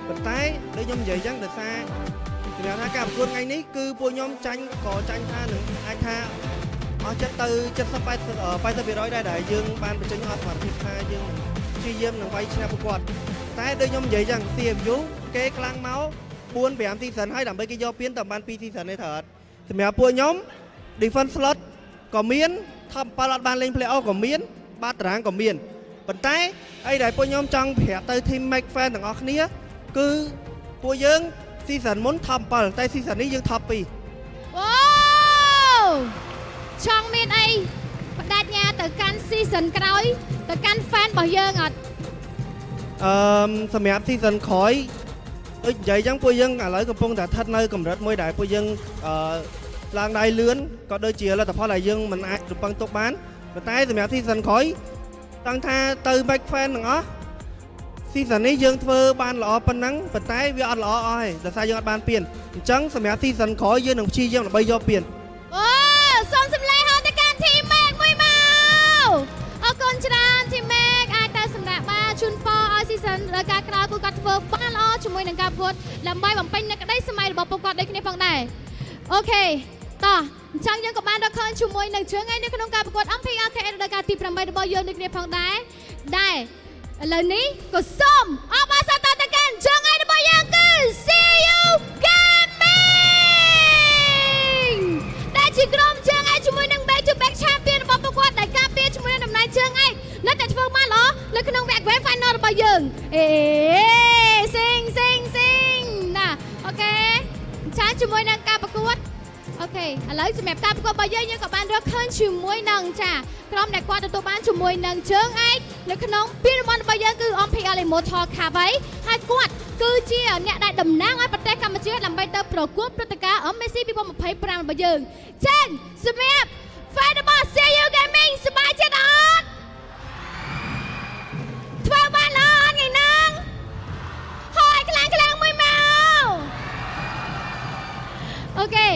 ប៉ុន្តែដូចខ្ញុំនិយាយចឹងដោយសារសម្រាប់ថាការប្រកួតថ្ងៃនេះគឺពួកខ្ញុំចាញ់ថានឹងអាចថាអស់ចិត្តទៅ 70-80% ដែរយើងបានបញ្ចេញអត់សមត្ថភាពថាយើងព្យាយាមនឹងវាយឈ្នះពួកគាត់តែដូចខ្ញុំនិយាយចឹង CFU គេខ្លាំងមក 4-5 season ហើយដើម្បីគេយកពានតែបាន 2 season ទេត្រូវអត់សម្រាប់ពួកខ្ញុំ defense slot ក៏មាន top 7 អត់បានលេង play off ក៏មានបាត់តារាងក៏មានប៉ុន្តែអីដែលពួកខ្ញុំចង់ប្រាប់ទៅ team Mac fan ទាំងអស់គ្នាគឺពួកយើង season មុន top 7 តែ season នេះយើង top 2 អូចង់មានអីបដិញ្ញាទៅកាន់ season ក្រោយទៅកាន់ fan របស់យើងអត់សម្រាប់ season ក្រោយដូចនិយាយចឹងពួកយើងឥឡូវកំពុងតែស្ថិតនៅកម្រិតមួយដែលពួកយើងឡើងដៃលឿនក៏ដូចជាលទ្ធផលដែលយើងមិនអាចរំពឹងទុកបានប៉ុន្តែសម្រាប់ season ក្រោយតាំងថាទៅ Mac fan ទាំងអស់ season នេះយើងធ្វើបានល្អប៉ុណ្ណឹងប៉ុន្តែវាអត់ល្អអស់ហើយដោយសារយើងអត់បានពានអញ្ចឹងសម្រាប់ season ក្រោយយើងនឹងព្យាយាមដើម្បីយកពានអូសូមសម្លេងហៅទៅកាន់ team Mac មួយមកអរគុណច្រើន team Mac អាចតែសម្រាប់បានជូនពរឲ្យ season រការក្រោយពួកគាត់ធ្វើបានល្អជាមួយនឹងការប្រកួតដើម្បីបំពេញនូវក្តីសម័យរបស់ពួកគាត់ដូចគ្នាផងដែរអូខេតោះអញ្ចឹងយើងក៏បានរកឃើញជាមួយនឹងជើងឯនៅក្នុងការប្រកួត MPL-KH រដូវកាលទី 8 របស់យើងដូចគ្នាផងដែរឥឡូវនេះក៏សូមអបអរសាទរទៅកាន់ជើងឯរបស់យើងគឺ CFU Gaming ដែលជាក្រុមជើងឯជាមួយនឹង back to back champion របស់ពួកគាត់ដែលការពារជាមួយនឹងតំណែងជើងឯនៅតែធ្វើបានល្អនៅក្នុងវគ្គ grand final របស់យើងសិងណាអូខេចាជាមួយនឹងការប្រកួតអូខេឥឡូវសម្រាប់ការប្រកួតរបស់យើងក៏បានរកឃើញជាមួយនឹងចាក្រុមដែលគាត់ទទួលបានជាមួយនឹងជើងឯកនៅក្នុងពានរង្វាន់របស់យើងគឺ MPL Immortal Cup ហើយគាត់គឺជាអ្នកដែលតំណាងឲ្យប្រទេសកម្ពុជាដើម្បីទៅប្រកួតព្រឹត្តិការណ៍ MSC 2025របស់យើងចា៎សម្រាប់ fan របស់ CFU Gaming សប្បាយចិត្តអត់ធ្វើបានល្អអត់ថ្ងៃហ្នឹងហើយខ្លាំងមួយមកអូខេ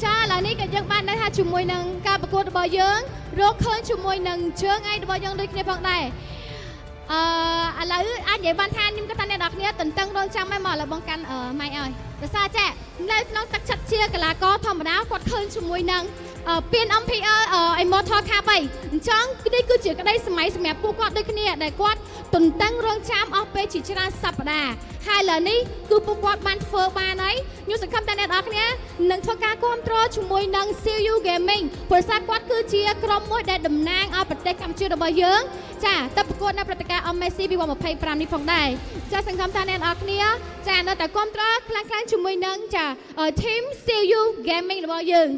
ចាឥឡូវនេះក៏យើងបានដឹងថាជាមួយនឹងការប្រកួតរបស់យើងរកឃើញជាមួយនឹងជើងឯករបស់យើងដូចគ្នាផងដែរឥឡូវអាចនិយាយបានថាខ្ញុំគាត់ថាអ្នកនរគ្នាតន្ទឹងរង់ចាំមកឥឡូវបងកាន់ម៉ៃឲ្យដោយសារចានៅក្នុងទឹកចិត្តជាកីឡាករធម្មតាគាត់ឃើញជាមួយនឹងពាន MPL Immortal Cup អញ្ចឹងនេះគឺជាក្តីសម័យសម្រាប់ពួកគាត់ដូចគ្នាដែលគាត់ទន្ទឹងរង់ចាំអស់ពេលជាច្រើនសប្តាហ៍ហើយឥឡូវនេះគឺពួកគាត់បានធ្វើបានហើយខ្ញុំសង្ឃឹមថាអ្នកនរគ្នានឹងធ្វើការគ្រប់គ្រងជាមួយនឹង CFU Gaming ព្រោះថាគាត់គឺជាក្រុមមួយដែលតំណាងឲ្យប្រទេសកម្ពុជារបស់យើងចាទៅប្រកួតនៅព្រឹត្តិការណ៍ MSC 2025នេះផងដែរចាសង្ឃឹមថាអ្នកនរគ្នាចានៅតែគ្រប់គ្រងខ្លាំងៗជាមួយនឹងចា team CFU Gaming របស់យើង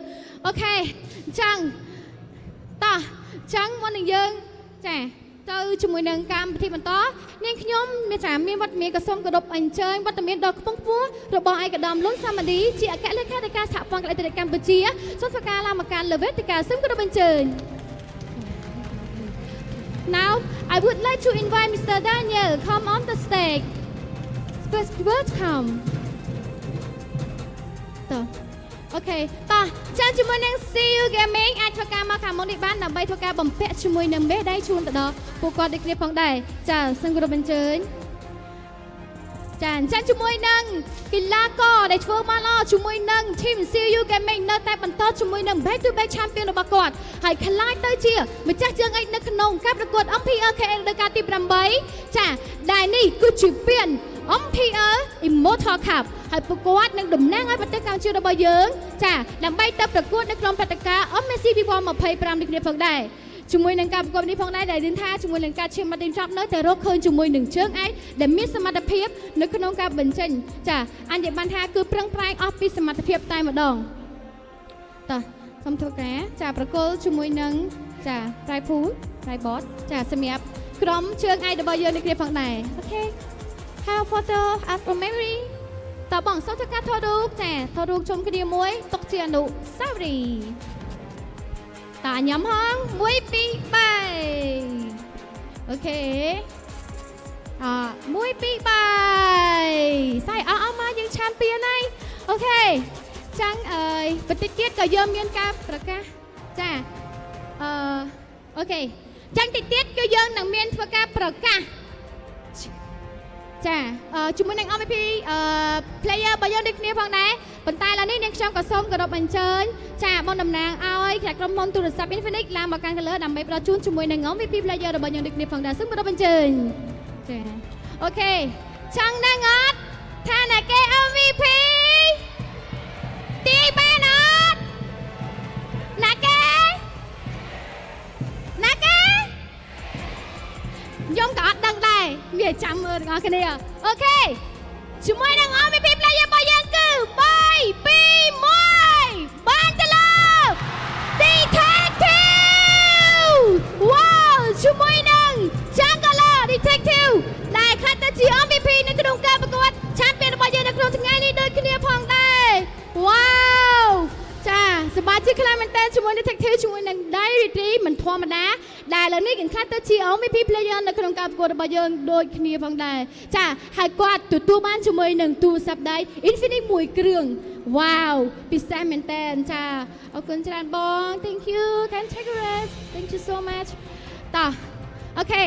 អូខេអញ្ចឹងតោះអញ្ចឹងមុននឹងយើងចាទៅជាមួយនឹងកម្មវិធីបន្តនាងខ្ញុំមានវត្តមានក៏សូមគោរពអញ្ជើញវត្តមានដ៏ខ្ពង់ខ្ពស់របស់ឯកឧត្តមលុនសាមឌីជាអគ្គលេខាធិការសហព័ន្ធកីឡាទស្សនកម្ពុជាសូមធ្វើការឡើងមកកាន់លើវេទិកាសូមគោរពអញ្ជើញ Now I would like to invite Mr. Daniel come on the stage first welcome តោះអូខេតោះចាជាមួយនឹង CFU Gaming អាចធ្វើការមកខាងមុខនេះបានដើម្បីធ្វើការបំពាក់ជាមួយនឹងមេដៃជូនទៅដល់ពួកគាត់ដូចគ្នាផងដែរចាសូមគោរពអញ្ជើញចាអញ្ចឹងជាមួយនឹងកីឡាករដែលធ្វើបានល្អជាមួយនឹង team CFU Gaming នៅតែបន្តជាមួយនឹង back to back champion របស់គាត់ហើយខ្លាចទៅជាម្ចាស់ជើងឯកនៅក្នុងការប្រកួត MPL-KH រដូវកាលទី 8ចាដែលនេះគឺជាពាន MPL Immortal Cup ហើយពួកគាត់នឹងតំណាងឲ្យប្រទេសកម្ពុជារបស់យើងចាដើម្បីទៅប្រកួតនៅក្នុងព្រឹត្តិការណ៍ MSC 2025នេះគ្នាផងដែរជាមួយនឹងការប្រកួតនេះផងដែរដែលថាជាមួយនឹងការឈាមមកទីចប់នៅតែរកឃើញជាមួយនឹងជើងឯកដែលមានសមត្ថភាពនៅក្នុងការបញ្ចេញចាអញ្ចឹងបានថាគឺប្រឹងប្រែងអស់ពីសមត្ថភាពតែម្ដងតោះសូមធ្វើការចាប្រកល់ជាមួយនឹងចា Tripod ចាសម្រាប់ក្រុមជើងឯករបស់យើងនេះគ្នាផងដែរអូខេ have a photo as a memory តើបងសូមធ្វើការថតរូបចាថតរូបជុំគ្នាមួយទុកជាអនុស្សាវរីយ៍តាញ៉ាំហង1 2 3អូខេ1 2 3សៃអស់មកយើងឆានពៀនហើយអូខេចឹងបន្តិចទៀតក៏យើងមានការប្រកាសចាអូខេចឹងតិចទៀតគឺយើងនឹងមានធ្វើការប្រកាសចាជាមួយនឹង MVP player របស់យើងដូចគ្នាផងដែរប៉ុន្តែឥឡូវនេះនាងខ្ញុំក៏សូមគោរពអញ្ជើញចាបងតំណាងឲ្យក្រុមហ៊ុនទូរស័ព្ទ Infinix ឡើងមកកាន់ color ដើម្បីផ្ដល់ជូនជាមួយនឹង MVP player របស់យើងដូចគ្នាផងដែរសូមគោរពអញ្ជើញចាអូខេចង់ដឹងអត់ថាណាគេ MVP ទីបានអត់ណាគេខ្ញុំក៏អត់ដឹងដែរមានចាំមើលទាំងអស់គ្នាអូខេជាមួយនឹង MVP player របស់យើងគឺ3 2 1បានទៅលើ Detective វ៉ាវជាមួយនឹងJungle Detective ដែលខ្លះទៅជា MVP នៅក្នុងការប្រកួត Champion របស់យើងនៅក្នុងថ្ងៃនេះដូចគ្នាផងដែរវ៉ាវចាសមាជិកខ្លះមែនតើជាមួយនឹង Detective ជាមួយនឹង Diary មិនធម្មតាដែលឥឡូវនេះគេខ្លះទៅជា MVP player នៅក្នុងការប្រកួតរបស់យើងដូចគ្នាផងដែរចាហើយគាត់ទទួលបានជាមួយនឹងទូរស័ព្ទដៃ Infinix មួយគ្រឿងវ៉ាវពិសេសមែនតើចាអរគុណច្រើនបង thank you can take a rest thank you so much តោះអូខេ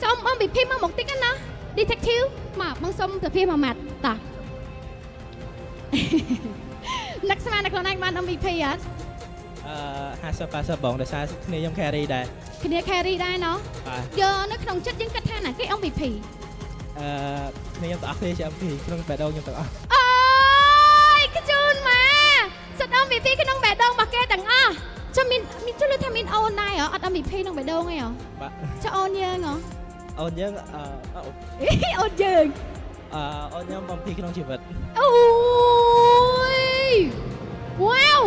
សូម MVP មកតិចណា Detective មកបងសូមទៅភាពមួយម៉ាត់តោះលក្ខណៈនៅខ្លួនឯងបាន MVP អត់50-80បងដោយសារគ្នាខ្ញុំ carry ដែរគ្នា carry ដែរណោះយកនៅក្នុងចិត្តយើងគិតថាណាគេ MVP គ្នាខ្ញុំទាំងអស់គ្នាជា MVP ក្នុងបេះដូងខ្ញុំទាំងអស់អូយខ្ជូនមកសិត MVP ក្នុងបេះដូងរបស់គេទាំងអស់ចាំមានជួយលើថាមានអូនដែរអត់ MVP ក្នុងបេះដូងទេហ៎បាទចុះអូនយើងហ៎អូនយើងអូនយើងអូនខ្ញុំ MVP ក្នុងជីវិតអូយវ៉ាវ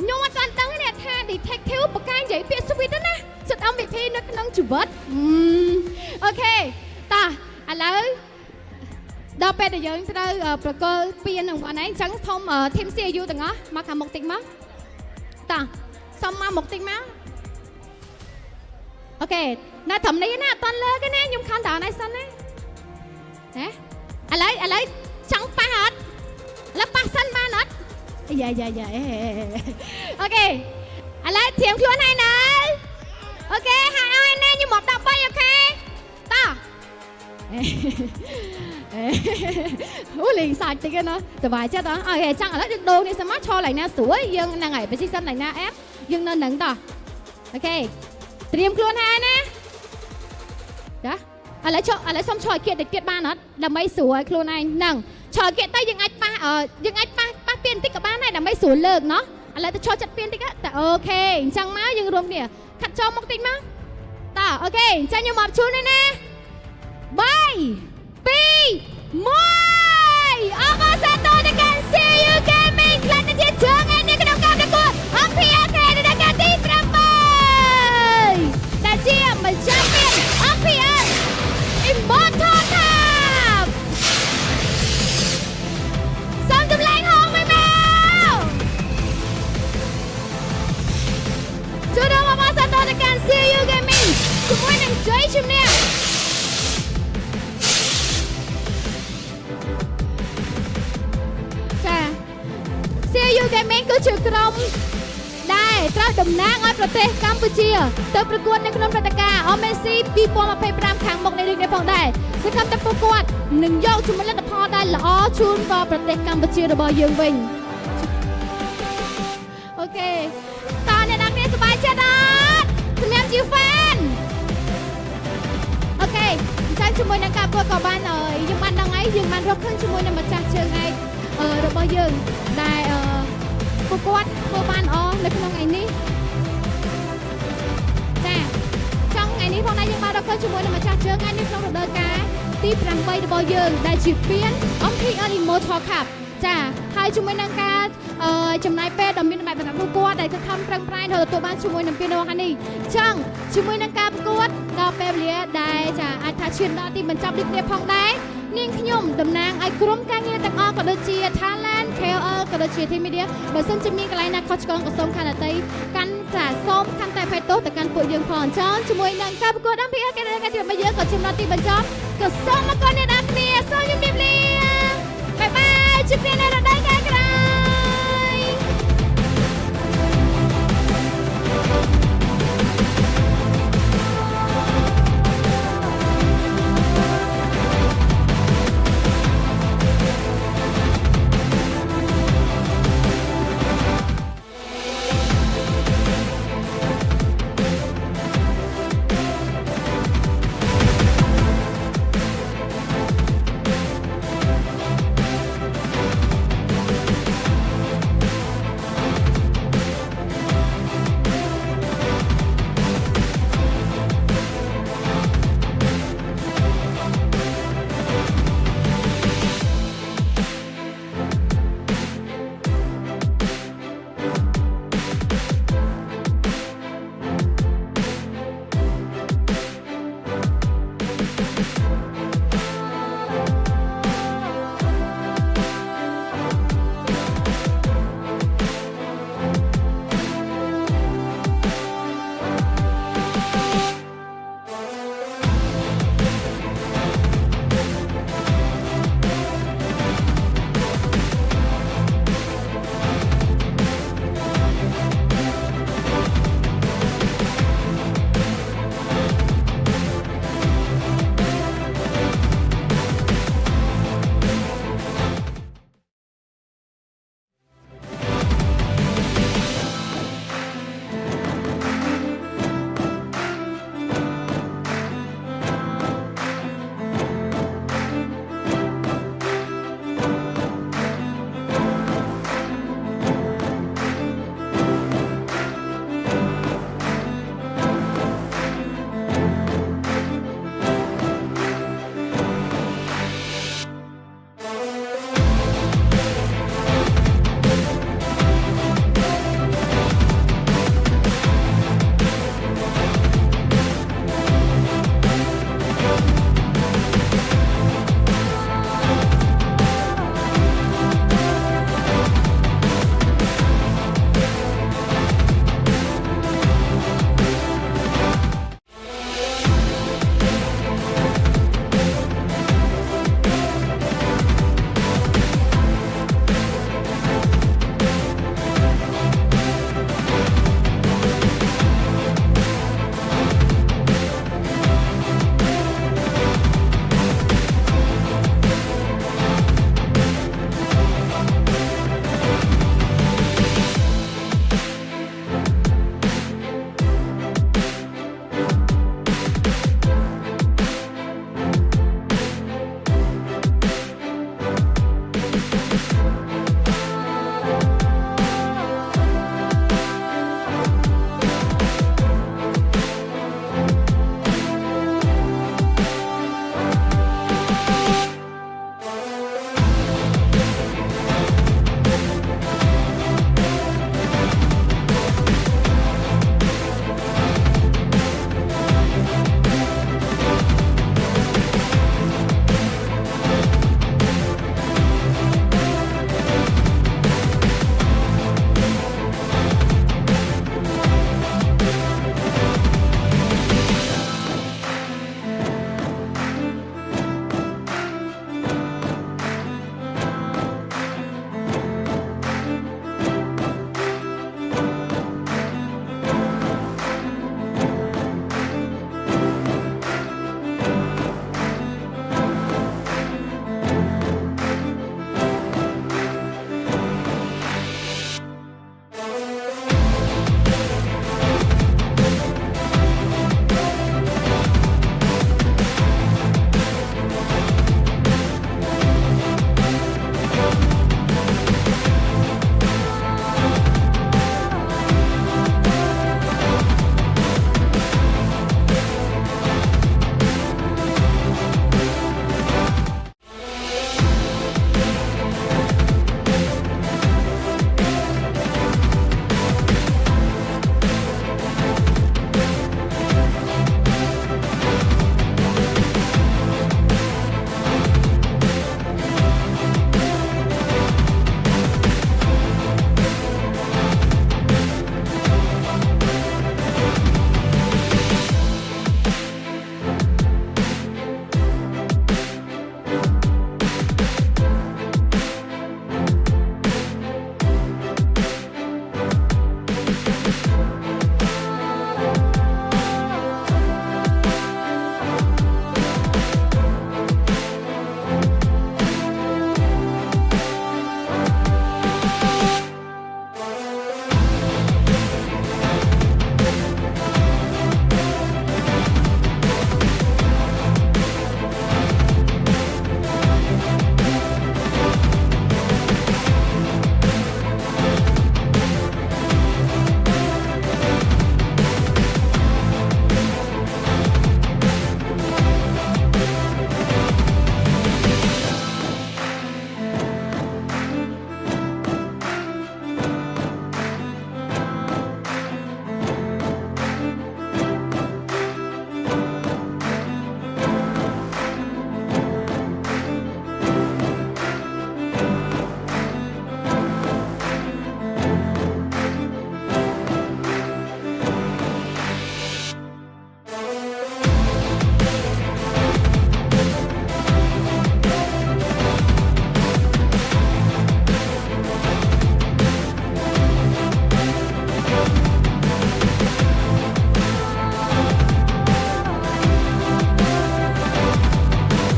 ខ្ញុំអត់ទាន់ដឹងទេថា Detective បកកាយនិយាយពាក្យ sweet ណាសិត MVP នៅក្នុងជីវិតអូខេតោះឥឡូវដល់ពេលដែលយើងត្រូវប្រកល់ពាននឹងបងឯងអញ្ចឹងធំ team CFU ទាំងអស់មកខាងមុខតិចមកតោះសុំមកមុខតិចមកអូខេនៅត្រឹមនេះណាអត់ទាន់លើទេណាខ្ញុំខំតើណៃសិនណាឥឡូវចង់ប៉ះអត់ឥឡូវប៉ះសិនបានអត់យ៉ាអូខេឥឡូវធៀមខ្លួនហើយណាអូខេហើយឲ្យណែខ្ញុំមក13អូខេតោះអូលេងសាច់តិចណាសប្បាយចិត្តហ៎អូខេចង់ឥឡូវដូរនេះសិនមកឈរឡើងណាស្រួលយើងហ្នឹងហើយ position ឡើងណាអេបយើងនៅហ្នឹងតោះអូខេត្រៀមខ្លួនហើយណាចាឥឡូវសុំឈរឲ្យគៀតតិចទៀតបានអត់ដើម្បីស្រួលឲ្យខ្លួនឯងហ្នឹងឈរគៀតទៅយើងអាចប៉ះប៉ះពៀនតិចក៏បានដែរដើម្បីស្រួលលើកណោះឥឡូវទៅឈរចិត្តពៀនតិចតែអូខេអញ្ចឹងមកយើងរួមគ្នាខាត់ចូលមកតិចមកតោះអូខេអញ្ចឹងខ្ញុំមកជូននេះណា3 2 1អបអរសាទរដល់ការ CFU Gaming ខ្លះទៅជាជើងឯនេះក្នុងការប្រកួត MPL-KH នៅដល់ការទី8ដែលជាម្ចាស់ពាន MPL Immortal Cup សូមចម្លែងហងមួយមកជួនដល់អបអរសាទរដល់ការ CFU Gaming ជាមួយនឹងជ័យជំនះCFU Gaming គឺជាក្រុមដែលត្រូវតំណាងឲ្យប្រទេសកម្ពុជាទៅប្រកួតនៅក្នុងព្រឹត្តិការណ៍ MSC 2025ខាងមុខនេះដូចនេះផងដែរសង្ឃឹមថាពួកគាត់នឹងយកជំនះលទ្ធផលដែលល្អជូនដល់ប្រទេសកម្ពុជារបស់យើងវិញអូខេតើអ្នកនរគ្នាសប្បាយចិត្តអត់សម្រាប់ជា fan អូខេអញ្ចឹងជាមួយនឹងការប្រកួតក៏បានយើងបានដឹងហើយយើងបានរកឃើញជាមួយនឹងម្ចាស់ជើងឯករបស់យើងដែលពួកគាត់ធ្វើបានល្អនៅក្នុងថ្ងៃនេះចាចង់ថ្ងៃនេះផងដែរយើងបានរកឃើញជាមួយនឹងម្ចាស់ជើងថ្ងៃនេះក្នុងរដូវកាលទី8របស់យើងដែលជាពាន MPL Immortal Cup ចាហើយជាមួយនឹងការចំណាយពេលដ៏មានតម្លៃសម្រាប់ពួកគាត់ដែលខិតខំប្រឹងប្រែងទទួលបានជាមួយនឹងពានរង្វាន់នេះចឹងជាមួយនឹងការប្រកួតដល់ពេលវេលាដែលចាអាចថាឈានដល់ទីបញ្ចប់ដូចគ្នាផងដែរ នាងខ្ញុំតំណាងឲ្យក្រុមការងារទាំងអស់ក៏ដូចជា talent KOL ក៏ដូចជា team media បើសិនជាមានកន្លែងណាខុសឆ្គងក៏សូមខន្តី កាន់តែសូមខន្តីភ័យទោសទៅកាន់ពួកយើងផងចោលជាមួយនឹងការប្រកួត MPL គេដែលទីរបស់យើងក៏ចំណត់ទីបញ្ចប់ក៏សូមអរគុណអ្នកនរគ្នាសូមជម្រាបលាបាយបាយជួបគ្នានៅរដូវកាលក្រោយ